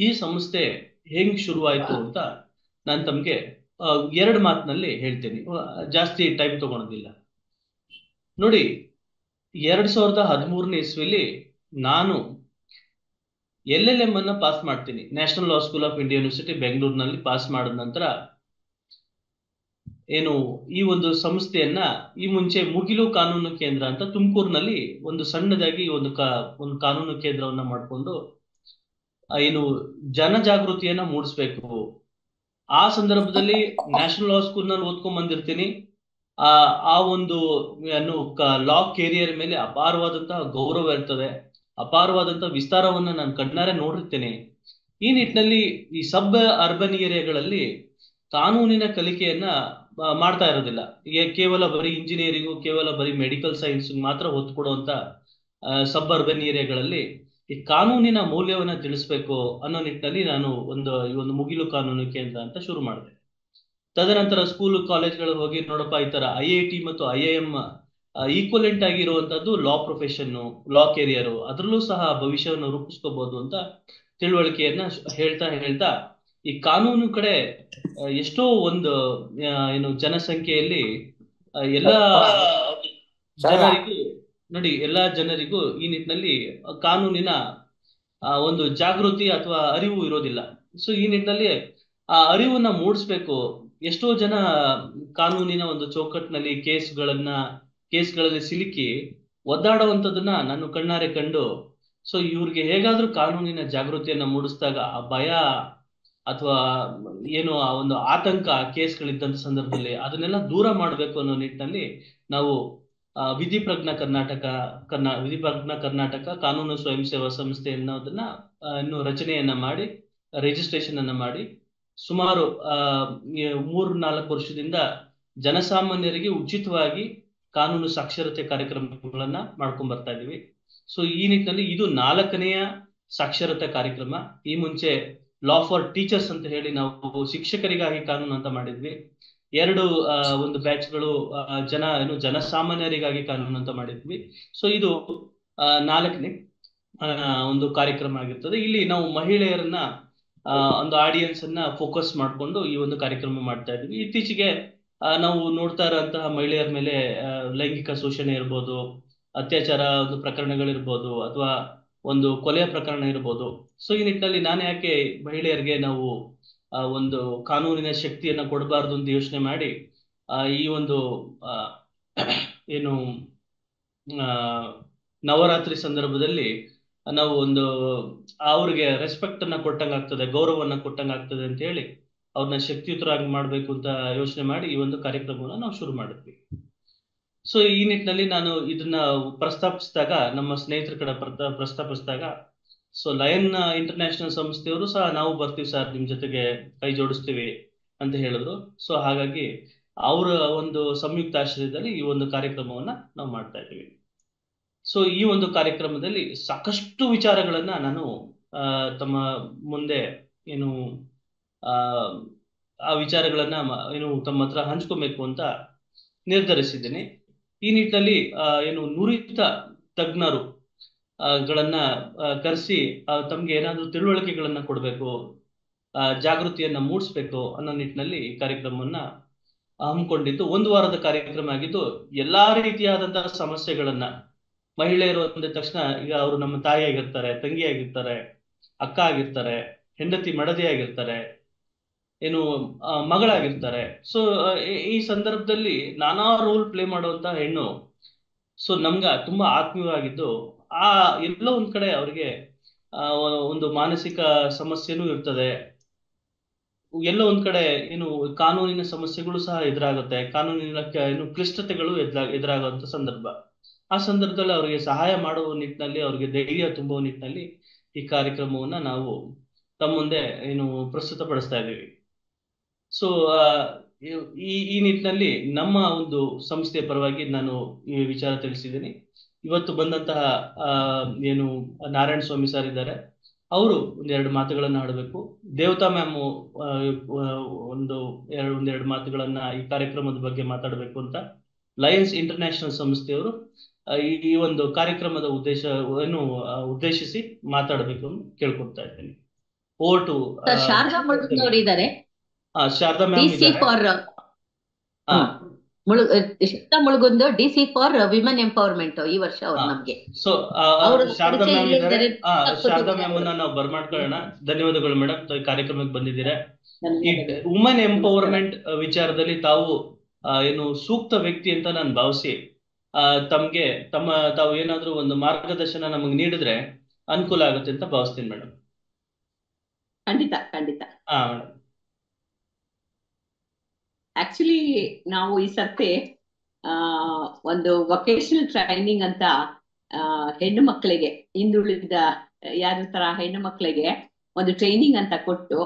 ಈ ಸಂಸ್ಥೆ ಹೆಂಗ್ ಶುರುವಾಯ್ತು ಅಂತ ನಾನು ತಮ್ಗೆ ಎರಡು ಮಾತಿನಲ್ಲಿ ಹೇಳ್ತೀನಿ. ಜಾಸ್ತಿ ಟೈಮ್ ತಗೊಳೋದಿಲ್ಲ. ನೋಡಿ, 2013ನೇ ಇಸ್ವಿಲಿ ನಾನು LLM ಅನ್ನ ಪಾಸ್ ಮಾಡ್ತೀನಿ. National law school of India university ಬೆಂಗಳೂರಿನಲ್ಲಿ ಪಾಸ್ ಮಾಡಿದ ನಂತರ ಏನು ಈ ಒಂದು ಸಂಸ್ಥೆಯನ್ನ ಈ ಮುಂಚೆ ಮುಗಿಲು ಕಾನೂನು ಕೇಂದ್ರ ಅಂತ ತುಮಕೂರಿನಲ್ಲಿ ಒಂದು ಸಣ್ಣದಾಗಿ ಒಂದು ಕಾನೂನು ಕೇಂದ್ರವನ್ನ ಮಾಡಿಕೊಂಡು ಏನು ಜನಜಾಗೃತಿಯನ್ನ ಮೂಡಿಸ್ಬೇಕು. ಆ ಸಂದರ್ಭದಲ್ಲಿ ನ್ಯಾಷನಲ್ ಲಾ ಸ್ಕೂಲ್ ನಲ್ಲಿ ಓದ್ಕೊಂಡ್ ಬಂದಿರ್ತೀನಿ. ಆ ಆ ಒಂದು ಏನು ಲಾ ಕೆರಿಯರ್ ಮೇಲೆ ಅಪಾರವಾದಂತಹ ಗೌರವ ಇರ್ತದೆ, ಅಪಾರವಾದಂತಹ ವಿಸ್ತಾರವನ್ನ ನಾನು ಕಣ್ಣಾರೆ ನೋಡಿರ್ತೇನೆ. ಈ ನಿಟ್ಟಿನಲ್ಲಿ ಈ ಸಬ್ ಅರ್ಬನ್ ಏರಿಯಾಗಳಲ್ಲಿ ಕಾನೂನಿನ ಕಲಿಕೆಯನ್ನ ಮಾಡ್ತಾ ಇರೋದಿಲ್ಲ. ಕೇವಲ ಬರೀ ಇಂಜಿನಿಯರಿಂಗು, ಕೇವಲ ಬರೀ ಮೆಡಿಕಲ್ ಸೈನ್ಸ್ ಮಾತ್ರ ಒತ್ತು ಕೊಡುವಂತ ಸಬ್ ಅರ್ಬನ್ ಏರಿಯಾಗಳಲ್ಲಿ ಈ ಕಾನೂನಿನ ಮೌಲ್ಯವನ್ನ ತಿಳಿಸ್ಬೇಕು ಅನ್ನೋ ನಿಟ್ಟಿನಲ್ಲಿ ನಾನು ಈ ಒಂದು ಮುಗಿಲು ಕಾನೂನು ಕೇಂದ್ರ ಅಂತ ಶುರು ಮಾಡಿದೆ. ತದನಂತರ ಸ್ಕೂಲ್ ಕಾಲೇಜ್ಗಳಿಗೆ ಹೋಗಿ ನೋಡಪ್ಪ, ಈ ತರ IIT ಮತ್ತು IIM ಈಕ್ವಲೆಂಟ್ ಆಗಿರುವಂತದ್ದು ಲಾ ಪ್ರೊಫೆಷನ್, ಲಾ ಕೆರಿಯರ್, ಅದರಲ್ಲೂ ಸಹ ಭವಿಷ್ಯವನ್ನು ರೂಪಿಸ್ಕೋಬಹುದು ಅಂತ ತಿಳುವಳಿಕೆಯನ್ನ ಹೇಳ್ತಾ ಹೇಳ್ತಾ ಈ ಕಾನೂನು ಕಡೆ ಎಷ್ಟೋ ಒಂದು ಏನು ಜನಸಂಖ್ಯೆಯಲ್ಲಿ ಎಲ್ಲ ಜನರಿಗೂ ನೋಡಿ, ಎಲ್ಲಾ ಜನರಿಗೂ ಈ ನಿಟ್ಟಿನಲ್ಲಿ ಕಾನೂನಿನ ಒಂದು ಜಾಗೃತಿ ಅಥವಾ ಅರಿವು ಇರೋದಿಲ್ಲ. ಸೊ ಈ ನಿಟ್ಟಿನಲ್ಲಿ ಆ ಅರಿವನ್ನ ಮೂಡಿಸ್ಬೇಕು. ಎಷ್ಟೋ ಜನ ಕಾನೂನಿನ ಒಂದು ಚೌಕಟ್ಟಿನಲ್ಲಿ ಕೇಸ್ಗಳಲ್ಲಿ ಸಿಲುಕಿ ಒದ್ದಾಡುವಂಥದ್ದನ್ನ ನಾನು ಕಣ್ಣಾರೆ ಕಂಡು, ಸೊ ಇವ್ರಿಗೆ ಹೇಗಾದ್ರೂ ಕಾನೂನಿನ ಜಾಗೃತಿಯನ್ನ ಮೂಡಿಸಿದಾಗ ಆ ಭಯ ಅಥವಾ ಏನು ಆ ಒಂದು ಆತಂಕ ಕೇಸ್ಗಳಿದ್ದಂತ ಸಂದರ್ಭದಲ್ಲಿ ಅದನ್ನೆಲ್ಲ ದೂರ ಮಾಡಬೇಕು ಅನ್ನೋ ನಿಟ್ಟಿನಲ್ಲಿ ನಾವು ವಿಧಿಪ್ರಜ್ಞಾ ಕರ್ನಾಟಕ ಕಾನೂನು ಸ್ವಯಂ ಸೇವಾ ಸಂಸ್ಥೆ ಅನ್ನೋದನ್ನ ಇನ್ನು ರಚನೆಯನ್ನ ಮಾಡಿ ರಿಜಿಸ್ಟ್ರೇಷನ್ ಅನ್ನ ಮಾಡಿ ಸುಮಾರು 3-4 ವರ್ಷದಿಂದ ಜನಸಾಮಾನ್ಯರಿಗೆ ಉಚಿತವಾಗಿ ಕಾನೂನು ಸಾಕ್ಷರತೆ ಕಾರ್ಯಕ್ರಮಗಳನ್ನ ಮಾಡ್ಕೊಂಡ್ ಬರ್ತಾ ಇದೀವಿ. ಸೊ ಈ ನಿಟ್ಟಿನಲ್ಲಿ ಇದು 4ನೇ ಸಾಕ್ಷರತೆ ಕಾರ್ಯಕ್ರಮ. ಈ ಮುಂಚೆ ಲಾ ಫಾರ್ ಟೀಚರ್ಸ್ ಅಂತ ಹೇಳಿ ನಾವು ಶಿಕ್ಷಕರಿಗಾಗಿ ಕಾನೂನು ಅಂತ ಮಾಡಿದ್ವಿ. 2 ಒಂದು ಬ್ಯಾಚ್ಗಳು ಜನಸಾಮಾನ್ಯರಿಗಾಗಿ ಕಾನೂನು ಅಂತ ಮಾಡಿದ್ವಿ. ಸೊ ಇದು 4ನೇ ಒಂದು ಕಾರ್ಯಕ್ರಮ ಆಗಿರ್ತದೆ. ಇಲ್ಲಿ ನಾವು ಮಹಿಳೆಯರನ್ನ ಒಂದು ಆಡಿಯನ್ಸ್ ಅನ್ನ ಫೋಕಸ್ ಮಾಡಿಕೊಂಡು ಈ ಒಂದು ಕಾರ್ಯಕ್ರಮ ಮಾಡ್ತಾ ಇದ್ವಿ. ಇತ್ತೀಚೆಗೆ ನಾವು ನೋಡ್ತಾ ಇರೋಂತಹ ಮಹಿಳೆಯರ ಮೇಲೆ ಲೈಂಗಿಕ ಶೋಷಣೆ ಇರ್ಬೋದು, ಅತ್ಯಾಚಾರ ಒಂದು ಪ್ರಕರಣಗಳಿರ್ಬೋದು, ಅಥವಾ ಒಂದು ಕೊಲೆಯ ಪ್ರಕರಣ ಇರ್ಬೋದು. ಸೊ ಈ ನಿಟ್ಟಿನಲ್ಲಿ ನಾನು ಯಾಕೆ ಮಹಿಳೆಯರಿಗೆ ನಾವು ಒಂದು ಕಾನೂನಿನ ಶಕ್ತಿಯನ್ನ ಕೊಡಬಾರ್ದು ಅಂತ ಯೋಚನೆ ಮಾಡಿ ಈ ಒಂದು ಏನು ನವರಾತ್ರಿ ಸಂದರ್ಭದಲ್ಲಿ ನಾವು ಅವ್ರಿಗೆ ರೆಸ್ಪೆಕ್ಟ್ ಅನ್ನ ಕೊಟ್ಟಂಗಾಗ್ತದೆ, ಗೌರವವನ್ನ ಕೊಟ್ಟಂಗಾಗ್ತದೆ ಅಂತ ಹೇಳಿ ಅವ್ರನ್ನ ಶಕ್ತಿಯುತರಾಗಿ ಮಾಡ್ಬೇಕು ಅಂತ ಯೋಚನೆ ಮಾಡಿ ಈ ಒಂದು ಕಾರ್ಯಕ್ರಮವನ್ನ ನಾವು ಶುರು ಮಾಡಿದ್ವಿ. ಸೊ ಈ ನಿಟ್ಟಿನಲ್ಲಿ ನಾನು ಇದನ್ನ ಪ್ರಸ್ತಾಪಿಸಿದಾಗ, ನಮ್ಮ ಸ್ನೇಹಿತರ ಕಡೆ ಪ್ರಸ್ತಾಪಿಸಿದಾಗ, ಸೊ ಲಯನ್ ಇಂಟರ್ನ್ಯಾಷನಲ್ ಸಂಸ್ಥೆಯವರು ಸಹ ನಾವು ಬರ್ತೀವಿ ಸರ್, ನಿಮ್ ಜೊತೆಗೆ ಕೈ ಜೋಡಿಸ್ತೀವಿ ಅಂತ ಹೇಳಿದ್ರು. ಸೊ ಹಾಗಾಗಿ ಅವರ ಒಂದು ಸಂಯುಕ್ತ ಆಶ್ರಯದಲ್ಲಿ ಈ ಒಂದು ಕಾರ್ಯಕ್ರಮವನ್ನ ನಾವು ಮಾಡ್ತಾ ಇದ್ದೀವಿ. ಸೊ ಈ ಒಂದು ಕಾರ್ಯಕ್ರಮದಲ್ಲಿ ಸಾಕಷ್ಟು ವಿಚಾರಗಳನ್ನ ನಾನು ತಮ್ಮ ಮುಂದೆ ಏನು ಆ ವಿಚಾರಗಳನ್ನ ಏನು ತಮ್ಮ ಹತ್ರ ಹಂಚ್ಕೊಬೇಕು ಅಂತ ನಿರ್ಧರಿಸಿದ್ದೀನಿ. ಈ ನಿಟ್ಟಿನಲ್ಲಿ ಏನು ನುರಿತ ತಜ್ಞರು ಗಳನ್ನ ಕರೆಸಿ ತಮ್ಗೆ ಏನಾದ್ರು ತಿಳುವಳಿಕೆಗಳನ್ನ ಕೊಡಬೇಕು, ಜಾಗೃತಿಯನ್ನ ಮೂಡಿಸ್ಬೇಕು ಅನ್ನೋ ನಿಟ್ಟಿನಲ್ಲಿ ಈ ಕಾರ್ಯಕ್ರಮವನ್ನ ಹಮ್ಮಿಕೊಂಡಿದ್ದು 1 ವಾರದ ಕಾರ್ಯಕ್ರಮ ಆಗಿದ್ದು, ಎಲ್ಲಾ ರೀತಿಯಾದಂತಹ ಸಮಸ್ಯೆಗಳನ್ನ ಮಹಿಳೆಯರು ಅಂದ ತಕ್ಷಣ ಈಗ ಅವರು ನಮ್ಮ ತಾಯಿ ಆಗಿರ್ತಾರೆ, ತಂಗಿ ಆಗಿರ್ತಾರೆ, ಅಕ್ಕ ಆಗಿರ್ತಾರೆ, ಹೆಂಡತಿ ಮಡದಿ ಆಗಿರ್ತಾರೆ, ಏನು ಮಗಳಾಗಿರ್ತಾರೆ. ಸೊ ಈ ಸಂದರ್ಭದಲ್ಲಿ ನಾನಾ ರೋಲ್ ಪ್ಲೇ ಮಾಡುವಂತ ಹೆಣ್ಣು ಸೊ ನಮ್ಗ ತುಂಬಾ ಆತ್ಮೀಯವಾಗಿದ್ದು, ಎಲ್ಲೋ ಒಂದ್ ಕಡೆ ಅವ್ರಿಗೆ ಒಂದು ಮಾನಸಿಕ ಸಮಸ್ಯೆನೂ ಇರ್ತದೆ, ಎಲ್ಲೋ ಒಂದ್ ಕಡೆ ಏನು ಕಾನೂನಿನ ಸಮಸ್ಯೆಗಳು ಸಹ ಎದುರಾಗುತ್ತೆ, ಕಾನೂನಿನ ಏನು ಕ್ಲಿಷ್ಟತೆಗಳು ಎದುರಾಗುವಂತ ಸಂದರ್ಭ. ಆ ಸಂದರ್ಭದಲ್ಲಿ ಅವರಿಗೆ ಸಹಾಯ ಮಾಡುವ ನಿಟ್ಟಿನಲ್ಲಿ, ಅವ್ರಿಗೆ ಧೈರ್ಯ ತುಂಬುವ ನಿಟ್ಟಿನಲ್ಲಿ ಈ ಕಾರ್ಯಕ್ರಮವನ್ನ ನಾವು ತಮ್ಮ ಮುಂದೆ ಏನು ಪ್ರಸ್ತುತಪಡಿಸ್ತಾ ಇದ್ದೀವಿ. ಸೊ ಈ ನಿಟ್ಟಿನಲ್ಲಿ ನಮ್ಮ ಒಂದು ಸಂಸ್ಥೆಯ ಪರವಾಗಿ ನಾನು ಈ ವಿಚಾರ ತಿಳಿಸಿದ್ದೀನಿ. ಇವತ್ತು ಬಂದಂತಹ ಏನು ನಾರಾಯಣ ಸ್ವಾಮಿ ಸರ್ ಇದ್ದಾರೆ, ಅವರು ಒಂದೆರಡು ಮಾತುಗಳನ್ನ ಆಡಬೇಕು. ದೇವತಾ ಮ್ಯಾಮ್ ಒಂದೆರಡು ಮಾತುಗಳನ್ನ ಈ ಕಾರ್ಯಕ್ರಮದ ಬಗ್ಗೆ ಮಾತಾಡಬೇಕು ಅಂತ ಲಯನ್ಸ್ ಇಂಟರ್ನ್ಯಾಷನಲ್ ಸಂಸ್ಥೆಯವರು ಈ ಒಂದು ಕಾರ್ಯಕ್ರಮದ ಉದ್ದೇಶಿಸಿ ಮಾತಾಡಬೇಕು ಅಂತ ಕೇಳ್ಕೊಳ್ತಾ ಇದ್ದೀನಿ. ಓವರ್ ಟು ಸರ್ ಶಾರದಾ ಮುಳುಗುಂದವ್ರು ಇದ್ದಾರೆ, ಶಾರದಾ ಮ್ಯಾಮ್ ಡಿಸಿ ಇದ್ದಾರೆ. For Sharada Mulugund DC for women empowerment ಈ ವರ್ಷ ಅವ್ರು ನಮ್ಗೆ. ಸೊ ಅವರು ಶಾರದಾ ಪರಿಚಯ ಮ್ಯಾಮ್ ಇಲ್ಲೇ ಇದ್ದಾರೆ. ಇದ್ದಾರೆ, ಶಾರದಾ ಮ್ಯಾಮ್ ಅನ್ನ ನಾವು ಬರ್ಮಾಡ್ಕೊಳ್ಳೋಣ. ಧನ್ಯವಾದಗಳು ಮೇಡಮ್, ಕಾರ್ಯಕ್ರಮಕ್ಕೆ ಬಂದಿದ್ದೀರಾ. ಈ ವುಮೆನ್ ಎಂಪವರ್ಮೆಂಟ್ ವಿಚಾರದಲ್ಲಿ ತಾವು ಏನು ಸೂಕ್ತ ವ್ಯಕ್ತಿ ಅಂತ ನಾನು ಭಾವಿಸಿ ತಮ್ಗೆ ತಾವು ಏನಾದ್ರೂ ಒಂದು ಮಾರ್ಗದರ್ಶನ ನಮಗೆ ನೀಡಿದ್ರೆ ಅನುಕೂಲ ಆಗುತ್ತೆ ಅಂತ ಭಾವಿಸ್ತೀನಿ ಮೇಡಮ್. ಖಂಡಿತ ಖಂಡಿತ. ಮೇಡಮ್, ಆಕ್ಚುಲಿ ನಾವು ಈ ಸರ್ತಿ ಒಂದು ವೊಕೇಶನಲ್ ಟ್ರೈನಿಂಗ್ ಅಂತ ಹೆಣ್ಣು ಮಕ್ಕಳಿಗೆ, ಹಿಂದುಳಿದ ಯಾರ ತರ ಹೆಣ್ಣು ಮಕ್ಕಳಿಗೆ ಒಂದು ಟ್ರೈನಿಂಗ್ ಅಂತ ಕೊಟ್ಟು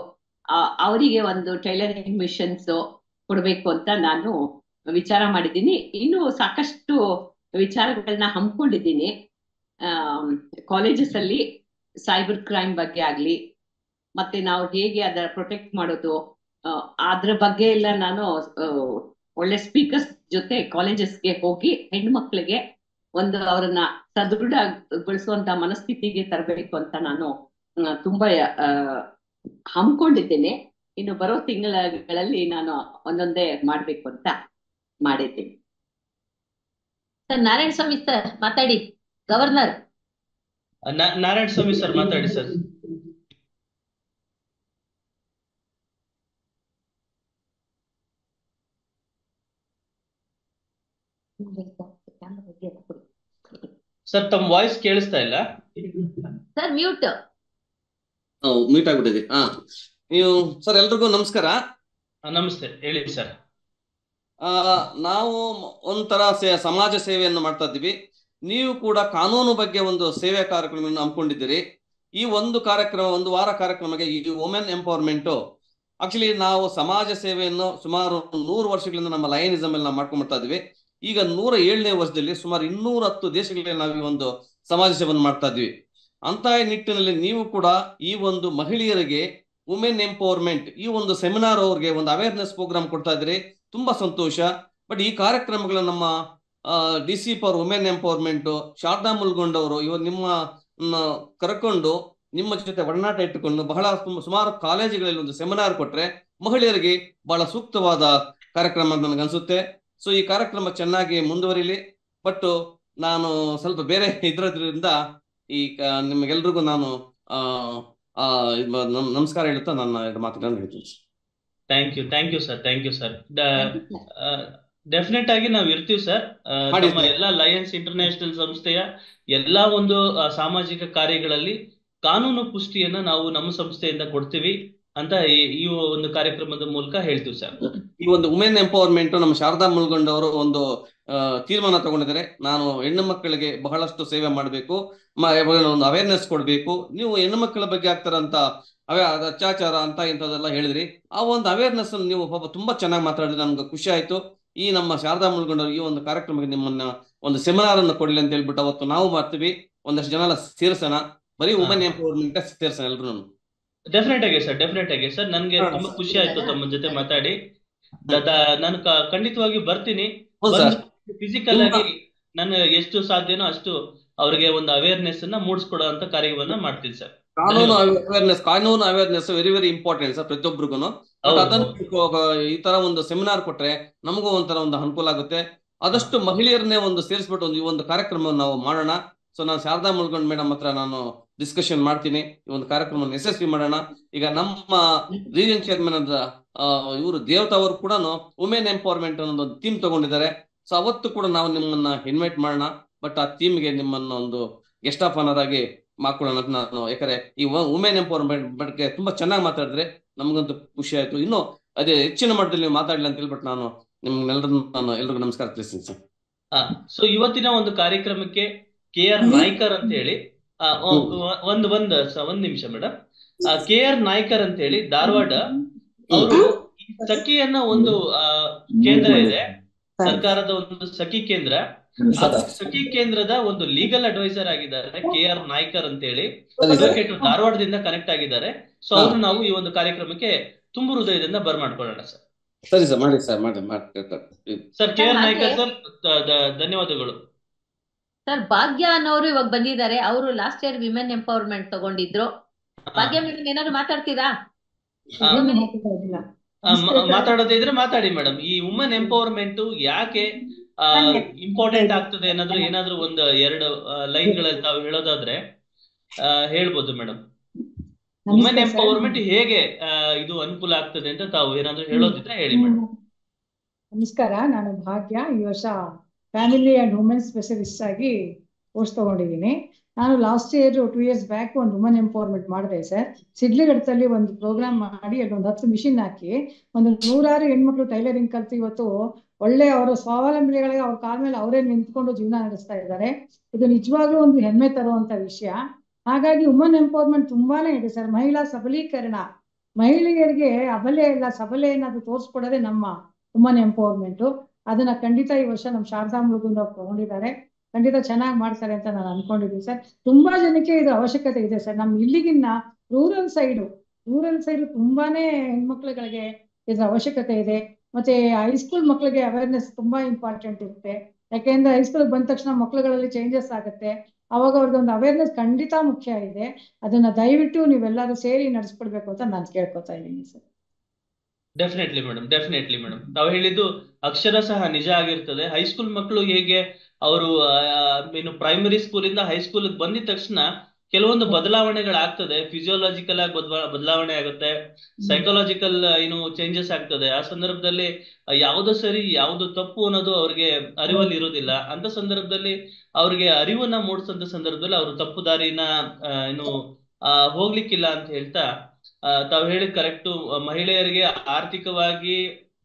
ಅವರಿಗೆ ಒಂದು ಟೈಲರಿಂಗ್ ಮಿಷನ್ಸ್ ಕೊಡ್ಬೇಕು ಅಂತ ನಾನು ವಿಚಾರ ಮಾಡಿದ್ದೀನಿ. ಇನ್ನು ಸಾಕಷ್ಟು ವಿಚಾರಗಳನ್ನ ಹಮ್ಮಿಕೊಂಡಿದ್ದೀನಿ. ಕಾಲೇಜಸ್ ಅಲ್ಲಿ ಸೈಬರ್ ಕ್ರೈಮ್ ಬಗ್ಗೆ ಆಗ್ಲಿ, ಮತ್ತೆ ನಾವು ಹೇಗೆ ಅದರ ಪ್ರೊಟೆಕ್ಟ್ ಮಾಡೋದು ಅದ್ರ ಬಗ್ಗೆ ಎಲ್ಲ ನಾನು ಒಳ್ಳೆ ಸ್ಪೀಕರ್ಸ್ ಜೊತೆ ಕಾಲೇಜಸ್ಗೆ ಹೋಗಿ ಹೆಣ್ಮಕ್ಳಿಗೆ ಒಂದು ಅವರನ್ನ ಸದೃಢಗೊಳಿಸುವಂತ ಮನಸ್ಥಿತಿಗೆ ತರಬೇಕು ಅಂತ ನಾನು ತುಂಬಾ ಹಮ್ಮಿಕೊಂಡಿದ್ದೇನೆ. ಇನ್ನು ಬರೋ ತಿಂಗಳಲ್ಲಿ ನಾನು ಒಂದೊಂದೇ ಮಾಡ್ಬೇಕು ಅಂತ ಮಾಡಿದ್ದೀನಿ. ಸರ್ ನಾರಾಯಣ ಸ್ವಾಮಿ ಸರ್ ಮಾತಾಡಿ. ಗವರ್ನರ್ ನಾರಾಯಣ ಸ್ವಾಮಿ ಸರ್ ಮಾತಾಡಿ ಸರ್. ಸರ್ ತಮ್ಮ ವಾಯ್ಸ್ ಕೇಳಿಸ್ತಾ ಇಲ್ಲ ಸರ್. ಮ್ಯೂಟ್ ಆಗ್ಬಿಟ್ಟಿದೆ. ನೀವು ಸರ್ ಎಲ್ರಿಗೂ ನಮಸ್ಕಾರ. ನಮಸ್ತೆ, ಹೇಳಿ ಸರ್. ನಾವು ಒಂಥರ ಸಮಾಜ ಸೇವೆಯನ್ನು ಮಾಡ್ತಾ ಇದ್ದೀವಿ. ನೀವು ಕೂಡ ಕಾನೂನು ಬಗ್ಗೆ ಒಂದು ಸೇವೆ ಕಾರ್ಯಕ್ರಮವನ್ನು ಹಮ್ಮಿಕೊಂಡಿದ್ದೀರಿ. ಈ ಒಂದು ಕಾರ್ಯಕ್ರಮ, ಒಂದು ವಾರ ಕಾರ್ಯಕ್ರಮಕ್ಕೆ ಈ ವುಮೆನ್ ಎಂಪವರ್ಮೆಂಟ್, ಆಕ್ಚುಲಿ ನಾವು ಸಮಾಜ ಸೇವೆಯನ್ನು ಸುಮಾರು 100 ವರ್ಷಗಳಿಂದ ನಮ್ಮ ಲಯನಿಸಮ್ ಅಲ್ಲಿ ನಾವು ಮಾಡ್ಕೊಂಡ್ ಬರ್ತಾ ಇದೀವಿ. ಈಗ 107ನೇ ವರ್ಷದಲ್ಲಿ ಸುಮಾರು 210 ದೇಶಗಳಲ್ಲಿ ನಾವು ಈ ಒಂದು ಸಮಾಜ ಸೇವೆಯನ್ನು ಮಾಡ್ತಾ ಇದ್ವಿ. ಅಂತ ನಿಟ್ಟಿನಲ್ಲಿ ನೀವು ಕೂಡ ಈ ಒಂದು ಮಹಿಳೆಯರಿಗೆ ವುಮೆನ್ ಎಂಪವರ್ಮೆಂಟ್ ಈ ಒಂದು ಸೆಮಿನಾರ್, ಅವ್ರಿಗೆ ಒಂದು ಅವೇರ್ನೆಸ್ ಪ್ರೋಗ್ರಾಮ್ ಕೊಡ್ತಾ ಇದ್ರಿ. ತುಂಬಾ ಸಂತೋಷ. ಬಟ್ ಈ ಕಾರ್ಯಕ್ರಮಗಳ ನಮ್ಮ DC for women empowerment Sharada Mulugund ಅವರು ನಿಮ್ಮ ಕರ್ಕೊಂಡು ನಿಮ್ಮ ಜೊತೆ ಒಡನಾಟ ಇಟ್ಟುಕೊಂಡು ಬಹಳ ಸುಮಾರು ಕಾಲೇಜುಗಳಲ್ಲಿ ಒಂದು ಸೆಮಿನಾರ್ ಕೊಟ್ರೆ ಮಹಿಳೆಯರಿಗೆ ಬಹಳ ಸೂಕ್ತವಾದ ಕಾರ್ಯಕ್ರಮ ಅಂತ ನನಗನ್ಸುತ್ತೆ. ಸೊ ಈ ಕಾರ್ಯಕ್ರಮ ಚೆನ್ನಾಗಿ ಮುಂದುವರಿಲಿ. ಬಟ್ ನಾನು ಸ್ವಲ್ಪ ಬೇರೆ ಇದ್ರದ್ರಿಂದ ಈ ನಿಮಗೆಲ್ರಿಗೂ ನಾನು ನಮಸ್ಕಾರ ಹೇಳುತ್ತಾ ನನ್ನ 2 ಮಾತುಗಳನ್ನು ಹೇಳ್ತೀನಿ. Thank you sir. ಡೆಫಿನೆಟ್ ಆಗಿ ನಾವು ಇರ್ತೀವಿ ಸರ್. ನಮ್ಮ ಎಲ್ಲಾ ಲಯನ್ಸ್ ಇಂಟರ್ನ್ಯಾಷನಲ್ ಸಂಸ್ಥೆಯ ಎಲ್ಲಾ ಒಂದು ಸಾಮಾಜಿಕ ಕಾರ್ಯಗಳಲ್ಲಿ ಕಾನೂನು ಪುಷ್ಟಿಯನ್ನ ನಾವು ನಮ್ಮ ಸಂಸ್ಥೆಯಿಂದ ಕೊಡ್ತೀವಿ ಅಂತ ಈ ಒಂದು ಕಾರ್ಯಕ್ರಮದ ಮೂಲಕ ಹೇಳ್ತೀವಿ ಸರ್. ಈ ಒಂದು ವುಮೆನ್ ಎಂಪವರ್ಮೆಂಟ್ ನಮ್ಮ ಶಾರದಾ ಮುಳುಗುಂದ್ ಅವರು ಒಂದು ತೀರ್ಮಾನ ತಗೊಂಡಿದ್ದಾರೆ. ನಾನು ಹೆಣ್ಣು ಮಕ್ಕಳಿಗೆ ಬಹಳಷ್ಟು ಸೇವೆ ಮಾಡಬೇಕು, ಒಂದು ಅವೇರ್ನೆಸ್ ಕೊಡ್ಬೇಕು. ನೀವು ಹೆಣ್ಣು ಮಕ್ಕಳ ಬಗ್ಗೆ ಆಗ್ತಾರಂತ ಅತ್ಯಾಚಾರ ಅಂತ ಇಂಥದ್ದೆಲ್ಲ ಹೇಳಿದ್ರಿ. ಆ ಒಂದು ಅವೇರ್ನೆಸ್ ನೀವು ಪಾಪ ತುಂಬಾ ಚೆನ್ನಾಗಿ ಮಾತಾಡಿದ್ರೆ ನಮ್ಗೆ ಖುಷಿ ಆಯ್ತು. ಈ ನಮ್ಮ ಶಾರದಾ ಮುಳುಗುಂದ್ ಈ ಒಂದು ಕಾರ್ಯಕ್ರಮಕ್ಕೆ ನಿಮ್ಮನ್ನ ಒಂದು ಸೆಮಿನಾರ್ ಅನ್ನು ಕೊಡ್ಲಿ ಅಂತ ಹೇಳ್ಬಿಟ್ಟು ಅವತ್ತು ನಾವು ಮಾಡ್ತೀವಿ. ಒಂದಷ್ಟು ಜನ ಸೇರ್ಸೋಣ, ಬರೀ ವುಮೆನ್ ಎಂಪವರ್ಮೆಂಟ್ ಸೇರ್ಸೋಣ ಎಲ್ರು. ಡೆಫಿನೆಟ್ ಆಗಿ ಸರ್, ನನ್ಗೆ ತುಂಬಾ ಖುಷಿ ಆಯ್ತು ತಮ್ಮ ಜೊತೆ ಮಾತಾಡಿ. ನಾನು ಖಂಡಿತವಾಗಿ ಬರ್ತೀನಿ. ಫಿಸಿಕಲ್ ಆಗಿ ನಾನು ಎಷ್ಟು ಸಾಧ್ಯನೋ ಅಷ್ಟು ಅವ್ರಿಗೆ ಒಂದು ಅವೇರ್ನೆಸ್ ಅನ್ನ ಮೂಡಿಸ್ಕೊಡೋ ಅಂತ ಕಾರ್ಯವನ್ನ ಮಾಡ್ತೀನಿ ಸರ್. ಕಾನೂನು awareness very very important sir ಪ್ರತಿಯೊಬ್ಬರಿಗೂ. ಈ ತರ ಒಂದು ಸೆಮಿನಾರ್ ಕೊಟ್ರೆ ನಮಗೂ ಒಂಥರ ಒಂದು ಅನುಕೂಲ ಆಗುತ್ತೆ. ಆದಷ್ಟು ಮಹಿಳೆಯರನ್ನೇ ಒಂದು ಸೇರಿಸ್ಬಿಟ್ಟು ಈ ಒಂದು ಕಾರ್ಯಕ್ರಮವನ್ನು ನಾವು ಮಾಡೋಣ. ಸೊ ನಾನು ಶಾರದಾ ಮುಳುಗುಂದ್ ಮೇಡಮ್ ಹತ್ರ ನಾನು ಡಿಸ್ಕಷನ್ ಮಾಡ್ತೀನಿ, ಈ ಒಂದು ಕಾರ್ಯಕ್ರಮವನ್ನು ಯಶಸ್ವಿ ಮಾಡೋಣ. ಈಗ ನಮ್ಮ ರೀಜನ್ ಚೇರ್ಮನ್ ಆದ ಇವರು ದೇವತಾ ಅವರು ಕೂಡ ವುಮೆನ್ ಎಂಪವರ್ಮೆಂಟ್ ಅನ್ನೋ ಥೀಮ್ ತಗೊಂಡಿದ್ದಾರೆ. ಸೊ ಅವತ್ತು ಕೂಡ ನಾವು ನಿಮ್ಮನ್ನ ಇನ್ವೈಟ್ ಮಾಡೋಣ. ಬಟ್ ಆ ಥೀಮ್ಗೆ ನಿಮ್ಮನ್ನ ಒಂದು ಗೆಸ್ಟ್ ಆಫ್ ಆನರ್ ಆಗಿ ಮಾಡ್ಕೊಳ್ಳೋಣ ಅಂತ ನಾನು, ಯಾಕಂದ್ರೆ ಈ ವುಮೆನ್ ಎಂಪವರ್ಮೆಂಟ್ ಬಗ್ಗೆ ತುಂಬಾ ಚೆನ್ನಾಗಿ ಮಾತಾಡಿದ್ರೆ ನಮ್ಗಂತೂ ಖುಷಿ ಆಯ್ತು. ಇನ್ನು ಅದೇ ಹೆಚ್ಚಿನ ಮಟ್ಟದಲ್ಲಿ ನೀವು ಮಾತಾಡಲಿ ಅಂತ ಹೇಳ್ಬಿಟ್ಟು ನಾನು ಎಲ್ರಿಗೂ ನಮಸ್ಕಾರ ತಿಳಿಸ್ತೀನಿ ಸರ್. ಸೊ ಇವತ್ತಿನ ಒಂದು ಕಾರ್ಯಕ್ರಮಕ್ಕೆ KR ನಾಯ್ಕರ್ ಅಂತ ಹೇಳಿ ಒಂದ್ ನಿಮಿಷ ಮೇಡಮ್. KR ನಾಯ್ಕರ್ ಅಂತ ಹೇಳಿ ಧಾರವಾಡ ಅವರು ಈ ಸಖಿಯನ್ನ ಒಂದು ಕೇಂದ್ರ ಇದೆ, ಸರ್ಕಾರದ ಒಂದು ಸಖಿ ಕೇಂದ್ರ. ಸಖಿ ಕೇಂದ್ರದ ಒಂದು ಲೀಗಲ್ ಅಡ್ವೈಸರ್ ಆಗಿದ್ದಾರೆ KR ನಾಯ್ಕರ್ ಅಂತ ಹೇಳಿ, ಅಡ್ವೊಕೇಟ್ ಧಾರವಾಡದಿಂದ ಕನೆಕ್ಟ್ ಆಗಿದ್ದಾರೆ. ಸೊ ಅವರು ನಾವು ಈ ಒಂದು ಕಾರ್ಯಕ್ರಮಕ್ಕೆ ತುಂಬು ಹೃದಯದಿಂದ ಬರ್ಮಾಡ್ಕೊಳ್ಳೋಣ ಸರ್. ಸರಿ ಸರ್, ಮಾಡಿ ಸರ್, ಮಾಡಿ ಸರ್. KR ನಾಯ್ಕರ್ ಸರ್, ಧನ್ಯವಾದಗಳು ಸರ್. ಭಾಗ್ಯ ಅನ್ನೋರು ಇವಾಗ ಬಂದಿದ್ದಾರೆ. ಅವರು ಲಾಸ್ಟ್ ಇಯರ್ ವಿಮೆನ್ ಎಂಪವರ್ಮೆಂಟ್ ತಗೊಂಡಿದ್ರು. ಭಾಗ್ಯ ಮೇಡಮ್ ಏನಾದ್ರು ಮಾತಾಡ್ತೀರಾ? ಮಾತಾಡೋದೇ ಇದ್ರೆ ಮಾತಾಡಿ ಮೇಡಮ್. ಈ ವುಮೆನ್ ಎಂಪವರ್ಮೆಂಟ್ ಯಾಕೆ ಇಂಪಾರ್ಟೆಂಟ್ ಆಗ್ತದೆ ಏನಾದ್ರೂ ಒಂದು 2 ಲೈನ್ಗಳಲ್ಲಿ ತಾವು ಹೇಳೋದಾದ್ರೆ ಹೇಳ್ಬೋದು ಮೇಡಮ್. ವುಮೆನ್ ಎಂಪವರ್ಮೆಂಟ್ ಹೇಗೆ ಇದು ಅನುಕೂಲ ಆಗ್ತದೆ ಅಂತ ತಾವು ಏನಾದ್ರು ಹೇಳೋದಿದ್ರೆ ಹೇಳಿ ಮೇಡಮ್. ನಮಸ್ಕಾರ, ನಾನು ಭಾಗ್ಯ. ಈ ವರ್ಷ ಫ್ಯಾಮಿಲಿ ಅಂಡ್ ವುಮೆನ್ ಸ್ಪೆಷಲಿಸ್ಟ್ ಆಗಿ ಕೋರ್ಸ್ ತಗೊಂಡಿದ್ದೀನಿ. ನಾನು ಲಾಸ್ಟ್ ಇಯರ್ 2 years ಬ್ಯಾಕ್ ಒಂದು ವುಮೆನ್ ಎಂಪವರ್ಮೆಂಟ್ ಮಾಡಿದೆ ಸರ್. ಸಿಡ್ಲಿಘಟ್ಟದಲ್ಲಿ ಒಂದು ಪ್ರೋಗ್ರಾಮ್ ಮಾಡಿ ಅದೊಂದು 10 ಮಿಷಿನ್ ಹಾಕಿ ಒಂದು 100 ಹೆಣ್ಮಕ್ಳು ಟೈಲರಿಂಗ್ ಕಲ್ತು ಇವತ್ತು ಒಳ್ಳೆ ಅವರ ಸ್ವಾವಲಂಬಿಗಳಾಗಿ ಅವ್ರ ಕಾಲ ಮೇಲೆ ಅವರೇ ನಿಂತ್ಕೊಂಡು ಜೀವನ ನಡೆಸ್ತಾ ಇದ್ದಾರೆ. ಇದು ನಿಜವಾಗ್ಲೂ ಒಂದು ಹೆಮ್ಮೆ ತರುವಂತ ವಿಷಯ. ಹಾಗಾಗಿ ವುಮೆನ್ ಎಂಪವರ್ಮೆಂಟ್ ತುಂಬಾನೇ ಇದೆ ಸರ್. ಮಹಿಳಾ ಸಬಲೀಕರಣ, ಮಹಿಳೆಯರಿಗೆ ಅಬಲೆ ಇಲ್ಲ ಸಬಲೆ ಏನಾದ್ರು ತೋರಿಸ್ಕೊಡೋದೇ ನಮ್ಮ ವುಮೆನ್ ಎಂಪವರ್ಮೆಂಟ್. ಅದನ್ನ ಖಂಡಿತ ಈ ವರ್ಷ ನಮ್ಮ ಶಾರದಾ ಮೃಗುಂಡ್ ಅವ್ರು ತಗೊಂಡಿದ್ದಾರೆ. ಖಂಡಿತ ಚೆನ್ನಾಗಿ ಮಾಡ್ತಾರೆ ಅಂತ ನಾನು ಅನ್ಕೊಂಡಿದ್ದೀನಿ ಸರ್. ತುಂಬಾ ಜನಕ್ಕೆ ಇದು ಅವಶ್ಯಕತೆ ಇದೆ ಸರ್. ನಮ್ ಇಲ್ಲಿಗಿನ್ನ ರೂರಲ್ ಸೈಡ್ ತುಂಬಾನೇ ಹೆಣ್ಮಕ್ಳುಗಳಿಗೆ ಇದ್ರ ಅವಶ್ಯಕತೆ ಇದೆ. ಮತ್ತೆ ಹೈಸ್ಕೂಲ್ ಮಕ್ಳಿಗೆ ಅವೇರ್ನೆಸ್ ತುಂಬಾ ಇಂಪಾರ್ಟೆಂಟ್ ಇರುತ್ತೆ. ಯಾಕೆಂದ್ರೆ ಹೈಸ್ಕೂಲ್ ಬಂದ ತಕ್ಷಣ ಮಕ್ಳುಗಳಲ್ಲಿ ಚೇಂಜಸ್ ಆಗುತ್ತೆ. ಅವಾಗ ಅವ್ರದ್ದೊಂದು ಅವೇರ್ನೆಸ್ ಖಂಡಿತ ಮುಖ್ಯ ಇದೆ. ಅದನ್ನ ದಯವಿಟ್ಟು ನೀವೆಲ್ಲರೂ ಸೇರಿ ನಡೆಸ್ಕೊಡ್ಬೇಕು ಅಂತ ನಾನು ಕೇಳ್ಕೊತಾ ಇದ್ದೀನಿ ಸರ್. ಡೆಫಿನೆಟ್ಲಿ ಮೇಡಮ್ ತಾವು ಹೇಳಿದ್ದು ಅಕ್ಷರ ಸಹ ನಿಜ ಆಗಿರ್ತದೆ. ಹೈಸ್ಕೂಲ್ ಮಕ್ಕಳು ಹೇಗೆ ಅವರು ಏನು ಪ್ರೈಮರಿ ಸ್ಕೂಲಿಂದ ಹೈಸ್ಕೂಲ್ ಬಂದಿದ ತಕ್ಷಣ ಕೆಲವೊಂದು ಬದಲಾವಣೆಗಳಾಗ್ತದೆ. ಫಿಸಿಯೋಲಾಜಿಕಲ್ ಆಗಿ ಬದಲಾವಣೆ ಆಗುತ್ತೆ, ಸೈಕಾಲಜಿಕಲ್ ಚೇಂಜಸ್ ಆಗ್ತದೆ. ಆ ಸಂದರ್ಭದಲ್ಲಿ ಯಾವುದು ಸರಿ ಯಾವುದು ತಪ್ಪು ಅನ್ನೋದು ಅವ್ರಿಗೆ ಅರಿವಲ್ಲಿ ಇರೋದಿಲ್ಲ. ಅಂತ ಸಂದರ್ಭದಲ್ಲಿ ಅವ್ರಿಗೆ ಅರಿವನ್ನ ಮೂಡಿಸಂತ ಸಂದರ್ಭದಲ್ಲಿ ಅವರು ತಪ್ಪು ದಾರಿನ ಹೋಗ್ಲಿಕ್ಕಿಲ್ಲ ಅಂತ ಹೇಳ್ತಾ ತಾವು ಹೇಳಿದ ಕರೆಕ್ಟು. ಮಹಿಳೆಯರಿಗೆ ಆರ್ಥಿಕವಾಗಿ,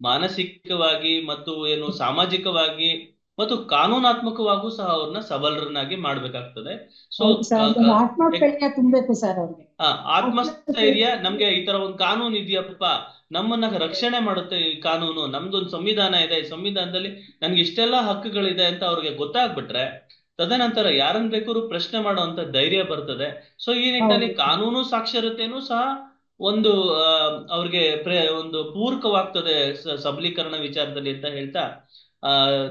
ಮಾನಸಿಕವಾಗಿ ಮತ್ತು ಸಾಮಾಜಿಕವಾಗಿ ಮತ್ತು ಕಾನೂನಾತ್ಮಕವಾಗೂ ಸಹ ಅವ್ರನ್ನ ಸಬಲರನ್ನಾಗಿ ಮಾಡ್ಬೇಕಾಗ್ತದೆ. ಸೊ ಆತ್ಮಸ್ಥೈರ್ಯ ತುಂಬಬೇಕು ಸರ್ ಅವ್ರಿಗೆ. ಆತ್ಮಸ್ಥೈರ್ಯ, ನಮ್ಗೆ ಈ ತರ ಒಂದು ಕಾನೂನು ಇದೆಯಪ್ಪ, ನಮ್ಮನ್ನ ರಕ್ಷಣೆ ಮಾಡುತ್ತೆ ಈ ಕಾನೂನು, ನಮ್ದೊಂದು ಸಂವಿಧಾನ ಇದೆ, ಈ ಸಂವಿಧಾನದಲ್ಲಿ ನನ್ಗೆ ಇಷ್ಟೆಲ್ಲಾ ಹಕ್ಕುಗಳಿದೆ ಅಂತ ಅವ್ರಿಗೆ ಗೊತ್ತಾಗ್ಬಿಟ್ರೆ ತದನಂತರ ಯಾರನ್ನ ಬೇಕಾದ್ರೂ ಪ್ರಶ್ನೆ ಮಾಡುವಂತ ಧೈರ್ಯ ಬರ್ತದೆ. ಸೊ ಈ ನಿಟ್ಟಿನಲ್ಲಿ ಕಾನೂನು ಸಾಕ್ಷರತೆನೂ ಸಹ ಒಂದು ಅವ್ರಿಗೆ ಒಂದು ಪೂರಕವಾಗ್ತದೆ ಸಬಲೀಕರಣ ವಿಚಾರದಲ್ಲಿ ಅಂತ ಹೇಳ್ತಾ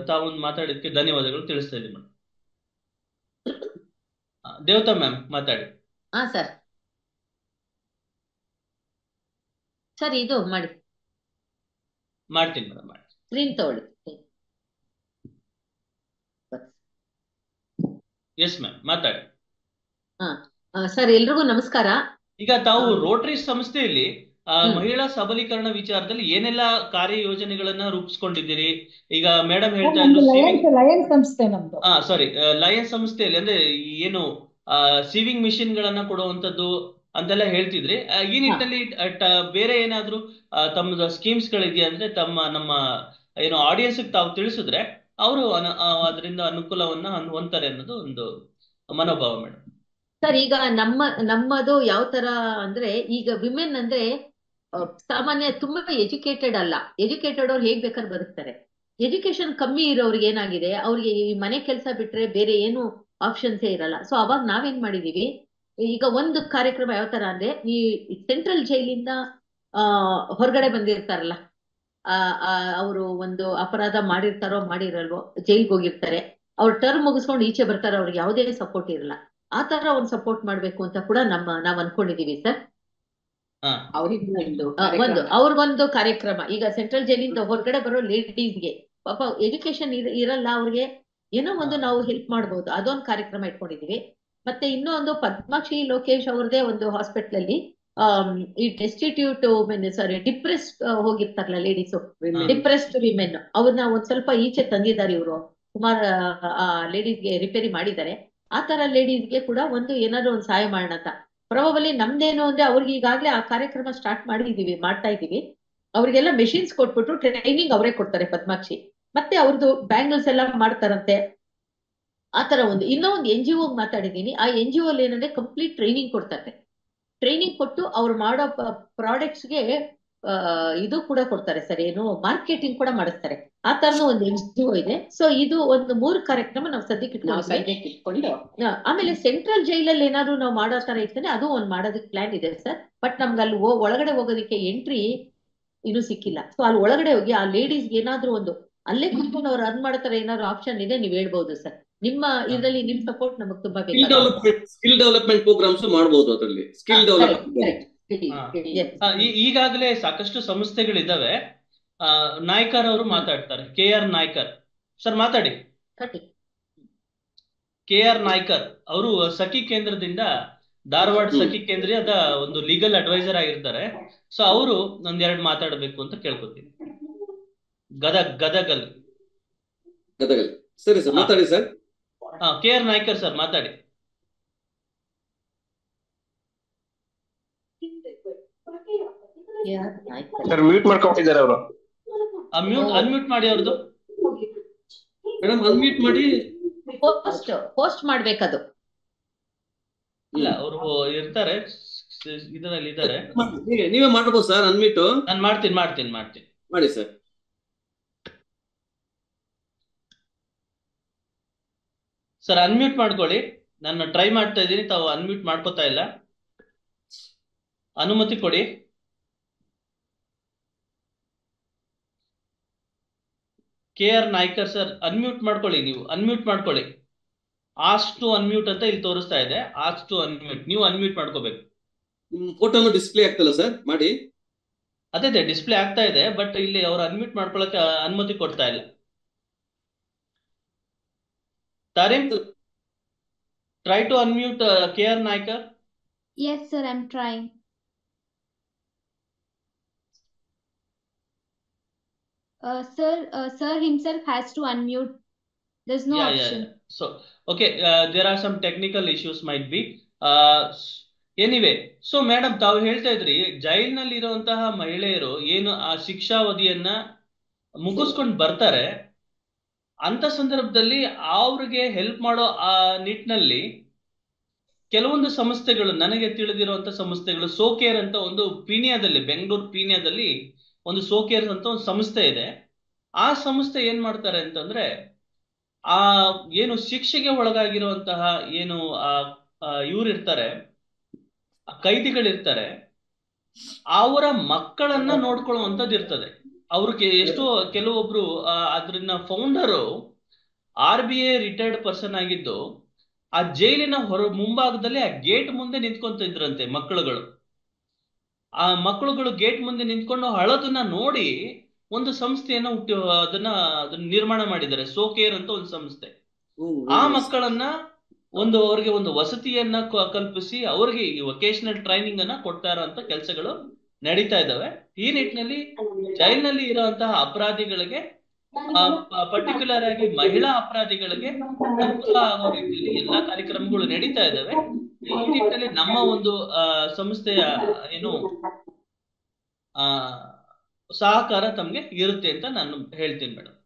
ತಾವೊಂದು ಮಾತಾಡೋದಕ್ಕೆ ಧನ್ಯವಾದಗಳು ತಿಳಿಸ್ತಾ ಇದ್ದೀನಿ ಮೇಡಮ್. ದೇವತಾ ಮ್ಯಾಮ್ ಮಾತಾಡಿ. ಸರ್ ಸರ್ ಇದು ಮಾಡ್ತೀನಿ ಮೇಡಮ್. ಸ್ಕ್ರೀನ್ ತಗೊಳ್ಳಿ. ಎಸ್ ಮ್ಯಾಮ್ ಮಾತಾಡಿ. ಸರ್ ಎಲ್ರಿಗೂ ನಮಸ್ಕಾರ. ಈಗ ತಾವು ರೋಟರಿ ಸಂಸ್ಥೆಯಲ್ಲಿ ಮಹಿಳಾ ಸಬಲೀಕರಣ ವಿಚಾರದಲ್ಲಿ ಏನೆಲ್ಲ ಕಾರ್ಯ ಯೋಜನೆಗಳನ್ನ ರೂಪಿಸ್ಕೊಂಡಿದ್ದೀರಿ? ಈಗ ಮೇಡಮ್ ಹೇಳ್ತಾ ಇದ್ರು ಲಯನ್ಸ್ ಸಂಸ್ಥೆಯಲ್ಲಿ ಅಂದ್ರೆ ಏನು ಸೀವಿಂಗ್ ಮಿಷಿನ್ ಗಳನ್ನ ಕೊಡುವಂತದ್ದು ಅಂತೆಲ್ಲ ಹೇಳ್ತಿದ್ರಿ. ಈ ನಿಟ್ಟಿನಲ್ಲಿ ಬೇರೆ ಏನಾದ್ರು ತಮ್ಮದ ಸ್ಕೀಮ್ಸ್ ಗಳಿದೆಯಾ ಅಂದ್ರೆ ನಮ್ಮ ಆಡಿಯನ್ಸ್ ತಾವು ತಿಳಿಸಿದ್ರೆ ಅವರು ಅದರಿಂದ ಅನುಕೂಲವನ್ನ ಹೊಂದ್ತಾರೆ ಅನ್ನೋದು ಒಂದು ಮನೋಭಾವ ಮೇಡಮ್. ಸರ್ ಈಗ ನಮ್ಮದು ಯಾವ ತರ ಅಂದ್ರೆ, ಈಗ ವಿಮೆನ್ ಅಂದ್ರೆ ಸಾಮಾನ್ಯ ತುಂಬಾ ಎಜುಕೇಟೆಡ್ ಅಲ್ಲ. ಎಜುಕೇಟೆಡ್ ಅವ್ರು ಹೇಗ್ ಬೇಕಾದ್ರೆ ಬದುಕ್ತಾರೆ. ಎಜುಕೇಶನ್ ಕಮ್ಮಿ ಇರೋರ್ಗೆ ಏನಾಗಿದೆ, ಅವ್ರಿಗೆ ಈ ಮನೆ ಕೆಲಸ ಬಿಟ್ರೆ ಬೇರೆ ಏನು ಆಪ್ಷನ್ಸೇ ಇರಲ್ಲ. ಸೊ ಅವಾಗ ನಾವೇನ್ ಮಾಡಿದೀವಿ, ಈಗ ಒಂದು ಕಾರ್ಯಕ್ರಮ ಯಾವ ತರ ಅಂದ್ರೆ, ಈ ಸೆಂಟ್ರಲ್ ಜೈಲಿಂದ ಹೊರಗಡೆ ಬಂದಿರ್ತಾರಲ್ಲ, ಅವರು ಒಂದು ಅಪರಾಧ ಮಾಡಿರ್ತಾರೋ ಮಾಡಿರಲ್ವೋ, ಜೈಲ್ಗೆ ಹೋಗಿರ್ತಾರೆ, ಅವ್ರ ಟರ್ಮ್ ಮುಗಿಸ್ಕೊಂಡು ಈಚೆ ಬರ್ತಾರೆ, ಅವ್ರಿಗೆ ಯಾವುದೇ ಸಪೋರ್ಟ್ ಇರಲ್ಲ. ಆ ತರ ಒಂದು ಸಪೋರ್ಟ್ ಮಾಡ್ಬೇಕು ಅಂತ ಕೂಡ ನಾವ್ ಅನ್ಕೊಂಡಿದೀವಿ ಸರ್. ಅವ್ರಿಗೊಂದು ಕಾರ್ಯಕ್ರಮ, ಈಗ ಸೆಂಟ್ರಲ್ ಜೈಲಿಂದ ಹೊರಗಡೆ ಬರೋ ಲೇಡೀಸ್ಗೆ ಪಾಪ ಎಜುಕೇಶನ್ ಇರಲ್ಲ, ಅವ್ರಿಗೆ ಏನೋ ಒಂದು ನಾವು ಹೆಲ್ಪ್ ಮಾಡ್ಬೋದು, ಅದೊಂದು ಕಾರ್ಯಕ್ರಮ ಇಟ್ಕೊಂಡಿದೀವಿ. ಮತ್ತೆ ಇನ್ನೊಂದು ಪದ್ಮಾಕ್ಷಿ ಲೋಕೇಶ್ ಅವ್ರದೇ ಒಂದು ಹಾಸ್ಪಿಟಲ್ ಅಲ್ಲಿ ಈ ಡೆಸ್ಟಿಟ್ಯೂಟ್ ಡಿಪ್ರೆಸ್ಡ್ ಹೋಗಿರ್ತಾರಲ್ಲ ಲೇಡೀಸ್, ಡಿಪ್ರೆಸ್ಡ್ ವಿಮೆನ್, ಅವ್ರನ್ನ ಒಂದ್ ಸ್ವಲ್ಪ ಈಚೆ ತಂದಿದ್ದಾರೆ ಇವರು. ಸುಮಾರು ಲೇಡೀಸ್ಗೆ ರಿಪೇರಿ ಮಾಡಿದ್ದಾರೆ. ಆ ತರ ಲೇಡೀಸ್ಗೆ ಕೂಡ ಒಂದು ಏನಾದ್ರು ಒಂದು ಸಹಾಯ ಮಾಡೋಣ ಅಂತ. ಪ್ರೊಬಬಲಿ ನಮ್ದೇನು ಅಂದ್ರೆ, ಅವ್ರಿಗೆ ಈಗಾಗ್ಲೇ ಆ ಕಾರ್ಯಕ್ರಮ ಸ್ಟಾರ್ಟ್ ಮಾಡ್ತಾ ಇದೀವಿ. ಅವ್ರಿಗೆಲ್ಲ ಮೆಷಿನ್ಸ್ ಕೊಟ್ಬಿಟ್ಟು ಟ್ರೈನಿಂಗ್ ಅವರೇ ಕೊಡ್ತಾರೆ ಪದ್ಮಾಕ್ಷಿ. ಮತ್ತೆ ಅವ್ರದ್ದು ಬ್ಯಾಂಗಲ್ಸ್ ಎಲ್ಲ ಮಾಡ್ತಾರಂತೆ. ಆ ತರ ಇನ್ನೊಂದು NGO ಮಾತಾಡಿದೀನಿ. ಆ NGO ಅಲ್ಲಿ ಏನಂದ್ರೆ ಕಂಪ್ಲೀಟ್ ಟ್ರೈನಿಂಗ್ ಕೊಡ್ತಾರೆ. ಟ್ರೈನಿಂಗ್ ಕೊಟ್ಟು ಅವ್ರು ಮಾಡೋ ಪ್ರಾಡಕ್ಟ್ಸ್ಗೆ ಇದು ಕೂಡ ಕೊಡ್ತಾರೆ ಸರ್, ಏನು ಮಾರ್ಕೆಟಿಂಗ್ ಕೂಡ ಮಾಡಿಸ್ತಾರೆ. ಆ ತರನು ಒಂದು NGO ಇದೆ. ಸೊ ಇದು ಒಂದು 3 ಕಾರ್ಯಕ್ರಮ ನಾವು ಸದ್ಯಕ್ಕೆ ಇಟ್ಕೊಂಡು, ಆಮೇಲೆ ಸೆಂಟ್ರಲ್ ಜೈಲಲ್ಲಿ ಏನಾದ್ರು ನಾವು ಮಾಡೋ ತರ ಇರ್ತೇನೆ, ಅದು ಒಂದು ಮಾಡೋದಕ್ಕೆ ಪ್ಲಾನ್ ಇದೆ ಸರ್. ಬಟ್ ನಮ್ಗೆ ಅಲ್ಲಿ ಒಳಗಡೆ ಹೋಗೋದಕ್ಕೆ ಎಂಟ್ರಿ ಇನ್ನೂ ಸಿಕ್ಕಿಲ್ಲ. ಸೊ ಅಲ್ಲಿ ಒಳಗಡೆ ಹೋಗಿ ಆ ಲೇಡೀಸ್ಗೆ ಏನಾದ್ರು ಒಂದು ಅಲ್ಲೇ ಕುತ್ಕೊಂಡು ಅವ್ರು ಅರ್ನ್ ಮಾಡೋ ತರ ಏನಾದ್ರು ಆಪ್ಷನ್ ಇದೆ, ನೀವ್ ಹೇಳ್ಬೋದು ಸರ್. ನಿಮ್ಮ ಇದರಲ್ಲಿ ನಿಮ್ ಸಪೋರ್ಟ್ ನಮಗ್ ತುಂಬಾ ಸ್ಕಿಲ್ ಬೇಕಾಗುತ್ತೆ. ಡೆವಲಪ್ಮೆಂಟ್ ಪ್ರೋಗ್ರಾಮ್ಸ್ ಮಾಡಬಹುದು ಅದರಲ್ಲಿ. ಸ್ಕಿಲ್ ಡೆವಲಪ್ಮೆಂಟ್ ಈಗಾಗಲೇ ಸಾಕಷ್ಟು ಸಂಸ್ಥೆಗಳಿದ್ದಾವೆ. ನಾಯ್ಕರ್ ಅವರು ಮಾತಾಡ್ತಾರೆ. KR ನಾಯ್ಕರ್ ಸರ್ ಮಾತಾಡಿ. KR ನಾಯ್ಕರ್ ಅವರು ಸಖಿ ಕೇಂದ್ರದಿಂದ, ಧಾರವಾಡ ಸಖಿ ಕೇಂದ್ರದ ಒಂದು ಲೀಗಲ್ ಅಡ್ವೈಸರ್ ಆಗಿರ್ತಾರೆ. ಸೊ ಅವರು ಒಂದೆರಡು ಮಾತಾಡಬೇಕು ಅಂತ ಕೇಳ್ಕೊತೀನಿ. ಗದಗಲ್. ಸರಿ ಸರ್, ಮಾತಾಡಿ ಸರ್. KR ನಾಯ್ಕರ್ ಸರ್ ಮಾತಾಡಿ. ಸರ್ ಮ್ಯೂಟ್ ಮಾಡ್ಕೊಂಡಿದ್ದಾರೆ ಅವರು. ಅನ್ಮ್ಯೂಟ್ ಮಾಡಿ ಅವ್ರದ್ದು. ಮೇಡಮ್ ಅನ್ಮ್ಯೂಟ್ ಮಾಡಿ. ಪೋಸ್ಟ್ ಮಾಡ್ಬೇಕದು. ಇಲ್ಲ ಅವರು ಇರ್ತಾರೆ, ಇದರಲ್ಲಿ ಇದ್ದಾರೆ. ನೀವೇ ಮಾಡಬಹುದು ಸರ್ ಅನ್ಮ್ಯೂಟ್. ನಾನು ಮಾಡ್ತೀನಿ ಮಾಡಿ ಸರ್. ಸರ್ ಅನ್ಮ್ಯೂಟ್ ಮಾಡ್ಕೊಳ್ಳಿ. ನಾನು ಟ್ರೈ ಮಾಡ್ತಾ ಇದ್ದೀನಿ, ತಾವು ಅನ್ಮ್ಯೂಟ್ ಮಾಡ್ಕೋತಾ ಇಲ್ಲ. ಅನುಮತಿ ಕೊಡಿ. KR ನಾಯ್ಕರ್ ಸರ್ ಅನ್ಮ್ಯೂಟ್ ಮಾಡ್ಕೊಳ್ಳಿ. ನೀವು ಅನ್ಮ್ಯೂಟ್ ಮಾಡ್ಕೊಳ್ಳಿ. ಆಸ್ಕ್ ಟು ಅನ್ಮ್ಯೂಟ್ ಅಂತ ಇಲ್ಲಿ ತೋರಿಸ್ತಾ ಇದೆ. ಆಸ್ಕ್ ಟು ಅನ್ಮ್ಯೂಟ್, ನೀವು ಅನ್ಮ್ಯೂಟ್ ಮಾಡ್ಕೋಬೇಕು. ಫೋಟೋನು ಡಿಸ್ಪ್ಲೇ ಆಗ್ತಲ್ಲ ಸರ್, ಮಾಡಿ. ಅದೇ ಡಿಸ್ಪ್ಲೇ ಆಗ್ತಾ ಇದೆ, ಬಟ್ ಇಲ್ಲಿ ಅವ್ರು ಅನ್ಮ್ಯೂಟ್ ಮಾಡ್ಕೊಳ್ಳಕ್ಕೆ ಅನುಮತಿ ಕೊಡ್ತಾ ಇಲ್ಲ. Tarim, try to unmute KR Naikar. Yes, sir, I'm trying. Sir himself has to unmute. There's no option. Yeah. So, okay, there are some technical issues might be. Anyway, so madam, ತಾವು ಹೇಳ್ತಾ ಇದ್ರಿ ಜೈಲಿನಲ್ಲಿ ಇರುವಂತಹ ಮಹಿಳೆಯರು ಏನು ಆ ಶಿಕ್ಷಾವಧಿಯನ್ನ ಮುಗಿಸ್ಕೊಂಡು ಬರ್ತಾರೆ, ಅಂತ ಸಂದರ್ಭದಲ್ಲಿ ಅವ್ರಿಗೆ ಹೆಲ್ಪ್ ಮಾಡೋ ಆ ನಿಟ್ಟಿನಲ್ಲಿ ಕೆಲವೊಂದು ಸಂಸ್ಥೆಗಳು, ನನಗೆ ತಿಳಿದಿರುವಂತ ಸಂಸ್ಥೆಗಳು, ಸೋಕೇರ್ ಅಂತ ಒಂದು ಪೀಣ್ಯದಲ್ಲಿ, ಬೆಂಗಳೂರು ಪೀಣ್ಯದಲ್ಲಿ ಒಂದು ಸೋಕೇರ್ ಅಂತ ಒಂದು ಸಂಸ್ಥೆ ಇದೆ. ಆ ಸಂಸ್ಥೆ ಏನ್ ಮಾಡ್ತಾರೆ ಅಂತಂದ್ರೆ, ಆ ಏನು ಶಿಕ್ಷೆಗೆ ಒಳಗಾಗಿರುವಂತಹ ಏನು ಇವ್ರಿರ್ತಾರೆ, ಕೈದಿಗಳಿರ್ತಾರೆ, ಅವರ ಮಕ್ಕಳನ್ನ ನೋಡ್ಕೊಳ್ಳುವಂಥದ್ದು ಇರ್ತದೆ. ಅವ್ರಿಗೆ ಎಷ್ಟೋ ಕೆಲವೊಬ್ರು ಅದ್ರನ್ನ ಫೌಂಡರು RBI ರಿಟೈರ್ಡ್ ಪರ್ಸನ್ ಆಗಿದ್ದು, ಆ ಜೈಲಿನ ಮುಂಭಾಗದಲ್ಲಿ ಆ ಗೇಟ್ ಮುಂದೆ ನಿಂತ್ಕೊಂತಿದ್ರಂತೆ ಮಕ್ಕಳುಗಳು. ಆ ಮಕ್ಕಳುಗಳು ಗೇಟ್ ಮುಂದೆ ನಿಂತ್ಕೊಂಡು ಅಳೋದನ್ನ ನೋಡಿ ಒಂದು ಸಂಸ್ಥೆಯನ್ನ ಅದನ್ನ ನಿರ್ಮಾಣ ಮಾಡಿದ್ದಾರೆ. ಸೋಕೇರ್ ಅಂತ ಒಂದು ಸಂಸ್ಥೆ. ಆ ಮಕ್ಕಳನ್ನ ಅವ್ರಿಗೆ ಒಂದು ವಸತಿಯನ್ನ ಕಲ್ಪಿಸಿ ಅವ್ರಿಗೆ ಈ ವೊಕೇಶನಲ್ ಟ್ರೈನಿಂಗ್ ಅನ್ನ ಕೊಡ್ತಾ ಇರೋಂತ ಕೆಲಸಗಳು ನಡೀತಾ ಇದ್ದಾವೆ. ಈ ನಿಟ್ಟಿನಲ್ಲಿ ಜೈಲಿನಲ್ಲಿ ಇರುವಂತಹ ಅಪರಾಧಿಗಳಿಗೆ, ಪರ್ಟಿಕ್ಯುಲರ್ ಆಗಿ ಮಹಿಳಾ ಅಪರಾಧಿಗಳಿಗೆ ಅನುಕೂಲ ಆಗೋ ರೀತಿಯಲ್ಲಿ ಎಲ್ಲಾ ಕಾರ್ಯಕ್ರಮಗಳು ನಡೀತಾ ಇದ್ದಾವೆ. ಈ ನಿಟ್ಟಿನಲ್ಲಿ ನಮ್ಮ ಒಂದು ಸಂಸ್ಥೆಯ ಏನು ಸಹಕಾರ ತಮ್ಗೆ ಇರುತ್ತೆ ಅಂತ ನಾನು ಹೇಳ್ತೀನಿ ಮೇಡಮ್.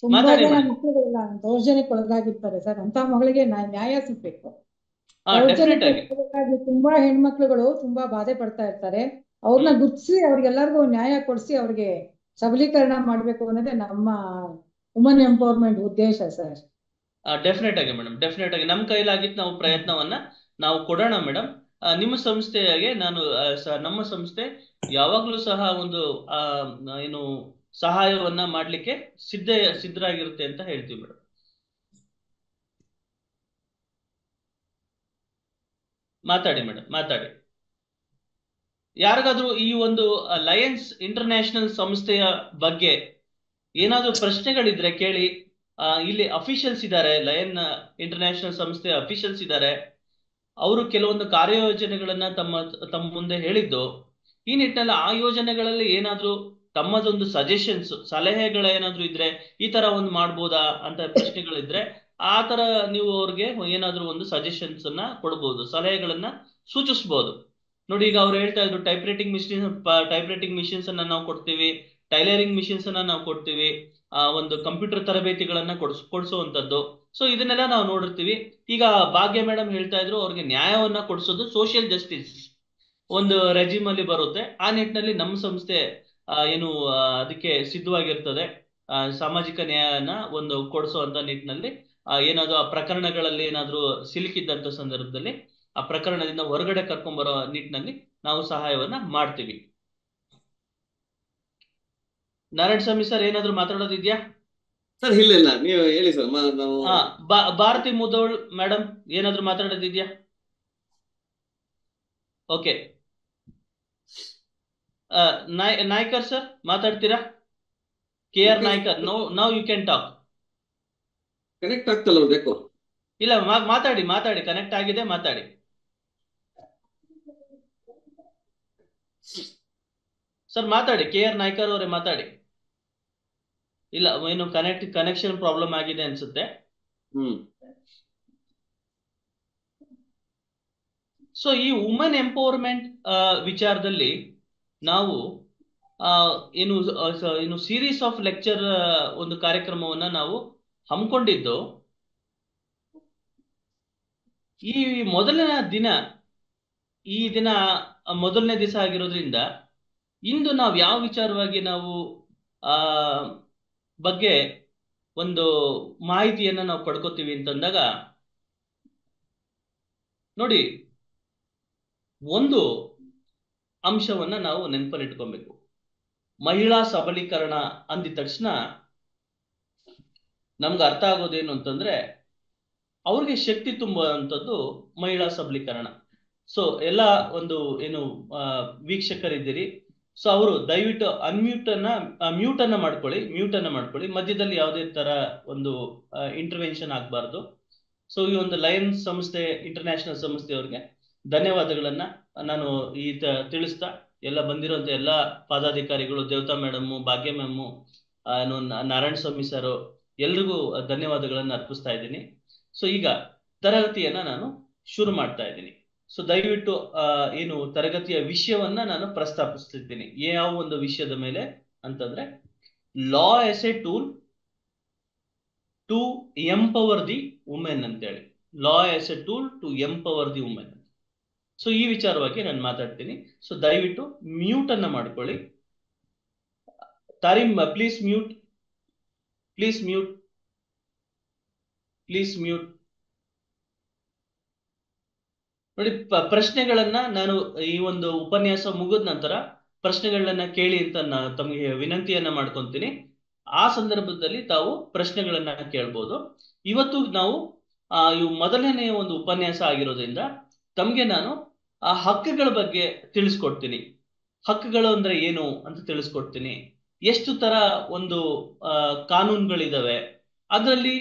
ತುಂಬಾ ಜನ ಮಕ್ಕಳುಗಳಿಲ್ಲ ದೌರ್ಜನ್ಯಕ್ಕೆ ಒಳಗಾಗಿರ್ತಾರೆ ಸರ್. ಅಂತ ಮಗಳಿಗೆ ನ್ಯಾಯ ಸಿಗ್ಬೇಕು. ತುಂಬಾ ಹೆಣ್ಮಕ್ಳುಗಳು ತುಂಬಾ ಬಾಧೆ ಪಡ್ತಾ ಇರ್ತಾರೆ. ಅವ್ರನ್ನ ಗುರ್ತಿಸಿ ಅವ್ರಿಗೆಲ್ಲರಿಗೂ ನ್ಯಾಯ ಕೊಡಿಸಿ ಅವ್ರಿಗೆ ಸಬಲೀಕರಣ ಮಾಡ್ಬೇಕು ಅನ್ನೋದೇ ನಮ್ಮ ವುಮನ್ ಎಂಪವರ್ಮೆಂಟ್ ಉದ್ದೇಶ ಸರ್. ಡೆಫಿನೆಟ್ ಆಗಿ ಮೇಡಮ್, ಡೆಫಿನೆಟ್ ಆಗಿ ನಮ್ಮ ಕೈಲಾಗಿತ್ತು ನಾವು ಪ್ರಯತ್ನವನ್ನ ನಾವು ಕೊಡೋಣ ಮೇಡಮ್. ನಿಮ್ಮ ಸಂಸ್ಥೆಗೆ ನಮ್ಮ ಸಂಸ್ಥೆ ಯಾವಾಗ್ಲೂ ಸಹ ಒಂದು ಏನು ಸಹಾಯವನ್ನ ಮಾಡ್ಲಿಕ್ಕೆ ಸಿದ್ಧರಾಗಿರುತ್ತೆ ಅಂತ ಹೇಳ್ತೀವಿ ಮೇಡಮ್. ಮಾತಾಡಿ ಮೇಡಮ್, ಮಾತಾಡಿ. ಯಾರಿಗಾದ್ರೂ ಈ ಒಂದು ಲಯನ್ಸ್ ಇಂಟರ್ನ್ಯಾಷನಲ್ ಸಂಸ್ಥೆಯ ಬಗ್ಗೆ ಏನಾದ್ರೂ ಪ್ರಶ್ನೆಗಳಿದ್ರೆ ಕೇಳಿ. ಇಲ್ಲಿ ಅಫಿಷಿಯಲ್ಸ್ ಇದ್ದಾರೆ, ಲಯನ್ ಇಂಟರ್ನ್ಯಾಷನಲ್ ಸಂಸ್ಥೆಯ ಅಫಿಷಿಯಲ್ಸ್ ಇದ್ದಾರೆ. ಅವರು ಕೆಲವೊಂದು ಕಾರ್ಯಯೋಜನೆಗಳನ್ನ ತಮ್ಮ ಮುಂದೆ ಹೇಳಿದ್ದು. ಈ ನಿಟ್ಟಿನಲ್ಲಿ ಆ ಯೋಜನೆಗಳಲ್ಲಿ ಏನಾದ್ರೂ ತಮ್ಮದೊಂದು ಸಜೆಷನ್ಸ್, ಸಲಹೆಗಳೇನಾದ್ರೂ ಇದ್ರೆ, ಈ ತರ ಒಂದು ಮಾಡ್ಬೋದಾ ಅಂತ ಪ್ರಶ್ನೆಗಳಿದ್ರೆ ಆ ತರ ನೀವು ಅವ್ರಿಗೆ ಏನಾದ್ರೂ ಒಂದು ಸಜೆಷನ್ಸ್ ಅನ್ನ ಕೊಡ್ಬೋದು, ಸಲಹೆಗಳನ್ನ ಸೂಚಿಸ್ಬೋದು. ನೋಡಿ, ಈಗ ಅವ್ರು ಹೇಳ್ತಾ ಇದ್ರು ಟೈಪ್ ರೈಟಿಂಗ್ ಮಿಷಿನ್ಸ್ ಅನ್ನ ನಾವು ಕೊಡ್ತೀವಿ, ಟೈಲರಿಂಗ್ ಮಿಷಿನ್ಸ್ ಅನ್ನ ನಾವು ಕೊಡ್ತೀವಿ, ಒಂದು ಕಂಪ್ಯೂಟರ್ ತರಬೇತಿಗಳನ್ನ ಕೊಡಿಸುವಂತದ್ದು. ಸೊ ಇದನ್ನೆಲ್ಲ ನಾವು ನೋಡಿರ್ತೀವಿ. ಈಗ ಭಾಗ್ಯ ಮೇಡಮ್ ಹೇಳ್ತಾ ಇದ್ರು ಅವ್ರಿಗೆ ನ್ಯಾಯವನ್ನ ಕೊಡಿಸೋದು ಸೋಷಿಯಲ್ ಜಸ್ಟಿಸ್ ಒಂದು ರೆಜಿಮ್ ಅಲ್ಲಿ ಬರುತ್ತೆ. ಆ ನಿಟ್ಟಿನಲ್ಲಿ ನಮ್ಮ ಸಂಸ್ಥೆ ಏನು ಅದಕ್ಕೆ ಸಿದ್ಧವಾಗಿರ್ತದೆ. ಸಾಮಾಜಿಕ ನ್ಯಾಯನ ಒಂದು ಕೊಡಿಸುವಂತ ನಿಟ್ಟಿನಲ್ಲಿ ಏನಾದ್ರು ಆ ಪ್ರಕರಣಗಳಲ್ಲಿ ಏನಾದ್ರು ಸಿಲುಕಿದ್ದಂತ ಸಂದರ್ಭದಲ್ಲಿ ಆ ಪ್ರಕರಣದಿಂದ ಹೊರಗಡೆ ಕರ್ಕೊಂಡ್ಬರೋ ನಿಟ್ಟಿನಲ್ಲಿ ನಾವು ಸಹಾಯವನ್ನ ಮಾಡ್ತೀವಿ. ನಾರಾಯಣ ಸ್ವಾಮಿ ಸರ್ ಏನಾದ್ರು ಮಾತಾಡೋದಿದ್ಯಾ? ಸರ್ ಇಲ್ಲ ಇಲ್ಲ, ನೀವು ಹೇಳಿ ಸರ್. ನಾವು ಹಾ, ಭಾರತಿ ಮುದೋಳ್ ಮೇಡಮ್ ಏನಾದ್ರು ಮಾತಾಡೋದಿದ್ಯಾ? ಓಕೆ. ನಾಯ್ಕರ್ ಸರ್ ಮಾತಾಡ್ತೀರಾ? KR Naikar, now you can talk. Connect ಆಗ್ತಲ್ಲ ಬೇಕು. ಇಲ್ಲ, ಮಾತಾಡಿ ಕನೆಕ್ಟ್ ಆಗಿದೆ, ಮಾತಾಡಿ. ಸರ್ ಮಾತಾಡಿ, KR ನಾಯ್ಕರ್ ಅವರೇ ಮಾತಾಡಿ. ಇಲ್ಲ, ಏನು ಕನೆಕ್ಷನ್ ಪ್ರಾಬ್ಲಮ್ ಆಗಿದೆ ಅನ್ಸುತ್ತೆ. ಸೊ ಈ ವುಮೆನ್ ಎಂಪವರ್ಮೆಂಟ್ ವಿಚಾರದಲ್ಲಿ ನಾವು ಏನು ಸೀರೀಸ್ ಆಫ್ ಲೆಕ್ಚರ್ ಒಂದು ಕಾರ್ಯಕ್ರಮವನ್ನ ನಾವು ಹಮ್ಮಿಕೊಂಡಿದ್ದು. ಈ ದಿನ ಮೊದಲನೇ ದಿವಸ ಆಗಿರೋದ್ರಿಂದ ಇಂದು ನಾವು ಯಾವ ವಿಚಾರವಾಗಿ ನಾವು ಆ ಬಗ್ಗೆ ಒಂದು ಮಾಹಿತಿಯನ್ನ ನಾವು ಪಡ್ಕೋತೀವಿ ಅಂತಂದಾಗ ನೋಡಿ, ಒಂದು ಅಂಶವನ್ನ ನಾವು ನೆನಪಲ್ಲಿ ಇಟ್ಕೊಬೇಕು. ಮಹಿಳಾ ಸಬಲೀಕರಣ ಅಂದಿದ ತಕ್ಷಣ ನಮ್ಗೆ ಅರ್ಥ ಆಗೋದೇನು ಅಂತಂದ್ರೆ ಅವ್ರಿಗೆ ಶಕ್ತಿ ತುಂಬುವಂಥದ್ದು ಮಹಿಳಾ ಸಬಲೀಕರಣ. ಸೊ ಎಲ್ಲ ಒಂದು ಏನು ವೀಕ್ಷಕರಿದ್ದೀರಿ, ಸೊ ಅವರು ದಯವಿಟ್ಟು ಮ್ಯೂಟ್ ಅನ್ನ ಮಾಡ್ಕೊಳ್ಳಿ. ಮಧ್ಯದಲ್ಲಿ ಯಾವುದೇ ತರ ಒಂದು ಇಂಟರ್ವೆನ್ಷನ್ ಆಗಬಾರ್ದು. ಸೊ ಈ ಒಂದು ಲಯನ್ಸ್ ಸಂಸ್ಥೆ, ಇಂಟರ್ನ್ಯಾಷನಲ್ ಸಂಸ್ಥೆಯವ್ರಿಗೆ ಧನ್ಯವಾದಗಳನ್ನ ನಾನು ತಿಳಿಸ್ತಾ, ಎಲ್ಲ ಬಂದಿರುವಂತ ಎಲ್ಲ ಪದಾಧಿಕಾರಿಗಳು, ದೇವತಾ ಮೇಡಮ್, ಭಾಗ್ಯ ಮ್ಯಾಮ್, ನಾರಾಯಣ ಸ್ವಾಮಿ ಸರ್, ಎಲ್ರಿಗೂ ಧನ್ಯವಾದಗಳನ್ನ ಅರ್ಪಿಸ್ತಾ ಇದ್ದೀನಿ. ಸೊ ಈಗ ತರಗತಿಯನ್ನ ನಾನು ಶುರು ಮಾಡ್ತಾ ಇದ್ದೀನಿ. ಸೊ ದಯವಿಟ್ಟು ಏನು ತರಗತಿಯ ವಿಷಯವನ್ನ ನಾನು ಪ್ರಸ್ತಾಪಿಸ್ತಿದ್ದೀನಿ. ಯಾವ ಒಂದು ವಿಷಯದ ಮೇಲೆ ಅಂತಂದ್ರೆ, law is a tool to empower the women ಅಂತೇಳಿ. Law is a tool to empower the women. So ಈ ವಿಚಾರವಾಗಿ ನಾನು ಮಾತಾಡ್ತೀನಿ. ಸೊ ದಯವಿಟ್ಟು ಮ್ಯೂಟ್ ಅನ್ನ ಮಾಡ್ಕೊಳ್ಳಿ. ತಾರಿಮ್, ಪ್ಲೀಸ್ ಮ್ಯೂಟ್. ನೋಡಿ, ಪ್ರಶ್ನೆಗಳನ್ನ ನಾನು ಈ ಒಂದು ಉಪನ್ಯಾಸ ಮುಗಿದ ನಂತರ ಪ್ರಶ್ನೆಗಳನ್ನ ಕೇಳಿ ಅಂತ ತಮಗೆ ವಿನಂತಿಯನ್ನ ಮಾಡ್ಕೊಂತೀನಿ. ಆ ಸಂದರ್ಭದಲ್ಲಿ ತಾವು ಪ್ರಶ್ನೆಗಳನ್ನ ಕೇಳ್ಬೋದು. ಇವತ್ತು ನಾವು ಇವು ಮೊದಲನೇ ಒಂದು ಉಪನ್ಯಾಸ ಆಗಿರೋದ್ರಿಂದ ತಮ್ಗೆ ನಾನು ಆ ಹಕ್ಕುಗಳ ಬಗ್ಗೆ ತಿಳಿಸ್ಕೊಡ್ತೀನಿ. ಹಕ್ಕುಗಳು ಅಂದ್ರೆ ಏನು ಅಂತ ತಿಳಿಸ್ಕೊಡ್ತೀನಿ. ಎಷ್ಟು ತರ ಒಂದು ಕಾನೂನುಗಳಿದಾವೆ, ಅದರಲ್ಲಿ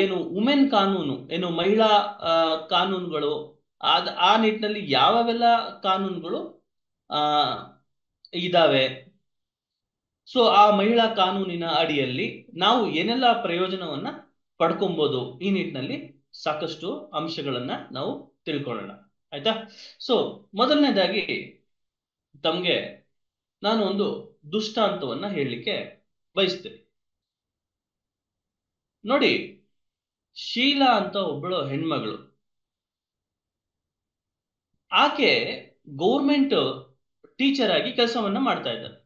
ಏನು ವುಮೆನ್ ಕಾನೂನು, ಏನು ಮಹಿಳಾ ಕಾನೂನುಗಳು, ಆ ನಿಟ್ಟಿನಲ್ಲಿ ಯಾವೆಲ್ಲ ಕಾನೂನುಗಳು ಇದಾವೆ. ಸೊ ಆ ಮಹಿಳಾ ಕಾನೂನಿನ ಅಡಿಯಲ್ಲಿ ನಾವು ಏನೆಲ್ಲ ಪ್ರಯೋಜನವನ್ನ ಪಡ್ಕೊಬಹುದು, ಈ ನಿಟ್ಟಿನಲ್ಲಿ ಸಾಕಷ್ಟು ಅಂಶಗಳನ್ನ ನಾವು ತಿಳ್ಕೊಳ್ಳೋಣ. ಆಯ್ತಾ? ಸೊ ಮೊದಲನೇದಾಗಿ ತಮ್ಗೆ ನಾನು ಒಂದು ದುಷ್ಟಾಂತವನ್ನ ಹೇಳಲಿಕ್ಕೆ ಬಯಸ್ತೇನೆ. ನೋಡಿ, ಶೀಲಾ ಅಂತ ಒಬ್ಬಳು ಹೆಣ್ಮಗಳು, ಆಕೆ ಗೌರ್ಮೆಂಟ್ ಟೀಚರ್ ಆಗಿ ಕೆಲಸವನ್ನ ಮಾಡ್ತಾ ಇದ್ದಾರೆ.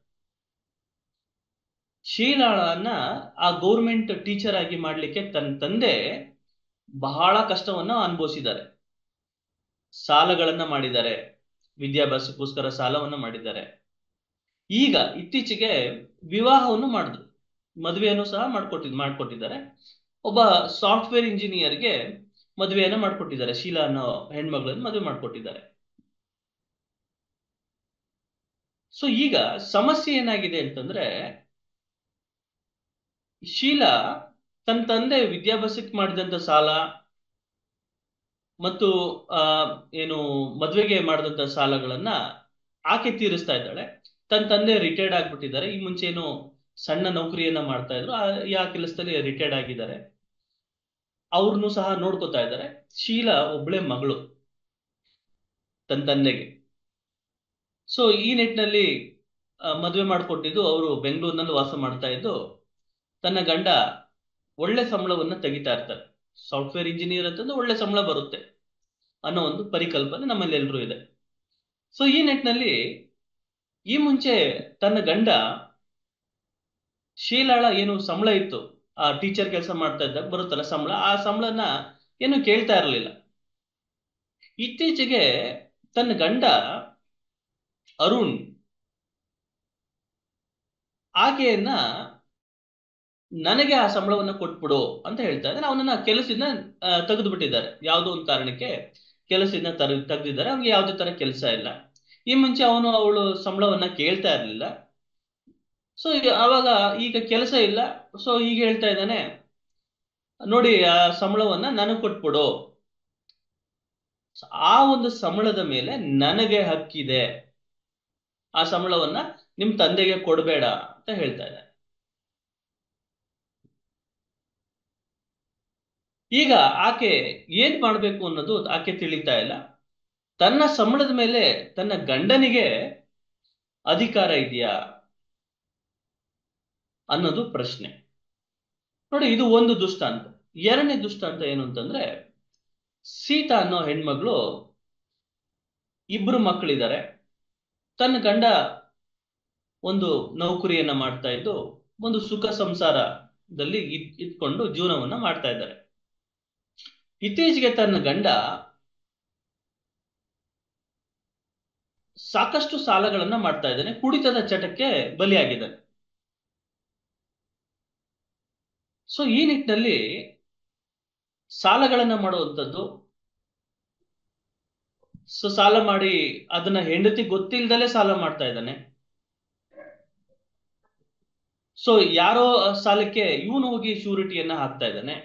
ಶೀಲಾಳನ್ನ ಆ ಗೌರ್ಮೆಂಟ್ ಟೀಚರ್ ಆಗಿ ಮಾಡ್ಲಿಕ್ಕೆ ತನ್ನ ತಂದೆ ಬಹಳ ಕಷ್ಟವನ್ನ ಅನುಭವಿಸಿದ್ದಾರೆ. ಸಾಲಗಳನ್ನ ಮಾಡಿದ್ದಾರೆ, ವಿದ್ಯಾಭ್ಯಾಸಕ್ಕೋಸ್ಕರ ಸಾಲವನ್ನ ಮಾಡಿದ್ದಾರೆ. ಈಗ ಇತ್ತೀಚೆಗೆ ವಿವಾಹವನ್ನು ಮಾಡಿದ್ರು, ಮದುವೆಯನ್ನು ಸಹ ಮಾಡ್ಕೊಟ್ಟಿದ್ದಾರೆ. ಒಬ್ಬ ಸಾಫ್ಟ್ವೇರ್ ಇಂಜಿನಿಯರ್ಗೆ ಮದುವೆಯನ್ನ ಮಾಡ್ಕೊಟ್ಟಿದ್ದಾರೆ. ಶೀಲಾ ಅನ್ನೋ ಹೆಣ್ಮಗಳನ್ನು ಮದುವೆ ಮಾಡ್ಕೊಟ್ಟಿದ್ದಾರೆ. ಸೊ ಈಗ ಸಮಸ್ಯೆ ಏನಾಗಿದೆ ಅಂತಂದ್ರೆ, ಶೀಲಾ ತನ್ನ ತಂದೆ ವಿದ್ಯಾಭ್ಯಾಸಕ್ಕೆ ಮಾಡಿದಂತ ಸಾಲ ಮತ್ತು ಏನು ಮದುವೆಗೆ ಮಾಡಿದಂತ ಸಾಲಗಳನ್ನ ಆಕೆ ತೀರಿಸ್ತಾ ಇದ್ದಾಳೆ. ತನ್ನ ತಂದೆ ರಿಟೈರ್ಡ್ ಆಗ್ಬಿಟ್ಟಿದ್ದಾರೆ. ಈ ಮುಂಚೆ ಏನು ಸಣ್ಣ ನೌಕರಿಯನ್ನ ಮಾಡ್ತಾ ಇದ್ರು, ಆ ಕೆಲಸದಲ್ಲಿ ರಿಟೈರ್ಡ್ ಆಗಿದ್ದಾರೆ. ಅವ್ರನ್ನು ಸಹ ನೋಡ್ಕೋತಾ ಇದ್ದಾರೆ. ಶೀಲಾ ಒಬ್ಳೆ ಮಗಳು ತನ್ನ ತಂದೆಗೆ. ಸೊ ಈ ನಿಟ್ಟಿನಲ್ಲಿ ಮದುವೆ ಮಾಡ್ಕೊಟ್ಟಿದ್ದು, ಅವರು ಬೆಂಗಳೂರಿನಲ್ಲಿ ವಾಸ ಮಾಡ್ತಾ ಇದ್ದು, ತನ್ನ ಗಂಡ ಒಳ್ಳೆ ಸಂಬಳವನ್ನ ತೆಗಿತಾ ಇರ್ತಾರೆ. ಸಾಫ್ಟ್ವೇರ್ ಇಂಜಿನಿಯರ್ ಅಂತಂದ್ರೆ ಒಳ್ಳೆ ಸಂಬಳ ಬರುತ್ತೆ ಅನ್ನೋ ಒಂದು ಪರಿಕಲ್ಪನೆ ನಮ್ಮಲ್ಲಿ ಎಲ್ರೂ ಇದೆ. ಸೊ ಈ ನಿಟ್ಟಿನಲ್ಲಿ ಈ ಮುಂಚೆ ತನ್ನ ಗಂಡ ಶೀಲಾಳ ಏನು ಸಂಬಳ ಇತ್ತು, ಆ ಟೀಚರ್ ಕೆಲಸ ಮಾಡ್ತಾ ಇದ್ದಾಗ ಬರುತ್ತಲ್ಲ ಸಂಬಳ, ಆ ಸಂಬಳನ ಏನು ಕೇಳ್ತಾ ಇರಲಿಲ್ಲ. ಇತ್ತೀಚೆಗೆ ತನ್ನ ಗಂಡ ಅರುಣ್ ಆಕೆಯನ್ನ ನನಗೆ ಆ ಸಂಬಳವನ್ನ ಕೊಟ್ಬಿಡು ಅಂತ ಹೇಳ್ತಾ ಇದ್ದಾನೆ. ಅವನನ್ನ ಕೆಲಸದಿಂದ ತೆಗೆದು ಬಿಟ್ಟಿದ್ದಾರೆ. ಯಾವುದೋ ಒಂದು ಕಾರಣಕ್ಕೆ ಕೆಲಸದಿಂದ ತೆಗೆದಿದ್ದಾರೆ. ಅವ್ನಿಗೆ ಯಾವುದೇ ತರ ಕೆಲಸ ಇಲ್ಲ. ಈ ಮುಂಚೆ ಅವಳು ಸಂಬಳವನ್ನ ಕೇಳ್ತಾ ಇರ್ಲಿಲ್ಲ. ಸೊ ಅವಾಗ ಈಗ ಕೆಲಸ ಇಲ್ಲ. ಸೊ ಈಗ ಹೇಳ್ತಾ ಇದ್ದಾನೆ, ನೋಡಿ ಆ ಸಂಬಳವನ್ನ ನನಗೆ ಕೊಟ್ಬಿಡು, ಆ ಒಂದು ಸಂಬಳದ ಮೇಲೆ ನನಗೆ ಹಕ್ಕಿದೆ, ಆ ಸಂಬಳವನ್ನ ನಿಮ್ ತಂದೆಗೆ ಕೊಡಬೇಡ ಅಂತ ಹೇಳ್ತಾ ಇದ್ದಾನೆ. ಈಗ ಆಕೆ ಏನ್ ಮಾಡ್ಬೇಕು ಅನ್ನೋದು ಆಕೆ ತಿಳಿತಾ ಇಲ್ಲ. ತನ್ನ ಸಂಬಳದ ಮೇಲೆ ತನ್ನ ಗಂಡನಿಗೆ ಅಧಿಕಾರ ಇದೆಯಾ ಅನ್ನೋದು ಪ್ರಶ್ನೆ. ನೋಡಿ, ಇದು ಒಂದು ದುಷ್ಟಾಂತ. ಎರಡನೇ ದುಷ್ಟಾಂತ ಏನು ಅಂತಂದ್ರೆ, ಸೀತಾ ಅನ್ನೋ ಹೆಣ್ಮಗಳು, ಇಬ್ರು ಮಕ್ಕಳಿದ್ದಾರೆ. ತನ್ನ ಗಂಡ ಒಂದು ನೌಕರಿಯನ್ನ ಮಾಡ್ತಾ ಇದ್ದು ಒಂದು ಸುಖ ಸಂಸಾರದಲ್ಲಿ ಇದ್ಕೊಂಡು ಜೀವನವನ್ನ ಮಾಡ್ತಾ ಇದ್ದಾರೆ. ಇತ್ತೀಚೆಗೆ ತನ್ನ ಗಂಡ ಸಾಕಷ್ಟು ಸಾಲಗಳನ್ನ ಮಾಡ್ತಾ ಇದ್ದಾನೆ, ಕುಡಿತದ ಚಟಕ್ಕೆ ಬಲಿಯಾಗಿದ್ದಾನೆ. ಸೊ ಈ ನಿಟ್ಟಿನಲ್ಲಿ ಸಾಲಗಳನ್ನ ಮಾಡುವಂಥದ್ದು, ಸೊ ಸಾಲ ಮಾಡಿ ಅದನ್ನ ಹೆಂಡತಿ ಗೊತ್ತಿಲ್ದಲೇ ಸಾಲ ಮಾಡ್ತಾ ಇದ್ದಾನೆ. ಸೊ ಯಾರೋ ಸಾಲಕ್ಕೆ ಇವನು ಹೋಗಿ ಶ್ಯೂರಿಟಿಯನ್ನ ಹಾಕ್ತಾ ಇದ್ದಾನೆ.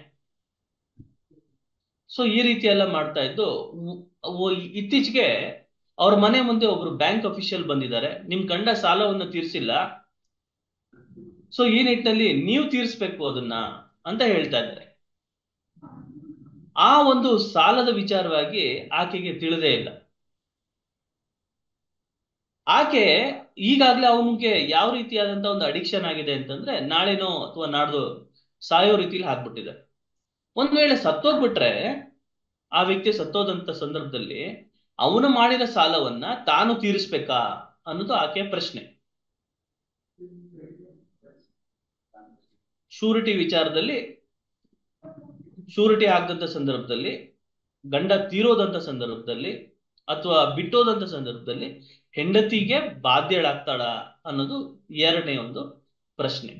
ಸೊ ಈ ರೀತಿ ಎಲ್ಲ ಮಾಡ್ತಾ ಇದ್ದು ಇತ್ತೀಚೆಗೆ ಅವ್ರ ಮನೆ ಮುಂದೆ ಒಬ್ರು ಬ್ಯಾಂಕ್ ಅಫಿಷಿಯಲ್ ಬಂದಿದ್ದಾರೆ. ನಿಮ್ ಗಂಡ ಸಾಲವನ್ನು ತೀರ್ಸಿಲ್ಲ, ಸೊ ಈ ನಿಟ್ಟಿನಲ್ಲಿ ನೀವು ತೀರ್ಸ್ಬೇಕು ಅದನ್ನ ಅಂತ ಹೇಳ್ತಾ ಇದ್ದಾರೆ. ಆ ಒಂದು ಸಾಲದ ವಿಚಾರವಾಗಿ ಆಕೆಗೆ ತಿಳಿದೇ ಇಲ್ಲ. ಆಕೆ ಈಗಾಗ್ಲೇ ಅವನಿಗೆ ಯಾವ ರೀತಿಯಾದಂತ ಒಂದು ಅಡಿಕ್ಷನ್ ಆಗಿದೆ ಅಂತಂದ್ರೆ, ನಾಳೆನೋ ಅಥವಾ ನಾಡ್ದು ಸಾಯೋ ರೀತಿಲಿ ಹಾಕ್ಬಿಟ್ಟಿದೆ. ಒಂದ್ ವೇಳೆ ಸತ್ತೋಗ್ಬಿಟ್ರೆ, ಆ ವ್ಯಕ್ತಿ ಸತ್ತೋದಂತ ಸಂದರ್ಭದಲ್ಲಿ ಅವನು ಮಾಡಿದ ಸಾಲವನ್ನ ತಾನು ತೀರಿಸ್ಬೇಕಾ ಅನ್ನೋದು ಆಕೆಯ ಪ್ರಶ್ನೆ. ಶೂರಿಟಿ ವಿಚಾರದಲ್ಲಿ, ಶೂರಿಟಿ ಆಗದಂತ ಸಂದರ್ಭದಲ್ಲಿ, ಗಂಡ ತೀರೋದಂತ ಸಂದರ್ಭದಲ್ಲಿ ಅಥವಾ ಬಿಟ್ಟೋದಂತ ಸಂದರ್ಭದಲ್ಲಿ ಹೆಂಡತಿಗೆ ಬಾಧ್ಯಳಾಗ್ತಾಳ ಅನ್ನೋದು ಎರಡನೇ ಒಂದು ಪ್ರಶ್ನೆ.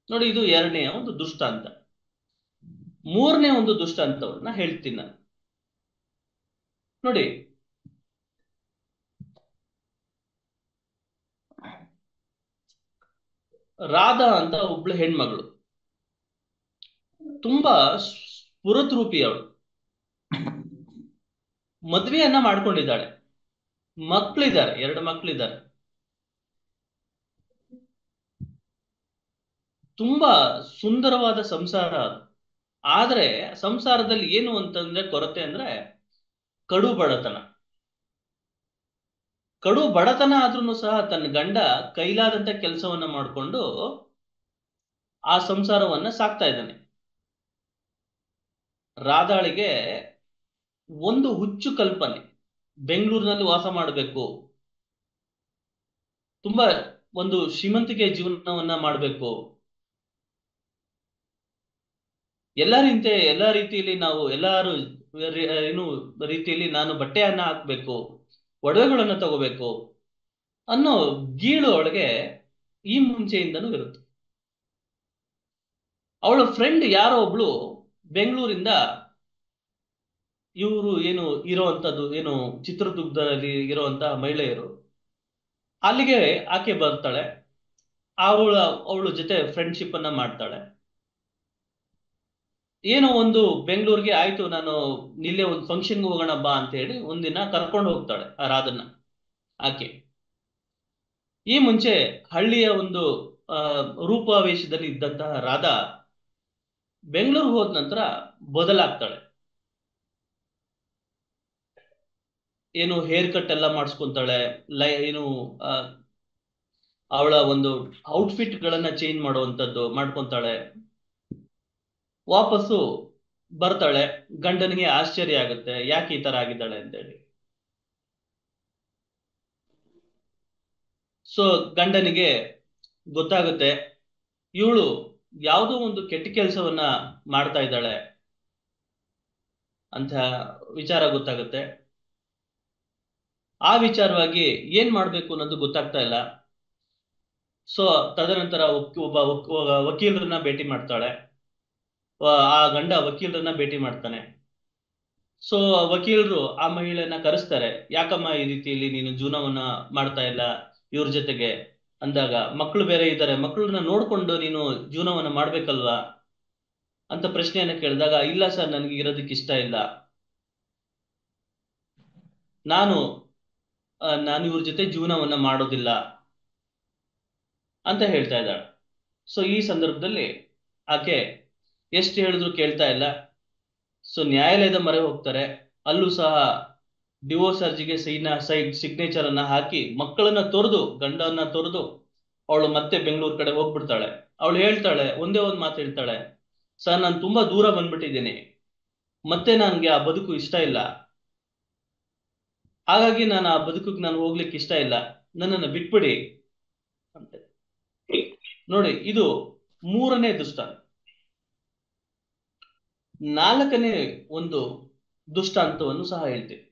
ನೋಡಿ, ಇದು ಎರಡನೆಯ ಒಂದು ದುಷ್ಟಾಂತ. ಮೂರನೇ ಒಂದು ದುಷ್ಟಾಂತವನ್ನ ಹೇಳ್ತೀನಿ ನಾನು. ನೋಡಿ, ರಾಧಾ ಅಂತ ಒಬ್ಳು ಹೆಣ್ಮಗಳು, ತುಂಬಾ ಸ್ಫುರದ್ರೂಪಿ ಅವಳು. ಮದ್ವೆಯನ್ನ ಮಾಡ್ಕೊಂಡಿದ್ದಾಳೆ, ಮಕ್ಕಳಿದ್ದಾರೆ, 2 ಮಕ್ಕಳಿದ್ದಾರೆ. ತುಂಬಾ ಸುಂದರವಾದ ಸಂಸಾರ ಅದು. ಆದ್ರೆ ಸಂಸಾರದಲ್ಲಿ ಏನು ಅಂತಂದ್ರೆ ಕೊರತೆ ಅಂದ್ರೆ ಕಡು ಬಡತನ. ಕಡು ಬಡತನ ಆದ್ರೂ ಸಹ ತನ್ನ ಗಂಡ ಕೈಲಾದಂತ ಕೆಲಸವನ್ನ ಮಾಡಿಕೊಂಡು ಆ ಸಂಸಾರವನ್ನ ಸಾಕ್ತಾ ಇದ್ದಾನೆ. ರಾಧಾಳಿಗೆ ಒಂದು ಹುಚ್ಚು ಕಲ್ಪನೆ, ಬೆಂಗಳೂರಿನಲ್ಲಿ ವಾಸ ಮಾಡಬೇಕು, ತುಂಬಾ ಒಂದು ಶ್ರೀಮಂತಿಕೆ ಜೀವನವನ್ನ ಮಾಡಬೇಕು, ಎಲ್ಲಾ ರೀತಿಯಲ್ಲಿ ನಾವು ಎಲ್ಲಾರು ಏನು ರೀತಿಯಲ್ಲಿ ನಾನು ಬಟ್ಟೆಯನ್ನ ಹಾಕ್ಬೇಕು, ಒಡವೆಗಳನ್ನ ತಗೋಬೇಕು ಅನ್ನೋ ಗೀಳು ಅವಳಿಗೆ ಈ ಮುಂಚೆಯಿಂದನೂ ಇರುತ್ತೆ. ಅವಳ ಫ್ರೆಂಡ್ ಯಾರೋ ಒಬ್ಳು ಬೆಂಗಳೂರಿಂದ, ಇವರು ಏನು ಇರೋವಂಥದ್ದು ಏನು ಚಿತ್ರದುರ್ಗದಲ್ಲಿ ಇರುವಂತ ಮಹಿಳೆಯರು, ಅಲ್ಲಿಗೆ ಆಕೆ ಬರ್ತಾಳೆ. ಅವಳ ಜೊತೆ ಫ್ರೆಂಡ್ಶಿಪ್ ಅನ್ನ ಮಾಡ್ತಾಳೆ. ಏನೋ ಒಂದು ಬೆಂಗಳೂರಿಗೆ ಆಯ್ತು, ನಾನು ನಿಲ್ಲೇ ಒಂದು ಫಂಕ್ಷನ್ಗೆ ಹೋಗೋಣ ಬಾ ಅಂತ ಹೇಳಿ ಒಂದಿನ ಕರ್ಕೊಂಡು ಹೋಗ್ತಾಳೆ ಆ ರಾಧನ್ನ ಆಕೆ. ಈ ಮುಂಚೆ ಹಳ್ಳಿಯ ಒಂದು ರೂಪಾವೇಶದಲ್ಲಿ ಇದ್ದಂತಹ ರಾಧಾ ಬೆಂಗಳೂರಿಗೆ ಹೋದ ನಂತರ ಬದಲಾಗ್ತಾಳೆ. ಏನು ಹೇರ್ ಕಟ್ ಎಲ್ಲ ಮಾಡಿಸ್ಕೊಂತಾಳೆ, ಏನು ಅವಳ ಒಂದು ಔಟ್ಫಿಟ್ ಗಳನ್ನ ಚೇಂಜ್ ಮಾಡ್ಕೊಂತಾಳೆ. ವಾಪಸ್ಸು ಬರ್ತಾಳೆ. ಗಂಡನಿಗೆ ಆಶ್ಚರ್ಯ ಆಗುತ್ತೆ, ಯಾಕೆ ಈ ತರ ಆಗಿದ್ದಾಳೆ ಅಂತೇಳಿ. ಸೊ ಗಂಡನಿಗೆ ಗೊತ್ತಾಗುತ್ತೆ, ಇವಳು ಯಾವುದೋ ಒಂದು ಕೆಟ್ಟ ಕೆಲಸವನ್ನ ಮಾಡ್ತಾ ಇದ್ದಾಳೆ ಅಂತ ವಿಚಾರ ಗೊತ್ತಾಗುತ್ತೆ. ಆ ವಿಚಾರವಾಗಿ ಏನ್ ಮಾಡ್ಬೇಕು ಅನ್ನೋದು ಗೊತ್ತಾಗ್ತಾ ಇಲ್ಲ. ಸೊ ತದನಂತರ ಒಬ್ಬ ವಕೀಲರನ್ನ ಭೇಟಿ ಮಾಡ್ತಾಳೆ. ಆ ಗಂಡ ವಕೀಲರನ್ನ ಭೇಟಿ ಮಾಡ್ತಾನೆ. ಸೊ ವಕೀಲರು ಆ ಮಹಿಳೆಯನ್ನ ಕರೆಸ್ತಾರೆ. ಯಾಕಮ್ಮ ಈ ರೀತಿಯಲ್ಲಿ ನೀನು ಜೀವನವನ್ನ ಮಾಡ್ತಾ ಇಲ್ಲ ಇವ್ರ ಜೊತೆಗೆ ಅಂದಾಗ, ಮಕ್ಕಳು ಬೇರೆ ಇದ್ದಾರೆ, ಮಕ್ಕಳನ್ನ ನೋಡ್ಕೊಂಡು ನೀನು ಜೀವನವನ್ನ ಮಾಡ್ಬೇಕಲ್ವಾ ಅಂತ ಪ್ರಶ್ನೆಯನ್ನ ಕೇಳಿದಾಗ, ಇಲ್ಲ ಸರ್, ನನಗೆ ಇರೋದಕ್ಕೆ ಇಷ್ಟ ಇಲ್ಲ, ನಾನು ಇವ್ರ ಜೊತೆ ಜೀವನವನ್ನ ಮಾಡೋದಿಲ್ಲ ಅಂತ ಹೇಳ್ತಾ ಇದ್ದಾಳೆ. ಸೊ ಈ ಸಂದರ್ಭದಲ್ಲಿ ಆಕೆ ಎಷ್ಟು ಹೇಳಿದ್ರು ಕೇಳ್ತಾ ಇಲ್ಲ. ಸೊ ನ್ಯಾಯಾಲಯದ ಮೊರೆ ಹೋಗ್ತಾರೆ. ಅಲ್ಲೂ ಸಹ ಡಿವೋರ್ಸ್ ಅರ್ಜಿಗೆ ಸಿಗ್ನೇಚರ್ ಅನ್ನ ಹಾಕಿ ಮಕ್ಕಳನ್ನ ತೊರೆದು, ಗಂಡನ್ನ ತೊರೆದು ಅವಳು ಮತ್ತೆ ಬೆಂಗಳೂರು ಕಡೆ ಹೋಗ್ಬಿಡ್ತಾಳೆ. ಅವಳು ಹೇಳ್ತಾಳೆ, ಒಂದೇ ಒಂದು ಮಾತು ಹೇಳ್ತಾಳೆ, ಸರ್ ನಾನು ತುಂಬಾ ದೂರ ಬಂದ್ಬಿಟ್ಟಿದ್ದೀನಿ, ಮತ್ತೆ ನನ್ಗೆ ಆ ಬದುಕು ಇಷ್ಟ ಇಲ್ಲ, ಹಾಗಾಗಿ ನಾನು ಆ ಬದುಕಿಗೆ ನಾನು ಹೋಗ್ಲಿಕ್ಕೆ ಇಷ್ಟ ಇಲ್ಲ, ನನ್ನನ್ನು ಬಿಟ್ಬಿಡಿ ಅಂತ. ನೋಡಿ, ಇದು 3ನೇ ದುಷ್ಟಾಂತ. 4ನೇ ಒಂದು ದುಷ್ಟಾಂತವನ್ನು ಸಹ ಹೇಳ್ತೀನಿ.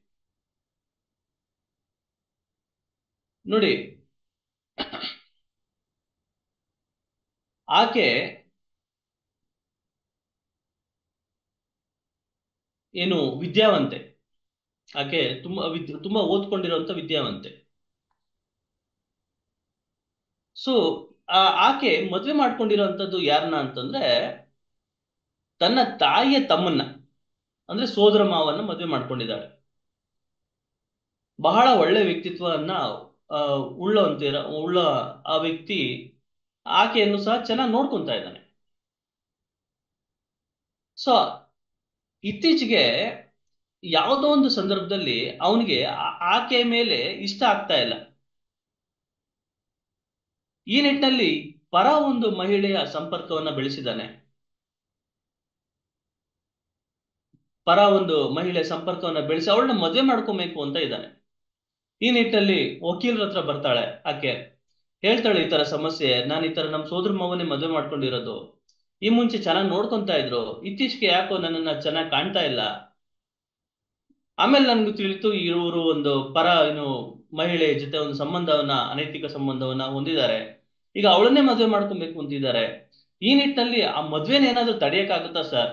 ನೋಡಿ, ಆಕೆ ಏನು ವಿದ್ಯಾವಂತೆ, ಆಕೆ ತುಂಬಾ ಓದ್ಕೊಂಡಿರುವಂತ ವಿದ್ಯಾವಂತೆ. ಸೊ ಆಕೆ ಮದ್ವೆ ಮಾಡ್ಕೊಂಡಿರೋಂಥದ್ದು ಯಾರನ್ನ ಅಂತಂದ್ರೆ, ತನ್ನ ತಾಯಿಯ ತಮ್ಮನ್ನ, ಅಂದ್ರೆ ಸೋದರ ಮಾವನ್ನ ಮದ್ವೆ ಮಾಡ್ಕೊಂಡಿದ್ದಾಳೆ. ಬಹಳ ಒಳ್ಳೆ ವ್ಯಕ್ತಿತ್ವವನ್ನ ಉಳ್ಳ ಆ ವ್ಯಕ್ತಿ ಆಕೆಯನ್ನು ಸಹ ಚೆನ್ನಾಗಿ ನೋಡ್ಕೊಂತಾ ಇದ್ದಾನೆ. ಸೊ ಇತ್ತೀಚೆಗೆ ಯಾವುದೋ ಒಂದು ಸಂದರ್ಭದಲ್ಲಿ ಅವನಿಗೆ ಆಕೆ ಮೇಲೆ ಇಷ್ಟ ಆಗ್ತಾ ಇಲ್ಲ. ಈ ನಿಟ್ಟಿನಲ್ಲಿ ಪರ ಒಂದು ಮಹಿಳೆಯ ಸಂಪರ್ಕವನ್ನ ಬೆಳೆಸಿದ್ದಾನೆ. ಪರ ಒಂದು ಮಹಿಳೆಯ ಸಂಪರ್ಕವನ್ನ ಬೆಳೆಸಿ ಅವಳನ್ನ ಮದುವೆ ಮಾಡ್ಕೊಬೇಕು ಅಂತ ಇದ್ದಾನೆ. ಈ ನಿಟ್ಟಿನಲ್ಲಿ ವಕೀಲರ ಹತ್ರ ಬರ್ತಾಳೆ ಆಕೆ, ಹೇಳ್ತಾಳೆ, ಈ ತರ ಸಮಸ್ಯೆ, ನಾನು ಈ ತರ ನಮ್ಮ ಸೋದರ ಮಾವನೇ ಮದುವೆ ಮಾಡ್ಕೊಂಡಿರೋದು, ಈ ಮುಂಚೆ ಚೆನ್ನಾಗಿ ನೋಡ್ಕೊಂತಾ ಇದ್ರು, ಇತ್ತೀಚೆಗೆ ಯಾಕೋ ನನ್ನನ್ನ ಚೆನ್ನಾಗಿ ಕಾಣ್ತಾ ಇಲ್ಲ. ಆಮೇಲೆ ನನ್ಗೆ ತಿಳಿತು ಇವರು ಒಂದು ಪರ ಮಹಿಳೆ ಜೊತೆ ಒಂದು ಸಂಬಂಧವನ್ನ, ಅನೈತಿಕ ಸಂಬಂಧವನ್ನ ಹೊಂದಿದ್ದಾರೆ, ಈಗ ಅವಳನ್ನೇ ಮದುವೆ ಮಾಡ್ಕೊಬೇಕು ಅಂತಿದ್ದಾರೆ. ಈ ನಿಟ್ಟಿನಲ್ಲಿ ಆ ಮದ್ವೆನ ಏನಾದ್ರೂ ತಡೆಯಕ್ಕಾಗುತ್ತಾ ಸರ್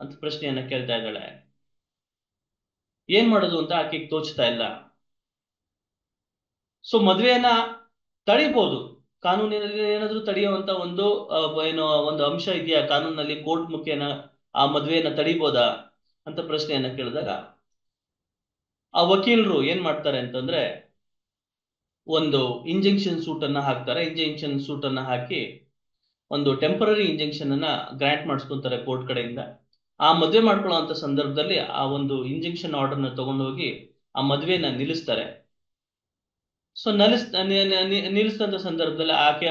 ಅಂತ ಪ್ರಶ್ನೆಯನ್ನ ಕೇಳ್ತಾ ಇದ್ದಾಳೆ. ಏನ್ ಮಾಡೋದು ಅಂತ ಆಕೆಗೆ ತೋಚ್ತಾ ಇಲ್ಲ. ಸೊ ಮದ್ವೆಯನ್ನ ತಡಿಬಹುದು, ಕಾನೂನಿನಲ್ಲಿ ಏನಾದ್ರೂ ತಡೆಯುವಂತ ಒಂದು ಒಂದು ಅಂಶ ಇದೆಯಾ ಕಾನೂನಲ್ಲಿ, ಕೋರ್ಟ್ ಮುಖೇನ ಆ ಮದ್ವೆಯನ್ನ ತಡಿಬೋದಾ ಅಂತ ಪ್ರಶ್ನೆಯನ್ನ ಕೇಳಿದಾಗ, ಆ ವಕೀಲರು ಏನ್ ಮಾಡ್ತಾರೆ ಅಂತಂದ್ರೆ, ಒಂದು ಇಂಜೆಕ್ಷನ್ ಸೂಟ್ ಅನ್ನ ಹಾಕ್ತಾರೆ. ಇಂಜೆಕ್ಷನ್ ಸೂಟ್ ಅನ್ನ ಹಾಕಿ ಒಂದು ಟೆಂಪರರಿ ಇಂಜೆಕ್ಷನ್ ಅನ್ನ ಗ್ರಾಂಟ್ ಮಾಡಿಸ್ಕೊಂತಾರೆ ಕೋರ್ಟ್ ಕಡೆಯಿಂದ. ಆ ಮದ್ವೆ ಮಾಡ್ಕೊಳ್ಳುವಂತ ಸಂದರ್ಭದಲ್ಲಿ ಆ ಒಂದು ಇಂಜೆಕ್ಷನ್ ಆರ್ಡರ್ನ ತಗೊಂಡೋಗಿ ಆ ಮದ್ವೆನ ನಿಲ್ಲಿಸ್ತಾರೆ. ಸೊ ನಿಲ್ಲಿಸಿದಂತ ಸಂದರ್ಭದಲ್ಲಿ ಆಕೆ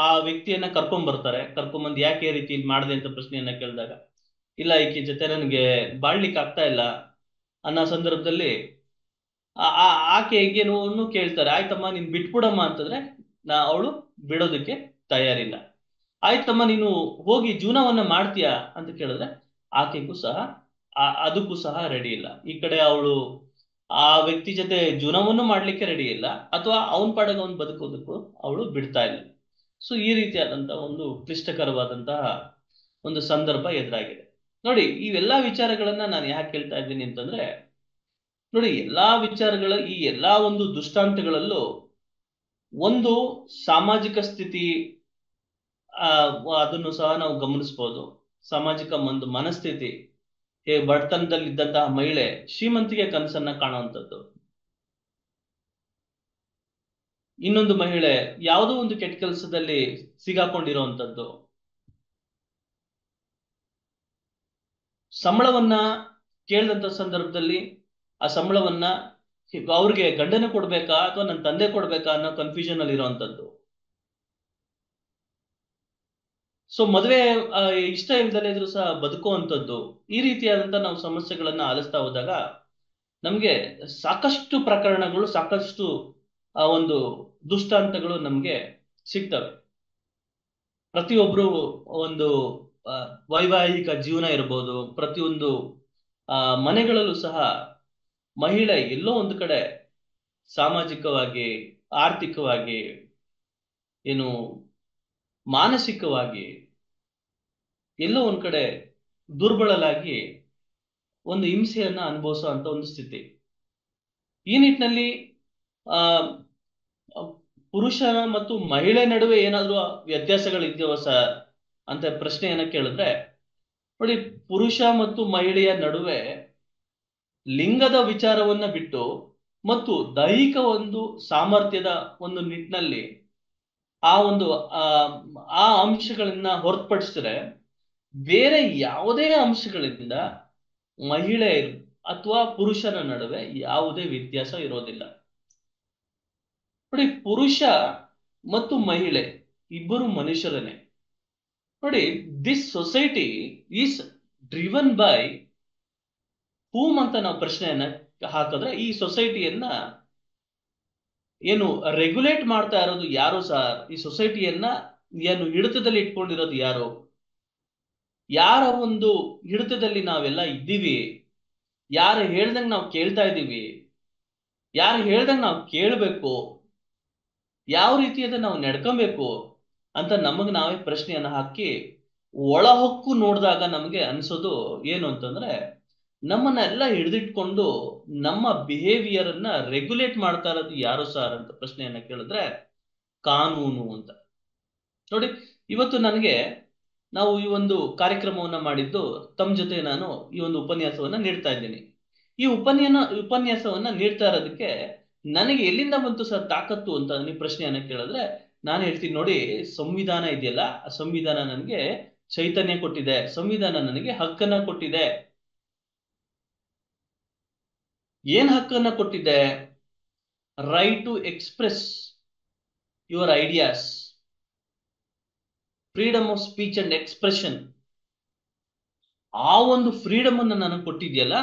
ಆ ವ್ಯಕ್ತಿಯನ್ನ ಕರ್ಕೊಂಡ್ ಬರ್ತಾರೆ. ಕರ್ಕೊಂಡ್ಬಂದು ಯಾಕೆ ಈ ರೀತಿ ಮಾಡಿದೆ ಅಂತ ಪ್ರಶ್ನೆಯನ್ನ ಕೇಳಿದಾಗ, ಇಲ್ಲ, ಈಕೆ ಜೊತೆ ನನಗೆ ಬಾಳ್ಲಿಕ್ಕೆ ಆಗ್ತಾ ಇಲ್ಲ ಅನ್ನೋ ಸಂದರ್ಭದಲ್ಲಿ ಆಕೆಗೆ ಕೇಳ್ತಾರೆ, ಆಯ್ತಮ್ಮ ನೀನ್ ಬಿಟ್ಬಿಡಮ್ಮ ಅಂತಂದ್ರೆ ಅವಳು ಬಿಡೋದಕ್ಕೆ ತಯಾರಿಲ್ಲ. ಆಯ್ತಮ್ಮ ನೀನು ಹೋಗಿ ಜೀವನವನ್ನ ಮಾಡ್ತೀಯಾ ಅಂತ ಕೇಳಿದ್ರೆ ಆಕೆಗೂ ಸಹ ಅದಕ್ಕೂ ಸಹ ರೆಡಿ ಇಲ್ಲ. ಈ ಕಡೆ ಅವಳು ಆ ವ್ಯಕ್ತಿ ಜೊತೆ ಜೀವನವನ್ನು ಮಾಡ್ಲಿಕ್ಕೆ ರೆಡಿ ಇಲ್ಲ, ಅಥವಾ ಅವನ ಪಾಡಿಗೆ ಅವನು ಬದುಕೋದಕ್ಕೂ ಅವಳು ಬಿಡ್ತಾ ಇಲ್ಲ. ಸೊ ಈ ರೀತಿಯಾದಂತಹ ಒಂದು ಕ್ಲಿಷ್ಟಕರವಾದಂತಹ ಒಂದು ಸಂದರ್ಭ ಎದುರಾಗಿದೆ. ನೋಡಿ, ಇವೆಲ್ಲಾ ವಿಚಾರಗಳನ್ನ ನಾನು ಯಾಕೆ ಹೇಳ್ತಾ ಇದ್ದೀನಿ ಅಂತಂದ್ರೆ, ನೋಡಿ, ಎಲ್ಲಾ ವಿಚಾರಗಳ ಈ ಎಲ್ಲಾ ಒಂದು ದುಷ್ಟಾಂತಗಳಲ್ಲೂ ಒಂದು ಸಾಮಾಜಿಕ ಸ್ಥಿತಿ ಅದನ್ನು ಸಹ ನಾವು ಗಮನಿಸಬಹುದು. ಸಾಮಾಜಿಕ ಒಂದು ಮನಸ್ಥಿತಿ, ಬಡತನದಲ್ಲಿದ್ದಂತಹ ಮಹಿಳೆ ಶ್ರೀಮಂತಿಗೆ ಕನಸನ್ನ ಕಾಣುವಂಥದ್ದು, ಇನ್ನೊಂದು ಮಹಿಳೆ ಯಾವುದೋ ಒಂದು ಕೆಟ್ಟ ಕೆಲಸದಲ್ಲಿ ಸಿಗಾಕೊಂಡಿರುವಂಥದ್ದು, ಸಂಬಳವನ್ನ ಕೇಳಿದಂತ ಸಂದರ್ಭದಲ್ಲಿ ಆ ಸಂಬಳವನ್ನ ಅವ್ರಿಗೆ ಗಂಡನ ಕೊಡ್ಬೇಕಾ ಅಥವಾ ನನ್ನ ತಂದೆ ಕೊಡ್ಬೇಕಾ ಅನ್ನೋ ಕನ್ಫ್ಯೂಷನ್ ಅಲ್ಲಿ ಇರುವಂತದ್ದು. ಸೊ ಮದುವೆ ಇಷ್ಟ ಇಲ್ದಲೇ ಇದ್ರು ಸಹ ಬದುಕುವಂಥದ್ದು. ಈ ರೀತಿಯಾದಂತ ನಾವು ಸಮಸ್ಯೆಗಳನ್ನ ಆಲಿಸ್ತಾ ಹೋದಾಗ ನಮ್ಗೆ ಸಾಕಷ್ಟು ಪ್ರಕರಣಗಳು, ಸಾಕಷ್ಟು ಒಂದು ದುಷ್ಟಾಂತಗಳು ನಮ್ಗೆ ಸಿಗ್ತವೆ. ಪ್ರತಿಯೊಬ್ರು ಒಂದು ವೈವಾಹಿಕ ಜೀವನ ಇರ್ಬೋದು, ಪ್ರತಿಯೊಂದು ಮನೆಗಳಲ್ಲೂ ಸಹ ಮಹಿಳೆ ಎಲ್ಲೋ ಒಂದು ಕಡೆ ಸಾಮಾಜಿಕವಾಗಿ, ಆರ್ಥಿಕವಾಗಿ ಏನು ಮಾನಸಿಕವಾಗಿ ಎಲ್ಲೋ ಒಂದ್ ಕಡೆ ದುರ್ಬಲರಾಗಿ ಒಂದು ಹಿಂಸೆಯನ್ನ ಅನುಭವಿಸೋ ಅಂತ ಒಂದು ಸ್ಥಿತಿ. ಈ ನಿಟ್ಟಿನಲ್ಲಿ ಆ ಪುರುಷ ಮತ್ತು ಮಹಿಳೆ ನಡುವೆ ಏನಾದ್ರೂ ವ್ಯತ್ಯಾಸಗಳಿದೆಯೋ ಸರ್ ಅಂತ ಪ್ರಶ್ನೆಯನ್ನ ಕೇಳಿದ್ರೆ, ನೋಡಿ, ಪುರುಷ ಮತ್ತು ಮಹಿಳೆಯ ನಡುವೆ ಲಿಂಗದ ವಿಚಾರವನ್ನ ಬಿಟ್ಟು ಮತ್ತು ದೈಹಿಕ ಒಂದು ಸಾಮರ್ಥ್ಯದ ಒಂದು ನಿಟ್ಟಿನಲ್ಲಿ ಆ ಒಂದು ಆ ಆ ಅಂಶಗಳನ್ನ ಹೊರತುಪಡಿಸಿದ್ರೆ ಬೇರೆ ಯಾವುದೇ ಅಂಶಗಳಿಂದ ಮಹಿಳೆ ಅಥವಾ ಪುರುಷನ ನಡುವೆ ಯಾವುದೇ ವ್ಯತ್ಯಾಸ ಇರೋದಿಲ್ಲ. ನೋಡಿ, ಪುರುಷ ಮತ್ತು ಮಹಿಳೆ ಇಬ್ಬರು ಮನುಷ್ಯರನ್ನೇ. ನೋಡಿ, this society is driven by ಹೂಮ್ ಅಂತ ನಾವು ಪ್ರಶ್ನೆಯನ್ನ ಹಾಕಿದ್ರೆ, ಈ ಸೊಸೈಟಿಯನ್ನ ಏನು ರೆಗ್ಯುಲೇಟ್ ಮಾಡ್ತಾ ಇರೋದು ಯಾರು ಸರ್? ಈ ಸೊಸೈಟಿಯನ್ನ ಏನು ಹಿಡಿತದಲ್ಲಿ ಇಟ್ಕೊಂಡಿರೋದು ಯಾರು? ಯಾರ ಒಂದು ಹಿಡಿತದಲ್ಲಿ ನಾವೆಲ್ಲ ಇದ್ದೀವಿ? ಯಾರು ಹೇಳ್ದಂಗೆ ನಾವು ಕೇಳ್ತಾ ಇದ್ದೀವಿ? ಯಾರು ಹೇಳ್ದಂಗೆ ನಾವು ಕೇಳಬೇಕು? ಯಾವ ರೀತಿಯಾದ ನಾವು ನಡ್ಕೊಬೇಕು ಅಂತ ನಮಗೆ ನಾವೇ ಪ್ರಶ್ನೆಯನ್ನ ಹಾಕಿ ಒಳ ಹೊಕ್ಕು ನೋಡಿದಾಗ ನಮಗೆ ಅನ್ಸೋದು ಏನು ಅಂತಂದ್ರೆ, ನಮ್ಮನ್ನೆಲ್ಲ ಹಿಡಿದಿಟ್ಕೊಂಡು ನಮ್ಮ ಬಿಹೇವಿಯರ್ ಅನ್ನ ರೆಗ್ಯುಲೇಟ್ ಮಾಡ್ತಾ ಇರೋದು ಯಾರು ಸರ್ ಅಂತ ಪ್ರಶ್ನೆಯನ್ನ ಕೇಳಿದ್ರೆ ಕಾನೂನು ಅಂತ. ನೋಡಿ, ಇವತ್ತು ನನಗೆ ನಾವು ಈ ಒಂದು ಕಾರ್ಯಕ್ರಮವನ್ನ ಮಾಡಿದ್ದು ತಮ್ಮ ಜೊತೆ ನಾನು ಈ ಒಂದು ಉಪನ್ಯಾಸವನ್ನ ನೀಡ್ತಾ ಇದ್ದೀನಿ. ಈ ಉಪನ್ಯಾಸವನ್ನ ನೀಡ್ತಾ ಇರೋದಕ್ಕೆ ನನಗೆ ಎಲ್ಲಿಂದ ಬಂತು ಸರ್ ತಾಕತ್ತು ಅಂತ ನೀವು ಪ್ರಶ್ನೆಯನ್ನ ಕೇಳಿದ್ರೆ ನಾನು ಹೇಳ್ತೀನಿ, ನೋಡಿ, ಸಂವಿಧಾನ ಇದೆಯಲ್ಲ, ಆ ಸಂವಿಧಾನ ನನಗೆ ಚೈತನ್ಯ ಕೊಟ್ಟಿದೆ, ಸಂವಿಧಾನ ನನಗೆ ಹಕ್ಕನ್ನ ಕೊಟ್ಟಿದೆ. ಏನ್ ಹಕ್ಕನ್ನ ಕೊಟ್ಟಿದೆ? Right to express your ideas, freedom of speech and expression. ಆ ಒಂದು ಫ್ರೀಡಮ್ ಅನ್ನ ನನಗೆ ಕೊಟ್ಟಿದ್ಯಲ್ಲ,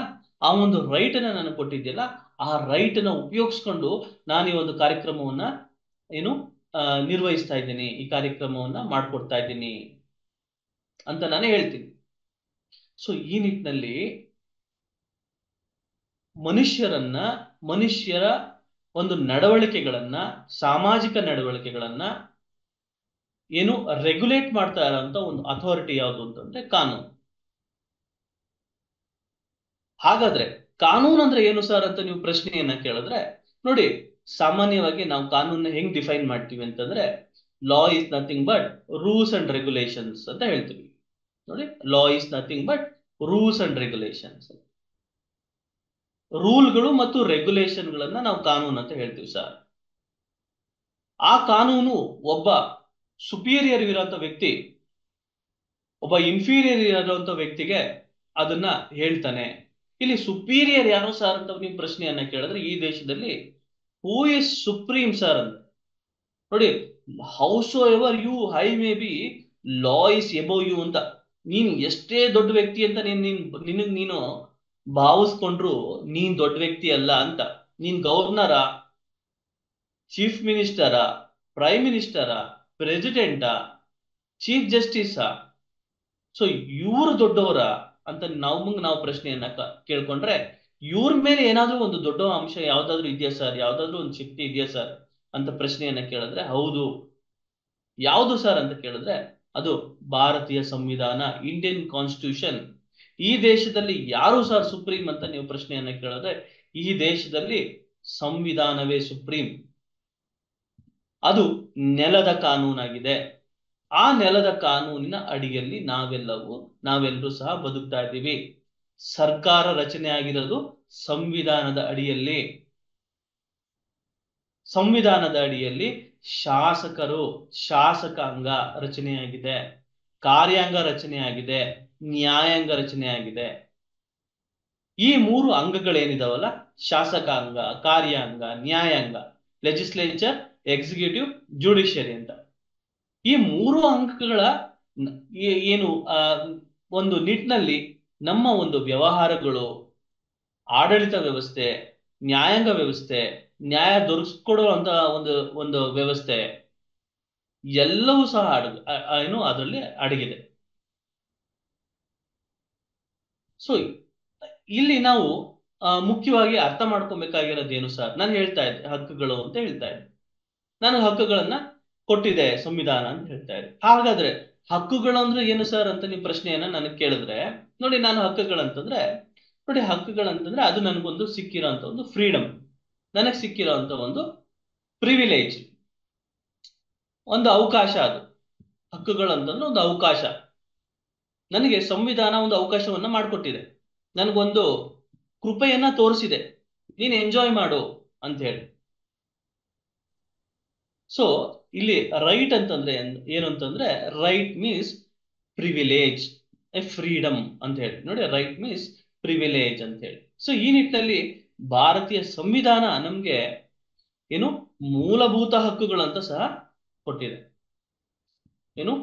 ಆ ಒಂದು ರೈಟ್ ಅನ್ನ ನನಗೆ ಕೊಟ್ಟಿದ್ಯಲ್ಲ, ಆ ರೈಟ್ ಅನ್ನ ಉಪಯೋಗಿಸ್ಕೊಂಡು ನಾನು ಈ ಒಂದು ಕಾರ್ಯಕ್ರಮವನ್ನ ಏನು ನಿರ್ವಹಿಸ್ತಾ ಇದ್ದೀನಿ, ಈ ಕಾರ್ಯಕ್ರಮವನ್ನ ಮಾಡ್ಕೊಡ್ತಾ ಇದ್ದೀನಿ ಅಂತ ನಾನು ಹೇಳ್ತೀನಿ. ಸೊ ಈ ನಿಟ್ಟಿನಲ್ಲಿ ಮನುಷ್ಯರ ಒಂದು ನಡವಳಿಕೆಗಳನ್ನ, ಸಾಮಾಜಿಕ ನಡವಳಿಕೆಗಳನ್ನ ಏನು ರೆಗ್ಯುಲೇಟ್ ಮಾಡ್ತಾ ಇರೋಂತ ಒಂದು ಅಥಾರಿಟಿ ಯಾವುದು ಅಂತಂದ್ರೆ ಕಾನೂನು. ಹಾಗಾದ್ರೆ ಕಾನೂನು ಅಂದ್ರೆ ಏನು ಸರ್ ಅಂತ ನೀವು ಪ್ರಶ್ನೆಯನ್ನ ಕೇಳಿದ್ರೆ, ನೋಡಿ, ಸಾಮಾನ್ಯವಾಗಿ ನಾವು ಕಾನೂನನ್ನ ಹೆಂಗ್ ಡಿಫೈನ್ ಮಾಡ್ತೀವಿ ಅಂತಂದ್ರೆ, law is nothing but rules and regulations ಅಂತ ಹೇಳ್ತೀವಿ. ನೋಡಿ, law is nothing but rules and regulations. ರೂಲ್ಗಳು ಮತ್ತು ರೆಗ್ಯುಲೇಷನ್ಗಳನ್ನ ನಾವು ಕಾನೂನು ಅಂತ ಹೇಳ್ತೀವಿ ಸರ್. ಆ ಕಾನೂನು ಒಬ್ಬ ಸುಪೀರಿಯರ್ ಇರೋಂಥ ವ್ಯಕ್ತಿ ಒಬ್ಬ ಇನ್ಫೀರಿಯರ್ ಇರೋಂಥ ವ್ಯಕ್ತಿಗೆ ಅದನ್ನ ಹೇಳ್ತಾನೆ. ಇಲ್ಲಿ ಸುಪೀರಿಯರ್ ಯಾರು ಸರ್ ಅಂತ ನೀವು ಪ್ರಶ್ನೆಯನ್ನ ಕೇಳಿದ್ರೆ, ಈ ದೇಶದಲ್ಲಿ ಹೂ ಇಸ್ ಸುಪ್ರೀಂ ಸರ್ ಅಂತ. ನೋಡಿ, howsoever you high may be, law is above you ಅಂತ. ನೀನ್ ಎಷ್ಟೇ ದೊಡ್ಡ ವ್ಯಕ್ತಿ ಅಂತ ನಿನಗ್ ನೀನು ಭಾವಿಸ್ಕೊಂಡ್ರು ನೀನ್ ದೊಡ್ಡ ವ್ಯಕ್ತಿ ಅಲ್ಲ ಅಂತ. ನೀನ್ ಗವರ್ನರಾ, ಚೀಫ್ ಮಿನಿಸ್ಟರಾ, ಪ್ರೈಮ್ ಮಿನಿಸ್ಟರಾ, ಪ್ರೆಸಿಡೆಂಟಾ, ಚೀಫ್ ಜಸ್ಟಿಸಾ, ಸೊ ಇವರು ದೊಡ್ಡವರ ಅಂತ ನಾವು ಪ್ರಶ್ನೆಯನ್ನ ಕೇಳ್ಕೊಂಡ್ರೆ, ಇವ್ರ ಮೇಲೆ ಏನಾದ್ರೂ ಒಂದು ದೊಡ್ಡ ಅಂಶ ಯಾವ್ದಾದ್ರು ಇದೆಯಾ ಸರ್, ಯಾವ್ದಾದ್ರು ಒಂದು ಶಕ್ತಿ ಇದೆಯಾ ಸರ್ ಅಂತ ಪ್ರಶ್ನೆಯನ್ನ ಕೇಳಿದ್ರೆ ಹೌದು. ಯಾವುದು ಸರ್ ಅಂತ ಕೇಳಿದ್ರೆ ಅದು ಭಾರತೀಯ ಸಂವಿಧಾನ, ಇಂಡಿಯನ್ ಕಾನ್ಸ್ಟಿಟ್ಯೂಷನ್. ಈ ದೇಶದಲ್ಲಿ ಯಾರು ಸರ್ ಸುಪ್ರೀಂ ಅಂತ ನೀವು ಪ್ರಶ್ನೆಯನ್ನ ಕೇಳಿದ್ರೆ, ಈ ದೇಶದಲ್ಲಿ ಸಂವಿಧಾನವೇ ಸುಪ್ರೀಂ. ಅದು ನೆಲದ ಕಾನೂನಾಗಿದೆ. ಆ ನೆಲದ ಕಾನೂನಿನ ಅಡಿಯಲ್ಲಿ ನಾವೆಲ್ಲರೂ ಸಹ ಬದುಕ್ತಾ ಇದ್ದೀವಿ. ಸರ್ಕಾರ ರಚನೆ ಆಗಿರೋದು ಸಂವಿಧಾನದ ಅಡಿಯಲ್ಲಿ. ಸಂವಿಧಾನದ ಅಡಿಯಲ್ಲಿ ಶಾಸಕಾಂಗ ರಚನೆಯಾಗಿದೆ, ಕಾರ್ಯಾಂಗ ರಚನೆಯಾಗಿದೆ, ನ್ಯಾಯಾಂಗ ರಚನೆಯಾಗಿದೆ. ಈ ಮೂರು ಅಂಗಗಳೇನಿದಾವಲ್ಲ, ಶಾಸಕಾಂಗ, ಕಾರ್ಯಾಂಗ, ನ್ಯಾಯಾಂಗ, ಲೆಜಿಸ್ಲೇಚರ್, ಎಕ್ಸಿಕ್ಯೂಟಿವ್, ಜುಡಿಷಿಯರಿ ಅಂತ, ಈ ಮೂರು ಅಂಗಗಳ ಏನು ಒಂದು ನಿಟ್ಟಿನಲ್ಲಿ ನಮ್ಮ ಒಂದು ವ್ಯವಹಾರಗಳು, ಆಡಳಿತ ವ್ಯವಸ್ಥೆ, ನ್ಯಾಯಾಂಗ ವ್ಯವಸ್ಥೆ, ನ್ಯಾಯ ದೊರಕಿಸ್ಕೊಡುವಂತ ಒಂದು ವ್ಯವಸ್ಥೆ ಎಲ್ಲವೂ ಸಹ ಅದರಲ್ಲಿ ಅಡಗಿದೆ. ಸೊ ಇಲ್ಲಿ ನಾವು ಮುಖ್ಯವಾಗಿ ಅರ್ಥ ಮಾಡ್ಕೊಬೇಕಾಗಿರೋದು ಏನು ಸರ್? ನಾನು ಹೇಳ್ತಾ ಇದ್ದೆ ಹಕ್ಕುಗಳು ಅಂತ ಹೇಳ್ತಾ ಇದ್ದೆ. ನಾನು ಹಕ್ಕುಗಳನ್ನ ಕೊಟ್ಟಿದೆ ಸಂವಿಧಾನ ಅಂತ ಹೇಳ್ತಾ ಇದೆ. ಹಾಗಾದ್ರೆ ಹಕ್ಕುಗಳು ಅಂದ್ರೆ ಏನು ಸರ್ ಅಂತ ನೀವು ಪ್ರಶ್ನೆಯನ್ನ ನನಗೆ ಕೇಳಿದ್ರೆ, ನೋಡಿ ನಾನು ಹಕ್ಕುಗಳಂತಂದ್ರೆ, ನೋಡಿ ಹಕ್ಕುಗಳಂತಂದ್ರೆ ಅದು ನನಗೊಂದು ಸಿಕ್ಕಿರೋಂಥ ಒಂದು ಫ್ರೀಡಮ್, ನನಗೆ ಸಿಕ್ಕಿರೋಂಥ ಒಂದು ಪ್ರಿವಿಲೇಜ್, ಒಂದು ಅವಕಾಶ. ಅದು ಹಕ್ಕುಗಳಂತಂದ್ರೆ ಒಂದು ಅವಕಾಶ. ನನಗೆ ಸಂವಿಧಾನ ಒಂದು ಅವಕಾಶವನ್ನ ಮಾಡಿಕೊಟ್ಟಿದೆ, ನನಗೊಂದು ಕೃಪೆಯನ್ನ ತೋರಿಸಿದೆ, ನೀನು ಎಂಜಾಯ್ ಮಾಡು ಅಂತ ಹೇಳಿ. ಸೊ ಇಲ್ಲಿ ರೈಟ್ ಅಂತಂದ್ರೆ ಏನು ಅಂತಂದ್ರೆ, right means privilege, A freedom ಅಂತ ಹೇಳಿ. ನೋಡಿ ರೈಟ್ ಮೀನ್ಸ್ ಪ್ರಿವಿಲೇಜ್ ಅಂತ ಹೇಳಿ. ಸೊ ಈ ನಿಟ್ಟಿನಲ್ಲಿ ಭಾರತೀಯ ಸಂವಿಧಾನ ನಮ್ಗೆ ಏನು ಮೂಲಭೂತ ಹಕ್ಕುಗಳಂತ ಸಹ ಕೊಟ್ಟಿದೆ. ಏನು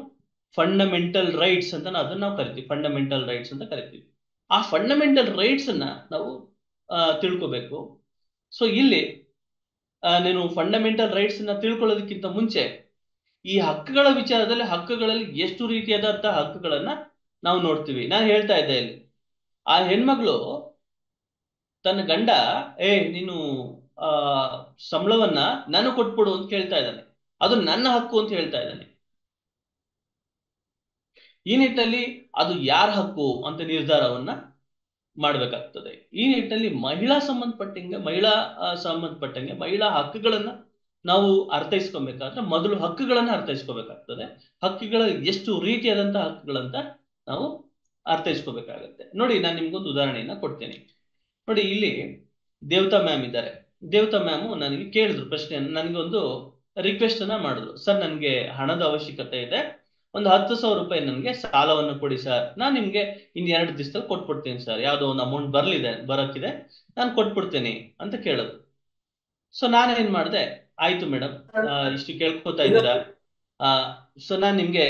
ಫಂಡಮೆಂಟಲ್ ರೈಟ್ಸ್ ಅಂತ ಅದನ್ನ ನಾವು ಕರಿತೀವಿ, ಫಂಡಮೆಂಟಲ್ ರೈಟ್ಸ್ ಅಂತ ಕರಿತೀವಿ. ಆ ಫಂಡಮೆಂಟಲ್ ರೈಟ್ಸ್ ಅನ್ನ ನಾವು ತಿಳ್ಕೋಬೇಕು. ಸೊ ಇಲ್ಲಿ ನೀನು ಫಂಡಮೆಂಟಲ್ ರೈಟ್ಸ್ ಅನ್ನ ತಿಳ್ಕೊಳ್ಳೋದಕ್ಕಿಂತ ಮುಂಚೆ ಈ ಹಕ್ಕುಗಳ ವಿಚಾರದಲ್ಲಿ, ಹಕ್ಕುಗಳಲ್ಲಿ ಎಷ್ಟು ರೀತಿಯಾದಂತಹ ಹಕ್ಕುಗಳನ್ನ ನಾವು ನೋಡ್ತೀವಿ. ನಾನು ಹೇಳ್ತಾ ಇದ್ದೆ ಇಲ್ಲಿ, ಆ ಹೆಣ್ಮಗಳು ತನ್ನ ಗಂಡ ನೀನು ಸಂಬಳವನ್ನ ನಾನು ಕೊಟ್ಬಿಡು ಅಂತ ಕೇಳ್ತಾ ಇದ್ದಾನೆ, ಅದು ನನ್ನ ಹಕ್ಕು ಅಂತ ಹೇಳ್ತಾ ಇದ್ದಾನೆ. ಈ ನಿಟ್ಟಿನಲ್ಲಿ ಅದು ಯಾರ ಹಕ್ಕು ಅಂತ ನಿರ್ಧಾರವನ್ನ ಮಾಡ್ಬೇಕಾಗ್ತದೆ. ಈ ನಿಟ್ಟಿನಲ್ಲಿ ಮಹಿಳಾ ಸಂಬಂಧಪಟ್ಟಂಗೆ ಮಹಿಳಾ ಹಕ್ಕುಗಳನ್ನ ನಾವು ಅರ್ಥೈಸ್ಕೊಬೇಕಾದ್ರೆ ಮೊದಲು ಹಕ್ಕುಗಳನ್ನ ಅರ್ಥೈಸ್ಕೋಬೇಕಾಗ್ತದೆ. ಹಕ್ಕುಗಳ ಎಷ್ಟು ರೀತಿಯಾದಂತಹ ಹಕ್ಕುಗಳಂತ ನಾವು ಅರ್ಥೈಸ್ಕೋಬೇಕಾಗತ್ತೆ. ನೋಡಿ ನಾನು ನಿಮ್ಗೊಂದು ಉದಾಹರಣೆಯನ್ನ ಕೊಡ್ತೇನೆ. ನೋಡಿ ಇಲ್ಲಿ ದೇವತಾ ಮ್ಯಾಮ್ ಇದ್ದಾರೆ. ದೇವತಾ ಮ್ಯಾಮ್ ನನಗೆ ಕೇಳಿದ್ರು ಪ್ರಶ್ನೆಯನ್ನು, ನನಗೊಂದು ರಿಕ್ವೆಸ್ಟ್ ಅನ್ನ ಮಾಡಿದ್ರು. ಸರ್ ನನಗೆ ಹಣದ ಅವಶ್ಯಕತೆ ಇದೆ, ಒಂದು 10,000 ರೂಪಾಯಿ ನನಗೆ ಸಾಲವನ್ನು ಕೊಡಿ ಸರ್, ನಾನು ನಿಮ್ಗೆ ಇನ್ನು 2 ದಿವಸದಲ್ಲಿ ಕೊಟ್ಬಿಡ್ತೀನಿ ಸರ್, ಯಾವುದೋ ಒಂದು ಅಮೌಂಟ್ ಬರಕ್ಕಿದೆ, ನಾನು ಕೊಟ್ಬಿಡ್ತೀನಿ ಅಂತ ಕೇಳಿದ್ರು. ಸೊ ನಾನೇನ್ ಮಾಡಿದೆ, ಆಯ್ತು ಮೇಡಮ್ ಇಷ್ಟು ಕೇಳ್ಕೊತಾ ಇದ್ದೀರಾ, ಸೊ ನಾನು ನಿಮ್ಗೆ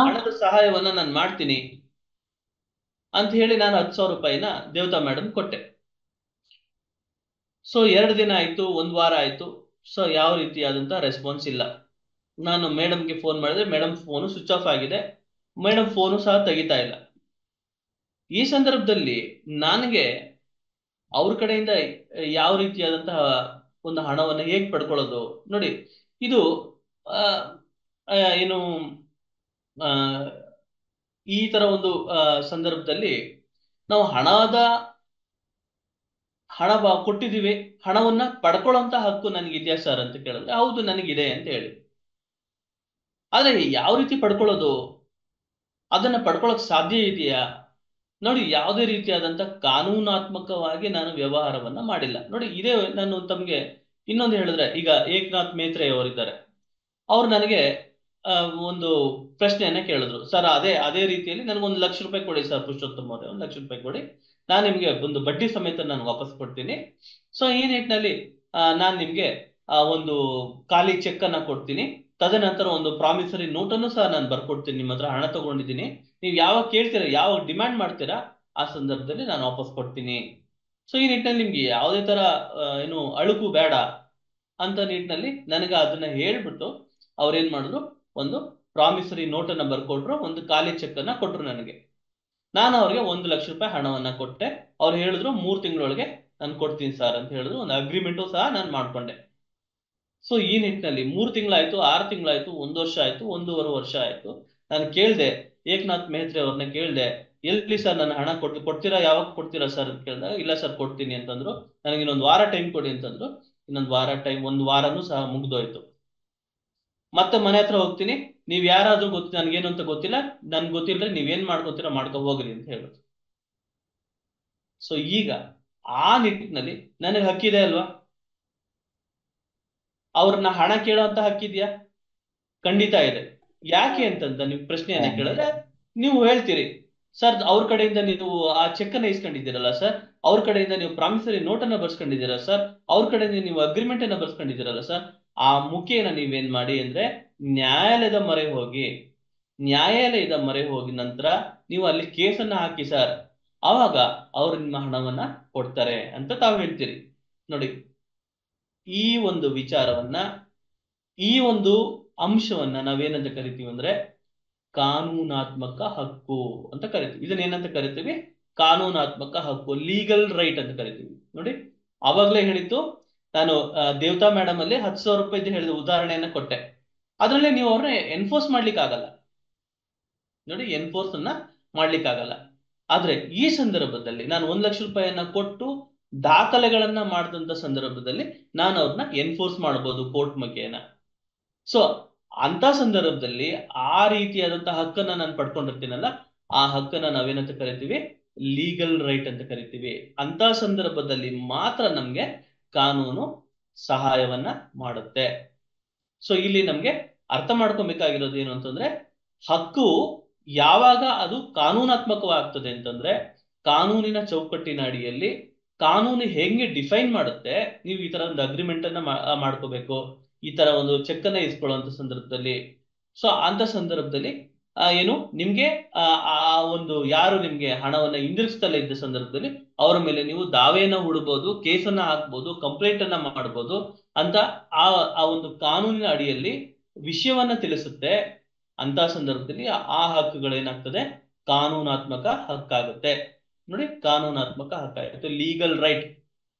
ಹಣದ ಸಹಾಯವನ್ನ ನಾನು ಮಾಡ್ತೀನಿ ಅಂತ ಹೇಳಿ ನಾನು 10,000 ರೂಪಾಯಿನ ದೇವತಾ ಮೇಡಮ್ ಕೊಟ್ಟೆ. ಸೊ 2 ದಿನ ಆಯ್ತು, 1 ವಾರ ಆಯ್ತು, ಸೊ ಯಾವ ರೀತಿಯಾದಂತ ರೆಸ್ಪಾನ್ಸ್ ಇಲ್ಲ. ನಾನು ಮೇಡಮ್ಗೆ ಫೋನ್ ಮಾಡಿದ್ರೆ ಮೇಡಮ್ ಫೋನು ಸ್ವಿಚ್ ಆಫ್ ಆಗಿದೆ, ಮೇಡಮ್ ಫೋನು ಸಹ ತೆಗಿತಾ ಇಲ್ಲ. ಈ ಸಂದರ್ಭದಲ್ಲಿ ನನಗೆ ಅವ್ರ ಕಡೆಯಿಂದ ಯಾವ ರೀತಿಯಾದಂತಹ ಒಂದು ಹಣವನ್ನು ಹೇಗೆ ಪಡ್ಕೊಳ್ಳೋದು? ನೋಡಿ ಇದು ಏನು ಈ ತರ ಒಂದು ಸಂದರ್ಭದಲ್ಲಿ ನಾವು ಹಣ ಕೊಟ್ಟಿದ್ದೀವಿ, ಹಣವನ್ನ ಪಡ್ಕೊಳ್ಳೋಂತ ಹಕ್ಕು ನನಗಿದೆಯಾ ಸರ್ ಅಂತ ಕೇಳಿದ್ರೆ ಹೌದು ನನಗಿದೆ ಅಂತ ಹೇಳಿ. ಆದ್ರೆ ಯಾವ ರೀತಿ ಪಡ್ಕೊಳ್ಳೋದು, ಅದನ್ನ ಪಡ್ಕೊಳ್ಳೋಕ್ ಸಾಧ್ಯ ಇದೆಯಾ? ನೋಡಿ ಯಾವುದೇ ರೀತಿಯಾದಂತ ಕಾನೂನಾತ್ಮಕವಾಗಿ ನಾನು ವ್ಯವಹಾರವನ್ನ ಮಾಡಿಲ್ಲ. ನೋಡಿ ಇದೇ ನಾನು ತಮ್ಗೆ ಇನ್ನೊಂದು ಹೇಳಿದ್ರೆ, ಈಗ ಏಕನಾಥ್ ಮೇತ್ರೆ ಅವರಿದ್ದಾರೆ, ಅವ್ರು ನನಗೆ ಒಂದು ಪ್ರಶ್ನೆಯನ್ನ ಕೇಳಿದ್ರು, ಸರ್ ಅದೇ ರೀತಿಯಲ್ಲಿ ನನಗೆ 1 ಲಕ್ಷ ರೂಪಾಯಿ ಕೊಡಿ ಸರ್ ಪುರುಷೋತ್ತಮ್ ಅವರೇ, 1 ಲಕ್ಷ ರೂಪಾಯಿ ಕೊಡಿ, ನಾನು ನಿಮ್ಗೆ ಒಂದು ಬಡ್ಡಿ ಸಮೇತ ನಾನು ವಾಪಸ್ ಕೊಡ್ತೀನಿ. ಸೊ ಈ ನಿಟ್ಟಿನಲ್ಲಿ ನಾನು ನಿಮ್ಗೆ ಒಂದು ಖಾಲಿ ಚೆಕ್ ಅನ್ನ ಕೊಡ್ತೀನಿ, ತದನಂತರ ಒಂದು ಪ್ರಾಮಿಸರಿ ನೋಟನ್ನು ಸಹ ನಾನು ಬರ್ಕೊಡ್ತೀನಿ, ನಿಮ್ಮ ಹತ್ರ ಹಣ ತಗೊಂಡಿದ್ದೀನಿ, ನೀವು ಯಾವಾಗ ಕೇಳ್ತೀರಾ, ಯಾವಾಗ ಡಿಮ್ಯಾಂಡ್ ಮಾಡ್ತೀರಾ ಆ ಸಂದರ್ಭದಲ್ಲಿ ನಾನು ವಾಪಸ್ ಕೊಡ್ತೀನಿ. ಸೊ ಈ ನಿಟ್ಟಿನಲ್ಲಿ ನಿಮ್ಗೆ ಯಾವುದೇ ತರ ಏನು ಅಳುಕು ಬೇಡ ಅಂತ ನಿಟ್ಟಿನಲ್ಲಿ ನನಗೆ ಅದನ್ನ ಹೇಳ್ಬಿಟ್ಟು ಅವ್ರೇನ್ ಮಾಡಿದ್ರು, ಒಂದು ಪ್ರಾಮಿಸರಿ ನೋಟನ್ನ ಬರ್ಕೊಟ್ರು, ಒಂದು ಖಾಲಿ ಚೆಕ್ ಅನ್ನ ಕೊಟ್ರು ನನಗೆ. ನಾನು ಅವ್ರಿಗೆ 1 ಲಕ್ಷ ರೂಪಾಯಿ ಹಣವನ್ನ ಕೊಟ್ಟೆ. ಅವ್ರು ಹೇಳಿದ್ರು 3 ತಿಂಗಳೊಳಗೆ ನಾನು ಕೊಡ್ತೀನಿ ಸರ್ ಅಂತ ಹೇಳಿದ್ರು. ಒಂದು ಅಗ್ರಿಮೆಂಟು ಸಹ ನಾನು ಮಾಡ್ಕೊಂಡೆ. ಸೊ ಈ ನಿಟ್ಟಿನಲ್ಲಿ 3 ತಿಂಗಳಾಯ್ತು, 6 ತಿಂಗಳಾಯ್ತು, 1 ವರ್ಷ ಆಯ್ತು, 1.5 ವರ್ಷ ಆಯ್ತು. ನಾನು ಕೇಳ್ದೆ ಏಕನಾಥ್ ಮೇತ್ರೆ ಅವ್ರನ್ನ ಕೇಳ್ದೆ, ಎಲ್ಲಿ ಸರ್ ನನ್ನ ಹಣ ಕೊಡ್ತೀರಾ, ಯಾವಾಗ ಕೊಡ್ತೀರಾ ಸರ್ ಅಂತ ಕೇಳಿದಾಗ, ಇಲ್ಲ ಸರ್ ಕೊಡ್ತೀನಿ ಅಂತಂದ್ರು. ನನಗೆ ಇನ್ನೊಂದು ವಾರ ಟೈಮ್ ಕೊಡಿ ಅಂತಂದ್ರು. ಇನ್ನೊಂದು ವಾರ ಟೈಮ್, 1 ವಾರನೂ ಸಹ ಮುಗ್ದೋಯ್ತು. ಮತ್ತೆ ಮನೆ ಹತ್ರ ಹೋಗ್ತೀನಿ, ನೀವ್ ಯಾರಾದ್ರೂ ನನ್ಗೇನು ಅಂತ ಗೊತ್ತಿಲ್ಲ, ನನ್ಗೆ ಗೊತ್ತಿಲ್ಲದ್ರೆ ನೀವೇನ್ ಮಾಡ್ಕೋತೀರಾ ಮಾಡ್ಕೊ ಹೋಗ್ರಿ ಅಂತ ಹೇಳುದು. ಸೊ ಈಗ ಆ ನಿಟ್ಟಿನಲ್ಲಿ ನನಗೆ ಹಕ್ಕಿದೆ ಅಲ್ವಾ? ಅವ್ರನ್ನ ಹಣ ಕೇಳೋಂತ ಹಕ್ಕಿದ್ಯಾ? ಖಂಡಿತ ಇದೆ. ಯಾಕೆ ಅಂತಂದ ನೀವು ಪ್ರಶ್ನೆಯನ್ನ ಕೇಳಿದ್ರೆ ನೀವು ಹೇಳ್ತೀರಿ, ಸರ್ ಅವ್ರ ಕಡೆಯಿಂದ ನೀವು ಆ ಚೆಕ್ ಅನ್ನ ಇಸ್ಕೊಂಡಿದ್ದೀರಲ್ಲ ಸರ್, ಅವ್ರ ಕಡೆಯಿಂದ ನೀವು ಪ್ರಾಮಿಸರಿ ನೋಟ್ ಅನ್ನ ಬರ್ಸ್ಕೊಂಡಿದ್ದೀರಾ ಸರ್, ಅವ್ರ ಕಡೆಯಿಂದ ನೀವು ಅಗ್ರಿಮೆಂಟ್ ಅನ್ನ ಬರ್ಸ್ಕೊಂಡಿದ್ದೀರಲ್ಲ ಸರ್, ಆ ಮುಖೇನ ನೀವೇನ್ ಮಾಡಿ ಅಂದ್ರೆ ನ್ಯಾಯಾಲಯದ ಮೊರೆ ಹೋಗಿ ನಂತರ ನೀವು ಅಲ್ಲಿ ಕೇಸನ್ನ ಹಾಕಿ ಸರ್, ಆವಾಗ ಅವ್ರು ನಿಮ್ಮ ಹಣವನ್ನ ಕೊಡ್ತಾರೆ ಅಂತ ತಾವು ಹೇಳ್ತೀರಿ. ನೋಡಿ ಈ ಒಂದು ವಿಚಾರವನ್ನ, ಈ ಒಂದು ಅಂಶವನ್ನ ನಾವೇನಂತ ಕರಿತೀವಿ ಅಂದ್ರೆ ಕಾನೂನಾತ್ಮಕ ಹಕ್ಕು ಅಂತ ಕರಿತೀವಿ. ಇದನ್ನ ಏನಂತ ಕರಿತೀವಿ? ಕಾನೂನಾತ್ಮಕ ಹಕ್ಕು, ಲೀಗಲ್ ರೈಟ್ ಅಂತ ಕರಿತೀವಿ. ನೋಡಿ ಅವಾಗ್ಲೇ ಹೇಳಿದ್ದು ನಾನು ದೇವತಾ ಮೇಡಮ್ ಅಲ್ಲಿ 10,000 ರೂಪಾಯಿ ಹೇಳಿದ ಉದಾಹರಣೆಯನ್ನ ಕೊಟ್ಟೆ. ಅದರಲ್ಲಿ ನೀವು ಅವ್ರನ್ನ ಎನ್ಫೋರ್ಸ್ ಮಾಡ್ಲಿಕ್ಕೆ ಆಗಲ್ಲ. ನೋಡಿ, ಎನ್ಫೋರ್ಸ್ ಅನ್ನ ಮಾಡ್ಲಿಕ್ಕೆ ಆಗಲ್ಲ. ಆದ್ರೆ ಈ ಸಂದರ್ಭದಲ್ಲಿ ನಾನು 1 ಲಕ್ಷ ರೂಪಾಯಿಯನ್ನ ಕೊಟ್ಟು ದಾಖಲೆಗಳನ್ನ ಮಾಡಿದಂತ ಸಂದರ್ಭದಲ್ಲಿ ನಾನು ಅವ್ರನ್ನ ಎನ್ಫೋರ್ಸ್ ಮಾಡಬಹುದು ಕೋರ್ಟ್ ಮುಖೇನ. ಸೊ ಅಂತ ಸಂದರ್ಭದಲ್ಲಿ ಆ ರೀತಿಯಾದಂತಹ ಹಕ್ಕನ್ನ ನಾನು ಪಡ್ಕೊಂಡಿರ್ತೀನಲ್ಲ, ಆ ಹಕ್ಕನ್ನ ನಾವೇನಂತ ಕರಿತೀವಿ? ಲೀಗಲ್ ರೈಟ್ ಅಂತ ಕರಿತೀವಿ. ಅಂತ ಸಂದರ್ಭದಲ್ಲಿ ಮಾತ್ರ ನಮ್ಗೆ ಕಾನೂನು ಸಹಾಯವನ್ನ ಮಾಡುತ್ತೆ. ಸೊ ಇಲ್ಲಿ ನಮ್ಗೆ ಅರ್ಥ ಮಾಡ್ಕೊಬೇಕಾಗಿರೋದು ಏನು ಅಂತಂದ್ರೆ, ಹಕ್ಕು ಯಾವಾಗ ಅದು ಕಾನೂನಾತ್ಮಕವಾಗ್ತದೆ ಅಂತಂದ್ರೆ, ಕಾನೂನಿನ ಚೌಕಟ್ಟಿನ ಅಡಿಯಲ್ಲಿ ಕಾನೂನು ಹೆಂಗೆ ಡಿಫೈನ್ ಮಾಡುತ್ತೆ, ನೀವು ಈ ತರ ಒಂದು ಅಗ್ರಿಮೆಂಟ್ ಅನ್ನ ಮಾಡ್ಕೋಬೇಕು, ಈ ತರ ಒಂದು ಚೆಕ್ ಅನ್ನ ಇಸ್ಕೊಳ್ಳುವಂತ ಸಂದರ್ಭದಲ್ಲಿ. ಸೊ ಅಂತ ಸಂದರ್ಭದಲ್ಲಿ ಏನು ನಿಮ್ಗೆ ಆ ಒಂದು ಯಾರು ನಿಮ್ಗೆ ಹಣವನ್ನ ಹಿಂದಿರುಗಿಸ್ತಲೇ ಇದ್ದ ಸಂದರ್ಭದಲ್ಲಿ ಅವರ ಮೇಲೆ ನೀವು ದಾವೆಯನ್ನ ಹೂಡಬಹುದು, ಕೇಸನ್ನ ಹಾಕ್ಬಹುದು, ಕಂಪ್ಲೇಂಟ್ ಅನ್ನ ಮಾಡಬಹುದು ಅಂತ ಆ ಒಂದು ಕಾನೂನಿನ ಅಡಿಯಲ್ಲಿ ವಿಷಯವನ್ನ ತಿಳಿಸುತ್ತೆ. ಅಂತ ಸಂದರ್ಭದಲ್ಲಿ ಆ ಹಕ್ಕುಗಳೇನಾಗ್ತದೆ? ಕಾನೂನಾತ್ಮಕ ಹಕ್ಕಾಗುತ್ತೆ. ನೋಡಿ, ಕಾನೂನಾತ್ಮಕ ಹಕ್ಕಾಗುತ್ತೆ, ಲೀಗಲ್ ರೈಟ್.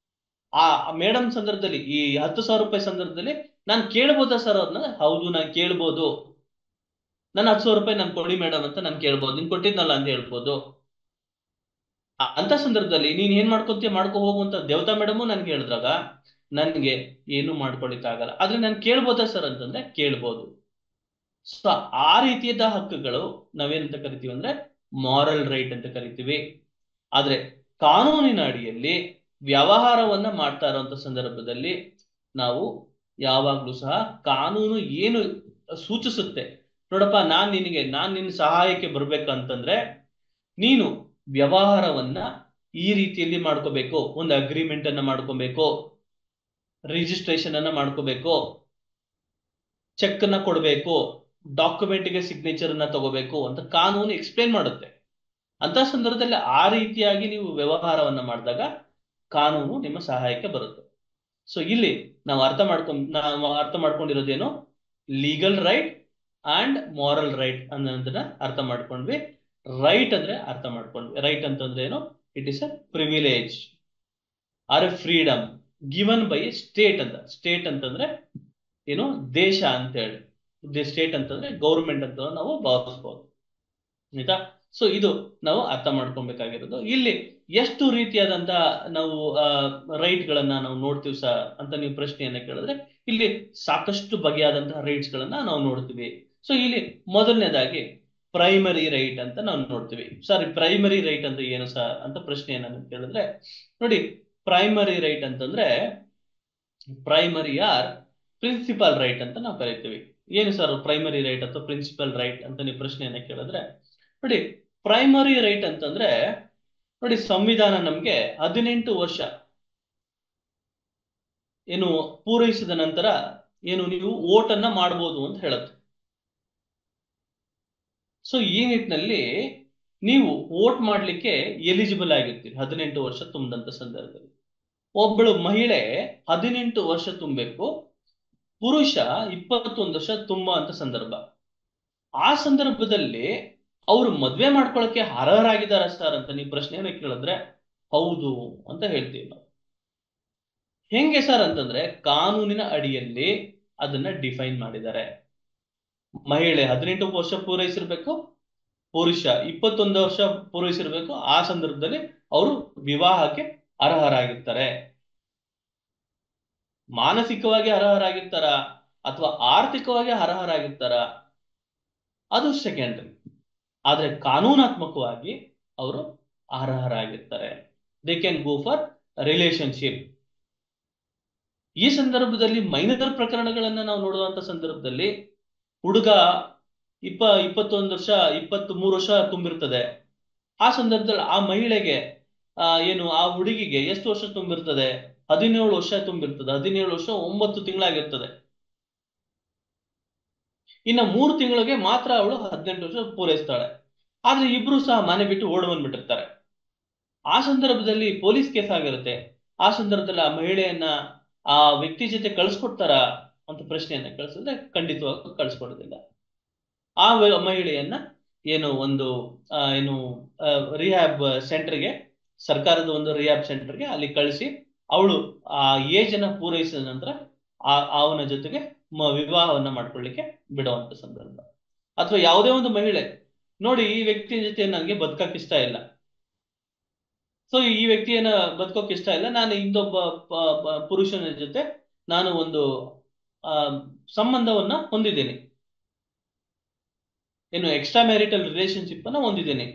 ಆ ಮೇಡಮ್ ಸಂದರ್ಭದಲ್ಲಿ ಈ 10,000 ರೂಪಾಯಿ ಸಂದರ್ಭದಲ್ಲಿ ನಾನು ಕೇಳ್ಬೋದಾ ಸರ್ ಅವ್ರನ್ನ? ಹೌದು, ನಾನು ಕೇಳ್ಬೋದು. ನನ್ನ 10,000 ರೂಪಾಯಿ ನಾನು ಕೊಡಿ ಮೇಡಮ್ ಅಂತ ನಾನು ಕೇಳ್ಬೋದು, ನೀನ್ ಕೊಟ್ಟಿದ್ನಲ್ಲ ಅಂತ ಹೇಳ್ಬೋದು. ಅಂತ ಸಂದರ್ಭದಲ್ಲಿ ನೀನ್ ಏನ್ ಮಾಡ್ಕೊಂತೀಯ ಮಾಡ್ಕೊ ಹೋಗುವಂತ ದೇವತಾ ಮೇಡಮು ನನ್ಗೆ ಹೇಳಿದ್ರಾಗ ನನ್ಗೆ ಏನು ಮಾಡ್ಕೊಳಿಕ್ಕಾಗಲ್ಲ. ಆದ್ರೆ ನಾನು ಕೇಳ್ಬೋದಾ ಸರ್ ಅಂತಂದ್ರೆ ಕೇಳ್ಬೋದು. ಸೊ ಆ ರೀತಿಯಾದ ಹಕ್ಕುಗಳು ನಾವೇನಂತ ಕರಿತೀವಿ ಅಂದ್ರೆ ಮಾರಲ್ ರೈಟ್ ಅಂತ ಕರಿತೀವಿ. ಆದ್ರೆ ಕಾನೂನಿನ ಅಡಿಯಲ್ಲಿ ವ್ಯವಹಾರವನ್ನ ಮಾಡ್ತಾ ಇರುವಂತ ಸಂದರ್ಭದಲ್ಲಿ ನಾವು ಯಾವಾಗ್ಲೂ ಸಹ ಕಾನೂನು ಏನು ಸೂಚಿಸುತ್ತೆ, ನೋಡಪ್ಪ ನಾನ್ ನಿನ್ನ ಸಹಾಯಕ್ಕೆ ಬರ್ಬೇಕಂತಂದ್ರೆ ನೀನು ವ್ಯವಹಾರವನ್ನ ಈ ರೀತಿಯಲ್ಲಿ ಮಾಡ್ಕೋಬೇಕು, ಒಂದು ಅಗ್ರಿಮೆಂಟ್ ಅನ್ನ ಮಾಡ್ಕೋಬೇಕು, ರಿಜಿಸ್ಟ್ರೇಷನ್ ಅನ್ನ ಮಾಡ್ಕೋಬೇಕು, ಚೆಕ್ ಅನ್ನ ಕೊಡ್ಬೇಕು, ಡಾಕ್ಯುಮೆಂಟ್ಗೆ ಸಿಗ್ನೇಚರ್ ಅನ್ನ ತಗೋಬೇಕು ಅಂತ ಕಾನೂನು ಎಕ್ಸ್ಪ್ಲೇನ್ ಮಾಡುತ್ತೆ. ಅಂತ ಸಂದರ್ಭದಲ್ಲಿ ಆ ರೀತಿಯಾಗಿ ನೀವು ವ್ಯವಹಾರವನ್ನ ಮಾಡಿದಾಗ ಕಾನೂನು ನಿಮ್ಮ ಸಹಾಯಕ್ಕೆ ಬರುತ್ತೆ. ಸೊ ಇಲ್ಲಿ ನಾವು ಅರ್ಥ ಮಾಡ್ಕೊಂಡಿರೋದೇನು? Legal right and moral right ಅನ್ನೋದನ್ನ ಅರ್ಥ ಮಾಡ್ಕೊಂಡ್ವಿ. ರೈಟ್ ಅಂದ್ರೆ ಅರ್ಥ ಮಾಡ್ಕೊಂಡ್ವಿ. ರೈಟ್ ಅಂತಂದ್ರೆ ಏನು? It is a privilege or a freedom given by state ಅಂತ. ಸ್ಟೇಟ್ ಅಂತಂದ್ರೆ ಏನು? ದೇಶ ಅಂತ ಹೇಳಿ. ಸ್ಟೇಟ್ ಅಂತಂದ್ರೆ ಗೌರ್ಮೆಂಟ್ ಅಂತ ನಾವು ಭಾವಿಸ್ಬೋದು, ಆಯ್ತಾ? ಸೊ ಇದು ನಾವು ಅರ್ಥ ಮಾಡ್ಕೊಬೇಕಾಗಿರೋದು. ಇಲ್ಲಿ ಎಷ್ಟು ರೀತಿಯಾದಂತ ನಾವು ರೈಟ್ ಗಳನ್ನ ನಾವು ನೋಡ್ತೀವಿ ಸರ್ ಅಂತ ನೀವು ಪ್ರಶ್ನೆಯನ್ನ ಕೇಳಿದ್ರೆ, ಇಲ್ಲಿ ಸಾಕಷ್ಟು ಬಗೆಯಾದಂತಹ ರೈಟ್ಸ್ ಗಳನ್ನ ನಾವು ನೋಡ್ತೀವಿ. ಸೊ ಇಲ್ಲಿ ಮೊದಲನೇದಾಗಿ ಪ್ರೈಮರಿ ರೈಟ್ ಅಂತ ನಾವು ನೋಡ್ತೀವಿ. ಸರ್ ಪ್ರೈಮರಿ ರೈಟ್ ಅಂದ್ರೆ ಏನು ಸರ್ ಅಂತ ಪ್ರಶ್ನೆಯನ್ನ ಕೇಳಿದ್ರೆ, ನೋಡಿ, ಪ್ರೈಮರಿ ರೈಟ್ ಅಂತಂದ್ರೆ ಪ್ರೈಮರಿ ಆರ್ ಪ್ರಿನ್ಸಿಪಲ್ ರೈಟ್ ಅಂತ ನಾವು ಕರಿತೀವಿ. ಏನು ಸರ್ ಪ್ರೈಮರಿ ರೈಟ್ ಅಥವಾ ಪ್ರಿನ್ಸಿಪಲ್ ರೈಟ್ ಅಂತ ನೀವು ಪ್ರಶ್ನೆಯನ್ನ ಕೇಳಿದ್ರೆ, ನೋಡಿ, ಪ್ರೈಮರಿ ರೈಟ್ ಅಂತಂದ್ರೆ ನೋಡಿ, ಸಂವಿಧಾನ ನಮ್ಗೆ 18 ವರ್ಷ ಏನು ಪೂರೈಸಿದ ನಂತರ ಏನು ನೀವು ವೋಟ್ ಅನ್ನ ಮಾಡಬಹುದು ಅಂತ ಹೇಳುತ್ತೆ. ಸೊ ಈ ನಿಟ್ಟಿನಲ್ಲಿ ನೀವು ವೋಟ್ ಮಾಡ್ಲಿಕ್ಕೆ ಎಲಿಜಿಬಲ್ ಆಗಿರ್ತೀರಿ 18 ವರ್ಷ ತುಂಬಿದಂತ ಸಂದರ್ಭದಲ್ಲಿ. ಒಬ್ಬಳು ಮಹಿಳೆ 18 ವರ್ಷ ತುಂಬಬೇಕು, ಪುರುಷ 21 ವರ್ಷ ತುಂಬೋ ಅಂತ ಸಂದರ್ಭ. ಆ ಸಂದರ್ಭದಲ್ಲಿ ಅವರು ಮದ್ವೆ ಮಾಡ್ಕೊಳಕ್ಕೆ ಅರ್ಹರಾಗಿದ್ದಾರ ಸರ್ ಅಂತ ನೀವು ಪ್ರಶ್ನೆಯನ್ನ ಕೇಳಿದ್ರೆ ಹೌದು ಅಂತ ಹೇಳ್ತೀವಿ ನಾವು. ಹೆಂಗೆ ಸರ್ ಅಂತಂದ್ರೆ ಕಾನೂನಿನ ಅಡಿಯಲ್ಲಿ ಅದನ್ನ ಡಿಫೈನ್ ಮಾಡಿದ್ದಾರೆ. ಮಹಿಳೆ 18 ವರ್ಷ ಪೂರೈಸಿರ್ಬೇಕು, ಪುರುಷ 21 ವರ್ಷ ಪೂರೈಸಿರ್ಬೇಕು. ಆ ಸಂದರ್ಭದಲ್ಲಿ ಅವರು ವಿವಾಹಕ್ಕೆ ಅರ್ಹರಾಗಿರ್ತಾರೆ. ಮಾನಸಿಕವಾಗಿ ಅರ್ಹರಾಗಿರ್ತಾರ ಅಥವಾ ಆರ್ಥಿಕವಾಗಿ ಅರ್ಹರಾಗಿರ್ತಾರ ಅದು ಸೆಕೆಂಡರಿ. ಆದ್ರೆ ಕಾನೂನಾತ್ಮಕವಾಗಿ ಅವರು ಅರ್ಹರಾಗಿರ್ತಾರೆ. They can go for relationship. ಈ ಸಂದರ್ಭದಲ್ಲಿ ಮೈನರ್ ಪ್ರಕರಣಗಳನ್ನ ನಾವು ನೋಡುವಂತ ಸಂದರ್ಭದಲ್ಲಿ ಹುಡುಗ 21 ವರ್ಷ 23 ವರ್ಷ ತುಂಬಿರ್ತದೆ. ಆ ಸಂದರ್ಭದಲ್ಲಿ ಆ ಮಹಿಳೆಗೆ ಏನು ಆ ಹುಡುಗಿಗೆ ಎಷ್ಟು ವರ್ಷ ತುಂಬಿರ್ತದೆ? 17 ವರ್ಷ ತುಂಬಿರ್ತದೆ. 17 ವರ್ಷ 9 ತಿಂಗಳಾಗಿರ್ತದೆ. ಇನ್ನ 3 ತಿಂಗಳಿಗೆ ಮಾತ್ರ ಅವಳು 18 ವರ್ಷ ಪೂರೈಸ್ತಾಳೆ. ಆದ್ರೆ ಇಬ್ರು ಸಹ ಮನೆ ಬಿಟ್ಟು ಓಡ್ ಬಂದ್ಬಿಟ್ಟಿರ್ತಾರೆ. ಆ ಸಂದರ್ಭದಲ್ಲಿ ಪೊಲೀಸ್ ಕೇಸ್ ಆಗಿರುತ್ತೆ. ಆ ಸಂದರ್ಭದಲ್ಲಿ ಆ ಮಹಿಳೆಯನ್ನ ಆ ವ್ಯಕ್ತಿ ಜೊತೆ ಕಳ್ಸ್ಕೊಡ್ತಾರ ಅಂತ ಪ್ರಶ್ನೆಯನ್ನ ಕಳ್ಸಿದ್ರೆ ಖಂಡಿತವಾಗಿ ಕಳ್ಸ್ಕೊಡೋದಿಲ್ಲ. ಆ ಮಹಿಳೆಯನ್ನ ಏನು ಒಂದು ಏನು ರಿಹ್ಯಾಬ್ ಸೆಂಟರ್ಗೆ, ಸರ್ಕಾರದ ಒಂದು ರಿಹ್ಯಾಬ್ ಸೆಂಟರ್ಗೆ ಅಲ್ಲಿ ಕಳಿಸಿ ಅವಳು ಆ ಏಜ್ ಅನ್ನ ಪೂರೈಸಿದ ನಂತರ ಅವನ ಜೊತೆಗೆ ವಿವಾಹವನ್ನ ಮಾಡ್ಕೊಳ್ಳಿಕ್ಕೆ ಬಿಡುವಂತ ಸಂದರ್ಭ. ಅಥವಾ ಯಾವುದೇ ಒಂದು ಮಹಿಳೆ ನೋಡಿ ಈ ವ್ಯಕ್ತಿಯ ಜೊತೆ ನನಗೆ ಬದುಕಕ್ಕೆ ಇಷ್ಟ ಇಲ್ಲ, ಸೊ ಈ ವ್ಯಕ್ತಿಯನ್ನ ಬದುಕೋಕೆ ಇಷ್ಟ ಇಲ್ಲ, ನಾನು ಇನ್ನೊಬ್ಬ ಪುರುಷನ ಜೊತೆ ನಾನು ಒಂದು ಸಂಬಂಧವನ್ನ ಹೊಂದಿದ್ದೇನೆ, ಏನು ಎಕ್ಸ್ಟ್ರಾ ಮ್ಯಾರಿಟಲ್ ರಿಲೇಶನ್ಶಿಪ್ ಅನ್ನ ಹೊಂದಿದ್ದೇನೆ.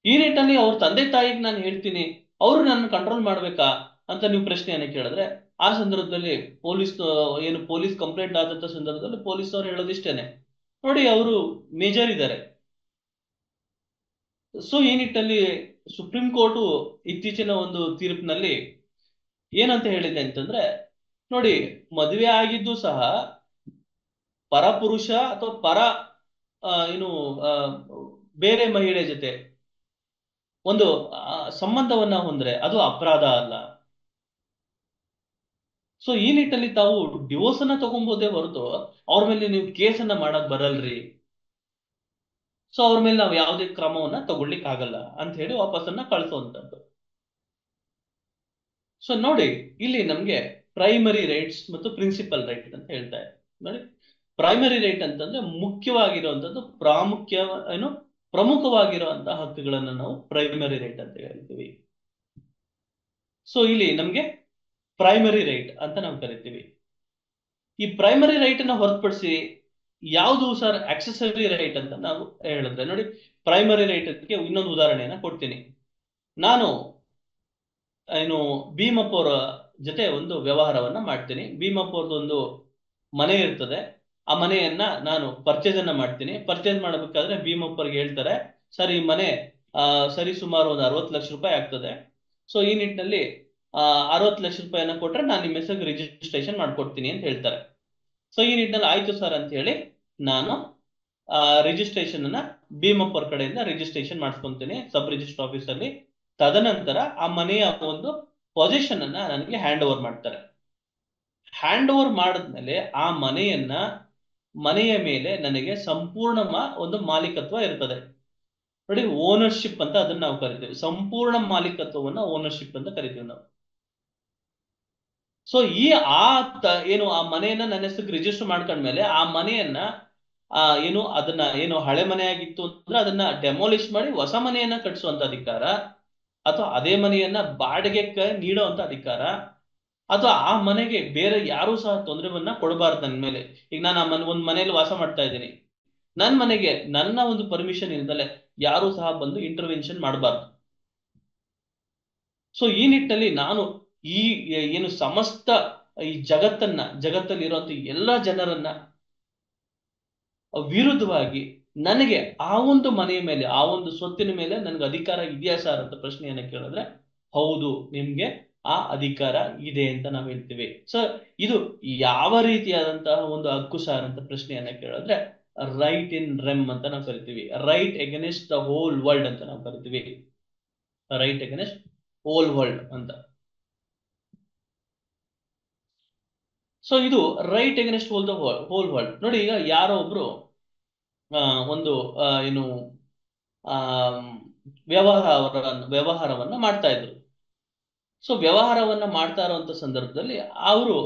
ಈ ನಿಟ್ಟಿನಲ್ಲಿ ಅವ್ರ ತಂದೆ ತಾಯಿಗೆ ನಾನು ಹೇಳ್ತೀನಿ, ಅವರು ನನ್ನ ಕಂಟ್ರೋಲ್ ಮಾಡ್ಬೇಕಾ ಅಂತ ನೀವು ಪ್ರಶ್ನೆಯನ್ನ ಕೇಳಿದ್ರೆ, ಆ ಸಂದರ್ಭದಲ್ಲಿ ಪೊಲೀಸ್ ಕಂಪ್ಲೇಂಟ್ ಆದಂತ ಸಂದರ್ಭದಲ್ಲಿ ಪೊಲೀಸ್ ಅವ್ರು ಹೇಳೋದಿಷ್ಟೇನೆ, ನೋಡಿ ಅವರು ಮೇಜರ್ ಇದ್ದಾರೆ. ಸೊ ಈ ನಿಟ್ಟಿನಲ್ಲಿ ಸುಪ್ರೀಂ ಕೋರ್ಟು ಇತ್ತೀಚಿನ ಒಂದು ತೀರ್ಪಿನಲ್ಲಿ ಏನಂತ ಹೇಳಿದೆ ಅಂತಂದ್ರೆ, ನೋಡಿ ಮದುವೆ ಆಗಿದ್ದು ಸಹ ಪರಪುರುಷ ಅಥವಾ ಬೇರೆ ಮಹಿಳೆ ಜೊತೆ ಒಂದು ಸಂಬಂಧವನ್ನ ಹೊಂದ್ರೆ ಅದು ಅಪರಾಧ ಅಲ್ಲ. ಸೊ ಈ ನಿಟ್ಟಿನಲ್ಲಿ ತಾವು ಡಿವೋರ್ಸ್ ಅನ್ನ ತಗೊಬೋದೇ ಹೊರತು ಅವ್ರ ಮೇಲೆ ನೀವು ಕೇಸನ್ನ ಮಾಡಕ್ ಬರಲ್ರಿ, ಸೊ ಅವ್ರ ಮೇಲೆ ನಾವು ಯಾವುದೇ ಕ್ರಮವನ್ನ ತಗೊಳ್ಲಿಕ್ಕೆ ಆಗಲ್ಲ ಅಂತ ಹೇಳಿ ವಾಪಸ್ಸನ್ನ ಕಳಿಸುವಂತದ್ದು. ಸೊ ನೋಡಿ ಇಲ್ಲಿ ನಮ್ಗೆ ಪ್ರೈಮರಿ ರೈಟ್ಸ್ ಮತ್ತು ಪ್ರಿನ್ಸಿಪಲ್ ರೈಟ್ ಅಂತ ಹೇಳ್ತಾ ಇದೆ. ನೋಡಿ ಪ್ರೈಮರಿ ರೈಟ್ ಅಂತಂದ್ರೆ ಮುಖ್ಯವಾಗಿರುವಂತದ್ದು, ಪ್ರಮುಖವಾಗಿರುವಂತಹ ಹಕ್ಕುಗಳನ್ನ ನಾವು ಪ್ರೈಮರಿ ರೈಟ್ ಅಂತ ಹೇಳ್ತೀವಿ. ಸೊ ಇಲ್ಲಿ ನಮ್ಗೆ ಪ್ರೈಮರಿ ರೈಟ್ ಅಂತ ನಾವು ಕರಿತೀವಿ. ಈ ಪ್ರೈಮರಿ ರೈಟ್ ಅನ್ನ ಹೊರತುಪಡಿಸಿ ಯಾವುದು ಸರ್ ಆಕ್ಸೆಸರಿ ರೈಟ್ ಅಂತ ನಾವು ಹೇಳಿದ್ರೆ, ನೋಡಿ ಪ್ರೈಮರಿ ರೈಟ್ ಅದಕ್ಕೆ ಇನ್ನೊಂದು ಉದಾಹರಣೆಯನ್ನ ಕೊಡ್ತೀನಿ. ನಾನು ಭೀಮಪ್ಪ ಅವರ ಜೊತೆ ಒಂದು ವ್ಯವಹಾರವನ್ನ ಮಾಡ್ತೀನಿ. ಭೀಮಪ್ಪ ಅವ್ರದ್ದು ಒಂದು ಮನೆ ಇರ್ತದೆ, ಆ ಮನೆಯನ್ನ ನಾನು ಪರ್ಚೇಸ್ ಅನ್ನ ಮಾಡ್ತೀನಿ. ಪರ್ಚೇಸ್ ಮಾಡಬೇಕಾದ್ರೆ ಭೀಮಪ್ಪರಿಗೆ ಹೇಳ್ತಾರೆ, ಸರ್ ಈ ಮನೆ ಸರಿ ಸುಮಾರು ಒಂದು 60 ಲಕ್ಷ ರೂಪಾಯಿ ಆಗ್ತದೆ, ಸೊ ಈ ನಿಟ್ಟಿನಲ್ಲಿ 60 ಲಕ್ಷ ರೂಪಾಯಿಯನ್ನ ಕೊಟ್ರೆ ನಾನು ನಿಮ್ಮ ಹೆಸರಿಗೆ ರಿಜಿಸ್ಟ್ರೇಷನ್ ಮಾಡ್ಕೊಡ್ತೀನಿ ಅಂತ ಹೇಳ್ತಾರೆ. ಸೊ ಈ ನಿಟ್ಟಿನಲ್ಲಿ ಆಯ್ತು ಸರ್ ಅಂತ ಹೇಳಿ ನಾನು ರಿಜಿಸ್ಟ್ರೇಷನ್ ಅನ್ನ ಭೀಮಪ್ಪ ಅವ್ರ ಕಡೆಯಿಂದ ರಿಜಿಸ್ಟ್ರೇಷನ್ ಮಾಡಿಸ್ಕೊಂತೀನಿ ಸಬ್ ರಿಜಿಸ್ಟರ್ ಆಫೀಸ್ ಅಲ್ಲಿ. ತದನಂತರ ಆ ಮನೆಯ ಒಂದು ಪೊಸಿಷನ್ ಅನ್ನ ನನಗೆ ಹ್ಯಾಂಡ್ ಓವರ್ ಮಾಡ್ತಾರೆ. ಹ್ಯಾಂಡ್ ಓವರ್ ಮಾಡಿದ್ಮೇಲೆ ಆ ಮನೆಯ ಮೇಲೆ ನನಗೆ ಸಂಪೂರ್ಣ ಒಂದು ಮಾಲೀಕತ್ವ ಇರ್ತದೆ. ನೋಡಿ ಓನರ್ಶಿಪ್ ಅಂತ ಅದನ್ನ ನಾವು ಕರಿತೀವಿ, ಸಂಪೂರ್ಣ ಮಾಲೀಕತ್ವವನ್ನ ಓನರ್ಶಿಪ್ ಅಂತ ಕರಿತೀವಿ ನಾವು. ಸೊ ಆ ಮನೆಯನ್ನ ನನ್ನ ಹೆಸರಿಗೆ ರಿಜಿಸ್ಟರ್ ಮಾಡ್ಕೊಂಡ್ಮೇಲೆ ಆ ಮನೆಯನ್ನ ಅದನ್ನ ಹಳೆ ಮನೆ ಆಗಿತ್ತು ಅಂದ್ರೆ ಅದನ್ನ ಡೆಮಾಲಿಷ್ ಮಾಡಿ ಹೊಸ ಮನೆಯನ್ನ ಕಟ್ಟಿಸುವಂತ ಅಧಿಕಾರ, ಅಥವಾ ಅದೇ ಮನೆಯನ್ನ ಬಾಡಿಗೆ ನೀಡುವಂತ ಅಧಿಕಾರ, ಅಥವಾ ಆ ಮನೆಗೆ ಬೇರೆ ಯಾರು ಸಹ ತೊಂದರೆವನ್ನ ಕೊಡಬಾರ್ದು ನನ್ನ ಮೇಲೆ. ಈಗ ನಾನು ಒಂದ್ ಮನೆಯಲ್ಲಿ ವಾಸ ಮಾಡ್ತಾ ಇದ್ದೀನಿ, ನನ್ನ ಮನೆಗೆ ನನ್ನ ಒಂದು ಪರ್ಮಿಷನ್ ಇಲ್ದಲೆ ಯಾರು ಸಹ ಬಂದು ಇಂಟರ್ವೆನ್ಷನ್ ಮಾಡಬಾರ್ದು. ಸೊ ಈ ನಿಟ್ಟಿನಲ್ಲಿ ನಾನು ಸಮಸ್ತ ಈ ಜಗತ್ತಲ್ಲಿ ಇರುವಂತ ಎಲ್ಲ ಜನರನ್ನ ವಿರುದ್ಧವಾಗಿ ನನಗೆ ಆ ಒಂದು ಮನೆಯ ಮೇಲೆ, ಆ ಒಂದು ಸ್ವತ್ತಿನ ಮೇಲೆ ನನಗೆ ಅಧಿಕಾರ ಇದೆಯಾ ಸರ್ ಅಂತ ಪ್ರಶ್ನೆಯನ್ನ ಕೇಳಿದ್ರೆ, ಹೌದು ನಿಮ್ಗೆ ಆ ಅಧಿಕಾರ ಇದೆ ಅಂತ ನಾವು ಹೇಳ್ತೀವಿ. ಸೊ ಇದು ಯಾವ ರೀತಿಯಾದಂತಹ ಒಂದು ಹಕ್ಕು ಸಾರ್ ಅಂತ ಪ್ರಶ್ನೆಯನ್ನ ಕೇಳಿದ್ರೆ, ರೈಟ್ ಇನ್ ರೆಮ್ ಅಂತ ನಾವು ಕರಿತೀವಿ, right against the whole world ಅಂತ ನಾವು ಕರಿತೀವಿ, ರೈಟ್ ಅಗೇನೆಸ್ಟ್ ಹೋಲ್ ವರ್ಲ್ಡ್ ಅಂತ. ಸೊ ಇದು ರೈಟ್ ಅಗೇನೆಸ್ಟ್ ಹೋಲ್ ವರ್ಲ್ಡ್. ನೋಡಿ ಈಗ ಯಾರೋ ಒಬ್ರು ಒಂದು ವ್ಯವಹಾರವನ್ನ ಮಾಡ್ತಾ ಇದ್ರು. ಸೊ ವ್ಯವಹಾರವನ್ನ ಮಾಡ್ತಾ ಇರುವಂತ ಸಂದರ್ಭದಲ್ಲಿ ಅವರು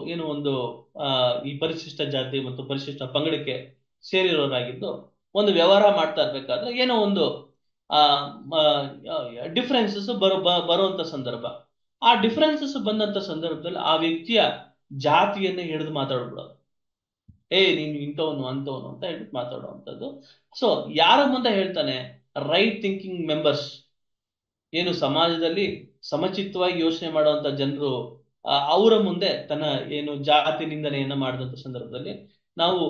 ಈ ಪರಿಶಿಷ್ಟ ಜಾತಿ ಮತ್ತು ಪರಿಶಿಷ್ಟ ಪಂಗಡಕ್ಕೆ ಸೇರಿರೋರಾಗಿದ್ದು ಒಂದು ವ್ಯವಹಾರ ಮಾಡ್ತಾ ಇರ್ಬೇಕಾದ್ರೆ ಏನೋ ಒಂದು ಡಿಫರೆನ್ಸಸ್ ಬರುವಂತ ಸಂದರ್ಭ. ಆ ಡಿಫರೆನ್ಸಸ್ ಬಂದಂತ ಸಂದರ್ಭದಲ್ಲಿ ಆ ವ್ಯಕ್ತಿಯ ಜಾತಿಯನ್ನ ಹಿಡಿದು ಮಾತಾಡ್ಬಿಡೋದು, ನೀನು ಇಂಥವನು ಅಂತವನು ಅಂತ ಹೇಳ್ಬಿಟ್ಟು ಮಾತಾಡುವಂಥದ್ದು. ಸೊ ಯಾರ ಮುಂದೆ ಹೇಳ್ತಾನೆ, ರೈಟ್ ಥಿಂಕಿಂಗ್ ಮೆಂಬರ್ಸ್, ಸಮಾಜದಲ್ಲಿ ಸಮಚಿತ್ತವಾಗಿ ಯೋಚನೆ ಮಾಡುವಂತ ಜನರು ಅವರ ಮುಂದೆ ತನ್ನ ಜಾತಿ ನಿಂದನೆಯನ್ನ ಮಾಡಿದಂತ ಸಂದರ್ಭದಲ್ಲಿ ನಾವು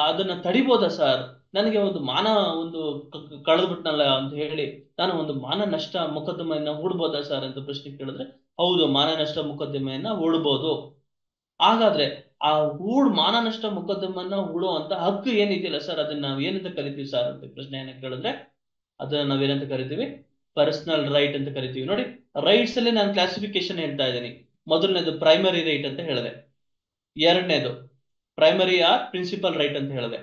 ಅದನ್ನ ತಡಿಬೋದಾ ಸರ್, ನನಗೆ ಒಂದು ಕಳೆದ್ಬಿಟ್ನಲ್ಲ ಅಂತ ಹೇಳಿ ನಾನು ಒಂದು ಮಾನ ನಷ್ಟ ಮೊಕದ್ದಮೆಯನ್ನ ಹೂಡ್ಬೋದಾ ಸರ್ ಅಂತ ಪ್ರಶ್ನೆ ಕೇಳಿದ್ರೆ, ಹೌದು ಮಾನ ನಷ್ಟ ಮೊಕದ್ದಮೆಯನ್ನ ಹೂಡ್ಬೋದು. ಹಾಗಾದ್ರೆ ಆ ಮಾನ ನಷ್ಟ ಮೊಕದ್ದಮನ್ನ ಹೂಡುವಂತ ಹಕ್ಕು ಏನಿದೆಯಲ್ಲ ಸರ್, ಅದನ್ನ ನಾವ್ ಏನಂತ ಕರಿತೀವಿ ಸರ್ ಅಂತ ಪ್ರಶ್ನೆಯನ್ನ ಕೇಳಿದ್ರೆ, ಅದನ್ನ ನಾವೇನಂತ ಕರಿತೀವಿ, ಪರ್ಸನಲ್ ರೈಟ್ ಅಂತ ಕರಿತೀವಿ. ನೋಡಿ ರೈಟ್ಸ್ ಅಲ್ಲಿ ನಾನು ಕ್ಲಾಸಿಫಿಕೇಶನ್ ಹೇಳ್ತಾ ಇದ್ದೀನಿ. ಮೊದಲನೇದು ಪ್ರೈಮರಿ ರೈಟ್ ಅಂತ ಹೇಳಿದೆ, ಎರಡನೇದು ಪ್ರೈಮರಿ ಆರ್ ಪ್ರಿನ್ಸಿಪಲ್ ರೈಟ್ ಅಂತ ಹೇಳಿದೆ.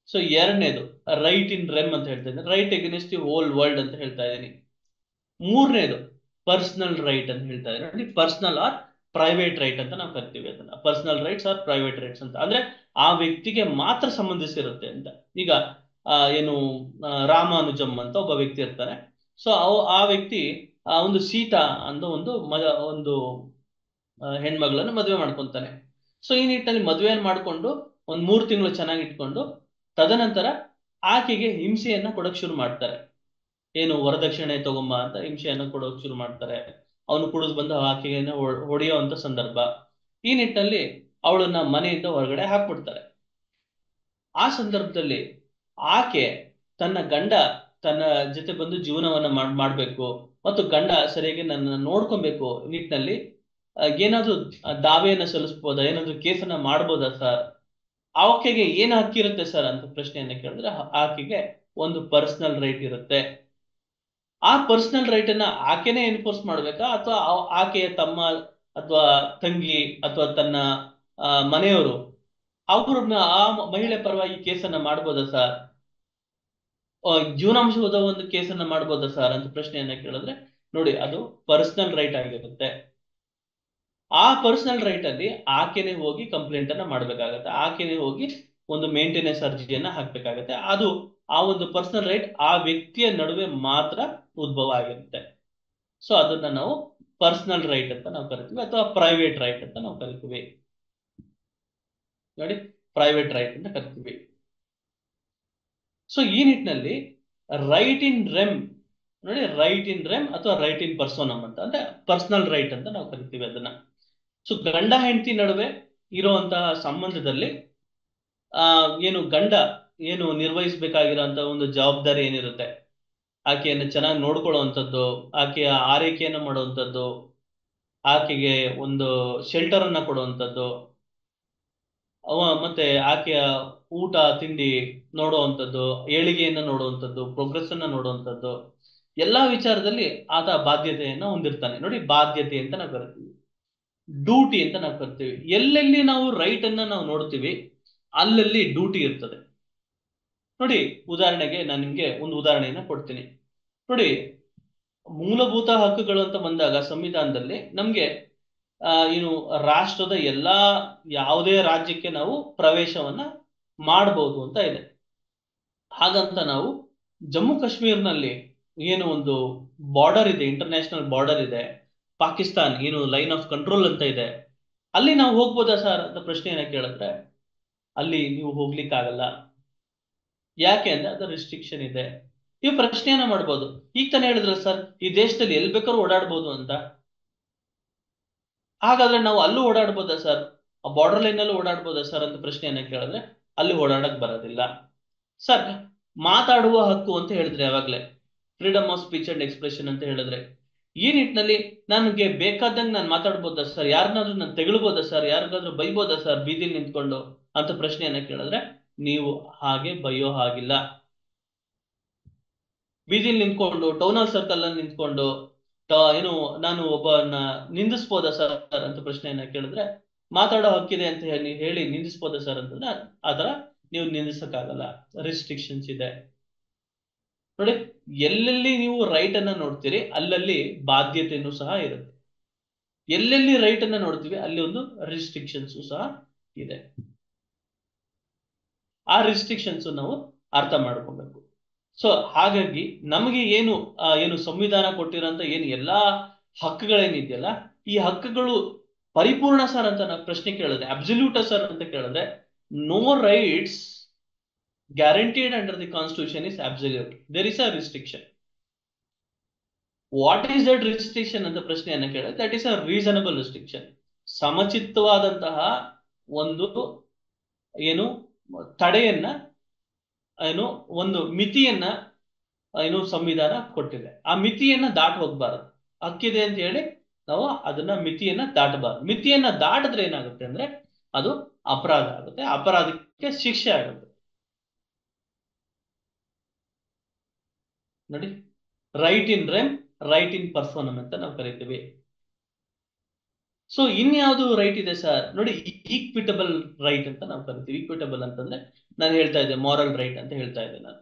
ಸೊ ಎರಡನೇದು ರೈಟ್ ಇನ್ ರೆಮ್ ಅಂತ ಹೇಳ್ತಾ ಇದ್ದೀನಿ, right against the whole world ಅಂತ ಹೇಳ್ತಾ ಇದ್ದೀನಿ. ಮೂರನೇದು ಪರ್ಸನಲ್ ರೈಟ್ ಅಂತ ಹೇಳ್ತಾ ಇದ್ದೀನಿ. ಪರ್ಸನಲ್ ಆರ್ ಪ್ರೈವೇಟ್ ರೈಟ್ ಅಂತ ನಾವು ಕರಿತೀವಿ ಅದನ್ನ. Personal rights R private rights ಅಂತ. ಅಂದ್ರೆ ಆ ವ್ಯಕ್ತಿಗೆ ಮಾತ್ರ ಸಂಬಂಧಿಸಿರುತ್ತೆ ಅಂತ. ಈಗ ಏನು ರಾಮಾನುಜಂ ಅಂತ ಒಬ್ಬ ವ್ಯಕ್ತಿ ಇರ್ತಾನೆ. ಸೊ ಆ ವ್ಯಕ್ತಿ ಒಂದು ಸೀತಾ ಅಂತ ಒಂದು ಹೆಣ್ಮಗಳನ್ನು ಮದುವೆ ಮಾಡ್ಕೊಂತಾನೆ. ಸೊ ಈ ನಿಟ್ಟಿನಲ್ಲಿ ಮದುವೆಯನ್ನು ಮಾಡ್ಕೊಂಡು ಒಂದ್ 3 ತಿಂಗಳು ಚೆನ್ನಾಗಿ ಇಟ್ಕೊಂಡು ತದನಂತರ ಆಕೆಗೆ ಹಿಂಸೆಯನ್ನ ಕೊಡಕ್ ಶುರು ಮಾಡ್ತಾರೆ. ಏನು ವರದಕ್ಷಿಣೆ ತಗೊಂಬ ಅಂತ ಹಿಂಸೆಯನ್ನ ಕೊಡೋಕ್ ಶುರು ಮಾಡ್ತಾರೆ. ಅವನು ಕುಡಿದು ಬಂದು ಆಕೆಗೆ ಹೊಡೆಯುವಂತ ಸಂದರ್ಭ. ಈ ನಿಟ್ಟಿನಲ್ಲಿ ಅವಳನ್ನ ಮನೆಯಿಂದ ಹೊರಗಡೆ ಹಾಕ್ಬಿಡ್ತಾರೆ. ಆ ಸಂದರ್ಭದಲ್ಲಿ ಆಕೆ ತನ್ನ ಗಂಡ ತನ್ನ ಜೊತೆ ಬಂದು ಜೀವನವನ್ನ ಮಾಡ್ಬೇಕು ಮತ್ತು ಗಂಡ ಸರಿಯಾಗಿ ನನ್ನ ನೋಡ್ಕೊಬೇಕು ನಿಟ್ಟಿನಲ್ಲಿ ಏನಾದ್ರೂ ದಾವೆಯನ್ನ ಸಲ್ಲಿಸ್ಬೋದಾ, ಏನಾದ್ರೂ ಕೇಸನ್ನ ಮಾಡ್ಬೋದಾ ಸರ್, ಆಕೆಗೆ ಏನ್ ಹಕ್ಕಿರುತ್ತೆ ಸರ್ ಅಂತ ಪ್ರಶ್ನೆಯನ್ನ ಕೇಳಿದ್ರೆ ಆಕೆಗೆ ಒಂದು ಪರ್ಸನಲ್ ರೈಟ್ ಇರುತ್ತೆ. ಆ ಪರ್ಸನಲ್ ರೈಟ್ ಅನ್ನ ಆಕೆನೇ ಎನ್ಫೋರ್ಸ್ ಮಾಡ್ಬೇಕಾ ಅಥವಾ ಆಕೆಯ ತಮ್ಮ ಅಥವಾ ತಂಗಿ ಅಥವಾ ತನ್ನ ಮನೆಯವರು ಅವ್ರನ್ನ ಆ ಮಹಿಳೆ ಪರವಾಗಿ ಕೇಸನ್ನ ಮಾಡ್ಬೋದಾ ಸರ್, ಜೀವನಾಂಶದ ಒಂದು ಕೇಸನ್ನ ಮಾಡ್ಬೋದಾ ಸರ್ ಅಂತ ಪ್ರಶ್ನೆಯನ್ನ ಕೇಳಿದ್ರೆ ನೋಡಿ, ಅದು ಪರ್ಸನಲ್ ರೈಟ್ ಆಗಿರುತ್ತೆ. ಆ ಪರ್ಸನಲ್ ರೈಟ್ ಅಲ್ಲಿ ಆಕೆನೆ ಹೋಗಿ ಕಂಪ್ಲೇಂಟ್ ಅನ್ನ ಮಾಡ್ಬೇಕಾಗತ್ತೆ, ಆಕೆನೆ ಹೋಗಿ ಒಂದು ಮೇಂಟೆನೆನ್ಸ್ ಅರ್ಜಿಯನ್ನ ಹಾಕ್ಬೇಕಾಗತ್ತೆ. ಅದು ಆ ಒಂದು ಪರ್ಸನಲ್ ರೈಟ್ ಆ ವ್ಯಕ್ತಿಯ ನಡುವೆ ಮಾತ್ರ ಉದ್ಭವ ಆಗಿರುತ್ತೆ. ಸೊ ಅದನ್ನ ನಾವು ಪರ್ಸನಲ್ ರೈಟ್ ಅಂತ ನಾವು ಕರಿತೀವಿ ಅಥವಾ ಪ್ರೈವೇಟ್ ರೈಟ್ ಅಂತ ನಾವು ಕರಿತೀವಿ. ನೋಡಿ, ಪ್ರೈವೇಟ್ ರೈಟ್ ಅಂತ ಕರಿತೀವಿ. ಸೊ ಈ ನಿಟ್ಟಿನಲ್ಲಿ ರೈಟ್ ಇನ್ ರೆಮ್ ನೋಡಿ, ರೈಟ್ ಇನ್ ರೆಮ್ ಅಥವಾ ರೈಟ್ ಇನ್ ಪರ್ಸೋನಮ್ ಅಂತ ಅಂದ್ರೆ ಪರ್ಸನಲ್ ರೈಟ್ ಅಂತ ನಾವು ಕರಿತೀವಿ ಅದನ್ನ. ಸೊ ಗಂಡ ಹೆಂಡತಿ ನಡುವೆ ಇರುವಂತಹ ಸಂಬಂಧದಲ್ಲಿ ಏನು ಗಂಡ ಏನು ನಿರ್ವಹಿಸಬೇಕಾಗಿರೋಂತ ಒಂದು ಜವಾಬ್ದಾರಿ ಏನಿರುತ್ತೆ, ಆಕೆಯನ್ನು ಚೆನ್ನಾಗಿ ನೋಡ್ಕೊಳ್ಳುವಂಥದ್ದು, ಆಕೆಯ ಆರೈಕೆಯನ್ನು ಮಾಡುವಂಥದ್ದು, ಆಕೆಗೆ ಒಂದು ಶೆಲ್ಟರ್ ಅನ್ನ ಕೊಡುವಂಥದ್ದು, ಮತ್ತೆ ಆಕೆಯ ಊಟ ತಿಂಡಿ ನೋಡುವಂಥದ್ದು, ಏಳಿಗೆಯನ್ನ ನೋಡುವಂಥದ್ದು, ಪ್ರೋಗ್ರೆಸ್ ಅನ್ನ ನೋಡುವಂಥದ್ದು, ಎಲ್ಲಾ ವಿಚಾರದಲ್ಲಿ ಆತ ಬಾಧ್ಯತೆಯನ್ನ ಹೊಂದಿರ್ತಾನೆ. ನೋಡಿ, ಬಾಧ್ಯತೆ ಅಂತ ನಾವು ಕರಿತೀವಿ, ಡ್ಯೂಟಿ ಅಂತ ನಾವು ಕರಿತೀವಿ. ಎಲ್ಲೆಲ್ಲಿ ನಾವು ರೈಟ್ ಅನ್ನ ನಾವು ನೋಡ್ತೀವಿ ಅಲ್ಲಲ್ಲಿ ಡ್ಯೂಟಿ ಇರ್ತದೆ. ನೋಡಿ, ಉದಾಹರಣೆಗೆ ನಾನು ನಿಮ್ಗೆ ಒಂದು ಉದಾಹರಣೆಯನ್ನ ಕೊಡ್ತೀನಿ. ನೋಡಿ, ಮೂಲಭೂತ ಹಕ್ಕುಗಳು ಅಂತ ಬಂದಾಗ ಸಂವಿಧಾನದಲ್ಲಿ ನಮ್ಗೆ ಏನು ರಾಷ್ಟ್ರದ ಯಾವುದೇ ರಾಜ್ಯಕ್ಕೆ ನಾವು ಪ್ರವೇಶವನ್ನ ಮಾಡಬಹುದು ಅಂತ ಇದೆ. ಹಾಗಂತ ನಾವು ಜಮ್ಮು ಕಾಶ್ಮೀರ್ನಲ್ಲಿ ಏನು ಒಂದು ಬಾರ್ಡರ್ ಇದೆ, ಇಂಟರ್ನ್ಯಾಷನಲ್ ಬಾರ್ಡರ್ ಇದೆ, ಪಾಕಿಸ್ತಾನ್ ಏನು ಲೈನ್ ಆಫ್ ಕಂಟ್ರೋಲ್ ಅಂತ ಇದೆ, ಅಲ್ಲಿ ನಾವು ಹೋಗ್ಬೋದಾ ಸರ್ ಅಂತ ಪ್ರಶ್ನೆಯನ್ನ ಕೇಳಿದ್ರೆ ಅಲ್ಲಿ ನೀವು ಹೋಗ್ಲಿಕ್ಕಾಗಲ್ಲ. ಯಾಕೆ ಅಂದ್ರೆ ಅದು ರಿಸ್ಟ್ರಿಕ್ಷನ್ ಇದೆ. ನೀವು ಪ್ರಶ್ನೆಯನ್ನ ಮಾಡ್ಬೋದು, ಈಗ ತಾನೇ ಹೇಳಿದ್ರ ಸರ್ ಈ ದೇಶದಲ್ಲಿ ಎಲ್ಲಿ ಬೇಕಾದ್ರೂ ಓಡಾಡ್ಬೋದು ಅಂತ, ಹಾಗಾದ್ರೆ ನಾವು ಅಲ್ಲೂ ಓಡಾಡ್ಬೋದಾ ಸರ್, ಆ ಬಾರ್ಡರ್ ಲೈನ್ ಅಲ್ಲೂ ಓಡಾಡ್ಬೋದಾ ಸರ್ ಅಂತ ಪ್ರಶ್ನೆಯನ್ನ ಕೇಳಿದ್ರೆ ಅಲ್ಲಿ ಓಡಾಡಕ್ ಬರೋದಿಲ್ಲ. ಸರ್, ಮಾತಾಡುವ ಹಕ್ಕು ಅಂತ ಹೇಳಿದ್ರೆ ಯಾವಾಗ್ಲೇ freedom of speech and expression ಅಂತ ಹೇಳಿದ್ರೆ ಈ ನಿಟ್ಟಿನಲ್ಲಿ ನನಗೆ ಬೇಕಾದಂಗೆ ನಾನು ಮಾತಾಡ್ಬೋದಾ ಸರ್, ಯಾರನ್ನಾದ್ರೂ ನಾನು ತೆಗಳ್ಬೋದಾ ಸರ್, ಯಾರಿಗಾದ್ರೂ ಬೈಬೋದಾ ಸರ್ ಬೀದಿಲಿ ನಿಂತ್ಕೊಂಡು ಅಂತ ಪ್ರಶ್ನೆಯನ್ನ ಕೇಳಿದ್ರೆ ನೀವು ಹಾಗೆ ಬೈಯೋ ಹಾಗಿಲ್ಲ. ಬೀದಿಲಿ ನಿಂತ್ಕೊಂಡು ಟೌನ್ ಹಾಲ್ ಸರ್ಕಲ್ ಅಲ್ಲಿ ನಿಂತ್ಕೊಂಡು ಏನು ನಾನು ಒಬ್ಬನ ನಿಂದಿಸ್ಬೋದಾ ಸರ್ ಅಂತ ಪ್ರಶ್ನೆಯನ್ನ ಕೇಳಿದ್ರೆ ಮಾತಾಡೋ ಹಕ್ಕಿದೆ ಅಂತ ಹೇಳಿ ನಿಂದಿಸ್ಬೋದಾ ಸರ್ ಅಂತಂದ್ರೆ ಆತರ ನೀವು ನಿಂದಿಸಕ್ಕಾಗಲ್ಲ, ರಿಸ್ಟ್ರಿಕ್ಷನ್ಸ್ ಇದೆ. ನೋಡಿ, ಎಲ್ಲೆಲ್ಲಿ ನೀವು ರೈಟ್ ಅನ್ನ ನೋಡ್ತೀರಿ ಅಲ್ಲಲ್ಲಿ ಬಾಧ್ಯತೆಯೂ ಸಹ ಇರುತ್ತೆ. ಎಲ್ಲೆಲ್ಲಿ ರೈಟ್ ಅನ್ನ ನೋಡ್ತೀವಿ ಅಲ್ಲಿ ಒಂದು ರಿಸ್ಟ್ರಿಕ್ಷನ್ಸ್ ಸಹ ಇದೆ. ಆ ರಿಸ್ಟ್ರಿಕ್ಷನ್ಸ್ ನಾವು ಅರ್ಥ ಮಾಡ್ಕೋಬೇಕು. ಸೊ ಹಾಗಾಗಿ ನಮಗೆ ಏನು ಸಂವಿಧಾನ ಕೊಟ್ಟಿರೋಂತ ಏನು ಎಲ್ಲಾ ಹಕ್ಕುಗಳೇನಿದೆಯಲ್ಲ, ಈ ಹಕ್ಕುಗಳು ಪರಿಪೂರ್ಣ ಸರ್ ಅಂತ ನಾವು ಪ್ರಶ್ನೆ ಕೇಳಿದ್ರೆ, ಅಬ್ಸಲ್ಯೂಟ್ ಸರ್ ಅಂತ ಕೇಳಿದ್ರೆ, no rights guaranteed under the constitution is absolute. There is a restriction. What is that restriction ಅಂತ ಪ್ರಶ್ನೆಯನ್ನ ಕೇಳಿದ್ರೆ that is a reasonable restriction. ಸಮಚಿತ್ತವಾದಂತಹ ಒಂದು ಏನು ತಡೆಯನ್ನ ಒಂದು ಮಿತಿಯನ್ನ ಸಂವಿಧಾನ ಕೊಟ್ಟಿದೆ. ಆ ಮಿತಿಯನ್ನ ದಾಟ ಹೋಗ್ಬಾರದು. ಹಕ್ಕಿದೆ ಅಂತ ಹೇಳಿ ನಾವು ಅದನ್ನ ಮಿತಿಯನ್ನ ದಾಟಬಾರದು. ಮಿತಿಯನ್ನ ದಾಟಿದ್ರೆ ಏನಾಗುತ್ತೆ ಅಂದ್ರೆ ಅದು ಅಪರಾಧ ಆಗುತ್ತೆ, ಅಪರಾಧಕ್ಕೆ ಶಿಕ್ಷೆ ಆಗುತ್ತೆ. ನೋಡಿ, ರೈಟ್ ಇನ್ ರೆಮ್, ರೈಟ್ ಇನ್ ಪರ್ಸೋನಮ್ ಅಂತ ನಾವು ಕರಿತೀವಿ. ಸೊ ಇನ್ಯಾವುದು ರೈಟ್ ಇದೆ ಸರ್? ನೋಡಿ, ಈಕ್ವಿಟಬಲ್ ರೈಟ್ ಅಂತ ನಾವು ಕರಿತೀವಿ. ಈಕ್ವಿಟಬಲ್ ಅಂತಂದ್ರೆ ನಾನು ಹೇಳ್ತಾ ಇದ್ದೆ ಮಾರಲ್ ರೈಟ್ ಅಂತ ಹೇಳ್ತಾ ಇದ್ದೆ ನಾನು.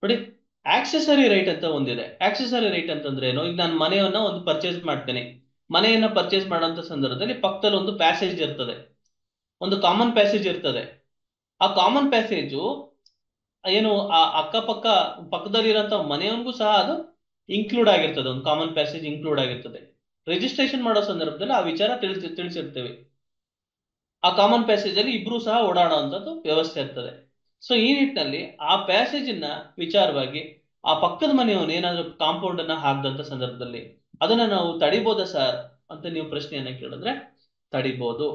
ನೋಡಿ, ಆಕ್ಸೆಸರಿ ರೈಟ್ ಅಂತ ಒಂದಿದೆ. ಆಕ್ಸೆಸರಿ ರೈಟ್ ಅಂತಂದ್ರೆ ಏನು? ಈಗ ನಾನು ಮನೆಯನ್ನ ಒಂದು ಪರ್ಚೇಸ್ ಮಾಡ್ತೇನೆ. ಮನೆಯನ್ನ ಪರ್ಚೇಸ್ ಮಾಡುವಂತ ಸಂದರ್ಭದಲ್ಲಿ ಪಕ್ಕದಲ್ಲಿ ಒಂದು ಪ್ಯಾಸೇಜ್ ಇರ್ತದೆ, ಒಂದು ಕಾಮನ್ ಪ್ಯಾಸೇಜ್ ಇರ್ತದೆ. ಆ ಕಾಮನ್ ಪ್ಯಾಸೇಜು ಏನು ಆ ಅಕ್ಕಪಕ್ಕ ಪಕ್ಕದಲ್ಲಿರೋಂಥ ಮನೆಯವನಿಗೂ ಸಹ ಅದು ಇನ್ಕ್ಲೂಡ್ ಆಗಿರ್ತದೆ, ಒಂದು ಕಾಮನ್ ಪ್ಯಾಸೇಜ್ ಇನ್ಕ್ಲೂಡ್ ಆಗಿರ್ತದೆ. ರಿಜಿಸ್ಟ್ರೇಷನ್ ಮಾಡೋ ಸಂದರ್ಭದಲ್ಲಿ ಆ ವಿಚಾರ ತಿಳಿಸಿರ್ತೇವೆ. ಆ ಕಾಮನ್ ಪ್ಯಾಸೇಜ್ ಅಲ್ಲಿ ಇಬ್ರು ಸಹ ಓಡಾಡುವಂಥದ್ದು ವ್ಯವಸ್ಥೆ ಇರ್ತದೆ. ಸೊ ಈ ನಿಟ್ಟಿನಲ್ಲಿ ಆ ಪ್ಯಾಸೇಜ್ ನ ವಿಚಾರವಾಗಿ ಆ ಪಕ್ಕದ ಮನೆಯವನು ಏನಾದ್ರೂ ಕಾಂಪೌಂಡ್ ಅನ್ನ ಹಾಕದಂತ ಸಂದರ್ಭದಲ್ಲಿ ಅದನ್ನ ನಾವು ತಡಿಬೋದಾ ಸರ್ ಅಂತ ನೀವು ಪ್ರಶ್ನೆಯನ್ನ ಕೇಳಿದ್ರೆ ತಡಿಬಹುದು.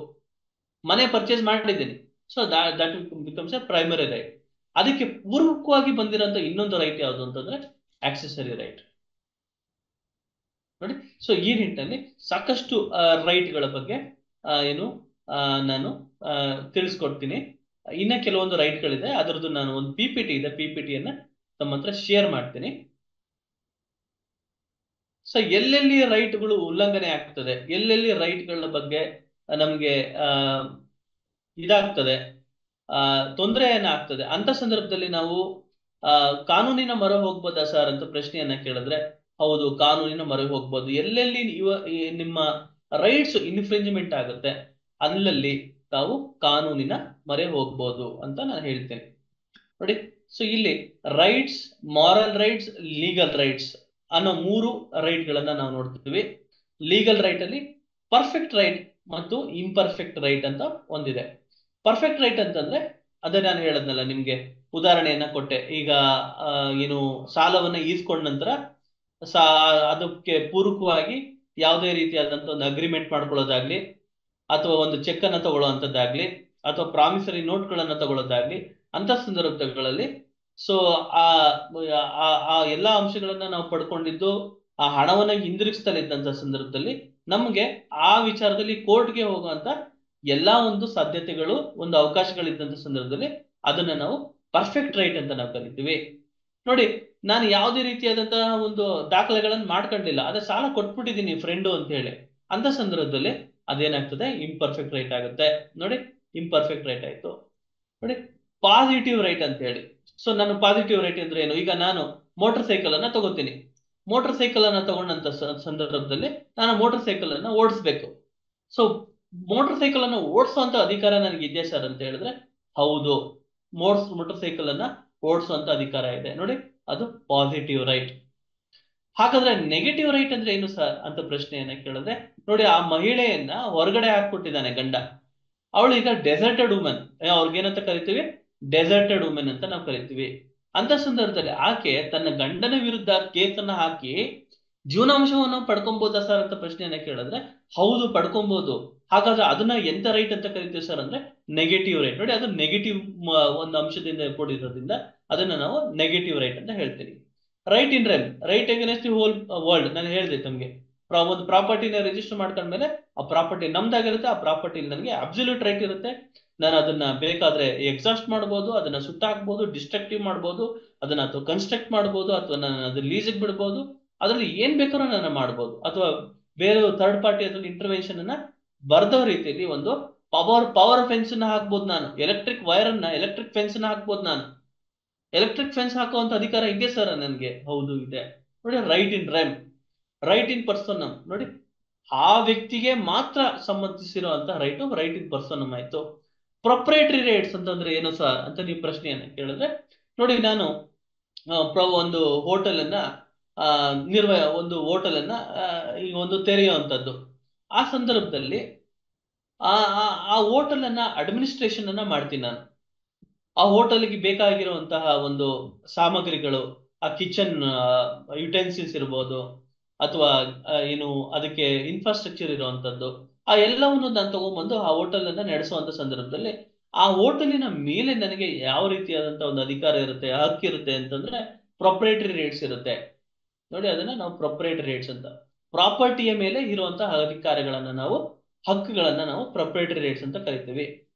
ಮನೆ ಪರ್ಚೇಸ್ ಮಾಡಿದ್ದೀನಿ, so that becomes A primary right. ಅದಕ್ಕೆ ಪೂರ್ವಕವಾಗಿ ಬಂದಿರೋಂಥ ಇನ್ನೊಂದು ರೈಟ್ ಯಾವುದು ಅಂತಂದ್ರೆ ಆಕ್ಸೆಸರಿ ರೈಟ್. ನೋಡಿ, ಸೊ ಈ ನಿಟ್ಟಿನಲ್ಲಿ ಸಾಕಷ್ಟು ರೈಟ್ಗಳ ಬಗ್ಗೆ ಏನು ನಾನು ತಿಳಿಸ್ಕೊಡ್ತೀನಿ. ಇನ್ನ ಕೆಲವೊಂದು ರೈಟ್ಗಳಿದೆ, ಅದರದ್ದು ನಾನು ಒಂದು PPT ಇದೆ, PPTಯನ್ನ ತಮ್ಮ ಹತ್ರ ಶೇರ್ ಮಾಡ್ತೀನಿ. ಸೊ ಎಲ್ಲೆಲ್ಲಿ ರೈಟ್ಗಳು ಉಲ್ಲಂಘನೆ ಆಗ್ತದೆ, ಎಲ್ಲೆಲ್ಲಿ ರೈಟ್ಗಳ ಬಗ್ಗೆ ನಮ್ಗೆ ಇದಾಗ್ತದೆ, ತೊಂದರೆಯನ್ನ ಆಗ್ತದೆ ಅಂತ ಸಂದರ್ಭದಲ್ಲಿ ನಾವು ಕಾನೂನಿನ ಮೊರೆ ಹೋಗ್ಬೋದಾ ಸರ್ ಅಂತ ಪ್ರಶ್ನೆಯನ್ನ ಕೇಳಿದ್ರೆ ಹೌದು, ಕಾನೂನಿನ ಮೊರೆ ಹೋಗ್ಬೋದು. ಎಲ್ಲೆಲ್ಲಿ ನಿಮ್ಮ ರೈಟ್ಸ್ ಇನ್ಫ್ರಿಂಜ್ಮೆಂಟ್ ಆಗುತ್ತೆ ಅಲ್ಲಲ್ಲಿ ತಾವು ಕಾನೂನಿನ ಮೊರೆ ಹೋಗ್ಬೋದು ಅಂತ ನಾನು ಹೇಳ್ತೇನೆ. ನೋಡಿ, ಸೊ ಇಲ್ಲಿ rights, moral rights, legal rights ಅನ್ನೋ 3 ರೈಟ್ಗಳನ್ನ ನಾವು ನೋಡ್ತೀವಿ. ಲೀಗಲ್ ರೈಟ್ ಅಲ್ಲಿ ಪರ್ಫೆಕ್ಟ್ ರೈಟ್ ಮತ್ತು ಇಂಪರ್ಫೆಕ್ಟ್ ರೈಟ್ ಅಂತ ಒಂದಿದೆ. ಪರ್ಫೆಕ್ಟ್ ರೈಟ್ ಅಂತಂದ್ರೆ ಅದೇ ನಾನು ಹೇಳದ್ನಲ್ಲ ನಿಮ್ಗೆ, ಉದಾಹರಣೆಯನ್ನ ಕೊಟ್ಟೆ. ಈಗ ಏನು ಸಾಲವನ್ನ ಈಸ್ಕೊಂಡ ನಂತರ ಅದಕ್ಕೆ ಪೂರಕವಾಗಿ ಯಾವುದೇ ರೀತಿಯಾದಂತ ಒಂದು ಅಗ್ರಿಮೆಂಟ್ ಮಾಡ್ಕೊಳ್ಳೋದಾಗ್ಲಿ, ಅಥವಾ ಒಂದು ಚೆಕ್ ಅನ್ನ ತಗೊಳ್ಳೋವಂಥದ್ದಾಗ್ಲಿ, ಅಥವಾ ಪ್ರಾಮಿಸರಿ ನೋಟ್ಗಳನ್ನ ತಗೊಳ್ಳೋದಾಗ್ಲಿ, ಅಂತ ಸಂದರ್ಭಗಳಲ್ಲಿ ಸೊ ಆ ಎಲ್ಲಾ ಅಂಶಗಳನ್ನ ನಾವು ಪಡ್ಕೊಂಡಿದ್ದು ಆ ಹಣವನ್ನ ಹಿಂದಿರುಗಿಸ್ತಲಿದ್ದಂತ ಸಂದರ್ಭದಲ್ಲಿ ನಮ್ಗೆ ಆ ವಿಚಾರದಲ್ಲಿ ಕೋರ್ಟ್ಗೆ ಹೋಗುವಂತ ಎಲ್ಲಾ ಒಂದು ಸಾಧ್ಯತೆಗಳು, ಒಂದು ಅವಕಾಶಗಳಿದ್ದಂತ ಸಂದರ್ಭದಲ್ಲಿ ಅದನ್ನ ನಾವು ಪರ್ಫೆಕ್ಟ್ ರೈಟ್ ಅಂತ ನಾವು ಕರಿತೀವಿ. ನೋಡಿ, ನಾನು ಯಾವುದೇ ರೀತಿಯಾದಂತಹ ಒಂದು ದಾಖಲೆಗಳನ್ನ ಮಾಡ್ಕೊಂಡಿಲ್ಲ, ಅದೇ ಸಾಲ ಕೊಟ್ಬಿಟ್ಟಿದ್ದೀನಿ ಫ್ರೆಂಡು ಅಂತ ಹೇಳಿ, ಅಂತ ಸಂದರ್ಭದಲ್ಲಿ ಅದೇನಾಗ್ತದೆ, ಇಂಪರ್ಫೆಕ್ಟ್ ರೈಟ್ ಆಗುತ್ತೆ. ನೋಡಿ, ಇಂಪರ್ಫೆಕ್ಟ್ ರೈಟ್ ಆಯ್ತು. ನೋಡಿ, ಪಾಸಿಟಿವ್ ರೈಟ್ ಅಂತ ಹೇಳಿ. ಸೊ ನಾನು ಪಾಸಿಟಿವ್ ರೈಟ್ ಅಂದ್ರೆ ಏನು? ಈಗ ನಾನು ಮೋಟರ್ ಸೈಕಲ್ ಅನ್ನ ತಗೋತೀನಿ. ಮೋಟರ್ ಸೈಕಲ್ ಅನ್ನ ತಗೊಂಡಂತ ಸಂದರ್ಭದಲ್ಲಿ ನಾನು ಮೋಟರ್ ಸೈಕಲ್ ಅನ್ನ ಓಡಿಸ್ಬೇಕು. ಸೊ ಮೋಟರ್ ಸೈಕಲ್ ಅನ್ನ ಓಡಿಸುವಂತ ಅಧಿಕಾರ ನನಗೆ ಇದೆಯಾ ಸರ್ ಅಂತ ಹೇಳಿದ್ರೆ ಹೌದು, ಮೋಟರ್ ಸೈಕಲ್ ಅನ್ನ ಓಡಿಸುವಂತ ಅಧಿಕಾರ ಇದೆ. ನೋಡಿ, ಅದು ಪಾಸಿಟಿವ್ ರೈಟ್. ಹಾಗಾದ್ರೆ ನೆಗೆಟಿವ್ ರೈಟ್ ಅಂದ್ರೆ ಏನು ಸರ್ ಅಂತ ಪ್ರಶ್ನೆಯನ್ನ ಕೇಳಿದ್ರೆ, ನೋಡಿ, ಆ ಮಹಿಳೆಯನ್ನ ಹೊರಗಡೆ ಹಾಕ್ಬಿಟ್ಟಿದ್ದಾನೆ ಗಂಡ, ಅವಳು ಈಗ ಡೆಸರ್ಟೆಡ್ ವುಮೆನ್, ಅವ್ರಿಗೇನಂತ ಕರಿತೀವಿ, ಡೆಸರ್ಟೆಡ್ ವುಮೆನ್ ಅಂತ ನಾವು ಕರಿತೀವಿ. ಅಂತ ಸಂದರ್ಭದಲ್ಲಿ ಆಕೆ ತನ್ನ ಗಂಡನ ವಿರುದ್ಧ ಕೇಸನ್ನ ಹಾಕಿ ಜೀವನಾಂಶವನ್ನು ಪಡ್ಕೊಬಹುದಾ ಸರ್ ಅಂತ ಪ್ರಶ್ನೆಯನ್ನ ಕೇಳಿದ್ರೆ ಹೌದು, ಪಡ್ಕೊಬಹುದು. ಹಾಗಾದ್ರೆ ಅದನ್ನ ಎಂತ ರೈಟ್ ಅಂತ ಕರಿತೀವಿ ಸರ್ ಅಂದ್ರೆ ನೆಗೆಟಿವ್ ರೈಟ್. ನೋಡಿ, ಅದು ನೆಗೆಟಿವ್ ಒಂದು ಅಂಶದಿಂದ ಕೂಡಿರೋದ್ರಿಂದ ಅದನ್ನ ನಾವು ನೆಗೆಟಿವ್ ರೈಟ್ ಅಂತ ಹೇಳ್ತೀವಿ. Right in REM, right against the whole world. ನಾನು ಹೇಳಿದೆ ತಮ್ಗೆ, ಒಂದು ಪ್ರಾಪರ್ಟಿನ ರಿಜಿಸ್ಟರ್ ಮಾಡ್ಕೊಂಡ್ಮೇಲೆ ಆ ಪ್ರಾಪರ್ಟಿ ನಮ್ದಾಗಿರುತ್ತೆ, ಆ ಪ್ರಾಪರ್ಟಿ ನನಗೆ ಅಬ್ಸಲ್ಯೂಟ್ ರೈಟ್ ಇರುತ್ತೆ. ನಾನು ಅದನ್ನ ಬೇಕಾದ್ರೆ ಎಕ್ಸಾಸ್ಟ್ ಮಾಡ್ಬೋದು, ಅದನ್ನ ಸುಟ್ಟಾಕ್ಬೋದು, ಡಿಸ್ಟ್ರಕ್ಟಿವ್ ಮಾಡ್ಬೋದು, ಅದನ್ನ ಅಥವಾ ಕನ್ಸ್ಟ್ರಕ್ಟ್ ಮಾಡ್ಬೋದು, ಅಥವಾ ನಾನು ಅದನ್ನ ಲೀಸಿಗೆ ಬಿಡ್ಬೋದು, ಅದ್ರಲ್ಲಿ ಏನ್ ಬೇಕಾದ್ರೂ ನಾನು ಮಾಡ್ಬೋದು, ಅಥವಾ ಬೇರೆ ಥರ್ಡ್ ಪಾರ್ಟಿ ಅದ್ರಲ್ಲಿ ಇಂಟರ್ವೆನ್ಷನ್ ಅನ್ನ ಬರ್ದ ರೀತಿಯಲ್ಲಿ ಒಂದು ಪವರ್ ಫೆನ್ಸ್ ನ ಹಾಕ್ಬೋದು. ನಾನು ಎಲೆಕ್ಟ್ರಿಕ್ ವೈರ್ ಅನ್ನ, ಎಲೆಕ್ಟ್ರಿಕ್ ಫೆನ್ಸ್ ನ ಹಾಕ್ಬೋದು. ನಾನು ಎಲೆಕ್ಟ್ರಿಕ್ ಫೆನ್ಸ್ ಹಾಕುವಂತ ಅಧಿಕಾರ ಇದೆ ಸರ್ ನನಗೆ? ಹೌದು, ಇದೆ. ನೋಡಿ, ರೈಟ್ ಇನ್ ರೆಮ್, ರೈಟ್ ಇನ್ ಪರ್ಸನಮ್. ನೋಡಿ, ಆ ವ್ಯಕ್ತಿಗೆ ಮಾತ್ರ ಸಂಬಂಧಿಸಿರುವಂತಹ ರೈಟ್ ಇನ್ ಪರ್ಸನಮ್ ಆಯ್ತು. ಪ್ರೊಪ್ರೈಟರಿ ರೈಟ್ಸ್ ಅಂತಂದ್ರೆ ಏನು ಸರ್ ಅಂತ ನೀವು ಪ್ರಶ್ನೆಯನ್ನ ಕೇಳಿದ್ರೆ, ನೋಡಿ, ನಾನು ಒಂದು ಹೋಟೆಲ್ ಅನ್ನ ಒಂದು ಹೋಟೆಲ್ ಅನ್ನ ಈಗ ಒಂದು ತೆರೆಯುವಂಥದ್ದು. ಆ ಸಂದರ್ಭದಲ್ಲಿ ಆ ಹೋಟೆಲ್ ಅನ್ನ ಅಡ್ಮಿನಿಸ್ಟ್ರೇಷನ್ ಅನ್ನ ಮಾಡ್ತೀನಿ ನಾನು. ಆ ಹೋಟೆಲ್ಗೆ ಬೇಕಾಗಿರುವಂತಹ ಒಂದು ಸಾಮಗ್ರಿಗಳು, ಆ ಕಿಚನ್ ಯುಟೆನ್ಸಿಲ್ಸ್ ಇರ್ಬೋದು, ಅಥವಾ ಏನು ಅದಕ್ಕೆ ಇನ್ಫ್ರಾಸ್ಟ್ರಕ್ಚರ್ ಇರುವಂತದ್ದು, ಆ ಎಲ್ಲವನ್ನು ನಾನು ತಗೊಂಡ್ಬಂದು ಆ ಹೋಟೆಲ್ ಅನ್ನ ನಡೆಸುವಂತ ಸಂದರ್ಭದಲ್ಲಿ ಆ ಹೋಟೆಲಿನ ಮೇಲೆ ನನಗೆ ಯಾವ ರೀತಿಯಾದಂತಹ ಒಂದು ಅಧಿಕಾರ ಇರುತ್ತೆ, ಹಕ್ಕಿರುತ್ತೆ ಅಂತಂದ್ರೆ ಪ್ರೊಪ್ರೈಟರಿ ರೈಟ್ಸ್ ಇರುತ್ತೆ. ನೋಡಿ, ಅದನ್ನ ನಾವು ಪ್ರೊಪ್ರೈಟರಿ ರೈಟ್ಸ್ ಅಂತ, ಪ್ರಾಪರ್ಟಿಯ ಮೇಲೆ ಇರುವಂತಹ ಅಧಿಕಾರಗಳನ್ನ ನಾವು, ಹಕ್ಕುಗಳನ್ನ ನಾವು ಪ್ರೊಪ್ರೈಟರಿ ರೈಟ್ಸ್ ಅಂತ ಕರಿತೀವಿ.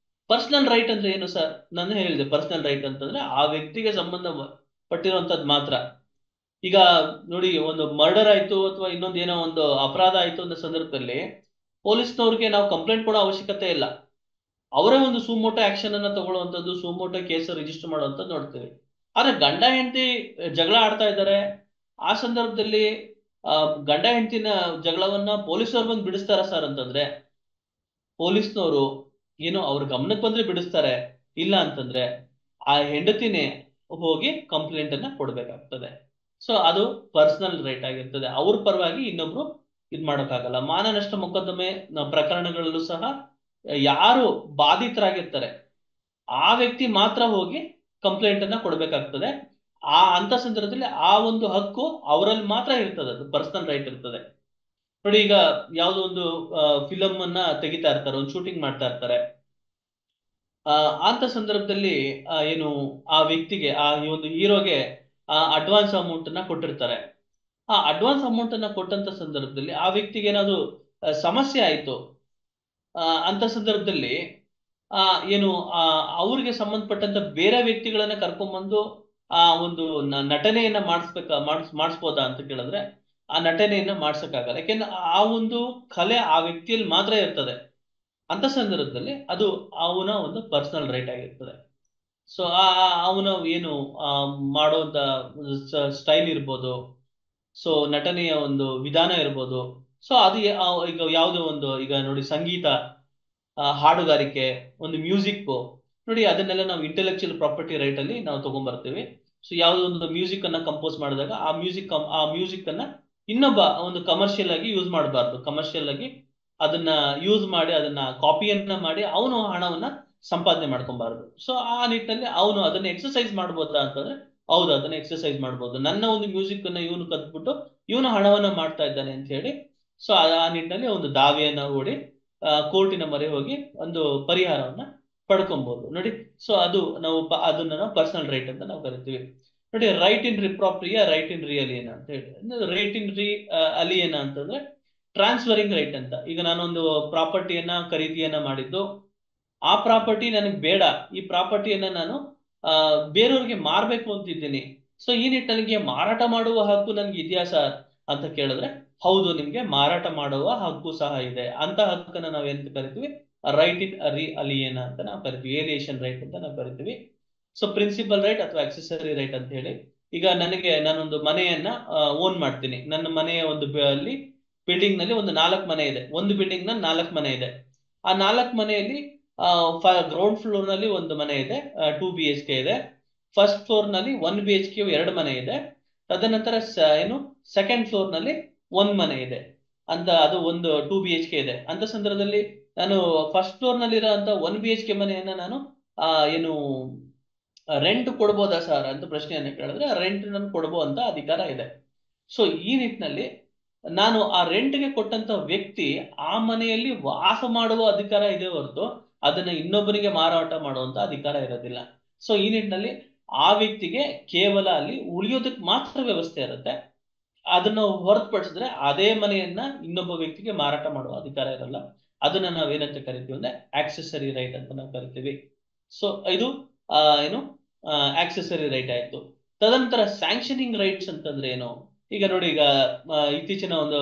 ಪರ್ಸನಲ್ ರೈಟ್ ಅಂದ್ರೆ ಏನು ಸರ್? ನಾನು ಹೇಳಿದೆ, ಪರ್ಸನಲ್ ರೈಟ್ ಅಂತಂದ್ರೆ ಆ ವ್ಯಕ್ತಿಗೆ ಸಂಬಂಧ ಪಟ್ಟಿರುವಂತದ್ದು ಮಾತ್ರ. ಈಗ ನೋಡಿ, ಒಂದು ಮರ್ಡರ್ ಆಯ್ತು ಅಥವಾ ಇನ್ನೊಂದು ಏನೋ ಒಂದು ಅಪರಾಧ ಆಯ್ತು ಅನ್ನೋ ಸಂದರ್ಭದಲ್ಲಿ ಪೊಲೀಸ್ನವ್ರಿಗೆ ನಾವು ಕಂಪ್ಲೇಂಟ್ ಕೊಡೋ ಅವಶ್ಯಕತೆ ಇಲ್ಲ. ಅವರೇ ಒಂದು ಸುಮೋಟೋ ಆಕ್ಷನ್ ಅನ್ನ ತಗೊಳ್ಳುವಂಥದ್ದು, ಸುಮೋಟೋ ಕೇಸ್ ರಿಜಿಸ್ಟರ್ ಮಾಡುವಂಥದ್ದು ನೋಡ್ತೀವಿ. ಆದ್ರೆ ಗಂಡ ಹೆಂಡತಿ ಜಗಳ ಆಡ್ತಾ ಇದ್ದಾರೆ, ಆ ಸಂದರ್ಭದಲ್ಲಿ ಗಂಡ ಹೆಂಡತಿನ ಜಗಳವನ್ನ ಪೊಲೀಸರು ಬಂದು ಬಿಡಿಸ್ತಾರ ಸರ್ ಅಂತಂದ್ರೆ, ಪೊಲೀಸ್ನವರು ಏನೋ ಅವ್ರ ಗಮನಕ್ಕೆ ಬಂದ್ರೆ ಬಿಡಿಸ್ತಾರೆ, ಇಲ್ಲ ಅಂತಂದ್ರೆ ಆ ಹೆಂಡತಿನೇ ಹೋಗಿ ಕಂಪ್ಲೇಂಟ್ ಅನ್ನ ಕೊಡ್ಬೇಕಾಗ್ತದೆ. ಸೊ ಅದು ಪರ್ಸನಲ್ ರೈಟ್ ಆಗಿರ್ತದೆ. ಅವ್ರ ಪರವಾಗಿ ಇನ್ನೊಬ್ರು ಇದ್ ಮಾಡೋಕ್ಕಾಗಲ್ಲ. ಮಾನನಷ್ಟ ಮೊಕದ್ದಮೆ ಪ್ರಕರಣಗಳಲ್ಲೂ ಸಹ ಯಾರು ಬಾಧಿತರಾಗಿರ್ತಾರೆ ಆ ವ್ಯಕ್ತಿ ಮಾತ್ರ ಹೋಗಿ ಕಂಪ್ಲೇಂಟ್ ಅನ್ನ ಕೊಡ್ಬೇಕಾಗ್ತದೆ. ಅಂತ ಸಂದರ್ಭದಲ್ಲಿ ಆ ಒಂದು ಹಕ್ಕು ಅವರಲ್ಲಿ ಮಾತ್ರ ಇರ್ತದೆ, ಅದು ಪರ್ಸನಲ್ ರೈಟ್ ಇರ್ತದೆ. ನೋಡಿ, ಈಗ ಯಾವ್ದೋ ಒಂದು ಫಿಲಮ್ ಅನ್ನ ತೆಗಿತಾ ಇರ್ತಾರೆ, ಒಂದು ಶೂಟಿಂಗ್ ಮಾಡ್ತಾ ಇರ್ತಾರೆ. ಅಂತ ಸಂದರ್ಭದಲ್ಲಿ ಏನು ಆ ವ್ಯಕ್ತಿಗೆ, ಆ ಒಂದು ಹೀರೋಗೆ ಅಡ್ವಾನ್ಸ್ ಅಮೌಂಟ್ ಅನ್ನ ಕೊಟ್ಟಿರ್ತಾರೆ. ಆ ಅಡ್ವಾನ್ಸ್ ಅಮೌಂಟ್ ಅನ್ನ ಕೊಟ್ಟಂತ ಸಂದರ್ಭದಲ್ಲಿ ಆ ವ್ಯಕ್ತಿಗೆ ಏನಾದ್ರು ಸಮಸ್ಯೆ ಆಯ್ತು ಅಂತ ಸಂದರ್ಭದಲ್ಲಿ ಏನು ಅವ್ರಿಗೆ ಸಂಬಂಧಪಟ್ಟಂತ ಬೇರೆ ವ್ಯಕ್ತಿಗಳನ್ನ ಕರ್ಕೊಂಡ್ಬಂದು ಆ ಒಂದು ನಟನೆಯನ್ನ ಮಾಡಿಸ್ಬೋದಾ ಅಂತ ಕೇಳಿದ್ರೆ ಆ ನಟನೆಯನ್ನ ಮಾಡ್ಸಕ್ಕಾಗಲ್ಲ. ಯಾಕೆಂದ್ರೆ ಆ ಒಂದು ಕಲೆ ಆ ವ್ಯಕ್ತಿಯಲ್ಲಿ ಮಾತ್ರ ಇರ್ತದೆ. ಅಂತ ಸಂದರ್ಭದಲ್ಲಿ ಅದು ಅವನ ಒಂದು ಪರ್ಸನಲ್ ರೈಟ್ ಆಗಿರ್ತದೆ. ಸೊ ಅವನ ಏನು ಮಾಡುವಂತ ಸ್ಟೈಲ್ ಇರ್ಬೋದು, ಸೊ ನಟನೆಯ ಒಂದು ವಿಧಾನ ಇರ್ಬೋದು. ಸೊ ಅದು ಈಗ ಯಾವುದೋ ಒಂದು, ಈಗ ನೋಡಿ ಸಂಗೀತ, ಹಾಡುಗಾರಿಕೆ, ಒಂದು ಮ್ಯೂಸಿಕ್ ನೋಡಿ, ಅದನ್ನೆಲ್ಲ ನಾವು ಇಂಟೆಲೆಕ್ಚುಯಲ್ ಪ್ರಾಪರ್ಟಿ ರೈಟ್ ಅಲ್ಲಿ ನಾವು ತಗೊಂಡ್ಬರ್ತೀವಿ. ಸೊ ಯಾವುದೋ ಒಂದು ಮ್ಯೂಸಿಕ್ ಅನ್ನ ಕಂಪೋಸ್ ಮಾಡಿದಾಗ ಆ ಮ್ಯೂಸಿಕ್ ಅನ್ನ ಇನ್ನೊಬ್ಬ ಒಂದು ಕಮರ್ಷಿಯಲ್ ಆಗಿ ಯೂಸ್ ಮಾಡಬಾರ್ದು. ಕಮರ್ಷಿಯಲ್ ಆಗಿ ಅದನ್ನ ಯೂಸ್ ಮಾಡಿ ಅದನ್ನ ಕಾಪಿಯನ್ನ ಮಾಡಿ ಅವನು ಹಣವನ್ನ ಸಂಪಾದನೆ ಮಾಡ್ಕೊಬಾರ್ದು. ಸೊ ಆ ನಿಟ್ಟಿನಲ್ಲಿ ಅವನು ಅದನ್ನ ಎಕ್ಸರ್ಸೈಸ್ ಮಾಡ್ಬೋದಾ ಅಂತಂದ್ರೆ ಹೌದು, ಅದನ್ನ ಎಕ್ಸರ್ಸೈಸ್ ಮಾಡ್ಬೋದು. ನನ್ನ ಒಂದು ಮ್ಯೂಸಿಕ್ ಅನ್ನ ಇವನು ಕದ್ಬಿಟ್ಟು ಇವನು ಹಣವನ್ನ ಮಾಡ್ತಾ ಇದ್ದಾನೆ ಅಂತ ಹೇಳಿ, ಸೊ ಆ ನಿಟ್ಟಿನಲ್ಲಿ ಒಂದು ದಾವೆಯನ್ನ ಹೂಡಿ ಕೋರ್ಟಿನ ಮೊರೆ ಹೋಗಿ ಒಂದು ಪರಿಹಾರವನ್ನ ಪಡ್ಕೊಬಹುದು ನೋಡಿ. ಸೊ ಅದು ಅದನ್ನ ನಾವು ಪರ್ಸನಲ್ ರೈಟ್ ಅಂತ ನಾವು ಕರಿತೀವಿ. ನೋಡಿ, ರೈಟ್ ಇನ್ ರಿಪ್ರಾಪ್ರಿಯ, ರೈಟ್ ಇನ್ ರಿಯಲಿಯನ್ ಅಂತ ಹೇಳಿ. ರೈಟ್ ಇನ್ ಅಲಿಯನ್ ಅಂತಂದ್ರೆ ಟ್ರಾನ್ಸ್ಫರಿಂಗ್ ರೈಟ್ ಅಂತ. ಈಗ ನಾನೊಂದು ಪ್ರಾಪರ್ಟಿಯನ್ನ ಖರೀದಿಯನ್ನ ಮಾಡಿದ್ದು, ಆ ಪ್ರಾಪರ್ಟಿ ನನಗೆ ಬೇಡ, ಈ ಪ್ರಾಪರ್ಟಿಯನ್ನ ನಾನು ಬೇರೆಯವ್ರಿಗೆ ಮಾರ್ಬೇಕು ಅಂತಿದ್ದೀನಿ. ಸೊ ಈ ನಿಟ್ಟಿನಲ್ಲಿ ಮಾರಾಟ ಮಾಡುವ ಹಕ್ಕು ನನ್ಗೆ ಇದೆಯಾ ಸರ್ ಅಂತ ಕೇಳಿದ್ರೆ ಹೌದು, ನಿಮ್ಗೆ ಮಾರಾಟ ಮಾಡುವ ಹಕ್ಕು ಸಹ ಇದೆ. ಅಂತ ಹಕ್ಕನ್ನ ನಾವೇಂತ ಕರಿತೀವಿ? ರೈಟ್ ಇನ್ ಅಲಿಯನ್ ಅಂತ ನಾವು ಕರಿತೀವಿ, ಏರಿಯೇಷನ್ ರೈಟ್ ಅಂತ ನಾವು ಕರಿತೀವಿ. ಸೊ ಪ್ರಿನ್ಸಿಪಲ್ ರೈಟ್ ಅಥವಾ ಆಕ್ಸೆಸರಿ ರೈಟ್ ಅಂತ ಹೇಳಿ. ಈಗ ನಾನೊಂದು ಮನೆಯನ್ನ ಓನ್ ಮಾಡ್ತೀನಿ. ನನ್ನ ಮನೆಯ ಒಂದು ಬಿಲ್ಡಿಂಗ್ ನಲ್ಲಿ ಒಂದು 4 ಮನೆ ಇದೆ. ಒಂದು ಬಿಲ್ಡಿಂಗ್ ನಲ್ಲಿ 4 ಮನೆ ಇದೆ. ಆ 4 ಮನೆಯಲ್ಲಿ ಗ್ರೌಂಡ್ ಫ್ಲೋರ್ ನಲ್ಲಿ ಒಂದು ಮನೆ ಇದೆ, 2 BHK ಇದೆ. ಫಸ್ಟ್ ಫ್ಲೋರ್ ನಲ್ಲಿ 1 BHK 2 ಮನೆ ಇದೆ. ತದನಂತರ ಸೆಕೆಂಡ್ ಫ್ಲೋರ್ ನಲ್ಲಿ 1 ಮನೆ ಇದೆ ಅಂತ, ಅದು ಒಂದು 2 BHK ಇದೆ. ಅಂತ ಸಂದರ್ಭದಲ್ಲಿ ನಾನು ಫಸ್ಟ್ ಫ್ಲೋರ್ ನಲ್ಲಿ ಇರೋಂತ 1 BHK ಮನೆಯನ್ನ ನಾನು ರೆಂಟ್ ಕೊಡ್ಬೋದಾ ಸರ್ ಅಂತ ಪ್ರಶ್ನೆಯನ್ನ ಕೇಳಿದ್ರೆ ರೆಂಟ್ ನನ್ ಕೊಡ್ಬೋದಂತ ಅಧಿಕಾರ ಇದೆ. ಸೊ ಈ ನಿಟ್ಟಿನಲ್ಲಿ ನಾನು ಆ ರೆಂಟ್ಗೆ ಕೊಟ್ಟಂತ ವ್ಯಕ್ತಿ ಆ ಮನೆಯಲ್ಲಿ ವಾಸ ಮಾಡುವ ಅಧಿಕಾರ ಇದೆ ಹೊರತು ಅದನ್ನ ಇನ್ನೊಬ್ಬರಿಗೆ ಮಾರಾಟ ಮಾಡುವಂತ ಅಧಿಕಾರ ಇರೋದಿಲ್ಲ. ಸೊ ಈ ನಿಟ್ಟಿನಲ್ಲಿ ಆ ವ್ಯಕ್ತಿಗೆ ಕೇವಲ ಅಲ್ಲಿ ಉಳಿಯೋದಕ್ಕೆ ಮಾತ್ರ ವ್ಯವಸ್ಥೆ ಇರುತ್ತೆ. ಅದನ್ನ ಹೊರತುಪಡಿಸಿದ್ರೆ ಅದೇ ಮನೆಯನ್ನ ಇನ್ನೊಬ್ಬ ವ್ಯಕ್ತಿಗೆ ಮಾರಾಟ ಮಾಡುವ ಅಧಿಕಾರ ಇರಲ್ಲ. ಅದನ್ನ ನಾವೇನಂತ ಕರಿತೀವಿ ಅಂದ್ರೆ ಆಕ್ಸೆಸರಿ ರೈಟ್ ಅಂತ ನಾವು ಕರಿತೀವಿ. ಸೊ ಇದು ಆಕ್ಸೆಸರಿ ರೈಟ್ ಆಯ್ತು. ತದನಂತರ ಸ್ಯಾಂಕ್ಷನಿಂಗ್ ರೈಟ್ಸ್ ಅಂತಂದ್ರೆ ಏನು? ಈಗ ನೋಡಿ, ಈಗ ಇತ್ತೀಚಿನ ಒಂದು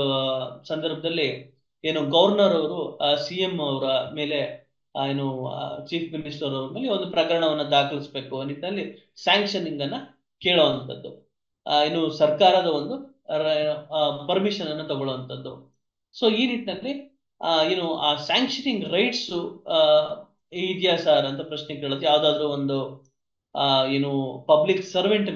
ಸಂದರ್ಭದಲ್ಲಿ ಗವರ್ನರ್ ಅವರು CM ಅವರ ಮೇಲೆ ಚೀಫ್ ಮಿನಿಸ್ಟರ್ ಅವ್ರ ಮೇಲೆ ಒಂದು ಪ್ರಕರಣವನ್ನ ದಾಖಲಿಸಬೇಕು ನಿಟ್ಟಿನಲ್ಲಿ ಸ್ಯಾಂಕ್ಷನಿಂಗ್ ಅನ್ನ ಕೇಳುವಂಥದ್ದು, ಸರ್ಕಾರದ ಒಂದು ಪರ್ಮಿಷನ್ ಅನ್ನು ತಗೊಳ್ಳುವಂಥದ್ದು. ಸೊ ಈ ನಿಟ್ಟಿನಲ್ಲಿ ಆ ಸ್ಯಾಂಕ್ಷನಿಂಗ್ ರೈಟ್ಸ್ ಇದೆಯಾ ಸರ್ ಅಂತ ಪ್ರಶ್ನೆ ಕೇಳುತ್ತೆ. ಯಾವ್ದಾದ್ರು ಒಂದು ಪಬ್ಲಿಕ್ ಸರ್ವೆಂಟ್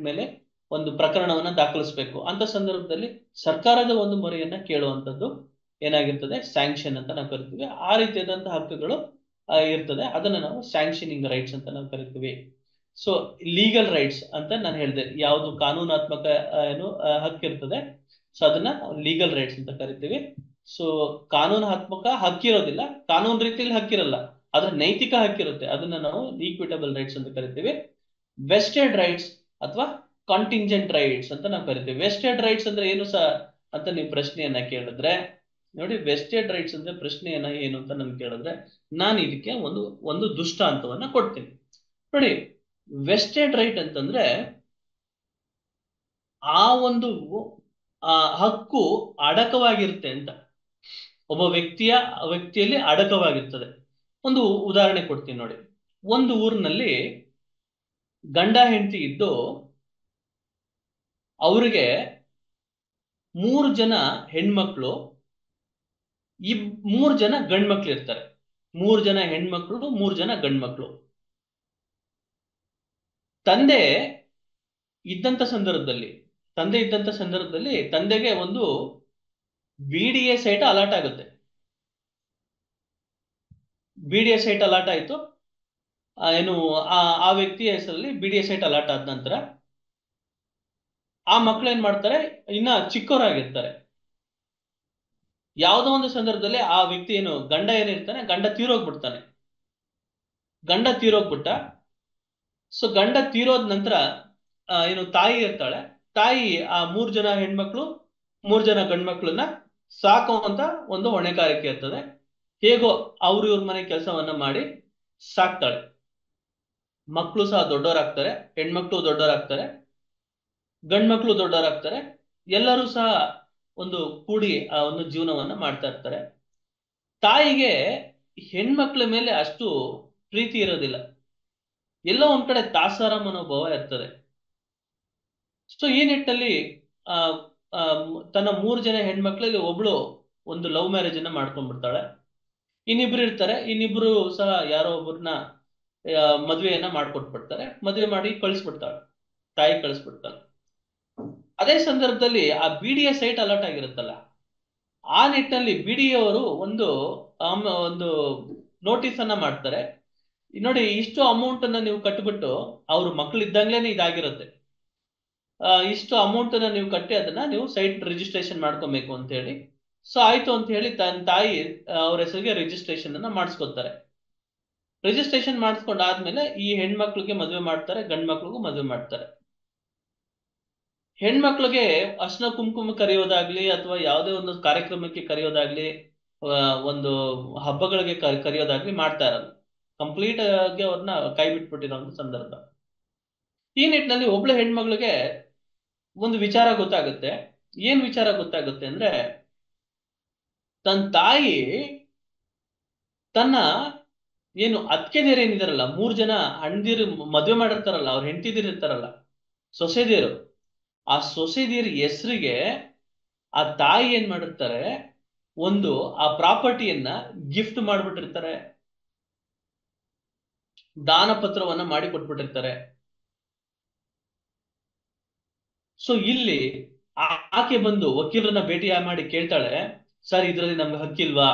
ಮೇಲೆ ಒಂದು ಪ್ರಕರಣವನ್ನ ದಾಖಲಿಸಬೇಕು ಅಂತ ಸಂದರ್ಭದಲ್ಲಿ ಸರ್ಕಾರದ ಒಂದು ಮೊರೆಯನ್ನ ಕೇಳುವಂಥದ್ದು ಏನಾಗಿರ್ತದೆ? ಸ್ಯಾಂಕ್ಷನ್ ಅಂತ ನಾವು ಕರಿತೀವಿ. ಆ ರೀತಿಯಾದಂತಹ ಹಕ್ಕುಗಳು ಇರ್ತದೆ. ಅದನ್ನ ನಾವು ಸ್ಯಾಂಕ್ಷನಿಂಗ್ ರೈಟ್ಸ್ ಅಂತ ನಾವು ಕರಿತೀವಿ. ಸೊ ಲೀಗಲ್ ರೈಟ್ಸ್ ಅಂತ ನಾನು ಹೇಳಿದೆ, ಯಾವುದು ಕಾನೂನಾತ್ಮಕ ಹಕ್ಕಿರ್ತದೆ, ಸೊ ಅದನ್ನ ಲೀಗಲ್ ರೈಟ್ಸ್ ಅಂತ ಕರಿತೀವಿ. ಸೊ ಕಾನೂನಾತ್ಮಕ ಹಕ್ಕಿರೋದಿಲ್ಲ, ಕಾನೂನು ರೀತಿಯಲ್ಲಿ ಹಕ್ಕಿರಲ್ಲ, ಆದ್ರೆ ನೈತಿಕ ಹಕ್ಕಿರುತ್ತೆ. ಅದನ್ನ ನಾವು ಈಕ್ವಿಟಬಲ್ ರೈಟ್ಸ್ ಅಂತ ಕರಿತೀವಿ. ವೆಸ್ಟೆಡ್ ರೈಟ್ಸ್ ಅಥವಾ ಕಾಂಟಿಂಜೆಂಟ್ ರೈಟ್ಸ್ ಅಂತ ನಾವು ಕರಿತೀವಿ. ವೆಸ್ಟೆಡ್ ರೈಟ್ಸ್ ಅಂದ್ರೆ ಏನು ಸರ್ ಅಂತ ನೀವು ಪ್ರಶ್ನೆಯನ್ನ ಕೇಳಿದ್ರೆ ನೋಡಿ, ವೆಸ್ಟೆಡ್ ರೈಟ್ಸ್ ಅಂದ್ರೆ ಪ್ರಶ್ನೆಯನ್ನ ಏನು ಅಂತ ನನ್ಗೆ ಕೇಳಿದ್ರೆ ನಾನು ಇದಕ್ಕೆ ಒಂದು ದೃಷ್ಟಾಂತವನ್ನ ಕೊಡ್ತೀನಿ. ನೋಡಿ, ವೆಸ್ಟೆಡ್ ರೈಟ್ ಅಂತಂದ್ರೆ ಆ ಒಂದು ಹಕ್ಕು ಅಡಕವಾಗಿರುತ್ತೆ ಅಂತ, ಒಬ್ಬ ವ್ಯಕ್ತಿಯಲ್ಲಿ ಅಡಕವಾಗಿರ್ತದೆ. ಒಂದು ಉದಾಹರಣೆ ಕೊಡ್ತೀನಿ ನೋಡಿ. ಒಂದು ಊರಿನಲ್ಲಿ ಗಂಡ ಹೆಂಡತಿ ಇದ್ದು ಅವ್ರಿಗೆ 3 ಜನ ಹೆಣ್ಮಕ್ಳು, 3 ಜನ ಗಂಡ್ಮಕ್ಳು ಇರ್ತಾರೆ. 3 ಜನ ಹೆಣ್ಮಕ್ಳು, 3 ಜನ ಗಂಡ್ಮಕ್ಳು. ತಂದೆ ಇದ್ದಂತ ಸಂದರ್ಭದಲ್ಲಿ ತಂದೆಗೆ ಒಂದು BDA ಸೈಟ್ ಅಲಾಟ್ ಆಗುತ್ತೆ. BDA ಸೈಟ್ ಅಲಾಟ್ ಆಯ್ತು. ಏನು ಆ ವ್ಯಕ್ತಿಯ ಹೆಸರಲ್ಲಿ BDA ಸೈಟ್ ಅಲಾಟ್ ಆದ ನಂತರ ಆ ಮಕ್ಳು ಏನ್ ಮಾಡ್ತಾರೆ, ಇನ್ನ ಚಿಕ್ಕವರಾಗಿರ್ತಾರೆ. ಯಾವುದೋ ಒಂದು ಸಂದರ್ಭದಲ್ಲಿ ಆ ವ್ಯಕ್ತಿ ಗಂಡ ಏನಿರ್ತಾನೆ, ಗಂಡ ತೀರೋಗ್ಬಿಟ್ಟ. ಸೊ ಗಂಡ ತೀರೋದ್ ನಂತರ ತಾಯಿ ಇರ್ತಾಳೆ. ತಾಯಿ ಆ 3 ಜನ ಹೆಣ್ಮಕ್ಳು, 3 ಜನ ಗಂಡ್ಮಕ್ಳನ್ನ ಸಾಕುವಂತ ಒಂದು ಹೊಣೆಗಾರಿಕೆ ಇರ್ತದೆ. ಹೇಗೋ ಇವ್ರ ಮನೆ ಕೆಲಸವನ್ನ ಮಾಡಿ ಸಾಕ್ತಾಳೆ. ಮಕ್ಕಳು ಸಹ ದೊಡ್ಡವರಾಗ್ತಾರೆ, ಹೆಣ್ಮಕ್ಳು ದೊಡ್ಡವರಾಗ್ತಾರೆ, ಗಂಡ್ಮಕ್ಳು ದೊಡ್ಡವರಾಗ್ತಾರೆ. ಎಲ್ಲರೂ ಸಹ ಒಂದು ಕೂಡಿ ಆ ಒಂದು ಜೀವನವನ್ನ ಮಾಡ್ತಾ ಇರ್ತಾರೆ. ತಾಯಿಗೆ ಹೆಣ್ಮಕ್ಳ ಮೇಲೆ ಅಷ್ಟು ಪ್ರೀತಿ ಇರೋದಿಲ್ಲ, ಎಲ್ಲೋ ಒಂದ್ ಕಡೆ ತಾತ್ಸಾರ ಮನೋಭಾವ ಇರ್ತದೆ. ಸೊ ಈ ನಿಟ್ಟಲ್ಲಿ ಆ ತನ್ನ 3 ಜನ ಹೆಣ್ಮಕ್ಳಲ್ಲಿ ಒಬ್ಳು ಒಂದು ಲವ್ ಮ್ಯಾರೇಜ್ ಅನ್ನ ಮಾಡ್ಕೊಂಡ್ಬಿಡ್ತಾಳೆ. ಇನ್ನಿಬ್ರು ಇರ್ತಾರೆ, ಇನ್ನಿಬ್ರು ಸಹ ಯಾರೋ ಒಬ್ಬರನ್ನ ಮದುವೆಯನ್ನ ಮಾಡ್ಕೊಟ್ಬಿಡ್ತಾರೆ. ಮದುವೆ ಮಾಡಿ ತಾಯಿ ಕಳಿಸ್ಬಿಡ್ತಾಳೆ. ಅದೇ ಸಂದರ್ಭದಲ್ಲಿ ಆ BDA ಸೈಟ್ ಅಲರ್ಟ್ ಆಗಿರುತ್ತಲ್ಲ, ಆ ನಿಟ್ಟಿನಲ್ಲಿ BDA ಅವರು ಒಂದು ನೋಟಿಸ್ ಅನ್ನ ಮಾಡ್ತಾರೆ. ನೋಡಿ, ಇಷ್ಟು ಅಮೌಂಟ್ ಅನ್ನ ನೀವು ಕಟ್ಬಿಟ್ಟು, ಅವ್ರ ಮಕ್ಳು ಇದ್ದಂಗ್ಲೇನೆ ಇದಾಗಿರುತ್ತೆ, ಇಷ್ಟು ಅಮೌಂಟ್ ಅನ್ನ ನೀವು ಕಟ್ಟಿ ಅದನ್ನ ನೀವು ಸೈಟ್ ರಿಜಿಸ್ಟ್ರೇಷನ್ ಮಾಡ್ಕೊಬೇಕು ಅಂತ ಹೇಳಿ. ಸೊ ಆಯ್ತು ಅಂತ ಹೇಳಿ ತನ್ನ ತಾಯಿ ಅವ್ರ ಹೆಸರಿಗೆ ರಿಜಿಸ್ಟ್ರೇಷನ್ ಅನ್ನ ಮಾಡಿಸ್ಕೊತಾರೆ. ರಿಜಿಸ್ಟ್ರೇಷನ್ ಮಾಡಿಸ್ಕೊಂಡಾದ್ಮೇಲೆ ಈ ಹೆಣ್ಮಕ್ಳಿಗೆ ಮದುವೆ ಮಾಡ್ತಾರೆ, ಗಂಡ್ ಮಕ್ಳಿಗೂ ಮದುವೆ ಮಾಡ್ತಾರೆ. ಹೆಣ್ಮಕ್ಳಿಗೆ ಅರ್ಶಿನ ಕುಂಕುಮ ಕರೆಯೋದಾಗ್ಲಿ ಅಥವಾ ಯಾವುದೇ ಒಂದು ಕಾರ್ಯಕ್ರಮಕ್ಕೆ ಕರೆಯೋದಾಗ್ಲಿ, ಒಂದು ಹಬ್ಬಗಳಿಗೆ ಕರೆಯೋದಾಗ್ಲಿ ಮಾಡ್ತಾ ಇರಲ್ಲ. ಕಂಪ್ಲೀಟ್ ಆಗಿ ಅವ್ರನ್ನ ಕೈ ಬಿಟ್ಬಿಟ್ಟಿರೋ ಒಂದು ಸಂದರ್ಭ. ಈ ನಿಟ್ಟಿನಲ್ಲಿ ಒಬ್ಳೆ ಹೆಣ್ಮಕ್ಳಿಗೆ ಒಂದು ವಿಚಾರ ಗೊತ್ತಾಗುತ್ತೆ. ಏನ್ ವಿಚಾರ ಗೊತ್ತಾಗುತ್ತೆ ಅಂದ್ರೆ, ತನ್ನ ತಾಯಿ ತನ್ನ ಅತ್ತಿಗೆದೇರು ಏನಿದಾರಲ್ಲ, 3 ಜನ ಹಣ್ದಿರು ಮದುವೆ ಮಾಡಿರ್ತಾರಲ್ಲ, ಅವ್ರ ಹೆಂಡತಿದಿರು ಇರ್ತಾರಲ್ಲ, ಸೊಸೆದೇರು, ಆ ಸೊಸೆದೇರ್ ಹೆಸರಿಗೆ ಆ ತಾಯಿ ಏನ್ ಮಾಡಿರ್ತಾರೆ, ಆ ಪ್ರಾಪರ್ಟಿಯನ್ನ ಗಿಫ್ಟ್ ಮಾಡ್ಬಿಟ್ಟಿರ್ತಾರೆ, ದಾನ ಪತ್ರವನ್ನ ಮಾಡಿ ಕೊಟ್ಬಿಟ್ಟಿರ್ತಾರೆ. ಸೊ ಇಲ್ಲಿ ಆಕೆ ಬಂದು ವಕೀಲರನ್ನ ಭೇಟಿ ಮಾಡಿ ಕೇಳ್ತಾಳೆ, ಸರ್ ಇದರಲ್ಲಿ ನಮ್ಗೆ ಹಕ್ಕಿಲ್ವಾ?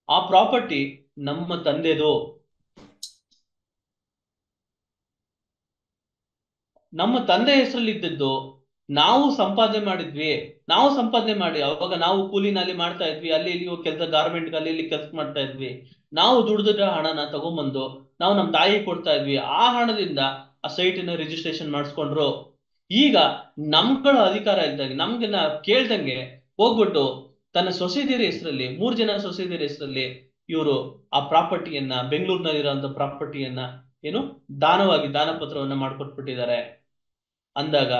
ಆ ಪ್ರಾಪರ್ಟಿ ನಮ್ಮ ತಂದೆದು, ನಮ್ಮ ತಂದೆ ಹೆಸರಲ್ಲಿ ಇದ್ದದ್ದು, ನಾವು ಸಂಪಾದನೆ ಮಾಡಿ ಅವಾಗ ನಾವು ಕೂಲಿನಲ್ಲಿ ಮಾಡ್ತಾ ಇದ್ವಿ, ಅಲ್ಲಿ ಇಲ್ಲಿ ಕೆಲಸ, ಗಾರ್ಮೆಂಟ್ ಅಲ್ಲಿ ಇಲ್ಲಿ ಕೆಲಸ ಮಾಡ್ತಾ ಇದ್ವಿ, ನಾವು ದುಡ್ದ ಹಣನ ತಗೊಂಬಂದು ನಾವು ನಮ್ಮ ತಾಯಿ ಕೊಡ್ತಾ ಇದ್ವಿ. ಆ ಹಣದಿಂದ ಆ ಸೈಟಿನ ರಿಜಿಸ್ಟ್ರೇಷನ್ ಮಾಡಿಸ್ಕೊಂಡ್ರು. ಈಗ ನಮ್ಗಳ ಅಧಿಕಾರ ಇದ್ದಂಗೆ, ನಮ್ಗೆಲ್ಲ ಕೇಳ್ದಂಗೆ ಹೋಗ್ಬಿಟ್ಟು ತನ್ನ ಸೊಸೆದೇರಿ ಹೆಸರಲ್ಲಿ, 3 ಜನ ಸೊಸೆದೇರಿ ಹೆಸರಲ್ಲಿ ಇವರು ಆ ಪ್ರಾಪರ್ಟಿಯನ್ನ, ಬೆಂಗಳೂರಿನಲ್ಲಿರುವಂತ ಪ್ರಾಪರ್ಟಿಯನ್ನ ದಾನ ಪತ್ರವನ್ನ ಮಾಡ್ಕೊಟ್ಬಿಟ್ಟಿದ್ದಾರೆ ಅಂದಾಗ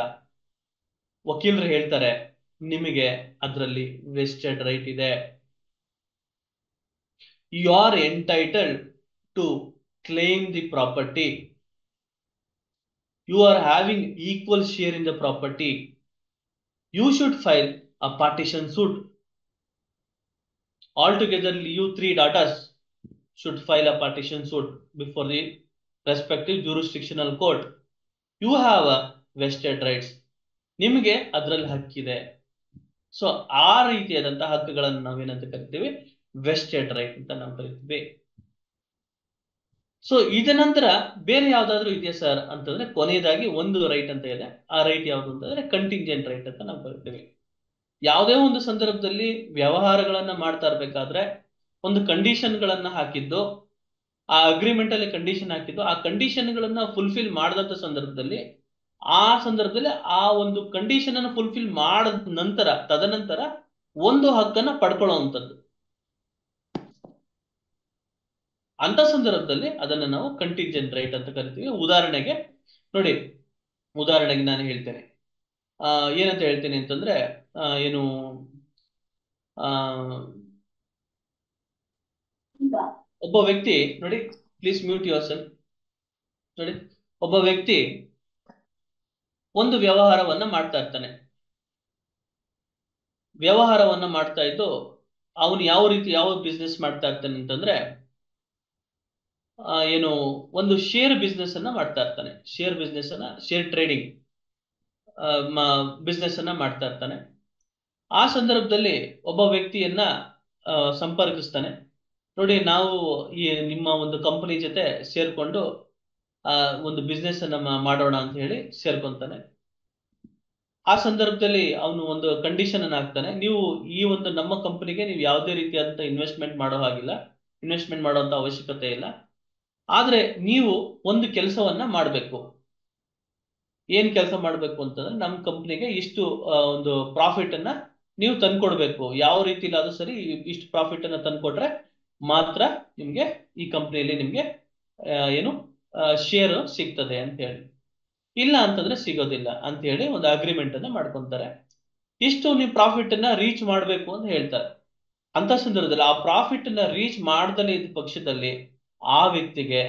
ವಕೀಲರು ಹೇಳ್ತಾರೆ, ನಿಮಗೆ ಅದರಲ್ಲಿ ವೆಸ್ಟೆಡ್ ರೈಟ್ ಇದೆ. You are entitled to claim the property. You are having equal share in the property. You should file a partition suit. Altogether, you 3 daughters should file a partition suit before the respective jurisdictional court. You have a vested rights. ನಿಮಗೆ ಅದರಲ್ಲಿ ಹಕ್ಕಿದೆ. So ಆ ರೀತಿಯಾದಂತಹ ಹಕ್ಕುಗಳನ್ನು ನಾವೇನಂತ ಕರಿತೀವಿ? Vested right ಅಂತ ನಾವು ಕರಿತೀವಿ. ಸೊ ಇದ ನಂತರ ಬೇರೆ ಯಾವ್ದಾದ್ರು ಇದೆಯಾ ಸರ್ ಅಂತಂದ್ರೆ, ಕೊನೆಯದಾಗಿ ಒಂದು ರೈಟ್ ಅಂತ ಇದೆ. ಆ ರೈಟ್ ಯಾವುದು ಅಂತಂದ್ರೆ ಕಂಟಿಂಜೆಂಟ್ ರೈಟ್ ಅಂತ ನಾವು ಕರಿತೀವಿ. ಯಾವುದೇ ಒಂದು ಸಂದರ್ಭದಲ್ಲಿ ವ್ಯವಹಾರಗಳನ್ನ ಮಾಡ್ತಾ ಇರ್ಬೇಕಾದ್ರೆ ಒಂದು ಕಂಡೀಷನ್ ಗಳನ್ನ ಹಾಕಿದ್ದು, ಆ ಅಗ್ರಿಮೆಂಟ್ ಅಲ್ಲಿ ಕಂಡೀಷನ್ ಹಾಕಿದ್ದು, ಆ ಕಂಡೀಷನ್ ಗಳನ್ನ ಫುಲ್ಫಿಲ್ ಮಾಡದಂತ ಸಂದರ್ಭದಲ್ಲಿ ಆ ಒಂದು ಕಂಡೀಷನ್ ಅನ್ನು ಫುಲ್ಫಿಲ್ ಮಾಡಿದ ನಂತರ ತದನಂತರ ಒಂದು ಹಕ್ಕನ್ನ ಪಡ್ಕೊಳ್ಳುವಂಥದ್ದು. ಅಂತ ಸಂದರ್ಭದಲ್ಲಿ ಅದನ್ನ ನಾವು ಕಂಟಿಂಜೆಂಟ್ ರೈಟ್ ಅಂತ ಕರಿತೀವಿ. ಉದಾಹರಣೆಗೆ ನಾನು ಹೇಳ್ತೇನೆ, ಏನಂತ ಹೇಳ್ತೇನೆ ಅಂತಂದ್ರೆ, ಒಬ್ಬ ವ್ಯಕ್ತಿ, ಪ್ಲೀಸ್ ಮ್ಯೂಟ್ ಯುವರ್ ಸೆಲ್ಫ್. ಒಬ್ಬ ವ್ಯಕ್ತಿ ಒಂದು ವ್ಯವಹಾರವನ್ನ ಮಾಡ್ತಾ ಇರ್ತಾನೆ. ವ್ಯವಹಾರವನ್ನ ಮಾಡ್ತಾ ಇದ್ದು ಅವನು ಯಾವ ಬಿಸ್ನೆಸ್ ಮಾಡ್ತಾ ಇರ್ತಾನೆ ಅಂತಂದ್ರೆ ಏನು ಒಂದು ಶೇರ್ ಬಿಸ್ನೆಸ್ ಅನ್ನ ಮಾಡ್ತಾ ಇರ್ತಾನೆ. ಶೇರ್ ಟ್ರೇಡಿಂಗ್ ಬಿಸ್ನೆಸ್ ಅನ್ನ ಮಾಡ್ತಾ ಇರ್ತಾನೆ. ಆ ಸಂದರ್ಭದಲ್ಲಿ ಒಬ್ಬ ವ್ಯಕ್ತಿಯನ್ನ ಸಂಪರ್ಕಿಸ್ತಾನೆ. ನೋಡಿ, ನಾವು ಈ ನಿಮ್ಮ ಒಂದು ಕಂಪನಿ ಜೊತೆ ಸೇರ್ಕೊಂಡು ಒಂದು ಬಿಸ್ನೆಸ್ ಅನ್ನ ಮಾಡೋಣ ಅಂತ ಹೇಳಿ ಸೇರ್ಕೊಂತಾನೆ. ಆ ಸಂದರ್ಭದಲ್ಲಿ ಅವನು ಒಂದು ಕಂಡೀಷನ್ ಅನ್ನ ಹಾಕ್ತಾನೆ. ನೀವು ಈ ಒಂದು ನಮ್ಮ ಕಂಪನಿಗೆ ನೀವು ಯಾವುದೇ ರೀತಿಯಾದಂತ ಇನ್ವೆಸ್ಟ್ಮೆಂಟ್ ಮಾಡುವಂತ ಅವಶ್ಯಕತೆ ಇಲ್ಲ. ಆದ್ರೆ ನೀವು ಒಂದು ಕೆಲಸವನ್ನ ಮಾಡಬೇಕು. ಏನ್ ಕೆಲಸ ಮಾಡ್ಬೇಕು ಅಂತಂದ್ರೆ ನಮ್ಮ ಕಂಪ್ನಿಗೆ ಇಷ್ಟು ಒಂದು ಪ್ರಾಫಿಟ್ ಅನ್ನ ನೀವು ತಂದ್ಕೊಡ್ಬೇಕು. ಯಾವ ರೀತಿಲಿ ಅದು ಸರಿ, ಇಷ್ಟು ಪ್ರಾಫಿಟ್ ಅನ್ನ ತಂದ್ಕೊಟ್ರೆ ಮಾತ್ರ ನಿಮ್ಗೆ ಈ ಕಂಪ್ನಿಯಲ್ಲಿ ನಿಮ್ಗೆ ಏನು ಶೇರ್ ಸಿಗ್ತದೆ ಅಂತ ಹೇಳಿ. ಇಲ್ಲ ಅಂತಂದ್ರೆ ಸಿಗೋದಿಲ್ಲ ಅಂತ ಹೇಳಿ ಒಂದು ಅಗ್ರಿಮೆಂಟ್ ಅನ್ನ ಮಾಡ್ಕೊಂತಾರೆ. ಇಷ್ಟು ನೀವು ಪ್ರಾಫಿಟ್ ಅನ್ನ ರೀಚ್ ಮಾಡ್ಬೇಕು ಅಂತ ಹೇಳ್ತಾರೆ. ಅಂತ ಸಂದರ್ಭದಲ್ಲಿ ಆ ಪ್ರಾಫಿಟ್ ಅನ್ನ ರೀಚ್ ಮಾಡ್ದಲೇ ಇದ್ದ ಪಕ್ಷದಲ್ಲಿ ಆ ವ್ಯಕ್ತಿಗೆ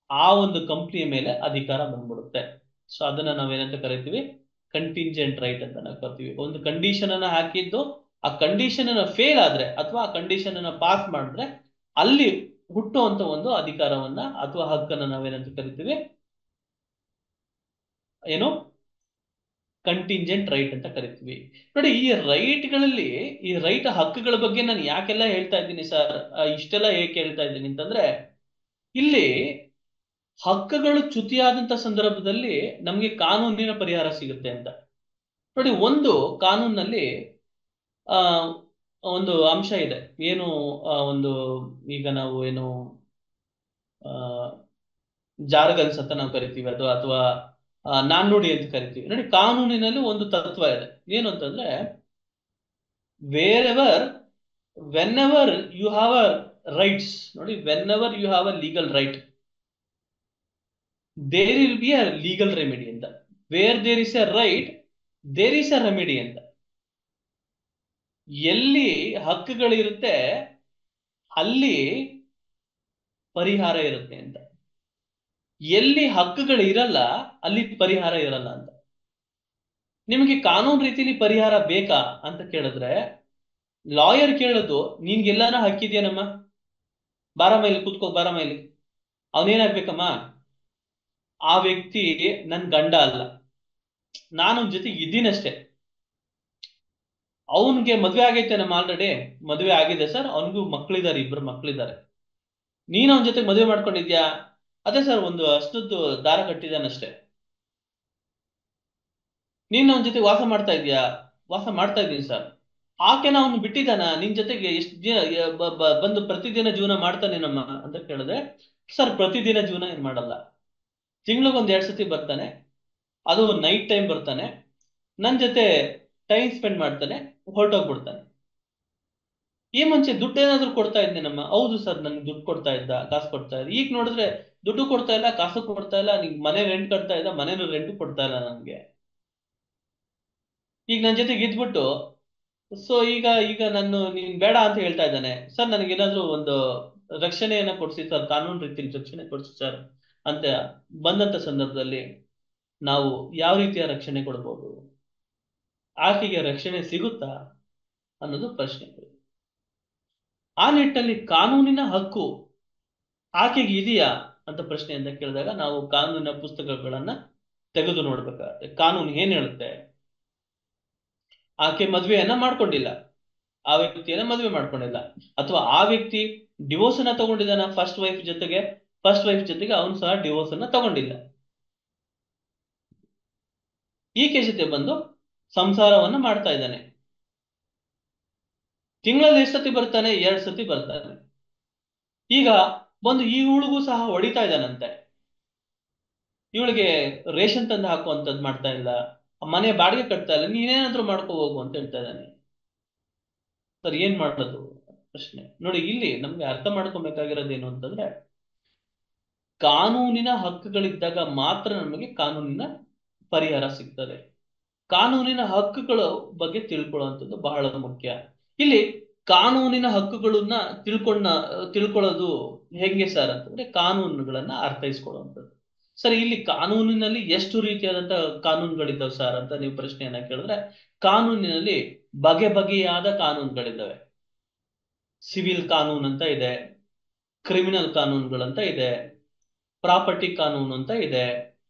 ಆ ಒಂದು ಕಂಪ್ನಿಯ ಮೇಲೆ ಅಧಿಕಾರ ಬಂದ್ಬಿಡುತ್ತೆ. ಸೊ ಅದನ್ನ ನಾವೇನಂತ ಕರಿತೀವಿ, ಕಂಟಿಂಜೆಂಟ್ ರೈಟ್ ಅಂತ ನಾವು ಕರಿತೀವಿ. ಒಂದು ಕಂಡೀಷನ್ ಅನ್ನ ಹಾಕಿದ್ದು ಆ ಕಂಡೀಷನ್ ಅನ್ನ ಫೇಲ್ ಆದ್ರೆ ಅಥವಾ ಆ ಕಂಡೀಷನ್ ಅನ್ನ ಪಾಸ್ ಮಾಡಿದ್ರೆ ಅಲ್ಲಿ ಹುಟ್ಟುವಂತ ಒಂದು ಅಧಿಕಾರವನ್ನ ಅಥವಾ ಹಕ್ಕನ್ನ ನಾವೇನಂತ ಕರಿತೀವಿ, ಏನು ಕಂಟಿಂಜೆಂಟ್ ರೈಟ್ ಅಂತ ಕರಿತೀವಿ. ನೋಡಿ, ಈ ರೈಟ್ ಹಕ್ಕುಗಳ ಬಗ್ಗೆ ನಾನು ಯಾಕೆಲ್ಲ ಹೇಳ್ತಾ ಇದ್ದೀನಿ ಸರ್, ಇಷ್ಟೆಲ್ಲ ಏಕೆ ಹೇಳ್ತಾ ಇದ್ದೀನಿ ಅಂತಂದ್ರೆ, ಇಲ್ಲಿ ಹಕ್ಕುಗಳು ಚ್ಯುತಿಯಾದಂತ ಸಂದರ್ಭದಲ್ಲಿ ನಮ್ಗೆ ಕಾನೂನಿನ ಪರಿಹಾರ ಸಿಗುತ್ತೆ ಅಂತ. ನೋಡಿ, ಒಂದು ಕಾನೂನಲ್ಲಿ ಒಂದು ಅಂಶ ಇದೆ. ಏನು ಒಂದು ಈಗ ನಾವು ಏನು ಜಾರ್ಗನ್ಸ್ ಅಂತ ನಾವು ಕರಿತೀವಿ, ಅಥವಾ ನಾಣ್ಣುಡಿ ಅಂತ ಕರಿತೀವಿ. ನೋಡಿ, ಕಾನೂನಿನಲ್ಲಿ ಒಂದು ತತ್ವ ಇದೆ. ಏನು ಅಂತಂದ್ರೆ, whenever you have a rights, ನೋಡಿ, whenever you have a legal right there will be a legal remedy ಅಂತ. Where there is a right there is a remedy ಅಂತ. ಎಲ್ಲಿ ಹಕ್ಕುಗಳಿರುತ್ತೆ ಅಲ್ಲಿ ಪರಿಹಾರ ಇರುತ್ತೆ ಅಂತ. ಎಲ್ಲಿ ಹಕ್ಕುಗಳು ಇರಲ್ಲ ಅಲ್ಲಿ ಪರಿಹಾರ ಇರಲ್ಲ ಅಂತ. ನಿಮಗೆ ಕಾನೂನು ರೀತಿಯಲ್ಲಿ ಪರಿಹಾರ ಬೇಕಾ ಅಂತ ಕೇಳಿದ್ರೆ ಲಾಯರ್ ಕೇಳೋದು, ನಿನ್ಗೆಲ್ಲಾರ ಹಕ್ಕಿದ್ಯಾನಮ್ಮ, ಬಾರ ಮೈಲಿ ಕೂತ್ಕೋ, ಬಾರ ಮೈಲಿ. ಅವನೇನಾಗ್ಬೇಕಮ್ಮ, ಆ ವ್ಯಕ್ತಿ ನನ್ ಗಂಡ ಅಲ್ಲ, ನಾನು ಜೊತೆಗೆ ಇದ್ದೀನಷ್ಟೇ. ಅವನ್ಗೆ ಮದ್ವೆ ಆಗೈತೆ ನಮ್ಮ ಆಲ್ರೆಡಿ ಮದುವೆ ಆಗಿದೆ ಸರ್, ಅವನಿಗೂ ಮಕ್ಕಳಿದ್ದಾರೆ, 2 ಮಕ್ಕಳಿದ್ದಾರೆ. ನೀನ್ ಅವನ ಜೊತೆ ಮದುವೆ ಮಾಡ್ಕೊಂಡಿದ್ಯಾ? ಅದೇ ಸರ್, ಒಂದು ಅಷ್ಟದ್ದು ದಾರ ಕಟ್ಟಿದಾನಷ್ಟೇ. ನೀನ್ ಅವನ ಜೊತೆ ವಾಸ ಮಾಡ್ತಾ ಇದ್ಯಾ? ವಾಸ ಮಾಡ್ತಾ ಇದ್ದೀನಿ ಸರ್. ಆಕೆನ ಅವನು ಬಿಟ್ಟಿದ್ದಾನ ನಿನ್ ಜೊತೆಗೆ ಎಷ್ಟು ದಿನ ಬಂದು ಪ್ರತಿದಿನ ಜೀವನ ಮಾಡ್ತಾನೇನಮ್ಮ ಅಂತ ಕೇಳಿದ್ರೆ, ಸರ್ ಪ್ರತಿದಿನ ಜೀವನ ಏನ್ ಮಾಡಲ್ಲ, ತಿಂಗ್ಳಿಗೊಂದ್ 2 ಸತಿ ಬರ್ತಾನೆ, ಅದು ನೈಟ್ ಟೈಮ್ ಬರ್ತಾನೆ, ನನ್ ಜೊತೆ ಟೈಮ್ ಸ್ಪೆಂಡ್ ಮಾಡ್ತಾನೆ, ಹೊರಟೋಗ್ಬಿಡ್ತಾನೆ. ಈ ಮುಂಚೆ ದುಡ್ಡು ಏನಾದ್ರು ಕೊಡ್ತಾ ಇದ್ನೇನಮ್ಮ? ಹೌದು ಸರ್, ನನ್ಗೆ ದುಡ್ಡು ಕೊಡ್ತಾ ಇದ್ದ, ಕಾಸು ಕೊಡ್ತಾ ಇದ್ದ. ಈಗ ನೋಡಿದ್ರೆ ದುಡ್ಡು ಕೊಡ್ತಾ ಇಲ್ಲ, ಕಾಸು ಕೊಡ್ತಾ ಇಲ್ಲ, ನಿಂಗೆ ಮನೆ ರೆಂಟ್ ಕಟ್ತಾ ಇದ್ದ, ಮನೇನು ರೆಂಟ್ ಕೊಡ್ತಾ ಇಲ್ಲ ನನ್ಗೆ. ಈಗ ನನ್ನ ಜೊತೆಗೆ ಇದ್ಬಿಟ್ಟು ಸೊ ಈಗ ನೀನ್ ಬೇಡ ಅಂತ ಹೇಳ್ತಾ ಇದ್ದಾನೆ. ಸರ್ ನನಗೇನಾದ್ರೂ ಒಂದು ರಕ್ಷಣೆಯನ್ನ ಕೊಡ್ಸಿ ಸರ್, ಕಾನೂನು ರೀತಿಯಲ್ಲಿ ರಕ್ಷಣೆ ಕೊಡ್ಸಿ ಸರ್ ಅಂತ ಬಂದಂತ ಸಂದರ್ಭದಲ್ಲಿ ನಾವು ಯಾವ ರೀತಿಯ ರಕ್ಷಣೆ ಕೊಡ್ಬೋದು, ಆಕೆಗೆ ರಕ್ಷಣೆ ಸಿಗುತ್ತಾ ಅನ್ನೋದು ಪ್ರಶ್ನೆ. ಆ ನಿಟ್ಟಿನಲ್ಲಿ ಕಾನೂನಿನ ಹಕ್ಕು ಆಕೆಗೆ ಇದೆಯಾ ಅಂತ ಪ್ರಶ್ನೆಯಿಂದ ಕೇಳಿದಾಗ ನಾವು ಕಾನೂನಿನ ಪುಸ್ತಕಗಳನ್ನ ತೆಗೆದು ನೋಡ್ಬೇಕಾಗುತ್ತೆ. ಕಾನೂನು ಏನ್ ಹೇಳುತ್ತೆ? ಆಕೆ ಮದ್ವೆಯನ್ನ ಮಾಡ್ಕೊಂಡಿಲ್ಲ, ಆ ವ್ಯಕ್ತಿಯನ್ನ ಮದುವೆ ಮಾಡ್ಕೊಂಡಿಲ್ಲ, ಅಥವಾ ಆ ವ್ಯಕ್ತಿ ಡಿವೋರ್ಸ್ ಅನ್ನ ತಗೊಂಡಿದ್ದಾನ ಫಸ್ಟ್ ವೈಫ್ ಜೊತೆಗೆ ಅವನು ಸಹ ಡಿವೋರ್ಸ್ ಅನ್ನ ತಗೊಂಡಿಲ್ಲ. ಈಕೆ ಜೊತೆ ಬಂದು ಸಂಸಾರವನ್ನ ಮಾಡ್ತಾ ಇದ್ದಾನೆ. ತಿಂಗಳಲ್ಲಿ 1 ಸತಿ ಬರ್ತಾನೆ, 2 ಸತಿ ಬರ್ತಾನೆ. ಈಗ ಬಂದು ಇವಳಿಗೂ ಸಹ ಹೊಡಿತಾ ಇದ್ದಾನಂತೆ. ಇವಳಿಗೆ ರೇಷನ್ ತಂದು ಹಾಕುವಂತದ್ದು ಮಾಡ್ತಾ ಇಲ್ಲ, ಮನೆ ಬಾಡಿಗೆ ಕಟ್ತಾ ಇಲ್ಲ, ನೀನೇನಾದ್ರೂ ಮಾಡ್ಕೋ ಹೋಗು ಅಂತ ಹೇಳ್ತಾ ಇದ್ದಾನೆ. ಸರ್ ಏನ್ ಮಾಡೋದು ಪ್ರಶ್ನೆ. ನೋಡಿ, ಇಲ್ಲಿ ನಮ್ಗೆ ಅರ್ಥ ಮಾಡ್ಕೊಬೇಕಾಗಿರೋದೇನು ಅಂತಂದ್ರೆ, ಕಾನೂನಿನ ಹಕ್ಕುಗಳಿದ್ದಾಗ ಮಾತ್ರ ನಮಗೆ ಕಾನೂನಿನ ಪರಿಹಾರ ಸಿಗ್ತದೆ. ಕಾನೂನಿನ ಹಕ್ಕುಗಳ ಬಗ್ಗೆ ತಿಳ್ಕೊಳ್ಳುವಂಥದ್ದು ಬಹಳ ಮುಖ್ಯ. ಇಲ್ಲಿ ಕಾನೂನಿನ ಹಕ್ಕುಗಳನ್ನ ತಿಳ್ಕೊಳ್ಳೋದು ಹೆಂಗೆ ಸರ್ ಅಂತಂದ್ರೆ, ಕಾನೂನುಗಳನ್ನ ಅರ್ಥೈಸ್ಕೊಳ್ಳುವಂಥದ್ದು. ಸರ್ ಇಲ್ಲಿ ಕಾನೂನಿನಲ್ಲಿ ಎಷ್ಟು ರೀತಿಯಾದಂತ ಕಾನೂನುಗಳಿದ್ದಾವೆ ಸರ್ ಅಂತ ನೀವು ಪ್ರಶ್ನೆಯನ್ನ ಕೇಳಿದ್ರೆ, ಕಾನೂನಿನಲ್ಲಿ ಬಗೆ ಬಗೆಯಾದ ಕಾನೂನುಗಳಿದ್ದಾವೆ. ಸಿವಿಲ್ ಕಾನೂನು ಅಂತ ಇದೆ, ಕ್ರಿಮಿನಲ್ ಕಾನೂನುಗಳಂತ ಇದೆ, ಪ್ರಾಪರ್ಟಿ ಕಾನೂನು ಅಂತ ಇದೆ,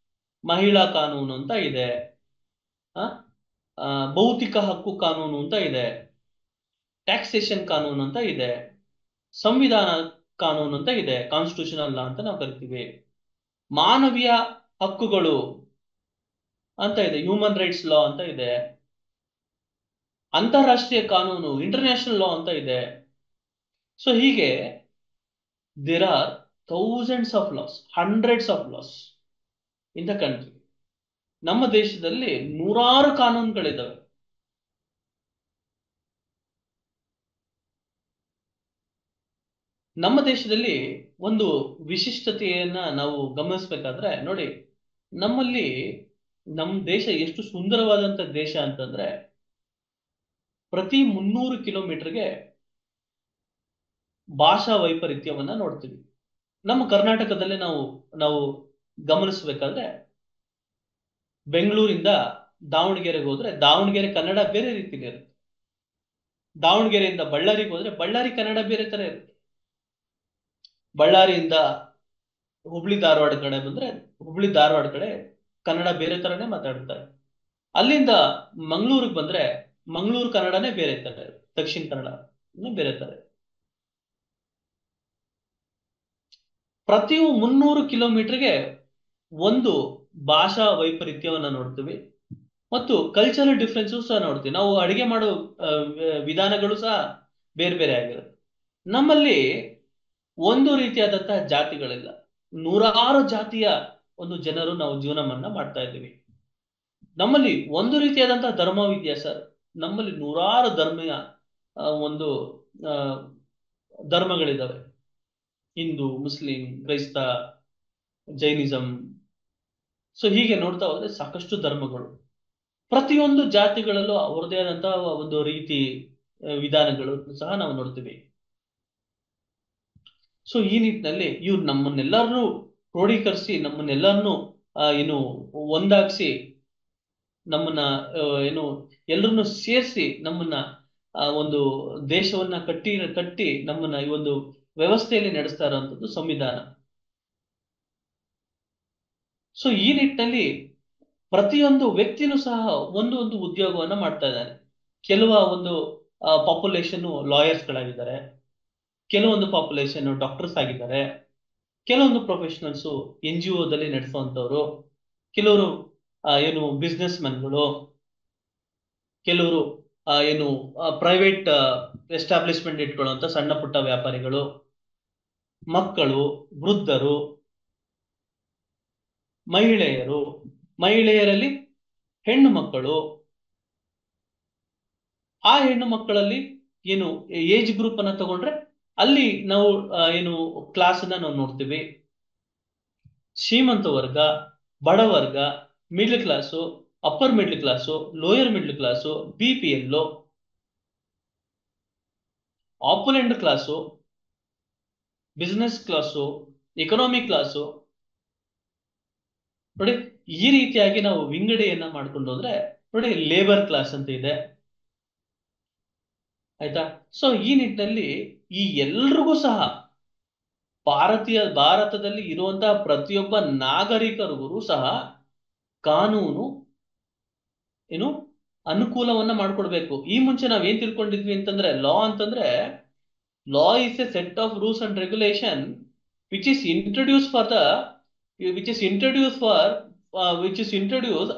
ಮಹಿಳಾ ಕಾನೂನು ಅಂತ ಇದೆ, ಆ, ಭೌತಿಕ ಹಕ್ಕು ಕಾನೂನು ಅಂತ ಇದೆ, ಟ್ಯಾಕ್ಸೇಷನ್ ಕಾನೂನು ಅಂತ ಇದೆ, ಸಂವಿಧಾನ ಕಾನೂನು ಅಂತ ಇದೆ, ಕಾನ್ಸ್ಟಿಟ್ಯೂಷನಲ್ ಲಾ ಅಂತ ನಾವು ಕರಿತೀವಿ, ಮಾನವೀಯ ಹಕ್ಕುಗಳು ಅಂತ ಇದೆ, ಹ್ಯೂಮನ್ ರೈಟ್ಸ್ ಲಾ ಅಂತ ಇದೆ, ಅಂತಾರಾಷ್ಟ್ರೀಯ ಕಾನೂನು ಇಂಟರ್ನ್ಯಾಷನಲ್ ಲಾ ಅಂತ ಇದೆ. ಸೊ ಹೀಗೆ there are thousands of laws, hundreds of laws in the country. ನಮ್ಮ ದೇಶದಲ್ಲಿ ನೂರಾರು ಕಾನೂನುಗಳಿದ್ದಾವೆ. ನಮ್ಮ ದೇಶದಲ್ಲಿ ಒಂದು ವಿಶಿಷ್ಟತೆಯನ್ನ ನಾವು ಗಮನಿಸ್ಬೇಕಾದ್ರೆ ನೋಡಿ, ನಮ್ಮಲ್ಲಿ ನಮ್ಮ ದೇಶ ಎಷ್ಟು ಸುಂದರವಾದಂತ ದೇಶ ಅಂತಂದ್ರೆ, ಪ್ರತಿ 300 ಕಿಲೋಮೀಟರ್ಗೆ ಭಾಷಾ ವೈಪರೀತ್ಯವನ್ನ ನೋಡ್ತೀವಿ. ನಮ್ಮ ಕರ್ನಾಟಕದಲ್ಲೇ ನಾವು ಗಮನಿಸ್ಬೇಕಾದ್ರೆ, ಬೆಂಗಳೂರಿಂದ ದಾವಣಗೆರೆಗೆ ಹೋದ್ರೆ ದಾವಣಗೆರೆ ಕನ್ನಡ ಬೇರೆ ರೀತಿಲಿ ಇರುತ್ತೆ, ದಾವಣಗೆರೆಯಿಂದ ಬಳ್ಳಾರಿಗೆ ಹೋದ್ರೆ ಬಳ್ಳಾರಿ ಕನ್ನಡ ಬೇರೆ ತರ ಇರುತ್ತೆ, ಬಳ್ಳಾರಿಯಿಂದ ಹುಬ್ಳಿ ಧಾರವಾಡ ಕಡೆ ಬಂದ್ರೆ ಹುಬ್ಳಿ ಧಾರವಾಡ ಕಡೆ ಕನ್ನಡ ಬೇರೆ ತರನೇ ಮಾತಾಡ್ತಾರೆ. ಅಲ್ಲಿಂದ ಮಂಗಳೂರಿಗೆ ಬಂದ್ರೆ ಮಂಗಳೂರು ಕನ್ನಡನೇ ಬೇರೆ ತರ ಇರುತ್ತೆ, ದಕ್ಷಿಣ ಕನ್ನಡ ಬೇರೆ ತರ. ಪ್ರತಿ 300 ಕಿಲೋಮೀಟರ್ಗೆ ಒಂದು ಭಾಷಾ ವೈಪರೀತ್ಯವನ್ನ ನೋಡ್ತೀವಿ ಮತ್ತು ಕಲ್ಚರಲ್ ಡಿಫ್ರೆನ್ಸು ಸಹ ನೋಡ್ತೀವಿ. ನಾವು ಅಡಿಗೆ ಮಾಡೋ ವಿಧಾನಗಳು ಸಹ ಬೇರೆ ಬೇರೆ ಆಗಿರುತ್ತೆ. ನಮ್ಮಲ್ಲಿ ಒಂದು ರೀತಿಯಾದಂತಹ ಜಾತಿಗಳಿಲ್ಲ, ನೂರಾರು ಜಾತಿಯ ಒಂದು ಜನರು ನಾವು ಜೀವನವನ್ನ ಮಾಡ್ತಾ ಇದ್ದೀವಿ. ನಮ್ಮಲ್ಲಿ ಒಂದು ರೀತಿಯಾದಂತಹ ಧರ್ಮವಿದೆಯಾ ಸರ್? ನಮ್ಮಲ್ಲಿ ನೂರಾರು ಧರ್ಮೀಯ ಒಂದು ಧರ್ಮಗಳಿದ್ದಾವೆ. ಹಿಂದೂ, ಮುಸ್ಲಿಂ, ಕ್ರೈಸ್ತ, ಜೈನಿಸಂ. ಸೊ ಹೀಗೆ ನೋಡ್ತಾ ಹೋದ್ರೆ ಸಾಕಷ್ಟು ಧರ್ಮಗಳು. ಪ್ರತಿಯೊಂದು ಜಾತಿಗಳಲ್ಲೂ ಅವರದೇ ಆದಂತಹ ಒಂದು ರೀತಿ ವಿಧಾನಗಳು ಸಹ ನಾವು ನೋಡ್ತೀವಿ. ಸೊ ಈ ನಿಟ್ಟಿನಲ್ಲಿ ಇವ್ರು ನಮ್ಮನ್ನೆಲ್ಲರನ್ನೂ ಕ್ರೋಢೀಕರಿಸಿ, ನಮ್ಮನ್ನೆಲ್ಲರನ್ನೂ ಏನು ಒಂದಾಗಿಸಿ, ನಮ್ಮನ್ನ ಏನು ಎಲ್ಲರನ್ನು ಸೇರಿಸಿ ನಮ್ಮನ್ನ ಒಂದು ದೇಶವನ್ನ ಕಟ್ಟಿ ನಮ್ಮನ್ನ ಈ ಒಂದು ವ್ಯವಸ್ಥೆಯಲ್ಲಿ ನಡೆಸ್ತಾ ಇರುವಂತದ್ದು ಸಂವಿಧಾನ. ಸೊ ಈ ನಿಟ್ಟಿನಲ್ಲಿ ಪ್ರತಿಯೊಂದು ವ್ಯಕ್ತಿನೂ ಸಹ ಒಂದು ಉದ್ಯೋಗವನ್ನ ಮಾಡ್ತಾ ಇದ್ದಾನೆ. ಕೆಲವ ಒಂದು ಪಾಪ್ಯುಲೇಷನ್ ಲಾಯರ್ಸ್ಗಳಾಗಿದ್ದಾರೆ, ಕೆಲವೊಂದು ಪಾಪ್ಯುಲೇಷನ್ ಡಾಕ್ಟರ್ಸ್ ಆಗಿದ್ದಾರೆ, ಕೆಲವೊಂದು ಪ್ರೊಫೆಷನಲ್ಸು NGO ದಲ್ಲಿ ನಡೆಸುವಂತವ್ರು, ಕೆಲವರು ಏನು ಬಿಸ್ನೆಸ್ ಮ್ಯಾನ್ಗಳು, ಕೆಲವರು ಏನು ಪ್ರೈವೇಟ್ ಎಸ್ಟಾಬ್ಲಿಷ್ಮೆಂಟ್ ಇಟ್ಕೊಳ್ಳುವಂತ ಸಣ್ಣ ಪುಟ್ಟ ವ್ಯಾಪಾರಿಗಳು, ಮಕ್ಕಳು, ವೃದ್ಧರು, ಮಹಿಳೆಯರಲ್ಲಿ ಹೆಣ್ಣು ಮಕ್ಕಳು. ಆ ಹೆಣ್ಣು ಮಕ್ಕಳಲ್ಲಿ ಏನು ಏಜ್ ಗ್ರೂಪ್ ಅನ್ನ ತಗೊಂಡ್ರೆ ಅಲ್ಲಿ ನಾವು ಏನು ಕ್ಲಾಸ್ ಅನ್ನ ನಾವು ನೋಡ್ತೀವಿ. ಶ್ರೀಮಂತ ವರ್ಗ, ಬಡವರ್ಗ, middle class, upper middle class, lower middle class, BPL, opulent class, business class, economic class. ನೋಡಿ, ಈ ರೀತಿಯಾಗಿ ನಾವು ವಿಂಗಡೆಯನ್ನ ಮಾಡ್ಕೊಂಡು ಹೋದ್ರೆ ನೋಡಿ, ಲೇಬರ್ ಕ್ಲಾಸ್ ಅಂತ ಇದೆ, ಆಯ್ತಾ? ಸೊ ಈ ನಿಟ್ಟಿನಲ್ಲಿ ಈ ಎಲ್ರಿಗೂ ಸಹ ಭಾರತದಲ್ಲಿ ಇರುವಂತಹ ಪ್ರತಿಯೊಬ್ಬ ನಾಗರಿಕರಿಗೂ ಸಹ ಕಾನೂನು ಏನು ಅನುಕೂಲವನ್ನ ಮಾಡ್ಕೊಡ್ಬೇಕು. ಈ ಮುಂಚೆ ನಾವೇನ್ ತಿಳ್ಕೊಂಡಿದ್ವಿ ಅಂತಂದ್ರೆ, ಲಾ ಅಂತಂದ್ರೆ law is a set of rules and regulation which is introduced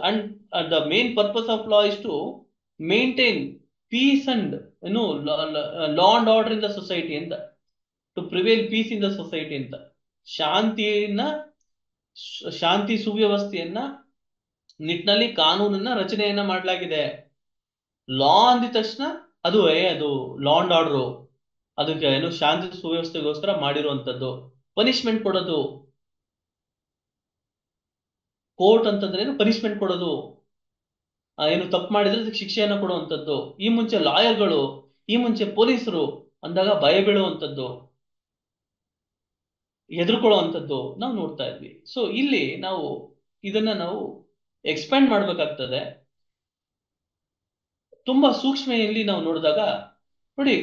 and the main purpose of law is to maintain peace and law and order in the society ಅಂತ, to prevail peace in the society ಅಂತ, ಶಾಂತಿ ಸುವ್ಯವಸ್ಥೆಯನ್ನ ನಿಟ್ಟಿನಲ್ಲಿ ಕಾನೂನನ್ನ ರಚನೆಯನ್ನ ಮಾಡಲಾಗಿದೆ. ಲಾ ಅಂದಿದ ತಕ್ಷಣ ಅದು law and order, ಅದಕ್ಕೆ ಏನು ಶಾಂತಿ ಸುವ್ಯವಸ್ಥೆಗೋಸ್ಕರ ಮಾಡಿರುವಂತದ್ದು. ಪನಿಷ್ಮೆಂಟ್ ಕೊಡೋದು, ಕೋರ್ಟ್ ಅಂತಂದ್ರೆ ಏನು ಪನಿಷ್ಮೆಂಟ್ ಕೊಡೋದು, ಏನು ತಪ್ಪು ಮಾಡಿದ್ರೆ ಅದಕ್ಕೆ ಶಿಕ್ಷೆಯನ್ನ ಕೊಡುವಂಥದ್ದು. ಈ ಮುಂಚೆ ಲಾಯರ್ಗಳು, ಈ ಮುಂಚೆ ಪೊಲೀಸರು ಅಂದಾಗ ಭಯ ಬೀಳುವಂಥದ್ದು. ಹೆದರ್ಕೊಳ್ಳುವಂಥದ್ದು ನಾವು ನೋಡ್ತಾ ಇದ್ವಿ. ಸೊ ಇಲ್ಲಿ ನಾವು ಇದನ್ನ ನಾವು ಎಕ್ಸ್ಪ್ಯಾಂಡ್ ಮಾಡ್ಬೇಕಾಗ್ತದೆ. ತುಂಬಾ ಸೂಕ್ಷ್ಮೆಯಲ್ಲಿ ನಾವು ನೋಡಿದಾಗ ನೋಡಿ,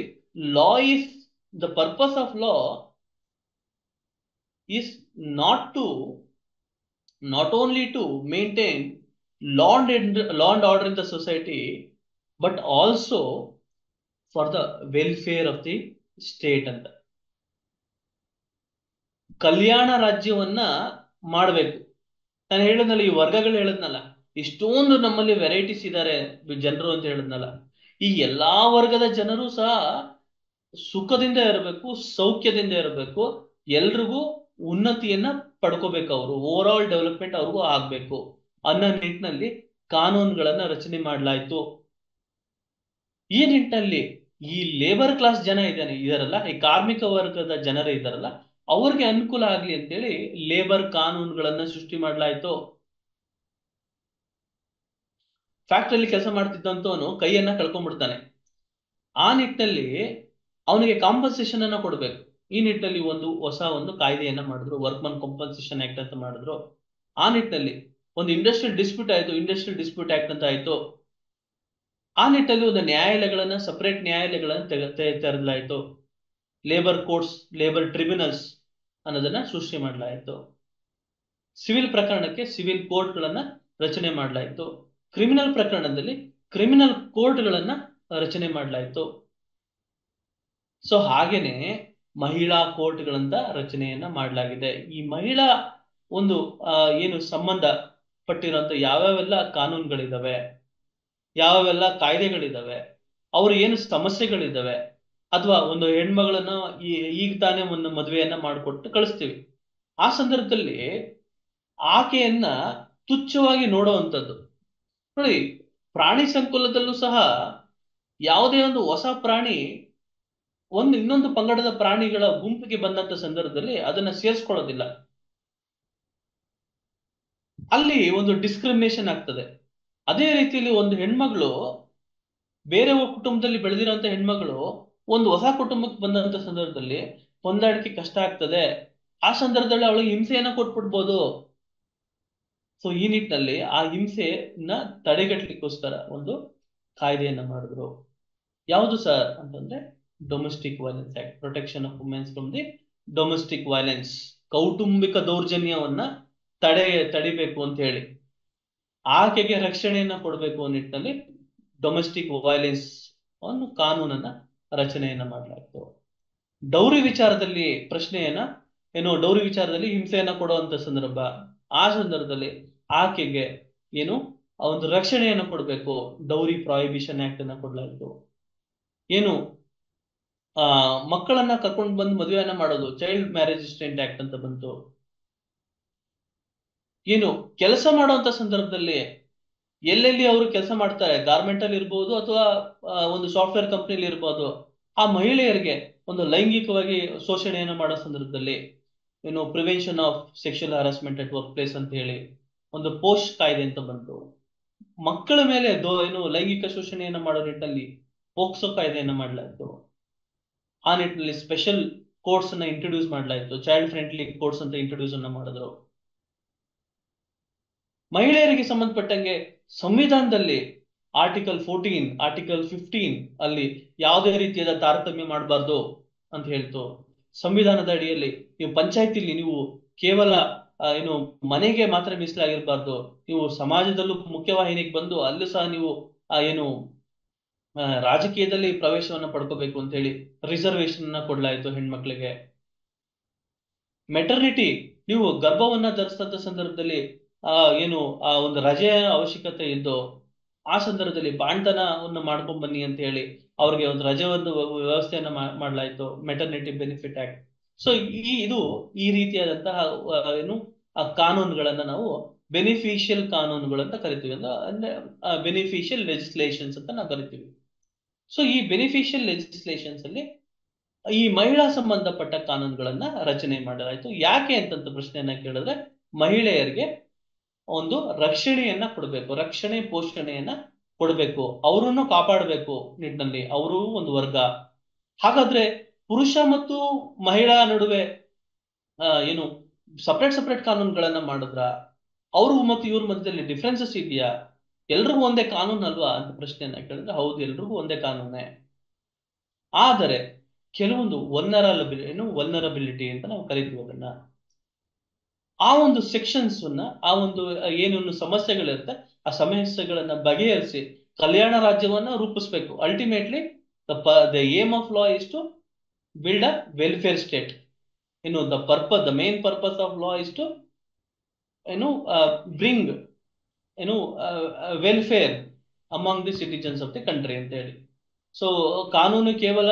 law is the purpose of law is not only to maintain law and order in the society, but also for the welfare of the state ಅಂತ. ಕಲ್ಯಾಣ ರಾಜ್ಯವನ್ನ ಮಾಡಬೇಕು. ನಾನು ಹೇಳಿದ್ನಲ್ಲ, ಈ ವರ್ಗಗಳು ಹೇಳಿದ್ನಲ್ಲ, ಇಷ್ಟೊಂದು ನಮ್ಮಲ್ಲಿ ವೆರೈಟೀಸ್ ಇದ್ದಾರೆ ಜನರು ಅಂತ ಹೇಳಿದ್ನಲ್ಲ, ಈ ಎಲ್ಲಾ ವರ್ಗದ ಜನರು ಸಹ ಸುಖದಿಂದ ಇರಬೇಕು, ಸೌಖ್ಯದಿಂದ ಇರಬೇಕು, ಎಲ್ರಿಗೂ ಉನ್ನತಿಯನ್ನ ಪಡ್ಕೋಬೇಕು, ಅವರು ಓವರ್ ಆಲ್ ಡೆವಲಪ್ಮೆಂಟ್ ಅವ್ರಿಗೂ ಆಗ್ಬೇಕು ಅನ್ನೋ ನಿಟ್ಟಿನಲ್ಲಿ ಕಾನೂನುಗಳನ್ನ ರಚನೆ ಮಾಡಲಾಯ್ತು. ಈ ನಿಟ್ಟಿನಲ್ಲಿ ಈ ಲೇಬರ್ ಕ್ಲಾಸ್ ಜನ ಇದಾರಲ್ಲ, ಈ ಕಾರ್ಮಿಕ ವರ್ಗದ ಜನರು ಇದಾರಲ್ಲ, ಅವ್ರಿಗೆ ಅನುಕೂಲ ಆಗ್ಲಿ ಅಂತೇಳಿ ಲೇಬರ್ ಕಾನೂನುಗಳನ್ನ ಸೃಷ್ಟಿ ಮಾಡಲಾಯ್ತು. ಫ್ಯಾಕ್ಟ್ರಿಯಲ್ಲಿ ಕೆಲಸ ಮಾಡ್ತಿದ್ದಂತವನು ಕೈಯನ್ನ ಕಳ್ಕೊಂಡ್ಬಿಡ್ತಾನೆ. ಆ ನಿಟ್ಟಿನಲ್ಲಿ ಅವನಿಗೆ ಕಾಂಪನ್ಸೇಷನ್ ಅನ್ನ ಕೊಡ್ಬೇಕು. ಈ ನಿಟ್ಟಿನಲ್ಲಿ ಹೊಸ ಕಾಯ್ದೆಯನ್ನ ಮಾಡಿದ್ರು, ವರ್ಕ್ಮನ್ ಕಾಂಪನ್ಸೇಷನ್ ಆಕ್ಟ್ ಅಂತ ಮಾಡಿದ್ರು. ಆ ನಿಟ್ಟಿನಲ್ಲಿ ಒಂದು ಇಂಡಸ್ಟ್ರಿಯಲ್ ಡಿಸ್ಪ್ಯೂಟ್ ಆಯ್ತು, ಇಂಡಸ್ಟ್ರಿಯಲ್ ಡಿಸ್ಪ್ಯೂಟ್ ಆಕ್ಟ್ ಅಂತ ಆಯ್ತು. ಆ ನಿಟ್ಟಿನಲ್ಲಿ ಒಂದು ನ್ಯಾಯಾಲಯಗಳನ್ನ, ಸಪರೇಟ್ ನ್ಯಾಯಾಲಯಗಳನ್ನ ತೆರೆದಲಾಯ್ತು. ಲೇಬರ್ ಕೋರ್ಟ್ಸ್, ಲೇಬರ್ ಟ್ರಿಬ್ಯುನಲ್ಸ್ ಅನ್ನೋದನ್ನ ಸೃಷ್ಟಿ ಮಾಡಲಾಯಿತು. ಸಿವಿಲ್ ಪ್ರಕರಣಕ್ಕೆ ಸಿವಿಲ್ ಕೋರ್ಟ್ಗಳನ್ನ ರಚನೆ ಮಾಡಲಾಯಿತು. ಕ್ರಿಮಿನಲ್ ಪ್ರಕರಣದಲ್ಲಿ ಕ್ರಿಮಿನಲ್ ಕೋರ್ಟ್ಗಳನ್ನ ರಚನೆ ಮಾಡಲಾಯಿತು. ಸೊ ಹಾಗೇನೆ ಮಹಿಳಾ ಕೋರ್ಟ್ಗಳಂತ ರಚನೆಯನ್ನ ಮಾಡಲಾಗಿದೆ. ಈ ಮಹಿಳಾ ಏನು ಸಂಬಂಧ ಪಟ್ಟಿರುವಂತ ಯಾವ್ಯಾವೆಲ್ಲ ಕಾನೂನುಗಳಿದಾವೆ, ಯಾವ್ಯಾವೆಲ್ಲ ಕಾಯ್ದೆಗಳಿದಾವೆ, ಅವ್ರ ಏನು ಸಮಸ್ಯೆಗಳಿದಾವೆ, ಅಥವಾ ಒಂದು ಹೆಣ್ಮಗಳನ್ನ ಈಗ ತಾನೇ ಒಂದು ಮದುವೆಯನ್ನ ಮಾಡಿಕೊಟ್ಟು ಕಳಿಸ್ತೀವಿ. ಆ ಸಂದರ್ಭದಲ್ಲಿ ಆಕೆಯನ್ನ ತುಚ್ಛವಾಗಿ ನೋಡುವಂಥದ್ದು. ನೋಡಿ, ಪ್ರಾಣಿ ಸಂಕುಲದಲ್ಲೂ ಸಹ ಯಾವುದೇ ಒಂದು ಹೊಸ ಪ್ರಾಣಿ ಇನ್ನೊಂದು ಪಂಗಡದ ಪ್ರಾಣಿಗಳ ಗುಂಪಿಗೆ ಬಂದಂತ ಸಂದರ್ಭದಲ್ಲಿ ಅದನ್ನ ಸೇರಿಸ್ಕೊಳ್ಳೋದಿಲ್ಲ. ಅಲ್ಲಿ ಒಂದು ಡಿಸ್ಕ್ರಿಮಿನೇಷನ್ ಆಗ್ತದೆ. ಅದೇ ರೀತಿಯಲ್ಲಿ ಒಂದು ಹೆಣ್ಮಗಳು, ಬೇರೆ ಕುಟುಂಬದಲ್ಲಿ ಬೆಳೆದಿರುವಂತ ಹೆಣ್ಮಗಳು ಒಂದು ಹೊಸ ಕುಟುಂಬಕ್ಕೆ ಬಂದಂತ ಸಂದರ್ಭದಲ್ಲಿ ಹೊಂದಾಣಿಕೆ ಕಷ್ಟ ಆಗ್ತದೆ. ಆ ಸಂದರ್ಭದಲ್ಲಿ ಅವಳಿಗೆ ಹಿಂಸೆಯನ್ನ ಕೊಟ್ಬಿಡ್ಬೋದು. ಸೊ ಈ ನಿಟ್ಟಿನಲ್ಲಿ ಆ ಹಿಂಸೆಯನ್ನ ತಡೆಗಟ್ಟಲಿಕ್ಕೋಸ್ಕರ ಒಂದು ಕಾಯ್ದೆಯನ್ನ ಮಾಡಿದ್ರು. ಯಾವುದು ಸರ್ ಅಂತಂದ್ರೆ domestic violence act, protection of womens from the domestic violence. ಕೌಟುಂಬಿಕ ದೌರ್ಜನ್ಯವನ್ನ ತಡಿಬೇಕು ಅಂತ ಹೇಳಿ, ಆಕೆಗೆ ರಕ್ಷಣೆಯನ್ನ ಕೊಡಬೇಕು ಅನ್ನೋ ನಿಟ್ಟಿನಲ್ಲಿ ಡೊಮೆಸ್ಟಿಕ್ ವೈಲೆನ್ಸ್ ಕಾನೂನನ್ನ ರಚನೆಯನ್ನ ಮಾಡಲಾಯಿತು. ಡೌರಿ ವಿಚಾರದಲ್ಲಿ ಡೌರಿ ವಿಚಾರದಲ್ಲಿ ಹಿಂಸೆಯನ್ನ ಕೊಡುವಂತ ಸಂದರ್ಭ, ಆ ಸಂದರ್ಭದಲ್ಲಿ ಆಕೆಗೆ ಒಂದು ರಕ್ಷಣೆಯನ್ನ ಕೊಡಬೇಕು, ಡೌರಿ ಪ್ರಾಹಿಬಿಷನ್ ಆಕ್ಟ್ ಅನ್ನ ಕೊಡಲಾಯಿತು. ಮಕ್ಕಳನ್ನ ಕರ್ಕೊಂಡು ಬಂದು ಮದುವೆಯನ್ನ ಮಾಡೋದು, ಚೈಲ್ಡ್ ಮ್ಯಾರೇಜ್ ರಿಸ್ಟ್ರೇಂಟ್ ಆಕ್ಟ್ ಅಂತ ಬಂತು. ಕೆಲಸ ಮಾಡುವಂತ ಸಂದರ್ಭದಲ್ಲಿ ಎಲ್ಲೆಲ್ಲಿ ಅವರು ಕೆಲಸ ಮಾಡ್ತಾರೆ, ಗಾರ್ಮೆಂಟ್ ಅಲ್ಲಿ ಇರ್ಬೋದು ಅಥವಾ ಒಂದು ಸಾಫ್ಟ್ವೇರ್ ಕಂಪ್ನಿಲಿ ಇರ್ಬೋದು, ಆ ಮಹಿಳೆಯರಿಗೆ ಒಂದು ಲೈಂಗಿಕವಾಗಿ ಶೋಷಣೆಯನ್ನು ಮಾಡೋ ಸಂದರ್ಭದಲ್ಲಿ prevention of sexual harassment at work place ಅಂತ ಹೇಳಿ ಒಂದು ಪೋಸ್ಟ್ ಕಾಯ್ದೆ ಅಂತ ಬಂತು. ಮಕ್ಕಳ ಮೇಲೆ ಲೈಂಗಿಕ ಶೋಷಣೆಯನ್ನ ಮಾಡೋ ನಿಟ್ಟಿನಲ್ಲಿ ಪೋಕ್ಸೋ ಕಾಯ್ದೆಯನ್ನ ಮಾಡಲಾಯಿತು. ಆ ನಿಟ್ಟಿನಲ್ಲಿ ಸ್ಪೆಷಲ್ ಕೋರ್ಟ್ಸ್ ಅನ್ನ ಇಂಟ್ರೊಡ್ಯೂಸ್ ಮಾಡಲಾಯಿತು, ಚೈಲ್ಡ್ ಫ್ರೆಂಡ್ಲಿ ಕೋರ್ಟ್ಸ್ ಅಂತ ಇಂಟ್ರೊಡ್ಯೂಸ್ ಅನ್ನ ಮಾಡಿದ್ರು. ಮಹಿಳೆಯರಿಗೆ ಸಂಬಂಧಪಟ್ಟಂಗೆ ಸಂವಿಧಾನದಲ್ಲಿ ಆರ್ಟಿಕಲ್ 14, ಆರ್ಟಿಕಲ್ 15 ಅಲ್ಲಿ ಯಾವುದೇ ರೀತಿಯಾದ ತಾರತಮ್ಯ ಮಾಡಬಾರ್ದು ಅಂತ ಹೇಳ್ತು. ಸಂವಿಧಾನದ ಅಡಿಯಲ್ಲಿ ನೀವು ಪಂಚಾಯತಿಲಿ ನೀವು ಕೇವಲ ಮನೆಗೆ ಮಾತ್ರ ಮೀಸಲಾಗಿರ್ಬಾರ್ದು, ನೀವು ಸಮಾಜದಲ್ಲೂ ಮುಖ್ಯವಾಹಿನಿಗೆ ಬಂದು ಅಲ್ಲೂ ಸಹ ನೀವು ರಾಜಕೀಯದಲ್ಲಿ ಪ್ರವೇಶವನ್ನ ಪಡ್ಕೋಬೇಕು ಅಂತ ಹೇಳಿ ರಿಸರ್ವೇಶನ್ ಅನ್ನ ಕೊಡ್ಲಾಯ್ತು ಹೆಣ್ಮಕ್ಳಿಗೆ. ಮೆಟರ್ನಿಟಿ, ನೀವು ಗರ್ಭವನ್ನ ಧರಿಸಿದಂತ ಸಂದರ್ಭದಲ್ಲಿ ಒಂದು ರಜೆಯ ಅವಶ್ಯಕತೆ ಇದ್ದು, ಆ ಸಂದರ್ಭದಲ್ಲಿ ಬಾಣ್ತನವನ್ನು ಮಾಡ್ಕೊಂಡ್ ಬನ್ನಿ ಅಂತ ಹೇಳಿ ಅವ್ರಿಗೆ ಒಂದು ರಜೆ ವ್ಯವಸ್ಥೆಯನ್ನ ಮಾಡಲಾಯ್ತು, ಮೆಟರ್ನಿಟಿ ಬೆನಿಫಿಟ್ ಆಕ್ಟ್. ಸೊ ಈ ರೀತಿಯಾದಂತಹ ಕಾನೂನುಗಳನ್ನ ನಾವು ಬೆನಿಫಿಷಿಯಲ್ ಕಾನೂನುಗಳು ಅಂತ ಕರಿತೀವಿ, ಅಂದ್ರೆ ಬೆನಿಫಿಷಿಯಲ್ ಲೆಜಿಸ್ಲೇಷನ್ಸ್ ಅಂತ ನಾವು ಕರಿತೀವಿ. ಸೊ ಈ ಬೆನಿಫಿಷಿಯಲ್ ಲೆಜಿಸ್ಲೇಷನ್ಸ್ ಅಲ್ಲಿ ಈ ಮಹಿಳಾ ಸಂಬಂಧಪಟ್ಟ ಕಾನೂನುಗಳನ್ನ ರಚನೆ ಮಾಡಲಾಯ್ತು. ಯಾಕೆ ಅಂತಂತ ಪ್ರಶ್ನೆಯನ್ನ ಕೇಳಿದ್ರೆ, ಮಹಿಳೆಯರಿಗೆ ಒಂದು ರಕ್ಷಣೆಯನ್ನ ಕೊಡಬೇಕು, ರಕ್ಷಣೆ ಪೋಷಣೆಯನ್ನ ಕೊಡಬೇಕು, ಅವರನ್ನು ಕಾಪಾಡಬೇಕು ನಿಟ್ಟಿನಲ್ಲಿ. ಅವರು ಒಂದು ವರ್ಗ. ಹಾಗಾದ್ರೆ ಪುರುಷ ಮತ್ತು ಮಹಿಳಾ ನಡುವೆ ಏನು ಸಪರೇಟ್ ಕಾನೂನುಗಳನ್ನ ಮಾಡಿದ್ರ, ಅವ್ರಿಗೂ ಮತ್ತು ಇವ್ರ ಮಧ್ಯದಲ್ಲಿ ಡಿಫ್ರೆನ್ಸಸ್ ಇದೆಯಾ, ಎಲ್ರಿಗೂ ಒಂದೇ ಕಾನೂನು ಅಲ್ವಾ ಅಂತ ಪ್ರಶ್ನೆಯನ್ನ ಕೇಳಿದ್ರೆ ಹೌದು, ಎಲ್ರಿಗೂ ಒಂದೇ ಕಾನೂನೇ. ಆದರೆ ಕೆಲವೊಂದು ವಲ್ನರಬಿಲಿಟಿ ಅಂತ ನಾವು ಕರಿತೀವಿ ಅದನ್ನ, ಆ ಒಂದು ಸೆಕ್ಷನ್ಸ್ ಆ ಒಂದು ಏನೇನು ಸಮಸ್ಯೆಗಳಿರುತ್ತೆ ಆ ಸಮಸ್ಯೆಗಳನ್ನ ಬಗೆಹರಿಸಿ ಕಲ್ಯಾಣ ರಾಜ್ಯವನ್ನ ರೂಪಿಸ್ಬೇಕು. Ultimately the aim of law is to build a welfare state. The main purpose of law is to bring welfare among the citizens of the country ಅಂತ ಹೇಳಿ. ಸೊ ಕಾನೂನು ಕೇವಲ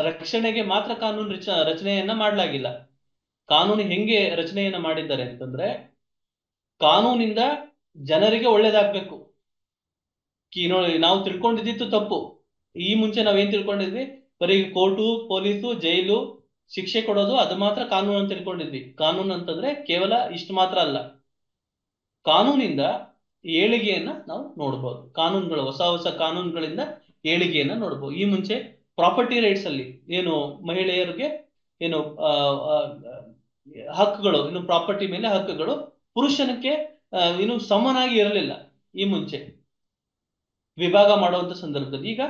ರಕ್ಷಣೆಗೆ ಮಾತ್ರ ಕಾನೂನು ರಚನೆಯನ್ನ ಮಾಡಲಾಗಿಲ್ಲ. ಕಾನೂನು ಹೆಂಗೆ ರಚನೆಯನ್ನ ಮಾಡಿದ್ದಾರೆ ಅಂತಂದ್ರೆ, ಕಾನೂನಿಂದ ಜನರಿಗೆ ಒಳ್ಳೇದಾಗ್ಬೇಕು. ನಾವು ತಿಳ್ಕೊಂಡಿದ್ದು ತಪ್ಪು. ಈ ಮುಂಚೆ ನಾವೇನ್ ತಿಳ್ಕೊಂಡಿದ್ವಿ, ಬರೀ ಕೋರ್ಟು, ಪೊಲೀಸು, ಜೈಲು, ಶಿಕ್ಷೆ ಕೊಡೋದು ಅದು ಮಾತ್ರ ಕಾನೂನು ಅಂತ ತಿಳ್ಕೊಂಡಿದ್ವಿ. ಕಾನೂನು ಅಂತಂದ್ರೆ ಕೇವಲ ಇಷ್ಟು ಮಾತ್ರ ಅಲ್ಲ, ಕಾನೂನಿಂದ ಏಳಿಗೆಯನ್ನ ನಾವು ನೋಡ್ಬೋದು. ಕಾನೂನುಗಳು ಹೊಸ ಕಾನೂನುಗಳಿಂದ ಏಳಿಗೆಯನ್ನ ನೋಡ್ಬೋದು. ಈ ಮುಂಚೆ ಪ್ರಾಪರ್ಟಿ ರೈಟ್ಸ್ ಅಲ್ಲಿ ಏನು ಮಹಿಳೆಯರಿಗೆ ಏನು ಹಕ್ಕುಗಳು, ಪ್ರಾಪರ್ಟಿ ಮೇಲೆ ಹಕ್ಕುಗಳು ಪುರುಷನಕ್ಕೆ ಸಮನಾಗಿ ಇರಲಿಲ್ಲ. ಈ ಮುಂಚೆ ವಿಭಾಗ ಮಾಡುವಂತ ಸಂದರ್ಭದಲ್ಲಿ ಈಗ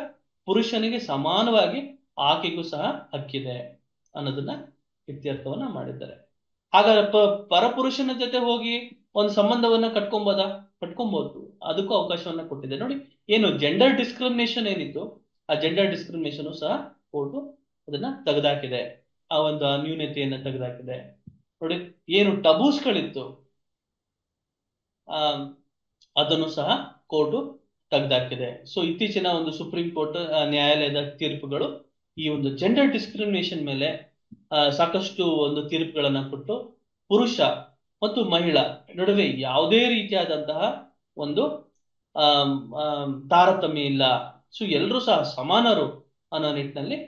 ಪುರುಷನಿಗೆ ಸಮಾನವಾಗಿ ಆಕೆಗೂ ಸಹ ಹಕ್ಕಿದೆ ಅನ್ನೋದನ್ನ ಇತ್ಯರ್ಥವನ್ನ ಮಾಡಿದ್ದಾರೆ. ಹಾಗಾದ್ರೆ ಪರಪುರುಷನ ಜೊತೆ ಹೋಗಿ ಒಂದು ಸಂಬಂಧವನ್ನ ಕಟ್ಕೊಬಹುದು, ಅದಕ್ಕೂ ಅವಕಾಶವನ್ನ ಕೊಟ್ಟಿದೆ. ನೋಡಿ, ಏನು ಜೆಂಡರ್ ಡಿಸ್ಕ್ರಿಮಿನೇಷನ್ ಏನಿತ್ತು, ಆ ಜೆಂಡರ್ ಡಿಸ್ಕ್ರಿಮಿನೇಷನ್ ಸಹ ಕೋರ್ಟು ಅದನ್ನ ತೆಗೆದಾಕಿದೆ, ಆ ಒಂದು ನ್ಯೂನತೆಯನ್ನ ತೆಗೆದಾಕಿದೆ. ನೋಡಿ, ಏನು ಟಬೂಸ್ಗಳಿತ್ತು ಅದನ್ನು ಸಹ ಕೋರ್ಟು ತೆಗೆದಾಕಿದೆ. ಸೊ ಇತ್ತೀಚಿನ ಒಂದು ಸುಪ್ರೀಂ ಕೋರ್ಟ್ ನ್ಯಾಯಾಲಯದ ತೀರ್ಪುಗಳು ಈ ಒಂದು ಜೆಂಡರ್ ಡಿಸ್ಕ್ರಿಮಿನೇಷನ್ ಮೇಲೆ ಸಾಕಷ್ಟು ಒಂದು ತೀರ್ಪುಗಳನ್ನ ಕೊಟ್ಟು ಪುರುಷ ಮತ್ತು ಮಹಿಳಾ ನಡುವೆ ಯಾವುದೇ ರೀತಿಯಾದಂತಹ ಒಂದು ತಾರತಮ್ಯ ಇಲ್ಲ, ಸೊ ಎಲ್ಲರೂ ಸಹ ಸಮಾನರು ಅನ್ನೋ ನಿಟ್ಟಿನಲ್ಲಿ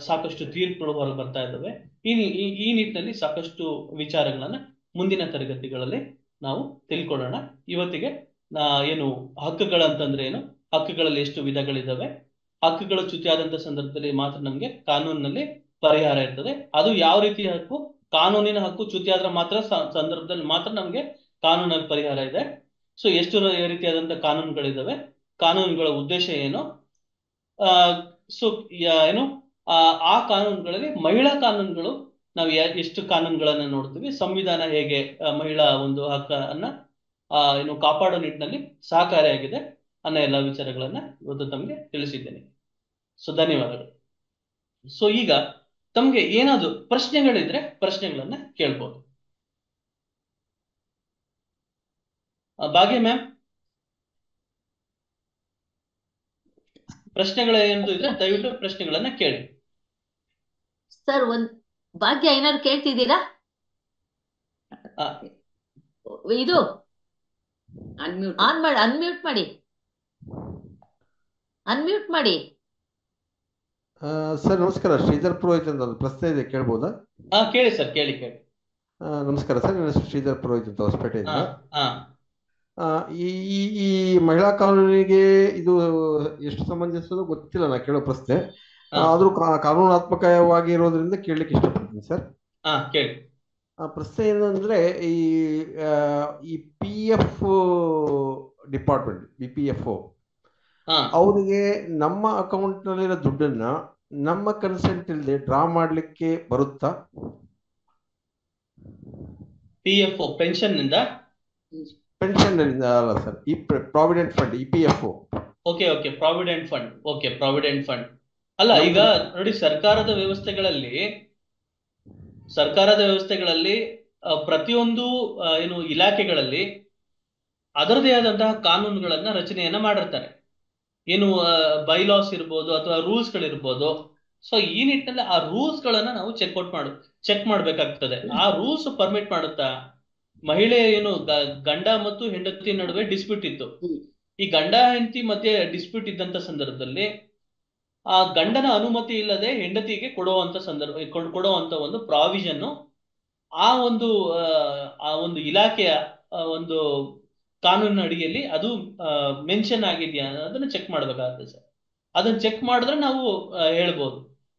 ಸಾಕಷ್ಟು ತೀರ್ಪುಗಳು ಹೊರಗೆ ಬರ್ತಾ ಇದ್ದಾವೆ. ಈ ನಿಟ್ಟಿನಲ್ಲಿ ಸಾಕಷ್ಟು ವಿಚಾರಗಳನ್ನ ಮುಂದಿನ ತರಗತಿಗಳಲ್ಲಿ ನಾವು ತಿಳ್ಕೊಳ್ಳೋಣ. ಇವತ್ತಿಗೆ ಏನು ಹಕ್ಕುಗಳಂತಂದ್ರೆ ಏನು, ಹಕ್ಕುಗಳಲ್ಲಿ ಎಷ್ಟು ವಿಧಗಳಿದ್ದಾವೆ, ಹಕ್ಕುಗಳು ಚ್ಯುತಿಯಾದಂತ ಸಂದರ್ಭದಲ್ಲಿ ಮಾತ್ರ ನಮ್ಗೆ ಕಾನೂನಿನಲ್ಲಿ ಪರಿಹಾರ ಇರ್ತದೆ. ಅದು ಯಾವ ರೀತಿಯ ಹಕ್ಕು, ಕಾನೂನಿನ ಹಕ್ಕು ಚ್ಯುತಿಯಾದ್ರೆ ಮಾತ್ರ ಸಂದರ್ಭದಲ್ಲಿ ಮಾತ್ರ ನಮ್ಗೆ ಕಾನೂನಲ್ಲಿ ಪರಿಹಾರ ಇದೆ. ಸೊ ಎಷ್ಟು ರೀತಿಯಾದಂತ ಕಾನೂನುಗಳಿದ್ದಾವೆ, ಕಾನೂನುಗಳ ಉದ್ದೇಶ ಏನು, ಸೊ ಏನು ಆ ಕಾನೂನುಗಳಲ್ಲಿ ಮಹಿಳಾ ಕಾನೂನುಗಳು ನಾವು ಎಷ್ಟು ಕಾನೂನುಗಳನ್ನ ನೋಡ್ತೀವಿ, ಸಂವಿಧಾನ ಹೇಗೆ ಮಹಿಳಾ ಒಂದು ಹಕ್ಕನ್ನ ಕಾಪಾಡೋ ನಿಟ್ಟಿನಲ್ಲಿ ಸಹಕಾರಿಯಾಗಿದೆ ಅನ್ನೋ ಎಲ್ಲ ವಿಚಾರಗಳನ್ನ ಇವತ್ತು ತಮಗೆ ತಿಳಿಸಿದ್ದೇನೆ. ಸೊ ಧನ್ಯವಾದಗಳು. ಸೊ ಈಗ ತಮ್ಗೆ ಏನಾದ್ರು ಪ್ರಶ್ನೆಗಳಿದ್ರೆ ಪ್ರಶ್ನೆಗಳನ್ನ ಕೇಳ್ಬೋದು. ಭಾಗ್ಯ ಮ್ಯಾಮ್, ಪ್ರಶ್ನೆಗಳೇನಾದ್ರು ಇದ್ರೆ ದಯವಿಟ್ಟು ಪ್ರಶ್ನೆಗಳನ್ನ ಕೇಳಿ. ಸರ್, ಭಾಗ್ಯ ಏನಾದ್ರು ಕೇಳ್ತಿದ್ದೀರಾ? ಇದು ಅನ್ಮ್ಯೂಟ್ ಮಾಡಿ. ಸರ್ ನಮಸ್ಕಾರ, ಶ್ರೀಧರ್ ಪುರೋಹಿತ್ ಅಂತ ಒಂದು ಪ್ರಶ್ನೆ ಇದೆ, ಕೇಳ್ಬೋದಾ? ಕೇಳಿ ಸರ್, ಕೇಳಿ. ನಮಸ್ಕಾರ ಸರ್, ನನ್ನ ಹೆಸರು ಶ್ರೀಧರ್ ಪುರೋಹಿತ್ ಅಂತ ಹೊಸಪೇಟೆಯಿಂದ. ಈ ಮಹಿಳಾ ಕಾನೂನಿಗೆ ಇದು ಎಷ್ಟು ಸಂಬಂಧಿಸೋದು ಗೊತ್ತಿಲ್ಲ, ನಾ ಕೇಳೋ ಪ್ರಶ್ನೆ. ಆದ್ರೂ ಕಾನೂನಾತ್ಮಕವಾಗಿ ಇರೋದ್ರಿಂದ ಕೇಳಲಿಕ್ಕೆ ಇಷ್ಟಪಡ್ತೀನಿ ಸರ್. ಕೇಳಿ. ಪ್ರಶ್ನೆ ಏನಂದ್ರೆ, ಈ PF ಡಿಪಾರ್ಟ್ಮೆಂಟ್, BPFO ಅವರಿಗೆ ನಮ್ಮ ಅಕೌಂಟ್ ನಲ್ಲಿರೋ ದುಡ್ಡನ್ನ ನಮ್ಮ ಕನ್ಸೆಂಟ್ ಇಲ್ಲದೆ ಡ್ರಾ ಮಾಡ್ಲಿಕ್ಕೆ ಬರುತ್ತಾ? PFO ಪೆನ್ಷನ್ ಅಲ್ಲ ಸರ್, ಈ provident fund, EPFO. Okay, provident fund ಅಲ್ಲ. ಈಗ ನೋಡಿ, ಸರ್ಕಾರದ ವ್ಯವಸ್ಥೆಗಳಲ್ಲಿ ಪ್ರತಿಯೊಂದು ಇಲಾಖೆಗಳಲ್ಲಿ ಅದರದೇ ಆದಂತಹ ಕಾನೂನುಗಳನ್ನ ರಚನೆಯನ್ನ ಮಾಡಿರ್ತಾರೆ. ಏನು ಬೈಲಾಸ್ ಇರ್ಬೋದು ಅಥವಾ ರೂಲ್ಸ್ ಗಳಿರ್ಬೋದು. ಸೊ ಈ ನಿಟ್ಟಿನಲ್ಲಿ ಆ ರೂಲ್ಸ್ ಗಳನ್ನ ನಾವು ಚೆಕ್ ಮಾಡ್ಬೇಕಾಗ್ತದೆ. ಆ ರೂಲ್ಸ್ ಪರ್ಮಿಟ್ ಮಾಡುತ್ತಾ? ಮಹಿಳೆ ಗಂಡ ಮತ್ತು ಹೆಂಡತಿ ನಡುವೆ ಡಿಸ್ಪ್ಯೂಟ್ ಇತ್ತು. ಈ ಗಂಡ ಹೆಂಡತಿ ಮಧ್ಯೆ ಡಿಸ್ಪ್ಯೂಟ್ ಇದ್ದಂತ ಸಂದರ್ಭದಲ್ಲಿ ಆ ಗಂಡನ ಅನುಮತಿ ಇಲ್ಲದೆ ಹೆಂಡತಿಗೆ ಕೊಡುವಂತ ಒಂದು ಪ್ರಾವಿಷನ್ ಆ ಒಂದು ಇಲಾಖೆಯ ಒಂದು ಕಾನೂನಿನ ಅಡಿಯಲ್ಲಿ ಅದು ಮೆನ್ಷನ್ ಆಗಿದೆಯಾ ಅದನ್ನ ಚೆಕ್ ಮಾಡ್ಬೇಕಾಗುತ್ತೆ ಸರ್. ಅದನ್ನ ಚೆಕ್ ಮಾಡಿದ್ರೆ ನಾವು ಹೇಳ್ಬೋದು.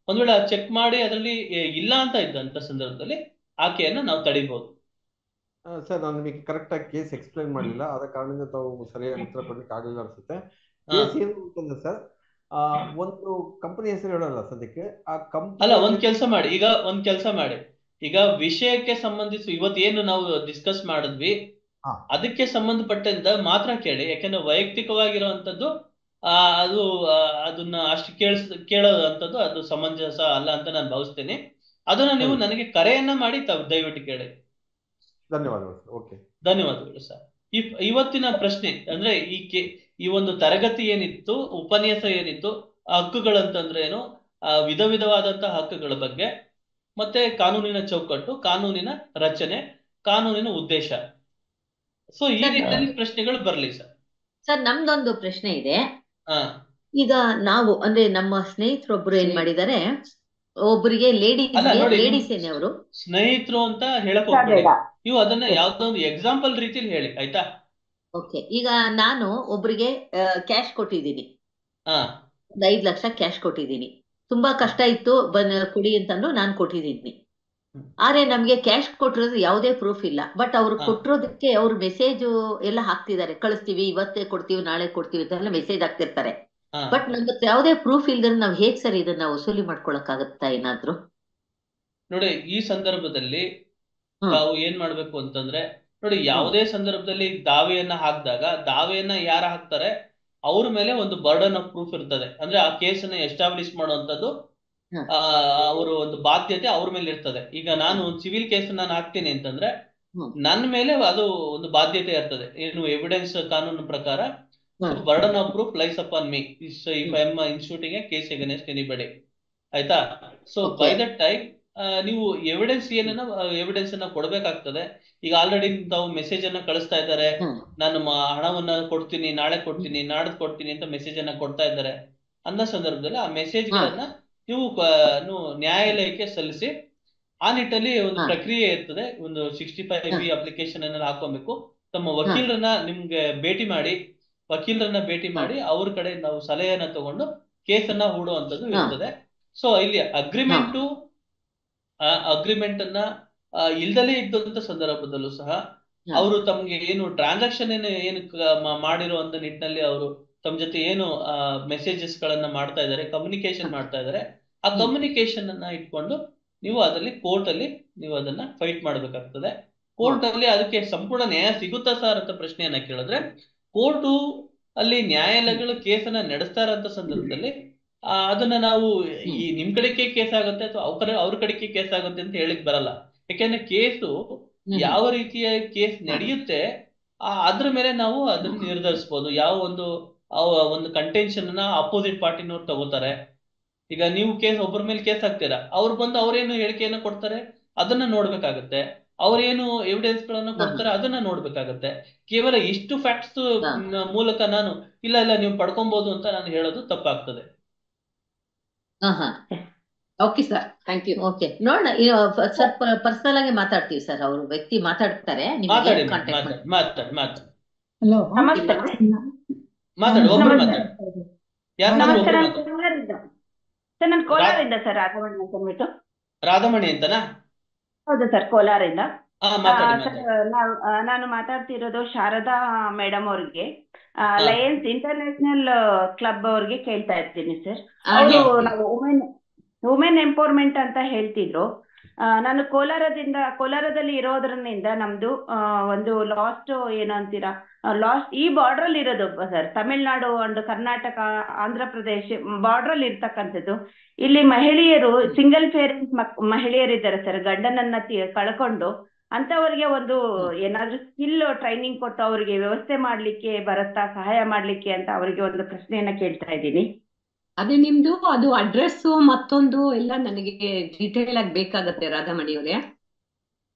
ಒಂದ್ ವೇಳೆ ಚೆಕ್ ಮಾಡಿ ಅದರಲ್ಲಿ ಇಲ್ಲ ಅಂತ ಇದ್ದಂತ ಸಂದರ್ಭದಲ್ಲಿ ಆಕೆಯನ್ನ ನಾವು ತಡಿಬಹುದು. ಸರ್, ನಾನು ನಿಮಗೆ ಕರೆಕ್ಟ್ ಆಗಿ ಕೇಸ್ ಎಕ್ಸ್ಪ್ಲೈನ್ ಮಾಡಲಿಲ್ಲ, ಆದ ಕಾರಣದಿಂದ ತಾವು ಸರಿಯಾಗಿ ಉತ್ತರ ಕೊಡ್ಲಿಕ್ಕೆ ಆಗಲಿಲ್ಲ ಅನ್ಸುತ್ತೆ. ಕೇಸ್ ಏನು ಅಂತಂದ್ರೆ ಸರ್, ಒಂದು ಕಂಪನಿ ಹೆಸರು ಹೇಳಲ್ಲ ಸದ್ಯಕ್ಕೆ. ಆ ಅಲ್ಲ, ಕಂಪನಿ ಒಂದ್ ಕೆಲಸ ಮಾಡಿ ಈಗ ವಿಷಯಕ್ಕೆ ಸಂಬಂಧಿಸಿ ಇವತ್ತೇನು ನಾವು ಡಿಸ್ಕಸ್ ಮಾಡಿದ್ವಿ ಅದಕ್ಕೆ ಸಂಬಂಧಪಟ್ಟಂತ ಮಾತ್ರ ಕೇಳಿ. ಯಾಕಂದ್ರೆ ವೈಯಕ್ತಿಕವಾಗಿರುವಂತದ್ದು ಅದು ಅದನ್ನ ಅಷ್ಟು ಕೇಳೋದಂಥದ್ದು ಅದು ಸಮಂಜಸ ಅಲ್ಲ ಅಂತ ನಾನು ಭಾವಿಸ್ತೇನೆ. ಅದನ್ನ ನೀವು ನನಗೆ ಕರೆಯನ್ನ ಮಾಡಿ ದಯವಿಟ್ಟು ಕೇಳಿ. ಧನ್ಯವಾದಗಳು ಸರ್. ಓಕೆ, ಧನ್ಯವಾದಗಳು ಸರ್. ಇವತ್ತಿನ ಪ್ರಶ್ನೆ ಅಂದ್ರೆ ಈ ಒಂದು ತರಗತಿ ಏನಿತ್ತು, ಉಪನ್ಯಾಸ ಏನಿತ್ತು, ಹಕ್ಕುಗಳಂತಂದ್ರೆ ಏನು, ವಿಧ ವಿಧವಾದಂತಹ ಹಕ್ಕುಗಳ ಬಗ್ಗೆ, ಮತ್ತೆ ಕಾನೂನಿನ ಚೌಕಟ್ಟು, ಕಾನೂನಿನ ರಚನೆ, ಕಾನೂನಿನ ಉದ್ದೇಶ. ಸೊ ಈ ರೀತಿಯಲ್ಲಿ ಪ್ರಶ್ನೆಗಳು ಬರ್ಲಿ ಸರ್. ಸರ್, ನಮ್ದೊಂದು ಪ್ರಶ್ನೆ ಇದೆ. ಹಾ, ಈಗ ನಾವು ಅಂದ್ರೆ ನಮ್ಮ ಸ್ನೇಹಿತರೊಬ್ರು ಏನ್ ಮಾಡಿದ್ದಾರೆ, ಒಬ್ಬರಿಗೆ ಲೇಡೀಸ್ ಏನೇ ಅವರು ಸ್ನೇಹಿತರು ಅಂತ ಹೇಳಕ್ ಹೋಗ್ಬೇಡಿ ನೀವು, ಅದನ್ನ ಯಾವ್ದೋ ಒಂದು ಎಕ್ಸಾಂಪಲ್ ರೀತಿಲಿ ಹೇಳಿ, ಆಯ್ತಾ? ಓಕೆ. ಈಗ ನಾನು ಒಬ್ರಿಗೆ ಕ್ಯಾಶ್ ಕೊಟ್ಟಿದ್ದೀನಿ, ಹಾ, 5 ಲಕ್ಷ ಕ್ಯಾಶ್ ಕೊಟ್ಟಿದ್ದೀನಿ. ತುಂಬಾ ಕಷ್ಟ ಇತ್ತು, ಕೊಡಿ ಅಂತಂದು ನಾನು ಕೊಟ್ಟಿದ್ದೀನಿ. ಆದ್ರೆ ನಮ್ಗೆ ಕ್ಯಾಶ್ ಕೊಟ್ಟಿರೋದು ಯಾವುದೇ ಪ್ರೂಫ್ ಇಲ್ಲ. ಬಟ್ ಅವ್ರು ಕೊಟ್ಟಿರೋದಕ್ಕೆ ಅವ್ರು ಮೆಸೇಜ್ ಎಲ್ಲ ಹಾಕ್ತಿದ್ದಾರೆ, ಕಳಿಸ್ತೀವಿ, ಇವತ್ತೇ ಕೊಡ್ತೀವಿ, ನಾಳೆ ಕೊಡ್ತೀವಿ ಅಂತೆಲ್ಲ ಮೆಸೇಜ್ ಹಾಕ್ತಿರ್ತಾರೆ. ಬಟ್ ನಮ್ಗೆ ಯಾವುದೇ ಪ್ರೂಫ್ ಇಲ್ದ್ರೆ ನಾವ್ ಹೇಗ್ ಸರ್ ಇದನ್ನ ವಸೂಲಿ ಮಾಡ್ಕೊಳಕ್ಕಾಗತ್ತಾ ಏನಾದ್ರು? ನೋಡಿ, ಈ ಸಂದರ್ಭದಲ್ಲಿ ತಾವು ಏನ್ ಮಾಡ್ಬೇಕು ಅಂತಂದ್ರೆ, ನೋಡಿ, ಯಾವುದೇ ಸಂದರ್ಭದಲ್ಲಿ ದಾವೆಯನ್ನ ಹಾಕಿದಾಗ ದಾವೆಯನ್ನ ಯಾರು ಹಾಕ್ತಾರೆ ಅವ್ರ ಮೇಲೆ ಒಂದು ಬರ್ಡನ್ ಆಫ್ ಪ್ರೂಫ್ ಇರ್ತದೆ. ಅಂದ್ರೆ ಆ ಕೇಸನ್ನ ಎಸ್ಟಾಬ್ಲಿಷ್ ಮಾಡುವಂತದ್ದು ಅವರು ಒಂದು ಬಾಧ್ಯತೆ ಅವ್ರ ಮೇಲೆ ಇರ್ತದೆ. ಈಗ ನಾನು ಸಿವಿಲ್ ಕೇಸ್ ನಾನು ಹಾಕ್ತೀನಿ ಅಂತಂದ್ರೆ ನನ್ನ ಮೇಲೆ ಅದು ಒಂದು ಬಾಧ್ಯತೆ ಇರ್ತದೆ. ಏನು ಎವಿಡೆನ್ಸ್ ಕಾನೂನು ಪ್ರಕಾರ burden of proof lies upon me if I am instituting a case against anybody, ಆಯ್ತಾ? ಸೊ ಬೈ ದಟ್ ಟೈಮ್ ನೀವು ಎವಿಡೆನ್ಸ್ ಅನ್ನ ಕೊಡ್ಬೇಕಾಗ್ತದೆ. ಈಗ ಆಲ್ರೆಡಿ ತಾವು ಮೆಸೇಜ್ ಅನ್ನ ಕಳಿಸ್ತಾ ಇದ್ದಾರೆ, ನಾನು ಹಣವನ್ನ ಕೊಡ್ತೀನಿ, ನಾಳೆ ಕೊಡ್ತೀನಿ, ನಾಡ್ದು ಕೊಡ್ತೀನಿ ಅಂತ ಮೆಸೇಜ್ ಅನ್ನ ಕೊಡ್ತಾ ಇದ್ದಾರೆ. ಅನ್ನೋ ಸಂದರ್ಭದಲ್ಲಿ ಆ ಮೆಸೇಜ್ ಗಳನ್ನ ನೀವು ನ್ಯಾಯಾಲಯಕ್ಕೆ ಸಲ್ಲಿಸಿ. ಆ ನಿಟ್ಟಲ್ಲಿ ಒಂದು ಪ್ರಕ್ರಿಯೆ ಇರ್ತದೆ. ಒಂದು 65B ಅಪ್ಲಿಕೇಶನ್ ಅನ್ನ ಹಾಕೊಬೇಕು. ತಮ್ಮ ವಕೀಲರನ್ನ ಭೇಟಿ ಮಾಡಿ ಅವ್ರ ಕಡೆ ನಾವು ಸಲಹೆಯನ್ನ ತಗೊಂಡು ಕೇಸನ್ನ ಹೂಡುವಂತದ್ದು ಇರ್ತದೆ. ಸೊ ಇಲ್ಲಿ ಅಗ್ರಿಮೆಂಟ್ ಅನ್ನ ಇಲ್ದಲೇ ಇದ್ದಂತ ಸಂದರ್ಭದಲ್ಲೂ ಸಹ ಅವರು ತಮ್ಗೆ ಏನು ಟ್ರಾನ್ಸಾಕ್ಷನ್ ಏನು ಮಾಡಿರುವಂತ ನಿಟ್ಟಿನಲ್ಲಿ ಅವರು ತಮ್ಮ ಜೊತೆ ಏನು ಮೆಸೇಜಸ್ ಗಳನ್ನ ಮಾಡ್ತಾ ಇದ್ದಾರೆ, ಕಮ್ಯುನಿಕೇಶನ್ ಮಾಡ್ತಾ ಇದ್ದಾರೆ, ಆ ಕಮ್ಯುನಿಕೇಶನ್ ಅನ್ನ ಇಟ್ಕೊಂಡು ನೀವು ಅದರಲ್ಲಿ ಕೋರ್ಟ್ ಅಲ್ಲಿ ನೀವು ಅದನ್ನ ಫೈಟ್ ಮಾಡ್ಬೇಕಾಗ್ತದೆ. ಕೋರ್ಟ್ ಅಲ್ಲಿ ಅದಕ್ಕೆ ಸಂಪೂರ್ಣ ನ್ಯಾಯ ಸಿಗುತ್ತಾ ಸರ್ ಅಂತ ಪ್ರಶ್ನೆಯನ್ನ ಕೇಳಿದ್ರೆ, ಕೋರ್ಟು ಅಲ್ಲಿ ನ್ಯಾಯಾಲಯಗಳು ಕೇಸನ್ನ ನಡೆಸ್ತಾ ಇರೋಂತ ಸಂದರ್ಭದಲ್ಲಿ ಅದನ್ನ ನಾವು ಈ ನಿಮ್ ಕಡೆಗೆ ಕೇಸ್ ಆಗುತ್ತೆ ಅಥವಾ ಅವ್ರ ಕಡೆಗೆ ಕೇಸ್ ಆಗುತ್ತೆ ಅಂತ ಹೇಳಿಕ್ ಬರಲ್ಲ. ಯಾಕೆಂದ್ರೆ ಕೇಸು ಯಾವ ರೀತಿಯ ಕೇಸ್ ನಡೆಯುತ್ತೆ ಅದ್ರ ಮೇಲೆ ನಾವು ಅದನ್ನ ನಿರ್ಧರಿಸಬಹುದು. ಯಾವ ಒಂದು ಕಂಟೆನ್ಷನ್ ಅನ್ನ ಅಪೋಸಿಟ್ ಪಾರ್ಟಿನವ್ರು ತಗೋತಾರೆ. ಈಗ ನೀವು ಒಬ್ಬರ ಮೇಲೆ ಕೇಸ್ ಹಾಕ್ತೀರಾ, ಅವ್ರು ಬಂದು ಅವ್ರೇನು ಹೇಳಿಕೆಯನ್ನ ಕೊಡ್ತಾರೆ ಅದನ್ನ ನೋಡ್ಬೇಕಾಗತ್ತೆ. ಅವ್ರೇನು ಎವಿಡೆನ್ಸ್ ಗಳನ್ನ ಕೊಡ್ತಾರೆ ಅದನ್ನ ನೋಡ್ಬೇಕಾಗತ್ತೆ. ಕೇವಲ ಇಷ್ಟು ಫ್ಯಾಕ್ಟ್ಸ್ ಮೂಲಕ ನಾನು ಇಲ್ಲ ನೀವು ಪಡ್ಕೊಬಹುದು ಅಂತ ನಾನು ಹೇಳೋದು ತಪ್ಪಾಗ್ತದೆ. Okay sir, thank you. Okay, ನೋಡೋಣ ಸರ್, ಪರ್ಸನಲ್ ಆಗಿ ಮಾತಾಡ್ತೀವಿ ಸರ್. ಅವರು ವ್ಯಕ್ತಿ ಮಾತಾಡ್ತಾರೆ, ಹಲೋ, ಸರ್ ನಾನು ಕೋಲಾರಿಂದ ಸರ್, ರಾಧಮಣಿ ಅಂತನಾ? ಹೌದು ಸರ್, ಕೋಲಾರಿಂದ. ನಾನು ಮಾತಾಡ್ತಿರೋದು ಶಾರದಾ ಮೇಡಮ್ ಅವ್ರಿಗೆ, ಲಯನ್ಸ್ ಇಂಟರ್ನ್ಯಾಷನಲ್ ಕ್ಲಬ್ ಅವ್ರಿಗೆ ಕೇಳ್ತಾ ಇರ್ತೀನಿ ಸರ್. ಅವರು ನಾವು ವುಮೆನ್ ಎಂಪವರ್ಮೆಂಟ್ ಅಂತ ಹೇಳ್ತಿದ್ರು. ನಾನು ಕೋಲಾರದಲ್ಲಿ ಇರೋದ್ರಿಂದ ನಮ್ದು ಒಂದು ಲಾಸ್ಟ್ ಏನು ಅಂತೀರಾ, ಲಾಸ್ಟ್ ಈ ಬಾರ್ಡರ್ ಅಲ್ಲಿ ಇರೋದು sir, Tamil Nadu and Karnataka, Andhra Pradesh border ಅಲ್ಲಿ ಇರ್ತಕ್ಕಂಥದ್ದು. ಇಲ್ಲಿ ಮಹಿಳೆಯರು ಸಿಂಗಲ್ ಪೇರೆಂಟ್ ಮಹಿಳೆಯರಿದ್ದಾರೆ ಸರ್, ಗಂಡನನ್ನ ಕಳ್ಕೊಂಡು ಅಂತವರಿಗೆ ಒಂದು ಏನಾದ್ರೂ ಸ್ಕಿಲ್ ಟ್ರೈನಿಂಗ್ ಕೊಟ್ಟು ಅವರಿಗೆ ವ್ಯವಸ್ಥೆ ಮಾಡ್ಲಿಕ್ಕೆ ಬರುತ್ತಾ, ಸಹಾಯ ಮಾಡ್ಲಿಕ್ಕೆ ಅಂತ ಅವರಿಗೆ ಒಂದು ಪ್ರಶ್ನೆಯನ್ನ ಕೇಳ್ತಾ ಇದ್ದೀನಿ. ಅದೇ ನಿಮ್ದು ಅದು ಅಡ್ರೆಸ್ ಮತ್ತೊಂದು ಎಲ್ಲ ನನಗೆ ಡೀಟೇಲ್ ಆಗಿ ಬೇಕಾಗತ್ತೆ ರಾಧಾಮಣಿ ಅವರೇ.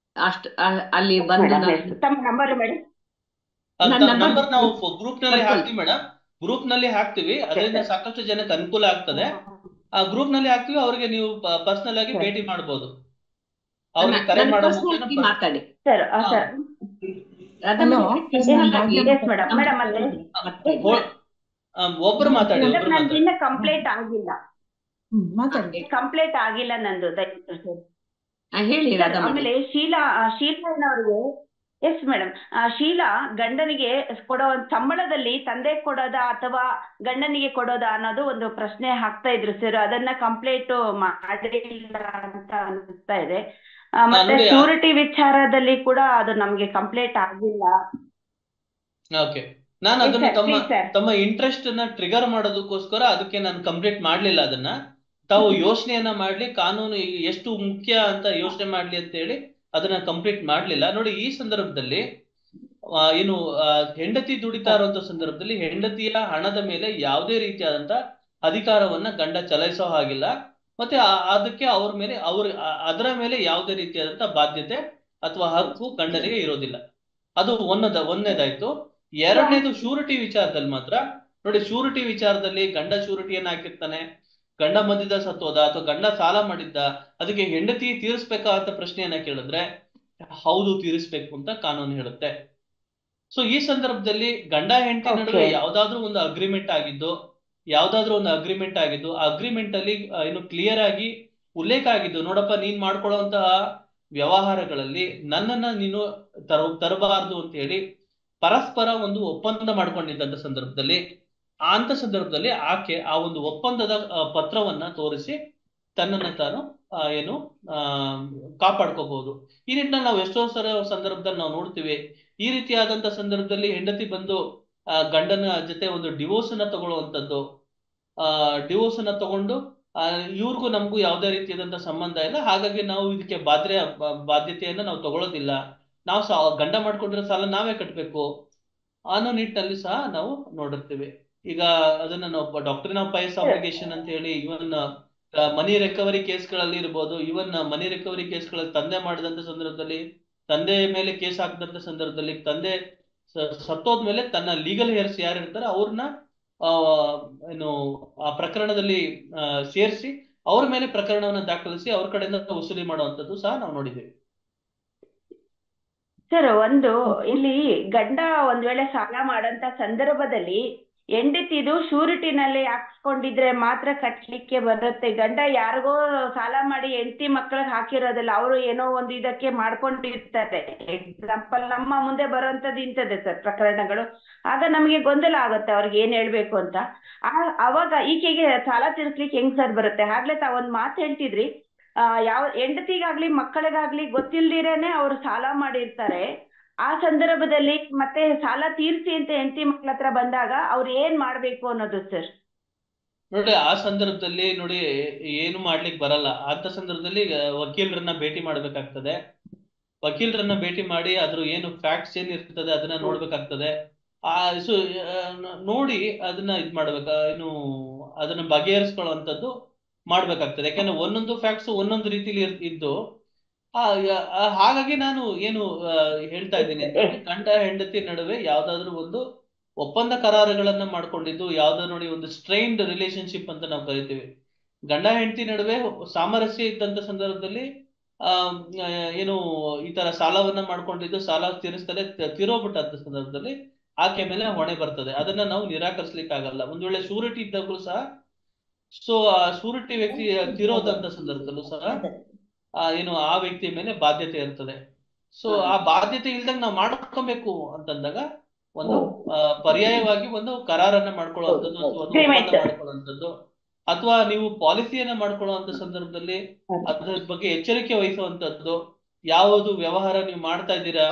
ಅಲ್ಲಿ ಬಂದು ತಮ್ಮ ನಂಬರ್ ಮೇಡಮ್? ನಂಬರ್ ನಾವು ಗ್ರೂಪ್ ನಲ್ಲಿ ಹಾಕ್ತೀವಿ ಮೇಡಮ್, ಗ್ರೂಪ್ ನಲ್ಲಿ ಹಾಕ್ತಿವಿ. ಅದರಿಂದ ಸಾಕಷ್ಟು ಜನಕ್ಕೆ ಅನುಕೂಲ ಆಗ್ತದೆ. ಆ ಗ್ರೂಪ್ ನಲ್ಲಿ ಹಾಕ್ತಿವಿ, ಅವ್ರಿಗೆ ನೀವು ಪರ್ಸನಲ್ ಆಗಿ ಭೇಟಿ ಮಾಡಬಹುದು. ಅವ್ರಿಗೆ ಕರೆ ಮಾತಾಡಿ ಸರ್. ಒಬ್ರು ಮಾತಾಡಿ. ಕಂಪ್ಲೇಂಟ್ ಆಗಿಲ್ಲ ನಂದು, ದಯವಿಟ್ಟು ಸರ್. ಹೇಳಿ ಸರ್ ರಾಧಾ ಆಮೇಲೆ ಶೀಲಾನವ್ರಿಗೆ ಎಸ್ ಮೇಡಮ್, ಶೀಲಾ ಗಂಡನಿಗೆ ಕೊಡೋ ಸಂಬಳದಲ್ಲಿ ತಂದೆ ಕೊಡೋದಾ ಅಥವಾ ಗಂಡನಿಗೆ ಕೊಡೋದಾ ಅನ್ನೋದು ಒಂದು ಪ್ರಶ್ನೆ ಹಾಕ್ತಾ ಇದ್ರು ಸರ್. ಅದನ್ನ ಕಂಪ್ಲೇಂಟ್ ಮಾಡಿಲ್ಲ ಅಂತ ಅನಿಸ್ತಾ ಇದೆ. ಮತ್ತೆ ನೋಡಿ ಶ್ಯೂರಿಟಿ ವಿಚಾರದಲ್ಲಿ ಕೂಡ ಅದು ನಮ್ಗೆ ಕಂಪ್ಲೇಂಟ್ ಆಗಿಲ್ಲ. ಓಕೆ, ನಾನು ಎಸ್ ಅದನ್ನ ಸರ್, ಪ್ಲೀಸ್ ಸರ್. ತಮ್ಮ ಇಂಟ್ರೆಸ್ಟ್ ನ ಟ್ರಿಗರ್ ಮಾಡೋದಕ್ಕೋಸ್ಕರ ಅದಕ್ಕೆ ನಾನು ಕಂಪ್ಲೀಟ್ ಮಾಡ್ಲಿಲ್ಲ. ಅದನ್ನ ತಾವು ಯೋಚನೆಯನ್ನ ಮಾಡ್ಲಿ, ಕಾನೂನು ಎಷ್ಟು ಮುಖ್ಯ ಅಂತ ಯೋಚನೆ ಮಾಡ್ಲಿ ಅಂತ ಹೇಳಿ ಅದನ್ನ ಕಂಪ್ಲೀಟ್ ಮಾಡ್ಲಿಲ್ಲ. ನೋಡಿ, ಈ ಸಂದರ್ಭದಲ್ಲಿ ಏನು ಹೆಂಡತಿ ದುಡಿತಾ ಇರುವಂತ ಸಂದರ್ಭದಲ್ಲಿ ಹೆಂಡತಿಯ ಹಣದ ಮೇಲೆ ಯಾವುದೇ ರೀತಿಯಾದಂತ ಅಧಿಕಾರವನ್ನ ಗಂಡ ಚಲಾಯಿಸೋ ಹಾಗಿಲ್ಲ. ಮತ್ತೆ ಅದಕ್ಕೆ ಅವ್ರ ಮೇಲೆ ಅದರ ಮೇಲೆ ಯಾವುದೇ ರೀತಿಯಾದಂತ ಬಾಧ್ಯತೆ ಅಥವಾ ಹಕ್ಕು ಗಂಡನಿಗೆ ಇರೋದಿಲ್ಲ. ಅದು ಒಂದನೇದಾಯ್ತು. ಎರಡನೇದು ಶ್ಯೂರಿಟಿ ವಿಚಾರದಲ್ಲಿ ಮಾತ್ರ ನೋಡಿ, ಶ್ಯೂರಿಟಿ ವಿಚಾರದಲ್ಲಿ ಗಂಡ ಶ್ಯೂರಿಟಿಯನ್ನ ಹಾಕಿರ್ತಾನೆ, ಗಂಡ ಮಧ್ಯದ ಸತ್ತೋದ ಅಥವಾ ಗಂಡ ಸಾಲ ಮಾಡಿದ್ದ, ಅದಕ್ಕೆ ಹೆಂಡತಿ ತೀರಿಸ್ಬೇಕಾ ಅಂತ ಪ್ರಶ್ನೆಯನ್ನ ಕೇಳಿದ್ರೆ ಹೌದು, ತೀರಿಸ್ಬೇಕು ಅಂತ ಕಾನೂನು ಹೇಳುತ್ತೆ. ಸೊ ಈ ಸಂದರ್ಭದಲ್ಲಿ ಗಂಡ ಹೆಂಡತಿ ನಡುವೆ ಯಾವ್ದಾದ್ರು ಒಂದು ಅಗ್ರಿಮೆಂಟ್ ಆಗಿದ್ದು ಆ ಅಗ್ರಿಮೆಂಟ್ ಅಲ್ಲಿ ಏನು ಕ್ಲಿಯರ್ ಆಗಿ ಉಲ್ಲೇಖ ಆಗಿದ್ದು, ನೋಡಪ್ಪ ನೀನ್ ಮಾಡ್ಕೊಳ್ಳುವಂತಹ ವ್ಯವಹಾರಗಳಲ್ಲಿ ನನ್ನನ್ನ ನೀನು ತರಬಾರದು ಅಂತ ಹೇಳಿ ಪರಸ್ಪರ ಒಂದು ಒಪ್ಪಂದ ಮಾಡ್ಕೊಂಡಿದ್ದಂತ ಸಂದರ್ಭದಲ್ಲಿ ಆಕೆ ಆ ಒಂದು ಒಪ್ಪಂದದ ಪತ್ರವನ್ನ ತೋರಿಸಿ ತನ್ನನ್ನ ತಾನು ಏನು ಕಾಪಾಡ್ಕೋಬಹುದು. ಈ ನಿಟ್ಟಿನಲ್ಲಿ ನಾವು ಎಷ್ಟೋ ಸಂದರ್ಭದಲ್ಲಿ ನಾವು ನೋಡ್ತೀವಿ, ಈ ರೀತಿಯಾದಂತ ಸಂದರ್ಭದಲ್ಲಿ ಹೆಂಡತಿ ಬಂದು ಗಂಡನ ಜೊತೆ ಒಂದು ಡಿವೋರ್ಸ್ ಅನ್ನ ತಗೊಳ್ಳುವಂಥದ್ದು, ಡಿವೋರ್ಸ್ ಅನ್ನ ತಗೊಂಡು ಇವ್ರಿಗೂ ನಮಗೂ ಯಾವುದೇ ರೀತಿಯಾದಂತ ಸಂಬಂಧ ಇಲ್ಲ, ಹಾಗಾಗಿ ನಾವು ಇದಕ್ಕೆ ಬಾಧ್ಯತೆಯನ್ನ ನಾವು ತಗೊಳ್ಳೋದಿಲ್ಲ, ನಾವು ಗಂಡ ಮಾಡ್ಕೊಂಡಿರೋ ಸಾಲ ನಾವೇ ಕಟ್ಟಬೇಕು ಅನ್ನೋ ನಿಟ್ಟಿನಲ್ಲಿ ಸಹ ನಾವು ನೋಡಿರ್ತೀವಿ. ಈಗ ಅದನ್ನ ನಾವು ಡಾಕ್ಟ್ರಿನ್ ಆಫ್ ಪೈಸ್ ಆಬ್ಲಿಗೇಷನ್ ಅಂತ ಹೇಳಿ ಇವನ್ ಮನಿ ರಿಕವರಿ ಕೇಸ್ಗಳಲ್ಲಿ ಇರ್ಬೋದು, ಇವನ್ ಮನಿ ರಿಕವರಿ ಕೇಸ್ಗಳಲ್ಲಿ ತಂದೆ ಮಾಡಿದಂತ ಸಂದರ್ಭದಲ್ಲಿ, ತಂದೆ ಮೇಲೆ ಕೇಸ್ ಹಾಕಿದಂತ ಸಂದರ್ಭದಲ್ಲಿ, ತಂದೆ ಸತ್ತೋದ್ಮೇಲೆ ತನ್ನ ಲೀಗಲ್ ಹೇರ್ಸ್ ಯಾರು ಇರ್ತಾರೆ ಅವ್ರನ್ನ ಏನು ಆ ಪ್ರಕರಣದಲ್ಲಿ ಸೇರಿಸಿ ಅವ್ರ ಮೇಲೆ ಪ್ರಕರಣವನ್ನ ದಾಖಲಿಸಿ ಅವ್ರ ಕಡೆಯಿಂದ ವಸೂಲಿ ಮಾಡುವಂತದ್ದು ಸಹ ನಾವು ನೋಡಿದ್ದೇವೆ. ಸರ್, ಇಲ್ಲಿ ಗಂಡ ಒಂದ್ ವೇಳೆ ಸಾಲ ಮಾಡಂತ ಸಂದರ್ಭದಲ್ಲಿ ಹೆಂಡತಿದು ಶ್ಯೂರಿಟಿನಲ್ಲಿ ಹಾಕ್ಸ್ಕೊಂಡಿದ್ರೆ ಮಾತ್ರ ಕಟ್ಲಿಕ್ಕೆ ಬರುತ್ತೆ. ಗಂಡ ಯಾರಿಗೋ ಸಾಲ ಮಾಡಿ ಹೆಂಡತಿ ಮಕ್ಕಳಿಗೆ ಹಾಕಿರೋದಿಲ್ಲ, ಅವರು ಏನೋ ಒಂದು ಇದಕ್ಕೆ ಮಾಡ್ಕೊಂಡಿರ್ತಾರೆ. ಎಕ್ಸಾಂಪಲ್ ನಮ್ಮ ಮುಂದೆ ಬರುವಂತದ್ದು ಇಂಥದ್ದೇ ಸರ್ ಪ್ರಕರಣಗಳು. ಆಗ ನಮಗೆ ಗೊಂದಲ ಆಗುತ್ತೆ ಅವ್ರಿಗೆ ಏನ್ ಹೇಳ್ಬೇಕು ಅಂತ. ಅವಾಗ ಈಕೆಗೆ ಸಾಲ ತೀರಿಸ್ಲಿಕ್ಕೆ ಹೆಂಗ್ ಸರ್ ಬರುತ್ತೆ? ಆಗ್ಲೇ ತಾವೊಂದ್ ಮಾತು ಹೇಳ್ತಿದ್ರಿ, ಯಾವ ಹೆಂಡತಿಗಾಗ್ಲಿ ಮಕ್ಕಳಿಗಾಗ್ಲಿ ಗೊತ್ತಿಲ್ದಿರೇನೆ ಅವ್ರು ಸಾಲ ಮಾಡಿರ್ತಾರೆ. ಆ ಸಂದರ್ಭದಲ್ಲಿ ಮತ್ತೆ ಸಾಲ ತೀರ್ಸಿ ಅಂತ ಹೆಂಡತಿ ಮಕ್ಳ ಹತ್ರ ಬಂದಾಗ ಅವ್ರು ಏನ್ ಮಾಡ್ಬೇಕು ಅನ್ನೋದು ಸರ್? ನೋಡಿ, ಆ ಸಂದರ್ಭದಲ್ಲಿ ನೋಡಿ ಏನು ಮಾಡ್ಲಿಕ್ಕೆ ಬರಲ್ಲ. ಅಂತ ಸಂದರ್ಭದಲ್ಲಿ ವಕೀಲರನ್ನ ಭೇಟಿ ಮಾಡ್ಬೇಕಾಗ್ತದೆ. ವಕೀಲರನ್ನ ಭೇಟಿ ಮಾಡಿ ಅದ್ರ ಏನು ಫ್ಯಾಕ್ಟ್ಸ್ ಏನ್ ಇರ್ತದೆ ಅದನ್ನ ನೋಡ್ಬೇಕಾಗ್ತದೆ. ನೋಡಿ ಅದನ್ನ ಅದನ್ನ ಬಗೆಹರಿಸ್ಕೊಳ್ಳುವಂಥದ್ದು ಮಾಡ್ಬೇಕಾಗ್ತದೆ. ಯಾಕಂದ್ರೆ ಒಂದೊಂದು ಫ್ಯಾಕ್ಟ್ಸ್ ಒಂದೊಂದು ರೀತಿಲಿ ಇದ್ದು ಹಾಗಾಗಿ ನಾನು ಏನು ಹೇಳ್ತಾ ಇದ್ದೀನಿ ಅಂತಂದ್ರೆ, ಗಂಡ ಹೆಂಡತಿ ನಡುವೆ ಯಾವ್ದಾದ್ರು ಒಂದು ಒಪ್ಪಂದ ಕರಾರುಗಳನ್ನ ಮಾಡ್ಕೊಂಡಿದ್ದು, ಯಾವ್ದಾದ್ರು ನೋಡಿ ಒಂದು ಸ್ಟ್ರೈನ್ಡ್ ರಿಲೇಶನ್ಶಿಪ್ ಅಂತ ನಾವು ಕರಿತೀವಿ. ಗಂಡ ಹೆಂಡತಿ ನಡುವೆ ಸಾಮರಸ್ಯ ಇದ್ದಂತ ಸಂದರ್ಭದಲ್ಲಿ ಏನು ಈ ತರ ಸಾಲವನ್ನ ಮಾಡ್ಕೊಂಡಿದ್ದು, ಸಾಲ ತೀರಿಸ್ತಲೇ ತೀರೋಗ್ಬಿಟ್ಟಂತ ಸಂದರ್ಭದಲ್ಲಿ ಆಕೆ ಮೇಲೆ ಹೊಣೆ ಬರ್ತದೆ. ಅದನ್ನ ನಾವು ನಿರಾಕರಿಸ್ಲಿಕ್ಕೆ ಆಗಲ್ಲ. ಒಂದ್ ವೇಳೆ ಶ್ಯೂರಿಟಿ ಇದ್ದಾಗಲೂ ಸಹ, ಸೊ ಆ ಶ್ಯೂರಿಟಿ ವ್ಯಕ್ತಿ ತೀರೋದಂತ ಸಂದರ್ಭದಲ್ಲೂ ಸಹ ಏನು ಆ ವ್ಯಕ್ತಿಯ ಮೇಲೆ ಬಾಧ್ಯತೆ ಇರ್ತದೆ. ಸೊ ಆ ಬಾಧ್ಯತೆ ಇಲ್ದಂಗ ನಾವು ಮಾಡ್ಕೊಬೇಕು ಅಂತಂದಾಗ ಒಂದು ಪರ್ಯಾಯವಾಗಿ ಒಂದು ಕರಾರನ್ನ ಮಾಡ್ಕೊಳ್ಳುವಂಥದ್ದು ಅಥವಾ ಒಂದು ಒಪ್ಪಂದ ಮಾಡ್ಕೊಳ್ಳುವಂಥದ್ದು, ಅಥವಾ ನೀವು ಪಾಲಿಸಿಯನ್ನ ಮಾಡ್ಕೊಳ್ಳುವಂತ ಸಂದರ್ಭದಲ್ಲಿ ಅದ್ರ ಬಗ್ಗೆ ಎಚ್ಚರಿಕೆ ವಹಿಸುವಂತದ್ದು. ಯಾವುದು ವ್ಯವಹಾರ ನೀವು ಮಾಡ್ತಾ ಇದ್ದೀರಾ,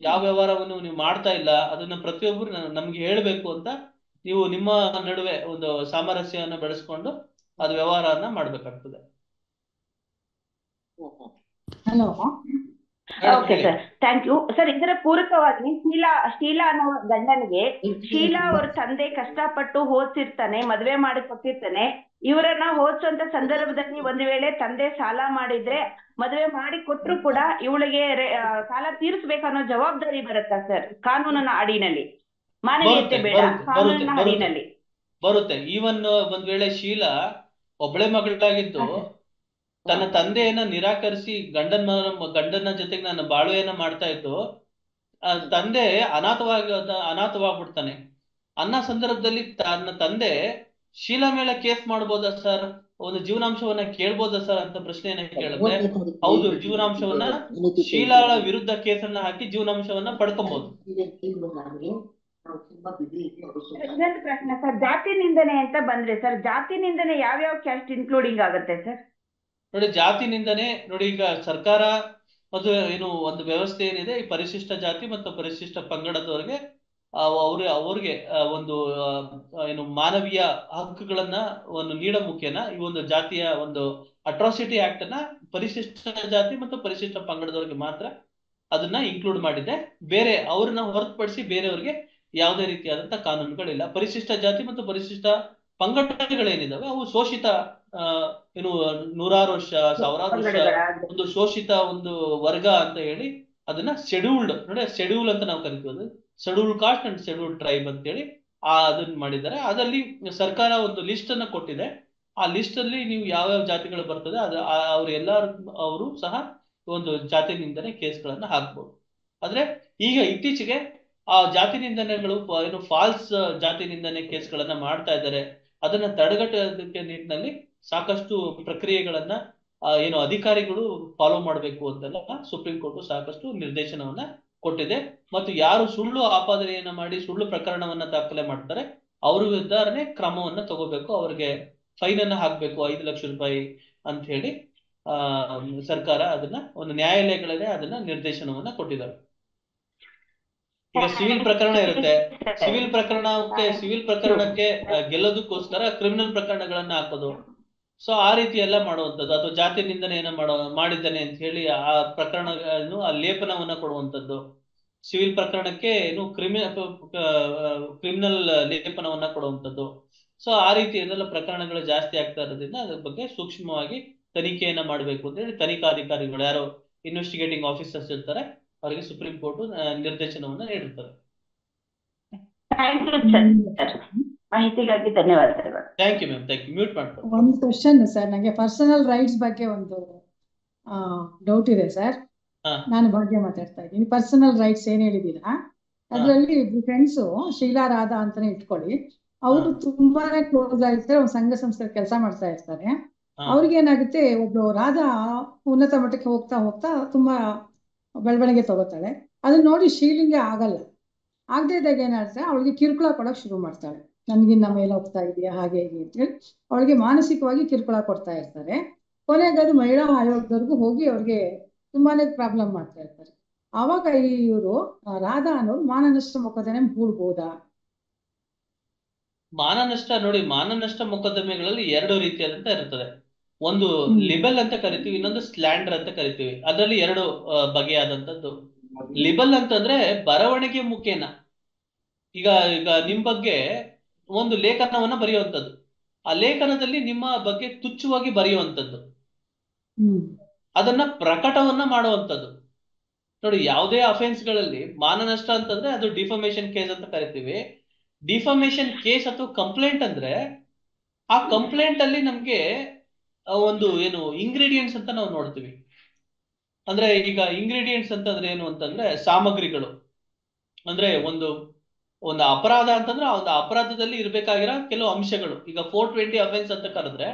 ಯಾವ ವ್ಯವಹಾರವನ್ನು ನೀವು ಮಾಡ್ತಾ ಇಲ್ಲ, ಅದನ್ನ ಪ್ರತಿಯೊಬ್ಬರು ನಮ್ಗೆ ಹೇಳ್ಬೇಕು ಅಂತ ನೀವು ನಿಮ್ಮ ನಡುವೆ ಒಂದು ಸಾಮರಸ್ಯವನ್ನ ಬೆಳೆಸ್ಕೊಂಡು ಅದು ವ್ಯವಹಾರವನ್ನ ಮಾಡ್ಬೇಕಾಗ್ತದೆ. Hello, okay sir, thank you sir. ಇದರ ಪೂರಕವಾಗಿ ಶೀಲಾ ಅನ್ನೋ ಗಂಡನಿಗೆ ಶೀಲಾ ಅವ್ರ ತಂದೆ ಕಷ್ಟಪಟ್ಟು ಓದಿಸಿರ್ತಾನೆ, ಮದ್ವೆ ಮಾಡಿ ಕೊಟ್ಟಿರ್ತಾನೆ. ಇವರನ್ನ ಓದಿಸುವಂತ ಸಂದರ್ಭದಲ್ಲಿ ಒಂದು ವೇಳೆ ತಂದೆ ಸಾಲ ಮಾಡಿದ್ರೆ ಮದ್ವೆ ಮಾಡಿ ಕೊಟ್ರು ಕೂಡ ಇವಳಿಗೆ ಸಾಲ ತೀರಿಸ್ಬೇಕನ್ನೋ ಜವಾಬ್ದಾರಿ ಬರುತ್ತಾ ಸರ್ ಕಾನೂನಿನ ಅಡಿನಲ್ಲಿ? ಮಾನವೀಯತೆ ಬೇಡ, ಕಾನೂನಿನ ಅಡಿನಲ್ಲಿ ಬರುತ್ತೆ. ಈವನ್ ಒಂದ್ ವೇಳೆ ಶೀಲಾ ಒಬ್ಬಳೆ ಮಗಳಾಗಿದ್ದು ತನ್ನ ತಂದೆಯನ್ನ ನಿರಾಕರಿಸಿ ಗಂಡನ ಜೊತೆಗೆ ನಾನು ಬಾಳ್ವೆಯನ್ನ ಮಾಡ್ತಾ ಇದ್ದು ತಂದೆ ಅನಾಥವಾಗ್ಬಿಡ್ತಾನೆ ಅನ್ನೋ ಸಂದರ್ಭದಲ್ಲಿ ತನ್ನ ತಂದೆ ಶೀಲಾ ಮೇಲೆ ಕೇಸ್ ಮಾಡ್ಬೋದಾ ಸರ್? ಒಂದು ಜೀವನಾಂಶವನ್ನ ಕೇಳ್ಬೋದಾ ಸರ್ ಅಂತ ಪ್ರಶ್ನೆಯನ್ನ ಕೇಳಿದ್ರೆ ಹೌದು, ಜೀವನಾಂಶವನ್ನ ಶೀಲಾಳ ವಿರುದ್ಧ ಕೇಸನ್ನ ಹಾಕಿ ಜೀವನಾಂಶವನ್ನ ಪಡ್ಕೊಬಹುದು. ಇನ್ನೊಂದು ಪ್ರಶ್ನೆ ಸರ್, ಜಾತಿ ನಿಂದನೆ ಅಂತ ಬಂದ್ರೆ ಸರ್, ಜಾತಿ ನಿಂದನೆ ಯಾವ್ಯಾವ ಕ್ಯಾಸ್ಟ್ ಇನ್ಕ್ಲೂಡಿಂಗ್ ಆಗುತ್ತೆ ಸರ್? ನೋಡಿ, ಜಾತಿ ನಿಂದನೆ ನೋಡಿ, ಈಗ ಸರ್ಕಾರ ಅದು ಏನು ಒಂದು ವ್ಯವಸ್ಥೆ ಏನಿದೆ, ಈ ಪರಿಶಿಷ್ಟ ಜಾತಿ ಮತ್ತು ಪರಿಶಿಷ್ಟ ಪಂಗಡದವರಿಗೆ ಅವ್ರಿಗೆ ಒಂದು ಏನು ಮಾನವೀಯ ಹಕ್ಕುಗಳನ್ನ ಒಂದು ನೀಡೋ ಮುಖೇನ ಈ ಒಂದು ಜಾತಿಯ ಒಂದು ಅಟ್ರಾಸಿಟಿ ಆಕ್ಟ್ ಅನ್ನ ಪರಿಶಿಷ್ಟ ಜಾತಿ ಮತ್ತು ಪರಿಶಿಷ್ಟ ಪಂಗಡದವರಿಗೆ ಮಾತ್ರ ಅದನ್ನ ಇನ್ಕ್ಲೂಡ್ ಮಾಡಿದೆ. ಬೇರೆ ಅವ್ರನ್ನ ಹೊರತುಪಡಿಸಿ ಬೇರೆಯವ್ರಿಗೆ ಯಾವುದೇ ರೀತಿಯಾದಂತಹ ಕಾನೂನುಗಳಿಲ್ಲ. ಪರಿಶಿಷ್ಟ ಜಾತಿ ಮತ್ತು ಪರಿಶಿಷ್ಟ ಪಂಗಡಗಳೇನಿದಾವೆ ಅವು ಶೋಷಿತ ಏನು ನೂರಾರು ವರ್ಷ, ಸಾವಿರಾರು ವರ್ಷ ಒಂದು ಶೋಷಿತ ಒಂದು ವರ್ಗ ಅಂತ ಹೇಳಿ ಅದನ್ನ ಶೆಡ್ಯೂಲ್ಡ್ ನೋಡಿ, ಶೆಡ್ಯೂಲ್ ಅಂತ ನಾವು ಕರಿತೀವಿ, schedule caste and schedule tribe ಅಂತ ಹೇಳಿ ಅದನ್ನ ಮಾಡಿದ್ದಾರೆ. ಅದರಲ್ಲಿ ಸರ್ಕಾರ ಒಂದು ಲಿಸ್ಟ್ ಅನ್ನ ಕೊಟ್ಟಿದೆ. ಆ ಲಿಸ್ಟ್ ಅಲ್ಲಿ ನೀವು ಯಾವ್ಯಾವ ಜಾತಿಗಳು ಬರ್ತದೆ ಅವರು ಸಹ ಒಂದು ಜಾತಿ ನಿಂದನೆ ಕೇಸ್ಗಳನ್ನ ಹಾಕ್ಬೋದು. ಆದ್ರೆ ಈಗ ಇತ್ತೀಚೆಗೆ ಆ ಜಾತಿ ನಿಂದನೆಗಳು ಏನು ಫಾಲ್ಸ್ ಜಾತಿ ನಿಂದನೆ ಕೇಸ್ಗಳನ್ನ ಮಾಡ್ತಾ ಇದ್ದಾರೆ. ಅದನ್ನ ತಡೆಗಟ್ಟೋದಕ್ಕೆ ನಿಟ್ಟಿನಲ್ಲಿ ಸಾಕಷ್ಟು ಪ್ರಕ್ರಿಯೆಗಳನ್ನ ಏನು ಅಧಿಕಾರಿಗಳು ಫಾಲೋ ಮಾಡಬೇಕು ಅಂತೆಲ್ಲ ಸುಪ್ರೀಂ ಕೋರ್ಟ್ ಸಾಕಷ್ಟು ನಿರ್ದೇಶನವನ್ನ ಕೊಟ್ಟಿದೆ. ಮತ್ತು ಯಾರು ಸುಳ್ಳು ಆಪಾದನೆಯನ್ನ ಮಾಡಿ ಸುಳ್ಳು ಪ್ರಕರಣವನ್ನ ದಾಖಲೆ ಮಾಡ್ತಾರೆ ಅವ್ರ ವಿರುದ್ಧನೇ ಕ್ರಮವನ್ನ ತಗೋಬೇಕು, ಅವ್ರಿಗೆ ಫೈನ್ ಅನ್ನ ಹಾಕ್ಬೇಕು 5 ಲಕ್ಷ ರೂಪಾಯಿ ಅಂತ ಹೇಳಿ ಸರ್ಕಾರ ಅದನ್ನ ಒಂದು ನ್ಯಾಯಾಲಯಗಳೇ ಅದನ್ನ ನಿರ್ದೇಶನವನ್ನ ಕೊಟ್ಟಿದ್ದಾರೆ. ಈಗ ಸಿವಿಲ್ ಪ್ರಕರಣ ಇರುತ್ತೆ, ಸಿವಿಲ್ ಪ್ರಕರಣಕ್ಕೆ ಗೆಲ್ಲೋದಕ್ಕೋಸ್ಕರ ಕ್ರಿಮಿನಲ್ ಪ್ರಕರಣಗಳನ್ನ ಹಾಕೋದು. ಸೊ ಆ ರೀತಿ ಎಲ್ಲ ಮಾಡುವಂಥದ್ದು, ಅಥವಾ ಜಾತಿ ನಿಂದನೆಯನ್ನ ಮಾಡಿದ್ದಾನೆ ಅಂತ ಹೇಳಿ ಆ ಪ್ರಕರಣಗಳನ್ನು ಆ ಲೇಪನವನ್ನ ಕೊಡುವಂಥದ್ದು. ಸಿವಿಲ್ ಪ್ರಕರಣಕ್ಕೆ ಏನು ಕ್ರಿಮಿನಲ್ ಲೇಪನವನ್ನ ಕೊಡುವಂಥದ್ದು. ಸೊ ಆ ರೀತಿ ಏನೆಲ್ಲ ಪ್ರಕರಣಗಳು ಜಾಸ್ತಿ ಆಗ್ತಾ ಇರೋದ್ರಿಂದ ಅದ್ರ ಬಗ್ಗೆ ಸೂಕ್ಷ್ಮವಾಗಿ ತನಿಖೆಯನ್ನ ಮಾಡಬೇಕು ಅಂತ ಹೇಳಿ ತನಿಖಾಧಿಕಾರಿಗಳು ಯಾರು ಇನ್ವೆಸ್ಟಿಗೇಟಿಂಗ್ ಆಫೀಸರ್ಸ್ ಇರ್ತಾರೆ ಅವರಿಗೆ ಸುಪ್ರೀಂ ಕೋರ್ಟ್ ನಿರ್ದೇಶನವನ್ನ ನೀಡಿರ್ತಾರೆ. ಮಾಹಿತಿಗಾಗಿ ಧನ್ಯವಾದಗಳು. Thank you ma'am, thank you. Mute ಮಾಡ್ಕೊಂಡು ಒಂದು ಕ್ವಶನ್ ಸರ್, ನನಗೆ ಪರ್ಸನಲ್ ರೈಟ್ಸ್ ಬಗ್ಗೆ ಒಂದು ಡೌಟ್ ಇದೆ ಸರ್. ನಾನು ಭಾಗ್ಯ ಮಾತಾಡ್ತಾ ಇದ್ದೀನಿ. ಪರ್ಸನಲ್ ರೈಟ್ಸ್ ಏನ್ ಹೇಳಿದೀರಾ ಅದ್ರಲ್ಲಿ ಫ್ರೆಂಡ್ಸು ಶೀಲಾ ರಾಧಾ ಅಂತಾನೆ ಇಟ್ಕೊಳ್ಳಿ, ಅವರು ತುಂಬಾನೇ ಕ್ಲೋಸ್ ಆಗಿರ್ತಾರೆ, ಒಂದು ಸಂಘ ಸಂಸ್ಥೆ ಕೆಲಸ ಮಾಡ್ತಾ ಇರ್ತಾರೆ. ಅವ್ರಿಗೆ ಏನಾಗುತ್ತೆ, ಒಬ್ಳು ರಾಧಾ ಉನ್ನತ ಮಟ್ಟಕ್ಕೆ ಹೋಗ್ತಾ ಹೋಗ್ತಾ ತುಂಬಾ ಬೆಳವಣಿಗೆ ತಗೋತಾಳೆ. ಅದನ್ನ ನೋಡಿ ಶೀಲಿಂಗೆ ಆಗಲ್ಲ. ಆಗದೆ ಇದ್ದಾಗ ಏನಾಗುತ್ತೆ, ಅವಳಿಗೆ ಕಿರುಕುಳ ಕೊಡೋಕೆ ಶುರು ಮಾಡ್ತಾಳೆ. ನನ್ಗಿನ್ನ ಮೇಲೆ ಹೋಗ್ತಾ ಇದೆಯಾ ಹಾಗೆ ಹೀಗೆ ಅಂತೇಳಿ ಅವಳಿಗೆ ಮಾನಸಿಕವಾಗಿ ಕಿರುಕುಳ ಕೊಡ್ತಾ ಇರ್ತಾರೆ. ಕೊನೆಗೆ ಅದು ಮಹಿಳಾ ಆಯೋಗದವರೆಗೂ ಹೋಗಿ ಅವ್ರಿಗೆ ತುಂಬಾನೇ ಪ್ರಾಬ್ಲಮ್ ಮಾಡ್ತಾ ಇರ್ತಾರೆ. ಆವಾಗ ಇವರು ರಾಧಾ ಅನ್ನೋರು ಮಾನನಷ್ಟ ಮೊಕದ್ದಮೆ ಹೂಡ್ಬೋದಾ? ಮಾನನಷ್ಟ ನೋಡಿ, ಮಾನನಷ್ಟ ಮೊಕದ್ದಮೆಗಳಲ್ಲಿ 2 ರೀತಿಯಾದಂತ ಇರ್ತದೆ. ಒಂದು ಲಿಬಲ್ ಅಂತ ಕರಿತೀವಿ, ಇನ್ನೊಂದು ಸ್ಲ್ಯಾಂಡರ್ ಅಂತ ಕರಿತೀವಿ. ಅದರಲ್ಲಿ 2 ಬಗೆಯಾದಂತದ್ದು. ಲಿಬಲ್ ಅಂತಂದ್ರೆ ಬರವಣಿಗೆ ಮುಖೇನ ಈಗ ನಿಮ್ ಬಗ್ಗೆ ಒಂದು ಲೇಖನವನ್ನ ಬರೆಯುವಂಥದ್ದು, ಆ ಲೇಖನದಲ್ಲಿ ನಿಮ್ಮ ಬಗ್ಗೆ ತುಚ್ಛವಾಗಿ ಬರೆಯುವಂಥದ್ದು, ಅದನ್ನ ಪ್ರಕಟವನ್ನ ಮಾಡುವಂಥದ್ದು. ನೋಡಿ, ಯಾವುದೇ ಅಫೆನ್ಸ್ ಗಳಲ್ಲಿ ಮಾನನಷ್ಟ ಅಂತಂದ್ರೆ ಅದು ಡಿಫಮೇಷನ್ ಕೇಸ್ ಅಂತ ಕರಿತೀವಿ. ಡಿಫಮೇಷನ್ ಕೇಸ್ ಅಥವಾ ಕಂಪ್ಲೇಂಟ್ ಅಂದ್ರೆ ಆ ಕಂಪ್ಲೇಂಟ್ ಅಲ್ಲಿ ನಮ್ಗೆ ಒಂದು ಏನು ಇಂಗ್ರೀಡಿಯೆಂಟ್ಸ್ ಅಂತ ನಾವು ನೋಡ್ತೀವಿ. ಅಂದ್ರೆ ಈಗ ಇಂಗ್ರೀಡಿಯೆಂಟ್ಸ್ ಅಂತಂದ್ರೆ ಏನು ಅಂತಂದ್ರೆ ಸಾಮಗ್ರಿಗಳು. ಅಂದ್ರೆ ಒಂದು ಅಪರಾಧ ಅಂತಂದ್ರೆ ಆ ಒಂದು ಅಪರಾಧದಲ್ಲಿ ಇರ್ಬೇಕಾಗಿರೋ ಕೆಲವು ಅಂಶಗಳು. ಈಗ 420 ಅಫೆನ್ಸ್ ಅಂತ ಕರೆದ್ರೆ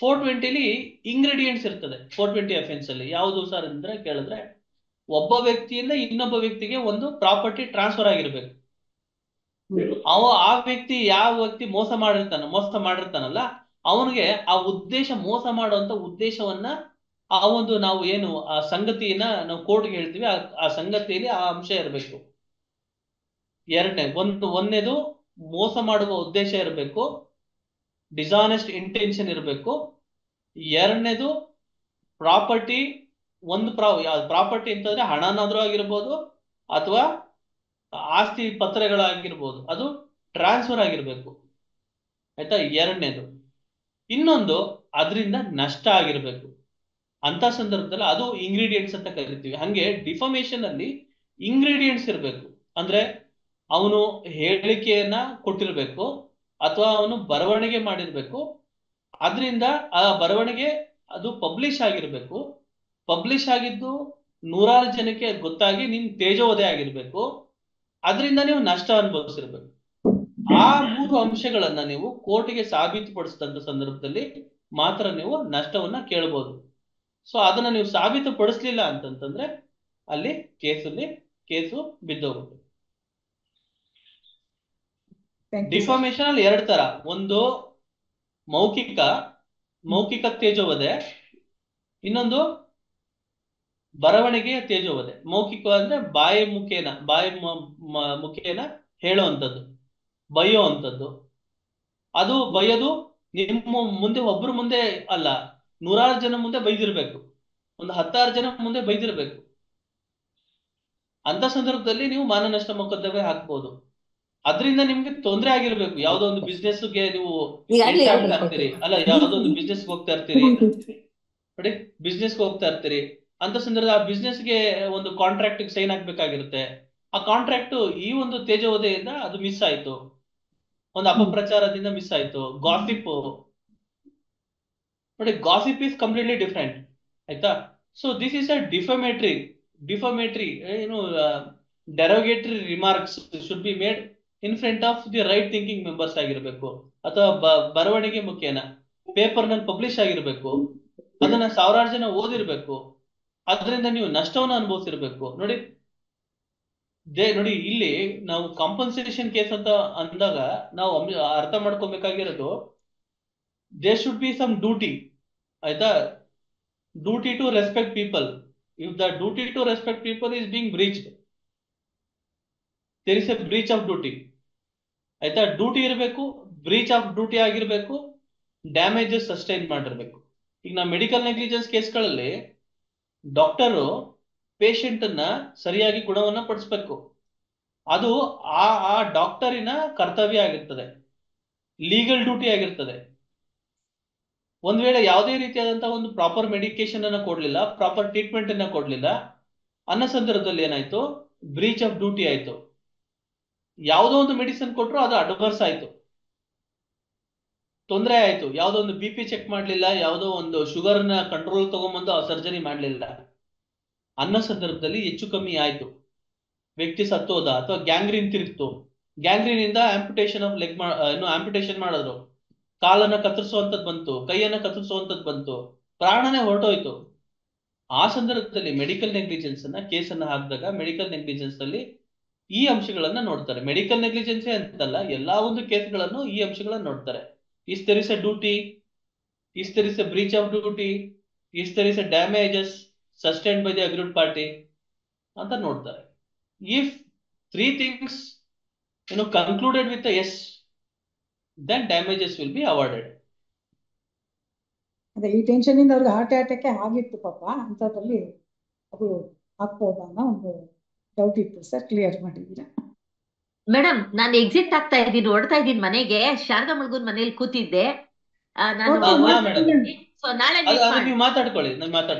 420ಲಿ ಇಂಗ್ರೀಡಿಯೆಂಟ್ಸ್ ಇರ್ತದೆ. 420 ಅಫೆನ್ಸ್ ಅಲ್ಲಿ ಯಾವುದು ಸರ್ ಅಂದ್ರೆ ಕೇಳಿದ್ರೆ, ಒಬ್ಬ ವ್ಯಕ್ತಿಯಿಂದ ಇನ್ನೊಬ್ಬ ವ್ಯಕ್ತಿಗೆ ಒಂದು ಪ್ರಾಪರ್ಟಿ ಟ್ರಾನ್ಸ್ಫರ್ ಆಗಿರ್ಬೇಕು. ಆ ವ್ಯಕ್ತಿ ಯಾವ ವ್ಯಕ್ತಿ ಮೋಸ ಮಾಡಿರ್ತಾನಲ್ಲ ಅವನಿಗೆ ಆ ಉದ್ದೇಶ, ಮೋಸ ಮಾಡುವಂತ ಉದ್ದೇಶವನ್ನ ಆ ಒಂದು ನಾವು ಏನು ಆ ಸಂಗತಿಯನ್ನ ನಾವು ಕೋರ್ಟ್ಗೆ ಹೇಳ್ತೀವಿ, ಆ ಸಂಗತಿಯಲ್ಲಿ ಆ ಅಂಶ ಇರಬೇಕು. ಒಂದನೇದು ಮೋಸ ಮಾಡುವ ಉದ್ದೇಶ ಇರಬೇಕು, ಡಿಸಾನೆಸ್ಟ್ ಇಂಟೆನ್ಷನ್ ಇರಬೇಕು. ಎರಡನೇದು ಪ್ರಾಪರ್ಟಿ, ಪ್ರಾಪರ್ಟಿ ಅಂತಂದ್ರೆ ಹಣನಾದ್ರೂ ಆಗಿರ್ಬೋದು ಅಥವಾ ಆಸ್ತಿ ಪತ್ರಗಳಾಗಿರ್ಬೋದು, ಅದು ಟ್ರಾನ್ಸ್ಫರ್ ಆಗಿರ್ಬೇಕು. ಆಯ್ತಾ, ಎರಡನೇದು. ಇನ್ನೊಂದು ಅದರಿಂದ ನಷ್ಟ ಆಗಿರ್ಬೇಕು. ಅಂತ ಸಂದರ್ಭದಲ್ಲಿ ಅದು ಇಂಗ್ರೀಡಿಯೆಂಟ್ಸ್ ಅಂತ ಕರಿತೀವಿ. ಹಂಗೆ ಡಿಫಮೇಷನ್ ಅಲ್ಲಿ ಇಂಗ್ರೀಡಿಯೆಂಟ್ಸ್ ಇರಬೇಕು. ಅಂದ್ರೆ ಅವನು ಹೇಳಿಕೆಯನ್ನ ಕೊಟ್ಟಿರ್ಬೇಕು ಅಥವಾ ಅವನು ಬರವಣಿಗೆ ಮಾಡಿರ್ಬೇಕು. ಅದರಿಂದ ಆ ಬರವಣಿಗೆ ಅದು ಪಬ್ಲಿಷ್ ಆಗಿರ್ಬೇಕು. ಪಬ್ಲಿಷ್ ಆಗಿದ್ದು 100 ಜನಕ್ಕೆ ಗೊತ್ತಾಗಿ ನಿನ್ ತೇಜೋವಧೆ ಆಗಿರ್ಬೇಕು. ಅದರಿಂದ ನೀವು ನಷ್ಟ ಅನುಭವಿಸಿರ್ಬೇಕು. ಆ 3 ಅಂಶಗಳನ್ನ ನೀವು ಕೋರ್ಟಿಗೆ ಸಾಬೀತುಪಡಿಸಿದಂತ ಸಂದರ್ಭದಲ್ಲಿ ಮಾತ್ರ ನೀವು ನಷ್ಟವನ್ನ ಕೇಳಬಹುದು. ಸೊ ಅದನ್ನ ನೀವು ಸಾಬೀತುಪಡಿಸ್ಲಿಲ್ಲ ಅಂತಂತಂದ್ರೆ ಅಲ್ಲಿ ಕೇಸು ಬಿದ್ದೋಗುತ್ತೆ. ಡಿಫಾಮೇಶನ್ ಅಲ್ಲಿ 2 ತರ, ಒಂದು ಮೌಖಿಕ ತೇಜೋವಧೆ, ಇನ್ನೊಂದು ಬರವಣಿಗೆಯ ತೇಜೋವಧೆ. ಮೌಖಿಕ ಅಂದ್ರೆ ಬಾಯಿ ಮುಖೇನ ಹೇಳುವಂಥದ್ದು, ಬಯ್ಯೋ ಅಂಥದ್ದು. ಅದು ಬಯ್ಯೋದು ನಿಮ್ಮ ಮುಂದೆ, ಒಬ್ರು ಮುಂದೆ ಅಲ್ಲ, 100 ಜನ ಮುಂದೆ ಬೈದಿರ್ಬೇಕು, ಒಂದು 10 ಜನ ಮುಂದೆ ಬೈದಿರ್ಬೇಕು. ಅಂತ ಸಂದರ್ಭದಲ್ಲಿ ನೀವು ಮಾನನಷ್ಟ ಮೊಕದ್ದಮೆ ಹಾಕ್ಬೋದು. ಅದರಿಂದ ನಿಮ್ಗೆ ತೊಂದರೆ ಆಗಿರ್ಬೇಕು. ಯಾವ್ದೋ ಒಂದು ಬಿಸ್ನೆಸ್ಗೆ ನೀವು ಎಂಟ್ರಿ ಆಗ್ತಾ ಇರ್ತೀರಿ, ಅಲ್ಲ ಯಾವ್ದೋ ಒಂದು ಬಿಸ್ನೆಸ್ಗೆ ಹೋಗ್ತಾ ಇರ್ತೀರಿ ನೋಡಿ, ಬಿಸ್ನೆಸ್ಗೆ ಹೋಗ್ತಾ ಇರ್ತೀರಿ. ಅಂತ ಸಂದರ್ಭದಲ್ಲಿ ಆ ಬಿಸ್ನೆಸ್ಗೆ ಒಂದು ಕಾಂಟ್ರಾಕ್ಟ್ ಸೈನ್ ಆಗ್ಬೇಕಾಗಿರುತ್ತೆ. ಆ ಕಾಂಟ್ರಾಕ್ಟ್ ಈ ಒಂದು ತೇಜೋವಧೆಯಿಂದ ಅದು ಮಿಸ್ ಆಯ್ತು, ಒಂದು ಅಪಪ್ರಚಾರದಿಂದ ಮಿಸ್ ಆಯ್ತು. ಗಾಸಿಪ್ ನೋಡಿ, ಗಾಸಿಪ್ ಇಸ್ ಕಂಪ್ಲೀಟ್ಲಿ ಡಿಫ್ರೆಂಟ್, ಆಯ್ತಾ? So this is a defamatory ಏನು derogatory remarks should be made in front of the right thinking members ಆಗಿರ್ಬೇಕು, ಅಥವಾ ಬರವಣಿಗೆ ಮುಖೇನ ಪೇಪರ್ ನಲ್ಲಿ ಪಬ್ಲಿಷ್ ಆಗಿರ್ಬೇಕು, ಅದನ್ನ 1000 ಜನ ಓದಿರ್ಬೇಕು, ಅದರಿಂದ ನೀವು ನಷ್ಟವನ್ನು ಅನುಭವಿಸಿರ್ಬೇಕು. ನೋಡಿ ಇಲ್ಲಿ ನಾವು ಕಾಂಪನ್ಸೇಷನ್ ಕೇಸ್ ಅಂತ ಅಂದಾಗ ನಾವು ಅರ್ಥ ಮಾಡ್ಕೊಬೇಕಾಗಿರೋದು, there should be some duty, ಆಯ್ತಾ? Duty to respect people. If the duty to respect people is being breached, there is a breach of duty, ಆಯ್ತಾ? ಡ್ಯೂಟಿ ಇರಬೇಕು, ಬ್ರೀಚ್ ಆಫ್ ಡ್ಯೂಟಿ ಆಗಿರ್ಬೇಕು, ಡ್ಯಾಮೇಜಸ್ ಸಸ್ಟೈನ್ ಮಾಡಿರ್ಬೇಕು. ಈಗ ನಾವು ಮೆಡಿಕಲ್ ನೆಗ್ಲಿಜೆನ್ಸ್ ಕೇಸ್ಗಳಲ್ಲಿ doctor patient ಅನ್ನ ಸರಿಯಾಗಿ ಗುಣವನ್ನ ಪಡಿಸ್ಬೇಕು. ಅದು ಆ ಡಾಕ್ಟರಿನ ಕರ್ತವ್ಯ ಆಗಿರ್ತದೆ, ಲೀಗಲ್ ಡ್ಯೂಟಿ ಆಗಿರ್ತದೆ. ಒಂದ್ ವೇಳೆ ಯಾವುದೇ ರೀತಿಯಾದಂತಹ ಒಂದು ಪ್ರಾಪರ್ ಮೆಡಿಕೇಶನ್ ಅನ್ನ ಕೊಡ್ಲಿಲ್ಲ, ಪ್ರಾಪರ್ ಟ್ರೀಟ್ಮೆಂಟ್ ಅನ್ನ ಕೊಡ್ಲಿಲ್ಲ ಅನ್ನೋ ಸಂದರ್ಭದಲ್ಲಿ ಏನಾಯ್ತು, ಬ್ರೀಚ್ ಆಫ್ ಡ್ಯೂಟಿ ಆಯ್ತು. ಯಾವುದೋ ಒಂದು ಮೆಡಿಸಿನ್ ಕೊಟ್ಟರು ಅದು ಅಡ್ವರ್ಸ್ ಆಯ್ತು, ತೊಂದರೆ ಆಯ್ತು. ಯಾವುದೋ ಒಂದು BP ಚೆಕ್ ಮಾಡ್ಲಿಲ್ಲ, ಯಾವುದೋ ಒಂದು ಶುಗರ್ ನ ಕಂಟ್ರೋಲ್ ತಗೊಂಡ್ಬಂದು ಆ ಸರ್ಜರಿ ಮಾಡ್ಲಿಲ್ಲ ಅನ್ನೋ ಸಂದರ್ಭದಲ್ಲಿ ಹೆಚ್ಚು ಕಮ್ಮಿ ಆಯ್ತು, ವ್ಯಕ್ತಿ ಸತ್ತೋದ, ಅಥವಾ ಗ್ಯಾಂಗ್ರೀನ್ ತಿರುಗ್ತು, ಗ್ಯಾಂಗ್ರೀನ್ ಇಂದ ಆಂಪುಟೇಷನ್ ಆಫ್ ಲೆಗ್ ಆಂಪುಟೇಷನ್ ಮಾಡಿದ್ರು, ಕಾಲನ್ನ ಕತ್ತರಿಸುವಂತದ್ದು ಬಂತು, ಕೈಯನ್ನ ಕತ್ತರಿಸುವಂತದ್ದು ಬಂತು, ಪ್ರಾಣನೇ ಹೊರಟೋಯ್ತು. ಆ ಸಂದರ್ಭದಲ್ಲಿ ಮೆಡಿಕಲ್ ನೆಗ್ಲಿಜೆನ್ಸ್ ಅನ್ನ ಕೇಸನ್ನ ಹಾಕಿದಾಗ ಮೆಡಿಕಲ್ ನೆಗ್ಲಿಜೆನ್ಸ್ ಅಲ್ಲಿ ಈ ಅಂಶಗಳನ್ನ ನೋಡ್ತಾರೆ. ಮೆಡಿಕಲ್ ನೆಗ್ಲಿಜೆನ್ಸೇ ಅಂತಲ್ಲ, ಎಲ್ಲಾ ಒಂದು ಕೇಸ್ಗಳನ್ನು ಈ ಅಂಶಗಳನ್ನ ನೋಡ್ತಾರೆ. Is there is a duty, is there is a breach of duty, is there is a damages sustained by the aggrieved party ಅಂತ ನೋಡ್ತಾರೆ. If 3 things concluded with a yes, then damages will be awarded. ಅದೇ ಈ tension ಇಂದ ಅವ್ರಿಗೆ heart attack ಆಗಿತ್ತು ಪಾಪ, ಅಂತದ್ರಲ್ಲಿ ಅದು ಹಾಕ್ಬೋದಾ ಅನ್ನೋ ಒಂದು ಡೌಟ್ ಇತ್ತು ಸರ್, ಕ್ಲಿಯರ್ ಮಾಡಿದ್ದೀರಾ? ಮೇಡಮ್, ನಾನು ಎಕ್ಸಿಟ್ ಆಗ್ತಾ ಇದ್ದೀನಿ, ಹೊರಡ್ತಾ ಇದ್ದೀನಿ ಮನೆಗೆ. ಶಾರದಾ ಮಲ್ಗೂನ್ ಮನೇಲಿ ಕೂತಿದ್ದೆ ನಾನು. ಸೊ ನಾಳೆ ನೀವು ಮಾತಾಡ್ಕೊಳ್ಳಿ.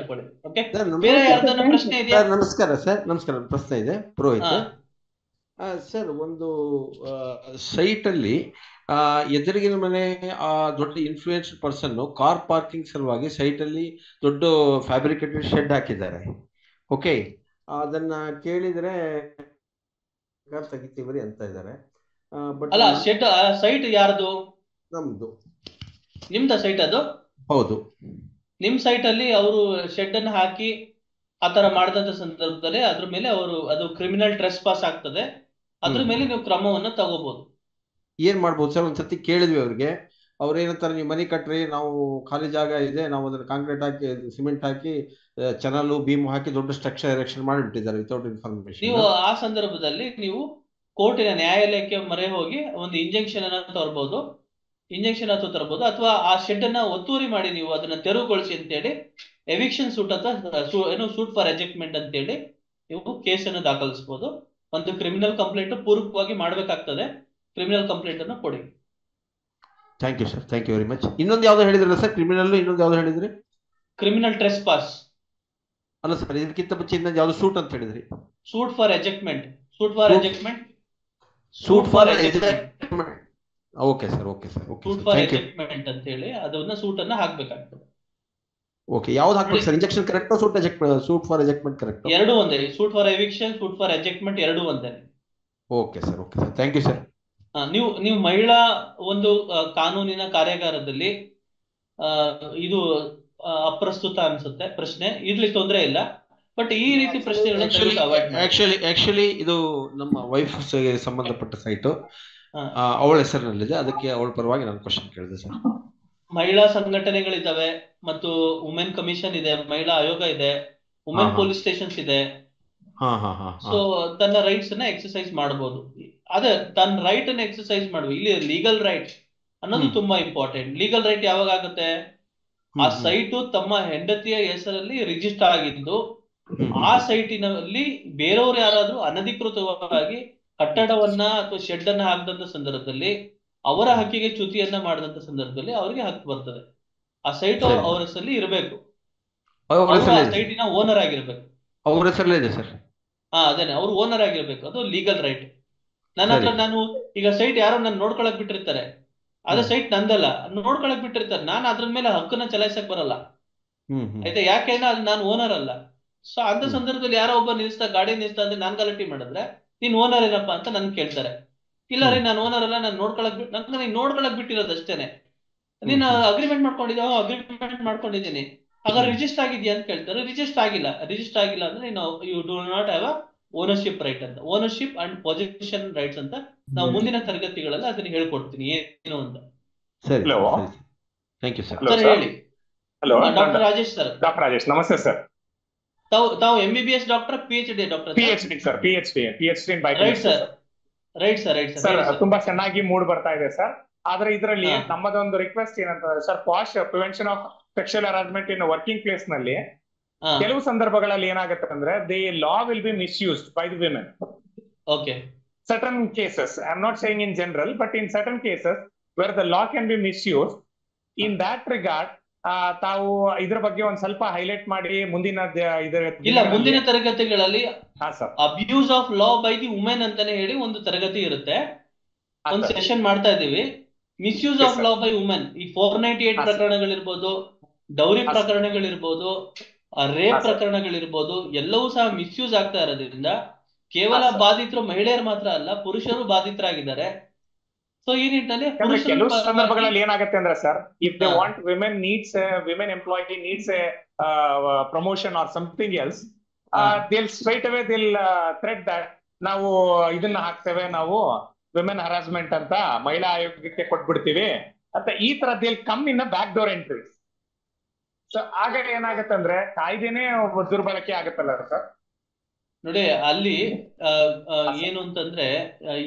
ಓಕೆ, ಬೇರೆ ಯಾರ್ದಾನ ಪ್ರಶ್ನೆ ಇದೆಯಾ? ನಮಸ್ಕಾರ ಸರ್, ನಮಸ್ಕಾರ. ಪ್ರಶ್ನೆ ಇದೆ ಪುರೋಹಿತ್ ಸರ್. ಒಂದು ಸೈಟ್ ಅಲ್ಲಿ ಎದುರಿಗಿನ ಮನೆ ದೊಡ್ಡ ಇನ್ಫ್ಲೂಯೆನ್ಸ್ ಪರ್ಸನ್ ಕಾರ್ ಪಾರ್ಕಿಂಗ್ ಸಲುವಾಗಿ ಸೈಟ್ ಅಲ್ಲಿ ದೊಡ್ಡ ಫ್ಯಾಬ್ರಿಕೇಟೆಡ್ ಶೆಡ್ ಹಾಕಿದ್ದಾರೆ. ಓಕೆ, ಅದನ್ನ ಕೇಳಿದ್ರೆ ತೆಗಿತೀವ್ರಿ ಅಂತ ಇದ್ದಾರೆ. ಬಟ್ ಅಲ್ಲ, ಶೆಡ್ ಸೈಟ್ ಯಾರ್ದು? ನಮ್ದು. ನಿಮ್ದ ಸೈಟ್ ಅದು? ಹೌದು. ನಿಮ್ ಸೈಟ್ ಅಲ್ಲಿ ಅವರು ಶೆಡ್ ಅನ್ನು ಹಾಕಿ ಆತರ ಮಾಡಿದಂತ ಸಂದರ್ಭದಲ್ಲಿ ಅದ್ರ ಮೇಲೆ ಅದು ಕ್ರಿಮಿನಲ್ ಟ್ರೆಸ್ ಪಾಸ್ ಆಗ್ತದೆ. ಅದ್ರ ಮೇಲೆ ನೀವು ಕ್ರಮವನ್ನು ತಗೋಬಹುದು. ಏನ್ ಮಾಡ್ಬೋದು ಸರ್? ಒಂದ್ಸತಿ ಕೇಳಿದ್ವಿ ಅವ್ರಿಗೆ, ಅವ್ರು ಏನಂತಾರೆ, ನೀವು ಮನೆ ಕಟ್ರಿ, ನಾವು ಖಾಲಿ ಜಾಗ ಇದೆ, ನಾವು ಅದನ್ನ ಕಾಂಕ್ರೀಟ್ ಹಾಕಿ ಸಿಮೆಂಟ್ ಹಾಕಿ ಚಾನಲ್ ಬೀಮ್ ಹಾಕಿ ದೊಡ್ಡ ಸ್ಟ್ರಕ್ಚರ್ ಎರೆಕ್ಷನ್ ಮಾಡಿಬಿಟ್ಟಿದ್ದಾರೆ ವಿತೌಟ್ ಇನ್ಫಾರ್ಮೇಶನ್. ನೀವು ಆ ಸಂದರ್ಭದಲ್ಲಿ ನೀವು ಕೋರ್ಟಿನ ನ್ಯಾಯಾಲಯಕ್ಕೆ ಮೊರೆ ಹೋಗಿ ಒಂದು ಇಂಜೆಕ್ಷನ್ ಅನ್ನ ತರಬಹುದು, ಅಥವಾ ಆ ಶೆಡ್ ಅನ್ನ ಒತ್ತುವರಿ ಮಾಡಿ ನೀವು ಅದನ್ನ ತೆರವುಗೊಳಿಸಿ ಅಂತೇಳಿ ಎವಿಕ್ಷನ್ ಸೂಟ್ ಅಥವಾ ಸೂಟ್ ಫಾರ್ ಎಜೆಕ್ಟ್ಮೆಂಟ್ ಅಂತೇಳಿ ನೀವು ಕೇಸನ್ನು ದಾಖಲಿಸಬಹುದು. ಒಂದು ಕ್ರಿಮಿನಲ್ ಕಂಪ್ಲೇಂಟ್ ಪೂರ್ವಕವಾಗಿ ಮಾಡಬೇಕಾಗ್ತದೆ. ಕ್ರಿಮಿನಲ್ ಕಂಪ್ಲೇಂಟ್ ಅನ್ನು ಕೊಡಿ. Thank you sir, thank you very much. ಇನ್ನೊಂದು ಯಾವ್ದು ಹೇಳಿದ್ರಲ್ಲ ಸರ್? ಕ್ರಿಮಿನಲ್ ಇನ್ನೊಂದು ಯಾವ್ದು ಹೇಳಿದ್ರಿ? ಕ್ರಿಮಿನಲ್ ಟ್ರೆಸ್ ಪಾಸ್ ಅಲ್ಲ ಸರ್, ಇದಕ್ಕಿಂತ ಮುಂಚೆ ಇನ್ನೊಂದು ಯಾವ್ದು ಸೂಟ್ ಅಂತ ಹೇಳಿದ್ರಿ? Suit for ejectment. Okay sir, okay sir, okay. Suit for ejectment ಅಂತ ಹೇಳಿ ಅದನ್ನ ಸೂಟ್ ಅನ್ನ ಹಾಕ್ಬೇಕಾಗ್ತದೆ. ಓಕೆ, ಯಾವ್ದು ಹಾಕ್ಬೇಕು sir? Injection correct, suit for ejectment correct? ಎರಡು ಒಂದೇ. Suit for eviction, suit for ejectment ಎರಡು ಒಂದೇ. Okay sir, okay sir, thank you sir. ನೀವು ಮಹಿಳಾ ಒಂದು ಕಾನೂನಿನ ಕಾರ್ಯಾಗಾರದಲ್ಲಿ ಇದು ಅಪ್ರಸ್ತುತ ಅನ್ಸುತ್ತೆ ಪ್ರಶ್ನೆ, ಇರ್ಲಿ ತೊಂದರೆ ಇಲ್ಲ. ಬಟ್ ಈ ರೀತಿ ಪ್ರಶ್ನೆಗಳನ್ನ ಅವಾಯ್ಡ್ ಮಾಡಿ. ಆಕ್ಚುಲಿ ಇದು ನಮ್ಮ ವೈಫ್ ಸಂಬಂಧಪಟ್ಟ ಸೈಟು, ಅವಳ ಹೆಸರಿನಲ್ಲಿದೆ, ಅದಕ್ಕೆ ಅವಳ ಪರವಾಗಿ ನಾನು ಕ್ವಶನ್ ಕೇಳಿದೆ ಸರ್. ಮಹಿಳಾ ಸಂಘಟನೆಗಳಿದಾವೆ ಮತ್ತು ವುಮೆನ್ ಕಮಿಷನ್ ಇದೆ, ಮಹಿಳಾ ಆಯೋಗ ಇದೆ, ವುಮೆನ್ ಪೊಲೀಸ್ ಸ್ಟೇಷನ್ಸ್ ಇದೆ. ಸೊ ತನ್ನ ರೈಟ್ಸ್ ಅನ್ನ ಎಕ್ಸರ್ಸೈಸ್ ಮಾಡಬಹುದು. ಅದೇ ತನ್ನ ರೈಟ್ ಅನ್ನ ಎಕ್ಸರ್ಸೈಸ್ ಮಾಡುವ. ಇಲ್ಲಿ ಲೀಗಲ್ ರೈಟ್ ಅನ್ನೋದು ತುಂಬಾ ಇಂಪಾರ್ಟೆಂಟ್. ಲೀಗಲ್ ರೈಟ್ ಯಾವಾಗ ಆಗುತ್ತೆ? ಆ ಸೈಟು ತಮ್ಮ ಹೆಂಡತಿಯ ಹೆಸರಲ್ಲಿ ರಿಜಿಸ್ಟರ್ ಆಗಿದ್ದು, ಆ ಸೈಟಿನಲ್ಲಿ ಬೇರೆಯವರು ಯಾರಾದ್ರೂ ಅನಧಿಕೃತವಾಗಿ ಕಟ್ಟಡವನ್ನ ಅಥವಾ ಶೆಡ್ ಅನ್ನ ಹಾಕದಂತ ಸಂದರ್ಭದಲ್ಲಿ, ಅವರ ಹಕ್ಕಿಗೆ ಚ್ಯುತಿಯನ್ನ ಮಾಡಿದಂತ ಸಂದರ್ಭದಲ್ಲಿ ಅವರಿಗೆ ಹಕ್ಕು ಬರ್ತದೆ. ಆ ಸೈಟ್ ಅವ್ರ ಹೆಸರಲ್ಲಿ ಇರಬೇಕು, ಸೈಟಿನ ಓನರ್ ಆಗಿರ್ಬೇಕು. ಅವ್ರ ಹೆಸರಲ್ಲೇ ಇದೆ ಸರ್. ಅದೇನೆ, ಅವ್ರು ಓನರ್ ಆಗಿರ್ಬೇಕು. ಅದು ಲೀಗಲ್ ರೈಟ್. ನನ್ನ ಹತ್ರ ನಾನು ಈಗ ಸೈಟ್ ಯಾರೋ ನಾನು ನೋಡ್ಕೊಳಕ್ ಬಿಟ್ಟಿರ್ತಾರೆ, ಅದೇ ಸೈಟ್ ನಂದಲ್ಲ, ನೋಡ್ಕೊಳಕ್ ಬಿಟ್ಟಿರ್ತಾರೆ, ನಾನು ಅದ್ರ ಮೇಲೆ ಹಕ್ಕನ್ನ ಚಲಾಯಿಸಕ್ ಬರಲ್ಲ. ಆಯ್ತಾ? ಯಾಕೆಂದ್ರೆ ಅದು ನಾನು ಓನರ್ ಅಲ್ಲ. ಸೊ ಅಂತ ಸಂದರ್ಭದಲ್ಲಿ ಯಾರೋ ಒಬ್ಬ ಗಾಡಿ ನಿಲ್ಸ್ತಾ ಅಂದ್ರೆ ನಾನ್ ಗಲಾಟೆ ಮಾಡಿದ್ರೆ, ನೀನ್ ಓನರ್ ಏನಪ್ಪಾ ಅಂತ ನನ್ ಕೇಳ್ತಾರೆ. ಇಲ್ಲ ರೀ, ನಾನು ಓನರ್ ಅಲ್ಲ, ನಾನು ನೋಡ್ಕೊಳಕ್ ಬಿಟ್ಟಿರೋದು ಅಷ್ಟೇನೆ. ನೀನ್ ಅಗ್ರಿಮೆಂಟ್ ಮಾಡ್ಕೊಂಡಿದ್ದೀನಿ, ಆಗ ರಿಜಿಸ್ಟರ್ ಆಗಿದ್ಯಾ ಅಂತ ಕೇಳ್ತಾರೆ. ರಿಜಿಸ್ಟರ್ ಆಗಿಲ್ಲ ಅಂದ್ರೆ ನೀನು you do not have a ownership right ಅಂತ. ಓನರ್ಶಿಪ್ ಅಂಡ್ ಪೊಸಿಷನ್ ರೈಟ್ಸ್ ಅಂತ ನಾವು ಮುಂದಿನ ತರಗತಿಗಳಲ್ಲಿ ಅದನ್ನ ಹೇಳ್ಕೊಡ್ತೀನಿ ಏನು ಅಂತ. ಸರಿ, ಥ್ಯಾಂಕ್ ಯು ಸರ್. ಸರ್ ಹೇಳಿ. Doctor Rajesh sir. Doctor Rajesh, ನಮಸ್ತೆ ಸರ್. ತಾವು MBBS doctor, PhD doctor? PhD ಸರ್, PhD in biochemistry. Right sir. ತುಂಬಾ ಚೆನ್ನಾಗಿ ಮೂಡ್ ಬರ್ತಾ ಇದೆ ಸರ್. ಆದ್ರೆ ಇದರಲ್ಲಿ ನಮ್ಮದೊಂದು ರಿಕ್ವೆಸ್ಟ್ ಏನಂತಂದ್ರೆ sir, posh prevention of sexual harassment in working place ನಲ್ಲಿ ಕೆಲವು ಸಂದರ್ಭಗಳಲ್ಲಿ ಏನಾಗುತ್ತೆ ಅಂದ್ರೆ, the law will be misused by the women. Okay. Certain cases, I am not saying in general, but in certain cases wear the law can be misused. In that regard ತಾವು ಇದ್ರ ಬಗ್ಗೆ ಒಂದ್ ಸ್ವಲ್ಪ ಹೈಲೈಟ್ ಮಾಡಿ ಮುಂದಿನ ಮುಂದಿನ ತರಗತಿಗಳಲ್ಲಿ abuse of law by the women ಅಂತಾನೆ ಹೇಳಿ ಒಂದು ತರಗತಿ ಇರುತ್ತೆ, ಒಂದು ಸೆಷನ್ ಮಾಡ್ತಾ ಇದೀವಿ. Misuse of law by women, ಈ 498 ಪ್ರಕರಣಗಳಿರ್ಬೋದು, ಡೌರಿ ಪ್ರಕರಣಗಳಿರ್ಬೋದು, ರೇಪ್ ಪ್ರಕರಣಗಳಿರ್ಬೋದು, ಎಲ್ಲವೂ ಸಹ ಮಿಸ್ಯೂಸ್ ಆಗ್ತಾ ಇರೋದ್ರಿಂದ ಕೇವಲ ಬಾಧಿತರು ಮಹಿಳೆಯರು ಮಾತ್ರ ಅಲ್ಲ, ಪುರುಷರು ಬಾಧಿತರಾಗಿದ್ದಾರೆ. ಸೊ ಈ ನಿಟ್ಟಿನಲ್ಲಿ ಕೆಲವು ಸಂದರ್ಭಗಳಲ್ಲಿ ಏನಾಗುತ್ತೆ ಅಂದ್ರೆ sir, if they want women employee needs a promotion or something else, they'll straight away they'll threat that ನಾವು ಇದನ್ನ ಹಾಕ್ತೇವೆ, ನಾವು ವಿಮೆನ್ ಹರಾಸ್ಮೆಂಟ್ ಅಂತ ಮಹಿಳಾ ಆಯೋಗಕ್ಕೆ ಕೊಟ್ಬಿಡ್ತೀವಿ ಅಂತ. ಈ ತರ they'll come in back door entry. So ಆಗ ಏನಾಗುತ್ತೆ ಅಂದ್ರೆ ಕಾಯ್ದೆನೇ ದುರ್ಬಳಕೆ ಆಗುತ್ತಲ್ಲ ಸರ್. ನೋಡಿ, ಅಲ್ಲಿ ಏನು ಅಂತಂದ್ರೆ,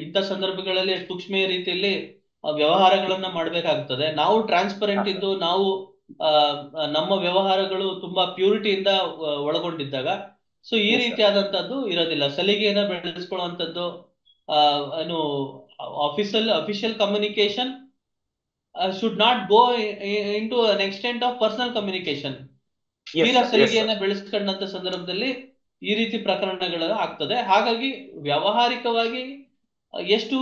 ಇಂಥ ಸಂದರ್ಭಗಳಲ್ಲಿ ಸೂಕ್ಷ್ಮ ರೀತಿಯಲ್ಲಿ ವ್ಯವಹಾರಗಳನ್ನ ಮಾಡ್ಬೇಕಾಗ್ತದೆ. ನಾವು ಟ್ರಾನ್ಸ್ಪರೆಂಟ್ ಇದ್ದು, ನಾವು ನಮ್ಮ ವ್ಯವಹಾರಗಳು ತುಂಬಾ ಪ್ಯೂರಿಟಿಯಿಂದ ಒಳಗೊಂಡಿದ್ದಾಗ ಸೊ ಈ ರೀತಿಯಾದಂತದ್ದು ಇರೋದಿಲ್ಲ. ಸಲಿಗೆಯನ್ನ ಬೆಳೆಸ್ಕೊಳ್ಳುವಂಥದ್ದು, ಏನು official communication should not go into an extent of personal communication. ತೀರಾ ಸಲಿಗೆಯನ್ನ ಬೆಳೆಸ್ಕೊಂಡಂತ ಸಂದರ್ಭದಲ್ಲಿ ಈ ರೀತಿ ಪ್ರಕರಣಗಳು ಆಗ್ತದೆ. ಹಾಗಾಗಿ ವ್ಯಾವಹಾರಿಕವಾಗಿ ಎಷ್ಟು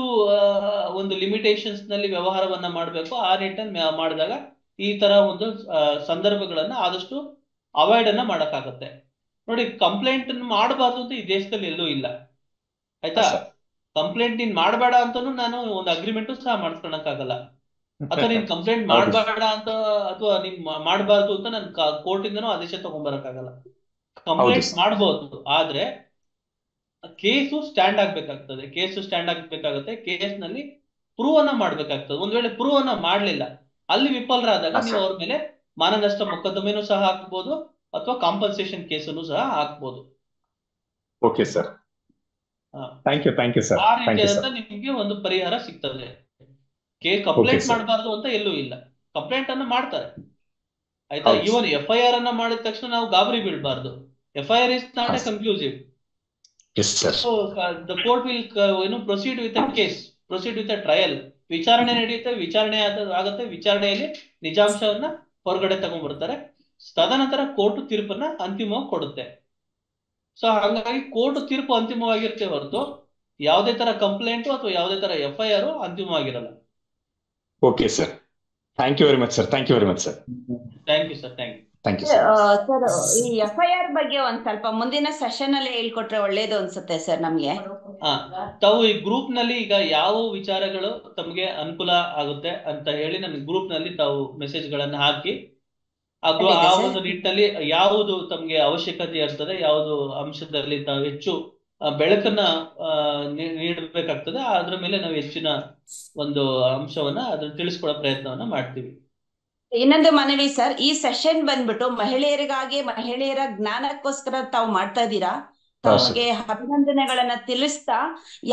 ಒಂದು ಲಿಮಿಟೇಷನ್ಸ್ ನಲ್ಲಿ ವ್ಯವಹಾರವನ್ನ ಮಾಡಬೇಕು, ಆ ನಿಟ್ಟನ್ನು ಮಾಡಿದಾಗ ಈ ತರ ಒಂದು ಸಂದರ್ಭಗಳನ್ನ ಆದಷ್ಟು ಅವಾಯ್ಡ್ ಅನ್ನ ಮಾಡಕ್ಕಾಗತ್ತೆ. ನೋಡಿ, ಕಂಪ್ಲೇಂಟ್ ಮಾಡಬಾರ್ದು ಅಂತ ಈ ದೇಶದಲ್ಲಿ ಎಲ್ಲೂ ಇಲ್ಲ, ಆಯ್ತಾ? ಕಂಪ್ಲೇಂಟ್ ನೀನ್ ಮಾಡಬೇಡ ಅಂತಾನು ನಾನು ಒಂದು ಅಗ್ರಿಮೆಂಟ್ ಸಹ ಮಾಡ್ಸ್ಕೊಳಕ್ಕಾಗಲ್ಲ. ಅಥವಾ ನೀನ್ ಕಂಪ್ಲೇಂಟ್ ಮಾಡಬೇಡ ಅಂತ ಅಥವಾ ನೀನ್ ಮಾಡಬಾರ್ದು ಅಂತ ನಾನು ಕೋರ್ಟ್ ಇಂದನೂ ಆದೇಶ ತಗೊಂಡ್ಬರಕ್ಕಾಗಲ್ಲ. ಕಂಪ್ಲೇಂಟ್ ಮಾಡಬಹುದು, ಆದ್ರೆ ಕೇಸು ಸ್ಟ್ಯಾಂಡ್ ಆಗ್ಬೇಕಾಗ್ತದೆ. ಕೇಸ್ ನಲ್ಲಿ ಪ್ರೂವ್ ಅನ್ನ ಮಾಡ್ಬೇಕಾಗ್ತದೆ. ಒಂದ್ ವೇಳೆ ಪ್ರೂವ್ ಅನ್ನ ಮಾಡ್ಲಿಲ್ಲ, ಅಲ್ಲಿ ವಿಫಲರಾದಾಗ ನೀವು ಅವ್ರ ಮೇಲೆ ಮಾನನಷ್ಟ ಮೊಕದ್ದಮೆನೂ ಸಹ ಹಾಕ್ಬೋದು ಅಥವಾ ಕಾಂಪನ್ಸೇಷನ್ ಕೇಸನ್ನು ಸಹ ಹಾಕ್ಬೋದು. Okay sir, thank you sir. ಆ ರೀತಿಯಾದಂತ ನಿಮ್ಗೆ ಒಂದು ಪರಿಹಾರ ಸಿಗ್ತದೆ. ಕಂಪ್ಲೇಂಟ್ ಮಾಡಬಾರ್ದು ಅಂತ ಎಲ್ಲೂ ಇಲ್ಲ, ಕಂಪ್ಲೇಂಟ್ ಅನ್ನ ಮಾಡ್ತಾರೆ, ಆಯ್ತಾ? ಇವನ್ FIR ಅನ್ನ ಮಾಡಿದ ತಕ್ಷಣ ನಾವು ಗಾಬರಿ ಬೀಳ್ಬಾರ್ದು. FIR is not a conclusive. Yes, sir. So the court will proceed with a case, proceed with a trial. ವಿಚಾರಣೆ ನಡೆಯುತ್ತೆ, ವಿಚಾರಣೆ ಆಗುತ್ತೆ, ವಿಚಾರಣೆಯಲ್ಲಿ ನಿಜಾಂಶವನ್ನ ಹೊರಗಡೆ ತಗೊಂಡ್ಬರ್ತಾರೆ. ತದನಂತರ ಕೋರ್ಟ್ ತೀರ್ಪನ್ನ ಅಂತಿಮವಾಗಿ ಕೊಡುತ್ತೆ. ಸೊ ಹಾಗಾಗಿ ಕೋರ್ಟ್ ತೀರ್ಪು ಅಂತಿಮವಾಗಿರುತ್ತೆ ಹೊರತು ಯಾವುದೇ ತರ ಕಂಪ್ಲೇಂಟ್ ಅಥವಾ ಯಾವುದೇ ತರ FIR ಅಂತಿಮವಾಗಿರಲ್ಲ. Okay sir, thank you very much sir. Thank you sir. ಈ FIR ಬಗ್ಗೆ ಒಂದ್ ಸ್ವಲ್ಪ ಮುಂದಿನ ಸೆಷನ್ ಅಲ್ಲಿ ಹೇಳ್ಕೊಟ್ರೆ ಒಳ್ಳೇದು ಅನ್ಸುತ್ತೆ ಸರ್ ನಮ್ಗೆ. ತಾವು ಈ ಗ್ರೂಪ್ ನಲ್ಲಿ ಈಗ ಯಾವ ವಿಚಾರಗಳು ತಮಗೆ ಅನುಕೂಲ ಆಗುತ್ತೆ ಅಂತ ಹೇಳಿ ನನ್ನ ಗ್ರೂಪ್ ನಲ್ಲಿ ತಾವು ಮೆಸೇಜ್ ಗಳನ್ನ ಹಾಕಿ ಆ ಒಂದು ನಿಟ್ಟಿನಲ್ಲಿ ಯಾವುದು ತಮ್ಗೆ ಅವಶ್ಯಕತೆ ಇರ್ತದೆ, ಯಾವುದು ಅಂಶದಲ್ಲಿ ತಾವು ಹೆಚ್ಚು ಬೆಳಕನ್ನ ನೀಡಬೇಕಾಗ್ತದೆ, ಅದ್ರ ಮೇಲೆ ನಾವು ಹೆಚ್ಚಿನ ಒಂದು ಅಂಶವನ್ನ ಅದನ್ನ ತಿಳಿಸ್ಕೊಡೋ ಪ್ರಯತ್ನವನ್ನ ಮಾಡ್ತೀವಿ. ಇನ್ನೊಂದು ಮನವಿ ಸರ್, ಈ ಸೆಷನ್ ಬಂದ್ಬಿಟ್ಟು ಮಹಿಳೆಯರಿಗಾಗಿ, ಮಹಿಳೆಯರ ಜ್ಞಾನಕ್ಕೋಸ್ಕರ ತಾವು ಮಾಡ್ತಾ ಇದ್ದೀರಾ. ತಮಗೆ ಅಭಿನಂದನೆಗಳನ್ನ ತಿಳಿಸ್ತಾ,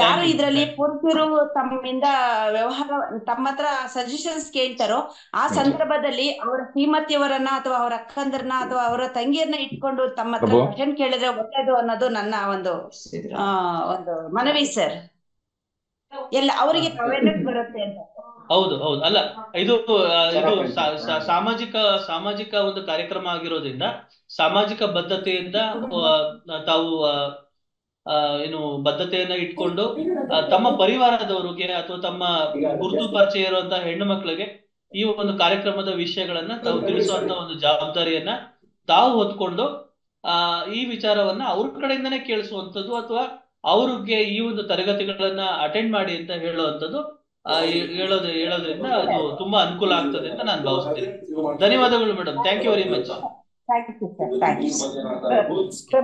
ಯಾರು ಇದರಲ್ಲಿ ಪುರುಷರು ತಮ್ಮಿಂದ ವ್ಯವಹಾರ ತಮ್ಮ ಹತ್ರ ಸಜೆಷನ್ಸ್ ಕೇಳ್ತಾರೋ ಆ ಸಂದರ್ಭದಲ್ಲಿ ಅವರ ಶ್ರೀಮತಿಯವರನ್ನ ಅಥವಾ ಅವರ ಅಕ್ಕಂದರನ್ನ ಅಥವಾ ಅವರ ತಂಗಿಯರನ್ನ ಇಟ್ಕೊಂಡು ತಮ್ಮ ಹತ್ರ ಕ್ವಶನ್ ಕೇಳಿದ್ರೆ ಒಳ್ಳೇದು ಅನ್ನೋದು ನನ್ನ ಒಂದು ಮನವಿ ಸರ್. ಎಲ್ಲ ಅವರಿಗೆ ಅವೇರ್ನೆಸ್ ಬರುತ್ತೆ ಅಂತ. ಹೌದು ಹೌದು, ಅಲ್ಲ ಇದು ಸಾಮಾಜಿಕ ಒಂದು ಕಾರ್ಯಕ್ರಮ ಆಗಿರೋದ್ರಿಂದ ಸಾಮಾಜಿಕ ಬದ್ಧತೆಯಿಂದ ತಾವು ಏನು ಬದ್ಧತೆಯನ್ನ ಇಟ್ಕೊಂಡು ತಮ್ಮ ಪರಿವಾರದವರಿಗೆ ಅಥವಾ ತಮ್ಮ ಗುರುತು ಪರಿಚಯ ಇರುವಂತಹ ಹೆಣ್ಣು ಮಕ್ಕಳಿಗೆ ಈ ಒಂದು ಕಾರ್ಯಕ್ರಮದ ವಿಷಯಗಳನ್ನ ತಾವು ತಿಳಿಸುವಂತ ಒಂದು ಜವಾಬ್ದಾರಿಯನ್ನ ತಾವು ಹೊತ್ಕೊಂಡು ಈ ವಿಚಾರವನ್ನ ಅವ್ರ ಕಡೆಯಿಂದನೇ ಕೇಳಿಸುವಂಥದ್ದು ಅಥವಾ ಅವ್ರಿಗೆ ಈ ಒಂದು ತರಗತಿಗಳನ್ನ ಅಟೆಂಡ್ ಮಾಡಿ ಅಂತ ಹೇಳುವಂಥದ್ದು ಹೇಳೋದ್ರಿಂದ ಅದು ತುಂಬಾ ಅನುಕೂಲ ಆಗ್ತದೆ ಅಂತ ನಾನು ಭಾವಿಸ್ತೀನಿ. ಧನ್ಯವಾದಗಳು madam, thank you very much.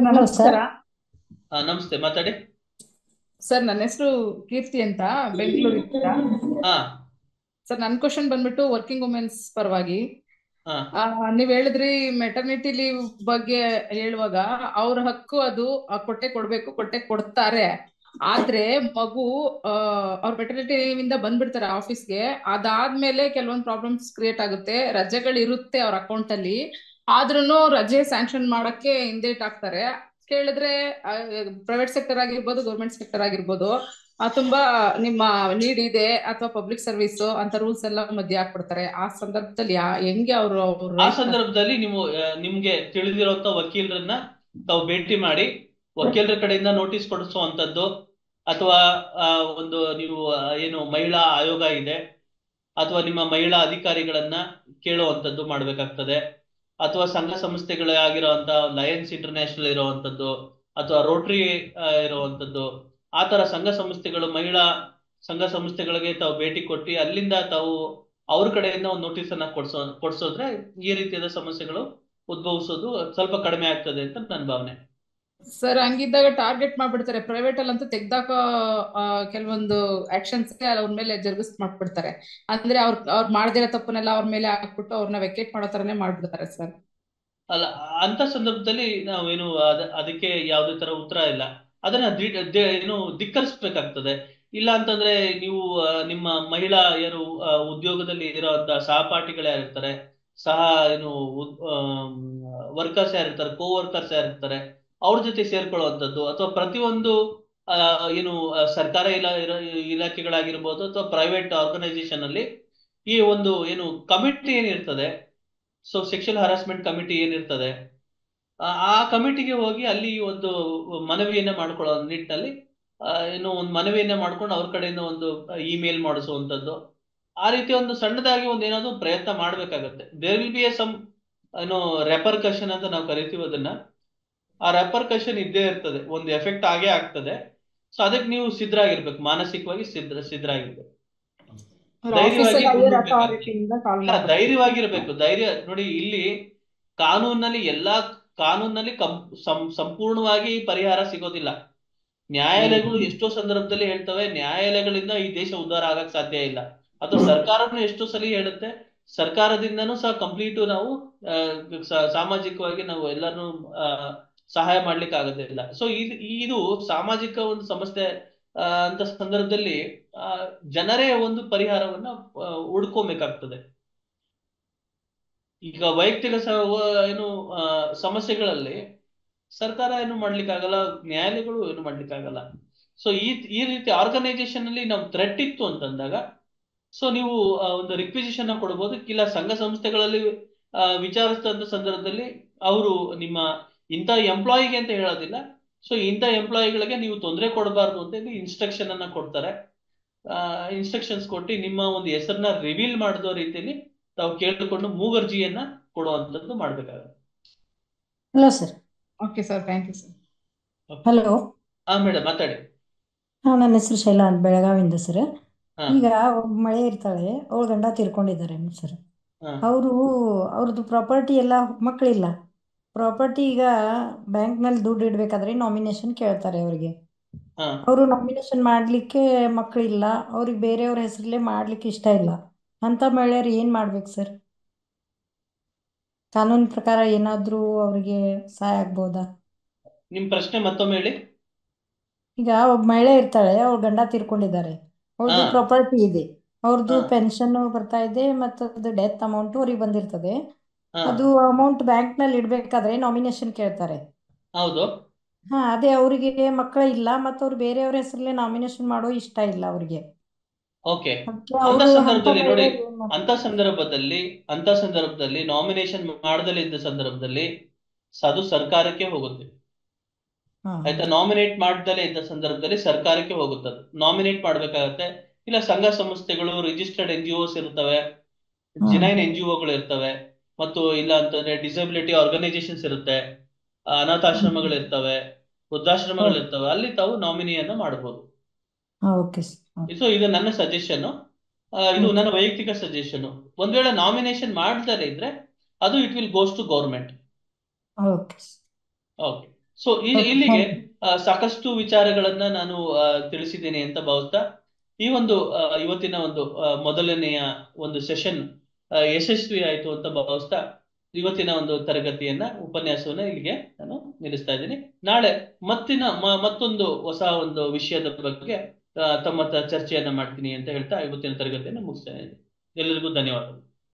ನಮಸ್ಕಾರ. ನಮಸ್ತೆ, ಮಾತಾಡಿ ಸರ್. ನನ್ನ ಹೆಸರು ಕೀರ್ತಿ ಅಂತ, ಬೆಂಗಳೂರಿಂದ. ಸರ್, ನನ್ನ ಕ್ವಶನ್ ಬಂದ್ಬಿಟ್ಟು ವರ್ಕಿಂಗ್ ವುಮೆನ್ಸ್ ಪರವಾಗಿ. ನೀವ್ ಹೇಳಿದ್ರಿ ಮೆಟರ್ನಿಟಿ ಲೀವ್ ಬಗ್ಗೆ ಹೇಳುವಾಗ ಅವ್ರ ಹಕ್ಕು ಅದು ಕೊಟ್ಟೆ ಕೊಡ್ತಾರೆ. ಆದ್ರೆ ಮಗು ಅವ್ರ ಮೆಟರ್ನಿಟಿ ಲೀವ್ ಇಂದ ಬಂದ್ಬಿಡ್ತಾರೆ ಆಫೀಸ್ಗೆ, ಅದಾದ್ಮೇಲೆ ಕೆಲವೊಂದು ಪ್ರಾಬ್ಲಮ್ಸ್ ಕ್ರಿಯೇಟ್ ಆಗುತ್ತೆ. ರಜೆಗಳಿರುತ್ತೆ ಅವ್ರ ಅಕೌಂಟ್ ಅಲ್ಲಿ, ಆದ್ರೂನು ರಜೆ ಸ್ಯಾಂಕ್ಷನ್ ಮಾಡಕ್ಕೆ ಹಿಂದೇಟ್ ಆಗ್ತಾರೆ. ಕೇಳಿದ್ರೆ ಪ್ರೈವೇಟ್ ಸೆಕ್ಟರ್ ಆಗಿರ್ಬೋದು, ಗೌರ್ಮೆಂಟ್ ಸೆಕ್ಟರ್ ಆಗಿರ್ಬೋದು, ತುಂಬಾ ನಿಮ್ಮ ನೀಡ್ ಇದೆ ಅಥವಾ ಪಬ್ಲಿಕ್ ಸರ್ವಿಸ್ ಅಂತ ರೂಲ್ಸ್ ಎಲ್ಲ ಮಧ್ಯೆ ಹಾಕ್ಬಿಡ್ತಾರೆ. ಆ ಸಂದರ್ಭದಲ್ಲಿ ಹೆಂಗೆ ಆ ಸಂದರ್ಭದಲ್ಲಿ ನಿಮ್ಗೆ ತಿಳಿದಿರುವಂತ ವಕೀಲರನ್ನ ತಾವು ಭೇಟಿ ಮಾಡಿ ವಕೀಲರ ಕಡೆಯಿಂದ ನೋಟಿಸ್ ಕೊಡಿಸುವಂತದ್ದು, ಅಥವಾ ಒಂದು ನೀವು ಏನು ಮಹಿಳಾ ಆಯೋಗ ಇದೆ ಅಥವಾ ನಿಮ್ಮ ಮಹಿಳಾ ಅಧಿಕಾರಿಗಳನ್ನ ಕೇಳುವಂತದ್ದು ಮಾಡ್ಬೇಕಾಗ್ತದೆ. ಅಥವಾ ಸಂಘ ಸಂಸ್ಥೆಗಳಾಗಿರುವಂತ ಲಯನ್ಸ್ ಇಂಟರ್ನ್ಯಾಷನಲ್ ಇರುವಂತದ್ದು ಅಥವಾ ರೋಟರಿ ಇರುವಂತದ್ದು, ಆ ತರ ಸಂಘ ಸಂಸ್ಥೆಗಳು, ಮಹಿಳಾ ಸಂಘ ಸಂಸ್ಥೆಗಳಿಗೆ ತಾವು ಭೇಟಿ ಕೊಟ್ಟು ಅಲ್ಲಿಂದ ತಾವು ಅವ್ರ ಕಡೆಯಿಂದ ಒಂದು ನೋಟಿಸ್ ಅನ್ನ ಕೊಡ್ಸೋದ್ರೆ ಈ ರೀತಿಯಾದ ಸಮಸ್ಯೆಗಳು ಉದ್ಭವಿಸೋದು ಸ್ವಲ್ಪ ಕಡಿಮೆ ಆಗ್ತದೆ ಅಂತ ನನ್ನ ಭಾವನೆ. ಸರ್, ಹಂಗಿದ್ದಾಗ ಟಾರ್ಗೆಟ್ ಮಾಡ್ಬಿಡ್ತಾರೆ. ಪ್ರೈವೇಟ್ ಅಲ್ಲಂತೂ ತೆಗ್ದಾಕೋ ಕೆಲವೊಂದು ಆಕ್ಷನ್ಸ್ ಅವ್ರ ಮೇಲೆ ಜರುಗಿಸ್ ಮಾಡ್ಬಿಡ್ತಾರೆ. ಅಂದ್ರೆ ಅವ್ರು ಮಾಡದಿರೋ ತಪ್ಪನ್ನೆಲ್ಲ ಅವ್ರ ಮೇಲೆ ಹಾಕ್ಬಿಟ್ಟು ಅವ್ರನ್ನ ವೆಕೇಟ್ ಮಾಡೋ ತರನೇ ಮಾಡ್ಬಿಡ್ತಾರೆ ಸರ್. ಅಲ್ಲ, ಅಂತ ಸಂದರ್ಭದಲ್ಲಿ ನಾವೇನು ಅದಕ್ಕೆ ಯಾವುದೇ ತರ ಉತ್ತರ ಇಲ್ಲ. ಅದನ್ನ ಧಿಕ್ಕರಿಸ್ಬೇಕಾಗ್ತದೆ. ಇಲ್ಲ ಅಂತಂದ್ರೆ ನೀವು ನಿಮ್ಮ ಮಹಿಳಾ ಏನು ಉದ್ಯೋಗದಲ್ಲಿ ಇರೋಂತ ಸಹಪಾಠಿಗಳು ಯಾರಿರ್ತಾರೆ, ವರ್ಕರ್ಸ್ ಯಾರಿರ್ತಾರೆ, ಕೋ ವರ್ಕರ್ಸ್ ಯಾರಿರ್ತಾರೆ, ಅವ್ರ ಜೊತೆ ಸೇರ್ಕೊಳ್ಳುವಂಥದ್ದು, ಅಥವಾ ಪ್ರತಿಯೊಂದು ಏನು ಸರ್ಕಾರ ಇಲಾಖೆಗಳಾಗಿರ್ಬೋದು ಅಥವಾ ಪ್ರೈವೇಟ್ ಆರ್ಗನೈಸೇಷನ್ ಅಲ್ಲಿ ಈ ಒಂದು ಏನು ಕಮಿಟಿ ಏನಿರ್ತದೆ, ಸೊ ಸೆಕ್ಷುವಲ್ ಹರಾಸ್ಮೆಂಟ್ ಕಮಿಟಿ ಏನಿರ್ತದೆ, ಆ ಕಮಿಟಿಗೆ ಹೋಗಿ ಅಲ್ಲಿ ಒಂದು ಮನವಿಯನ್ನ ಮಾಡ್ಕೊಳ್ಳೋ ನಿಟ್ಟಿನಲ್ಲಿ ಒಂದು ಮನವಿಯನ್ನ ಮಾಡ್ಕೊಂಡು ಅವ್ರ ಕಡೆಯಿಂದ ಒಂದು ಇಮೇಲ್ ಮಾಡಿಸುವಂಥದ್ದು, ಆ ರೀತಿ ಒಂದು ಸಣ್ಣದಾಗಿ ಒಂದು ಏನಾದ್ರು ಪ್ರಯತ್ನ ಮಾಡ್ಬೇಕಾಗತ್ತೆ. ದೇರ್ ವಿಲ್ ಬಿ ಸಮ್ ರೆಪರ್ಕಷನ್ ಅಂತ ನಾವು ಕರಿತೀವಿ ಅದನ್ನ. ಆ ರೆಪರ್ಕಷನ್ ಇದ್ದೇ ಇರ್ತದೆ, ಒಂದು ಎಫೆಕ್ಟ್ ಆಗೇ ಆಗ್ತದೆ. ಸೊ ಅದಕ್ಕೆ ನೀವು ಸಿದ್ಧರಾಗಿರ್ಬೇಕು, ಮಾನಸಿಕವಾಗಿ ಸಿದ್ಧರಾಗಿರ್ಬೇಕು, ಧೈರ್ಯವಾಗಿರ್ಬೇಕು. ಧೈರ್ಯ ನೋಡಿ, ಇಲ್ಲಿ ಕಾನೂನಲ್ಲಿ ಸಂಪೂರ್ಣವಾಗಿ ಪರಿಹಾರ ಸಿಗೋದಿಲ್ಲ. ನ್ಯಾಯಾಲಯಗಳು ಎಷ್ಟೋ ಸಂದರ್ಭದಲ್ಲಿ ಹೇಳ್ತವೆ, ನ್ಯಾಯಾಲಯಗಳಿಂದ ಈ ದೇಶ ಉದ್ಧಾರ ಆಗಕ್ ಸಾಧ್ಯ ಇಲ್ಲ. ಅಥವಾ ಸರ್ಕಾರನು ಎಷ್ಟೋ ಸಲ ಹೇಳುತ್ತೆ, ಸರ್ಕಾರದಿಂದನೂ ಸಹ ಕಂಪ್ಲೀಟ್ ನಾವು ಸಾಮಾಜಿಕವಾಗಿ ನಾವು ಎಲ್ಲಾನು ಸಹಾಯ ಮಾಡ್ಲಿಕ್ಕೆ ಆಗೋದಿಲ್ಲ. ಸೊ ಇದು ಸಾಮಾಜಿಕ ಒಂದು ಸಮಸ್ಯೆ ಅಂತ ಸಂದರ್ಭದಲ್ಲಿ ಜನರೇ ಒಂದು ಪರಿಹಾರವನ್ನ ಹುಡ್ಕೊಬೇಕಾಗ್ತದೆ. ಈಗ ವೈಯಕ್ತಿಕ ಏನು ಸಮಸ್ಯೆಗಳಲ್ಲಿ ಸರ್ಕಾರ ಏನು ಮಾಡ್ಲಿಕ್ಕಾಗಲ್ಲ, ನ್ಯಾಯಾಲಯಗಳು ಏನು ಮಾಡ್ಲಿಕ್ಕಾಗಲ್ಲ. ಸೊ ಈ ರೀತಿ ಆರ್ಗನೈಸೇಷನ್ ಅಲ್ಲಿ ನಾವು ಥ್ರೆಟ್ ಇತ್ತು ಅಂತಂದಾಗ ಸೊ ನೀವು ಒಂದು ರಿಕ್ವಿಸಿಷನ್ ಕೊಡ್ಬೋದು. ಇಲ್ಲ ಸಂಘ ಸಂಸ್ಥೆಗಳಲ್ಲಿ ವಿಚಾರಿಸಿದಂತ ಸಂದರ್ಭದಲ್ಲಿ ಅವರು ನಿಮ್ಮ ಇಂಥ ಎಂಪ್ಲಾಯಿಗೆ ಅಂತ ಹೇಳೋದಿಲ್ಲ, ಸೊ ಇಂಥ ಎಂಪ್ಲಾಯಿಗಳಿಗೆ ನೀವು ತೊಂದರೆ ಕೊಡಬಾರ್ದು ಅಂತ ಹೇಳಿ ಇನ್ಸ್ಟ್ರಕ್ಷನ್ ಅನ್ನ ಕೊಡ್ತಾರೆ. ಇನ್ಸ್ಟ್ರಕ್ಷನ್ಸ್ ಕೊಟ್ಟು ನಿಮ್ಮ ಒಂದು ಹೆಸರನ್ನ ರಿವೀಲ್ ಮಾಡೋ ರೀತಿಯಲ್ಲಿ ತಾವು ಕೇಳಿಕೊಂಡು ಮೂಗರ್ಜಿಯನ್ನ ಕೊಡುವಂತದ್ದು ಮಾಡ್ಬೇಕಾಗುತ್ತೆ. Hello sir. Okay sir, thank you sir. Hello. Madam ಮಾತಾಡಿ. ನನ್ನ ಹೆಸರು ಶೈಲಾ ಅಂತ ಬೆಳಗಾವಿಂದ ಸರ್. ಹಾ ಈಗ ಒಬ್ಬ ಮಳೆ ಇರ್ತಾಳೆ, ಅವಳ ಗಂಡ ತೀರ್ಕೊಂಡಿದ್ದಾರೆ ಸರ್. ಹಾ ಅವ್ರದ್ದು ಪ್ರಾಪರ್ಟಿ ಎಲ್ಲ ಮಕ್ಕಳಿಲ್ಲ. ಪ್ರಾಪರ್ಟಿ ಈಗ ಬ್ಯಾಂಕ್ನಲ್ಲಿ ದುಡ್ಡು ಇಡ್ಬೇಕಾದ್ರೆ ನಾಮಿನೇಷನ್ ಕೇಳ್ತಾರೆ ಅವ್ರಿಗೆ. ಹಾ ಅವರು ನಾಮಿನೇಷನ್ ಮಾಡ್ಲಿಕ್ಕೆ ಮಕ್ಕಳಿಲ್ಲ, ಅವ್ರಿಗೆ ಬೇರೆಯವ್ರ ಹೆಸರಲ್ಲೇ ಮಾಡ್ಲಿಕ್ಕೆ ಇಷ್ಟ ಇಲ್ಲ. ಅಂತ ಮಹಿಳೆಯರು ಏನ್ ಮಾಡ್ಬೇಕು ಸರ್? ಕಾನೂನು ಪ್ರಕಾರ ಏನಾದ್ರೂ ಅವ್ರಿಗೆ ಸಹಾಯ ಆಗ್ಬೋದಾ? ನಿಮ್ ಪ್ರಶ್ನೆ ಮತ್ತೊಮ್ಮೆ ಹೇಳಿ. ಈಗ ಒಬ್ಬ ಮಹಿಳೆ ಇರ್ತಾಳೆ, ಅವ್ರ ಗಂಡ ತೀರ್ಕೊಂಡಿದ್ದಾರೆ, ಅವ್ರದ್ದು ಹಾ ಪ್ರಾಪರ್ಟಿ ಇದೆ, ಅವ್ರದ್ದು ಹಾ ಪೆನ್ಷನ್ ಬರ್ತಾ ಇದೆ ಮತ್ತು ಅದು ಡೆತ್ ಅಮೌಂಟ್ ಅವ್ರಿಗೆ ಬಂದಿರ್ತದೆ. ಹಾ ಅದು ಅಮೌಂಟ್ ಬ್ಯಾಂಕ್ನಲ್ಲಿ ಇಡ್ಬೇಕಾದ್ರೆ ನಾಮಿನೇಷನ್ ಕೇಳ್ತಾರೆ. ಹೌದು. ಅದೇ ಅವರಿಗೆ ಮಕ್ಕಳ ಇಲ್ಲ ಮತ್ತು ಅವ್ರು ಬೇರೆಯವ್ರ ಹೆಸರಲ್ಲೇ ನಾಮಿನೇಷನ್ ಮಾಡೋ ಇಷ್ಟ ಇಲ್ಲ ಅವ್ರಿಗೆ. ಓಕೆ, ಅದಕ್ಕೆ ಅಂತ ಅವರು ಅಂತ ಸಂದರ್ಭದಲ್ಲಿ ನೋಡಿ, ಮಹಿಳೆಯರು ಏನ್ ಮಾಡ್ತಾರೆ? ಅಂತ ಸಂದರ್ಭದಲ್ಲಿ ನಾಮಿನೇಷನ್ ಮಾಡದಲ್ಲೇ ಇದ್ದ ಸಂದರ್ಭದಲ್ಲಿ ಅದು ಸರ್ಕಾರಕ್ಕೆ ಹೋಗುತ್ತೆ. ಆಯ್ತಾ? ನಾಮಿನೇಟ್ ಮಾಡ್ದಲೇ ಇದ್ದ ಸಂದರ್ಭದಲ್ಲಿ ಸರ್ಕಾರಕ್ಕೆ ಹೋಗುತ್ತೆ. ಅದು ನಾಮಿನೇಟ್ ಮಾಡ್ಬೇಕಾಗತ್ತೆ. ಇಲ್ಲ ಸಂಘ ಸಂಸ್ಥೆಗಳು, ರಿಜಿಸ್ಟರ್ಡ್ NGOs ಇರ್ತವೆ, ಜೆನೈನ್ NGOಗಳು ಇರ್ತವೆ, ಮತ್ತು ಇಲ್ಲ ಅಂತಂದ್ರೆ ಡಿಸಬಿಲಿಟಿ ಆರ್ಗನೈಸೇಷನ್ಸ್ ಇರುತ್ತೆ, ಅನಾಥಾಶ್ರಮಗಳು ಇರ್ತವೆ, ವೃದ್ಧಾಶ್ರಮಗಳು ಇರ್ತವೆ. ಅಲ್ಲಿ ತಾವು ನಾಮಿನಿಯನ್ನ ಮಾಡಬಹುದು. ಓಕೆ ಸೊ ಇದು ನನ್ನ ಸಜೆಷನ್, ಇದು ನನ್ನ ವೈಯಕ್ತಿಕ ಸಜೆಷನ್. ಒಂದ್ ವೇಳೆ ನಾಮಿನೇಷನ್ ಮಾಡ್ತಾರೆ ಇದ್ರೆ ಅದು it will goes to government. Okay okay, so ಇಲ್ಲಿಗೆ ಸಾಕಷ್ಟು ವಿಚಾರಗಳನ್ನ ನಾನು ತಿಳಿಸಿದ್ದೇನೆ ಅಂತ ಭಾವಿಸ್ತಾ ಈ ಒಂದು ಇವತ್ತಿನ ಒಂದು ಮೊದಲನೆಯ ಒಂದು ಸೆಷನ್ ಯಶಸ್ವಿ ಆಯ್ತು ಅಂತ ಭಾವಿಸ್ತಾ ಇವತ್ತಿನ ಒಂದು ಉಪನ್ಯಾಸವನ್ನ ಇಲ್ಲಿಗೆ ನಾನು ನಿಲ್ಲಿಸ್ತಾ ಇದ್ದೀನಿ. ನಾಳೆ ಮತ್ತೊಂದು ಹೊಸ ಒಂದು ವಿಷಯದ ಬಗ್ಗೆ ತಮ್ಮ ಚರ್ಚೆಯನ್ನ ಮಾಡ್ತೀನಿ ಅಂತ ಹೇಳ್ತಾ ಇವತ್ತಿನ ತರಗತಿಯನ್ನು ಮುಗಿಸ್ತಾ ಇದ್ದೀನಿ. ಎಲ್ಲರಿಗೂ ಧನ್ಯವಾದಗಳು.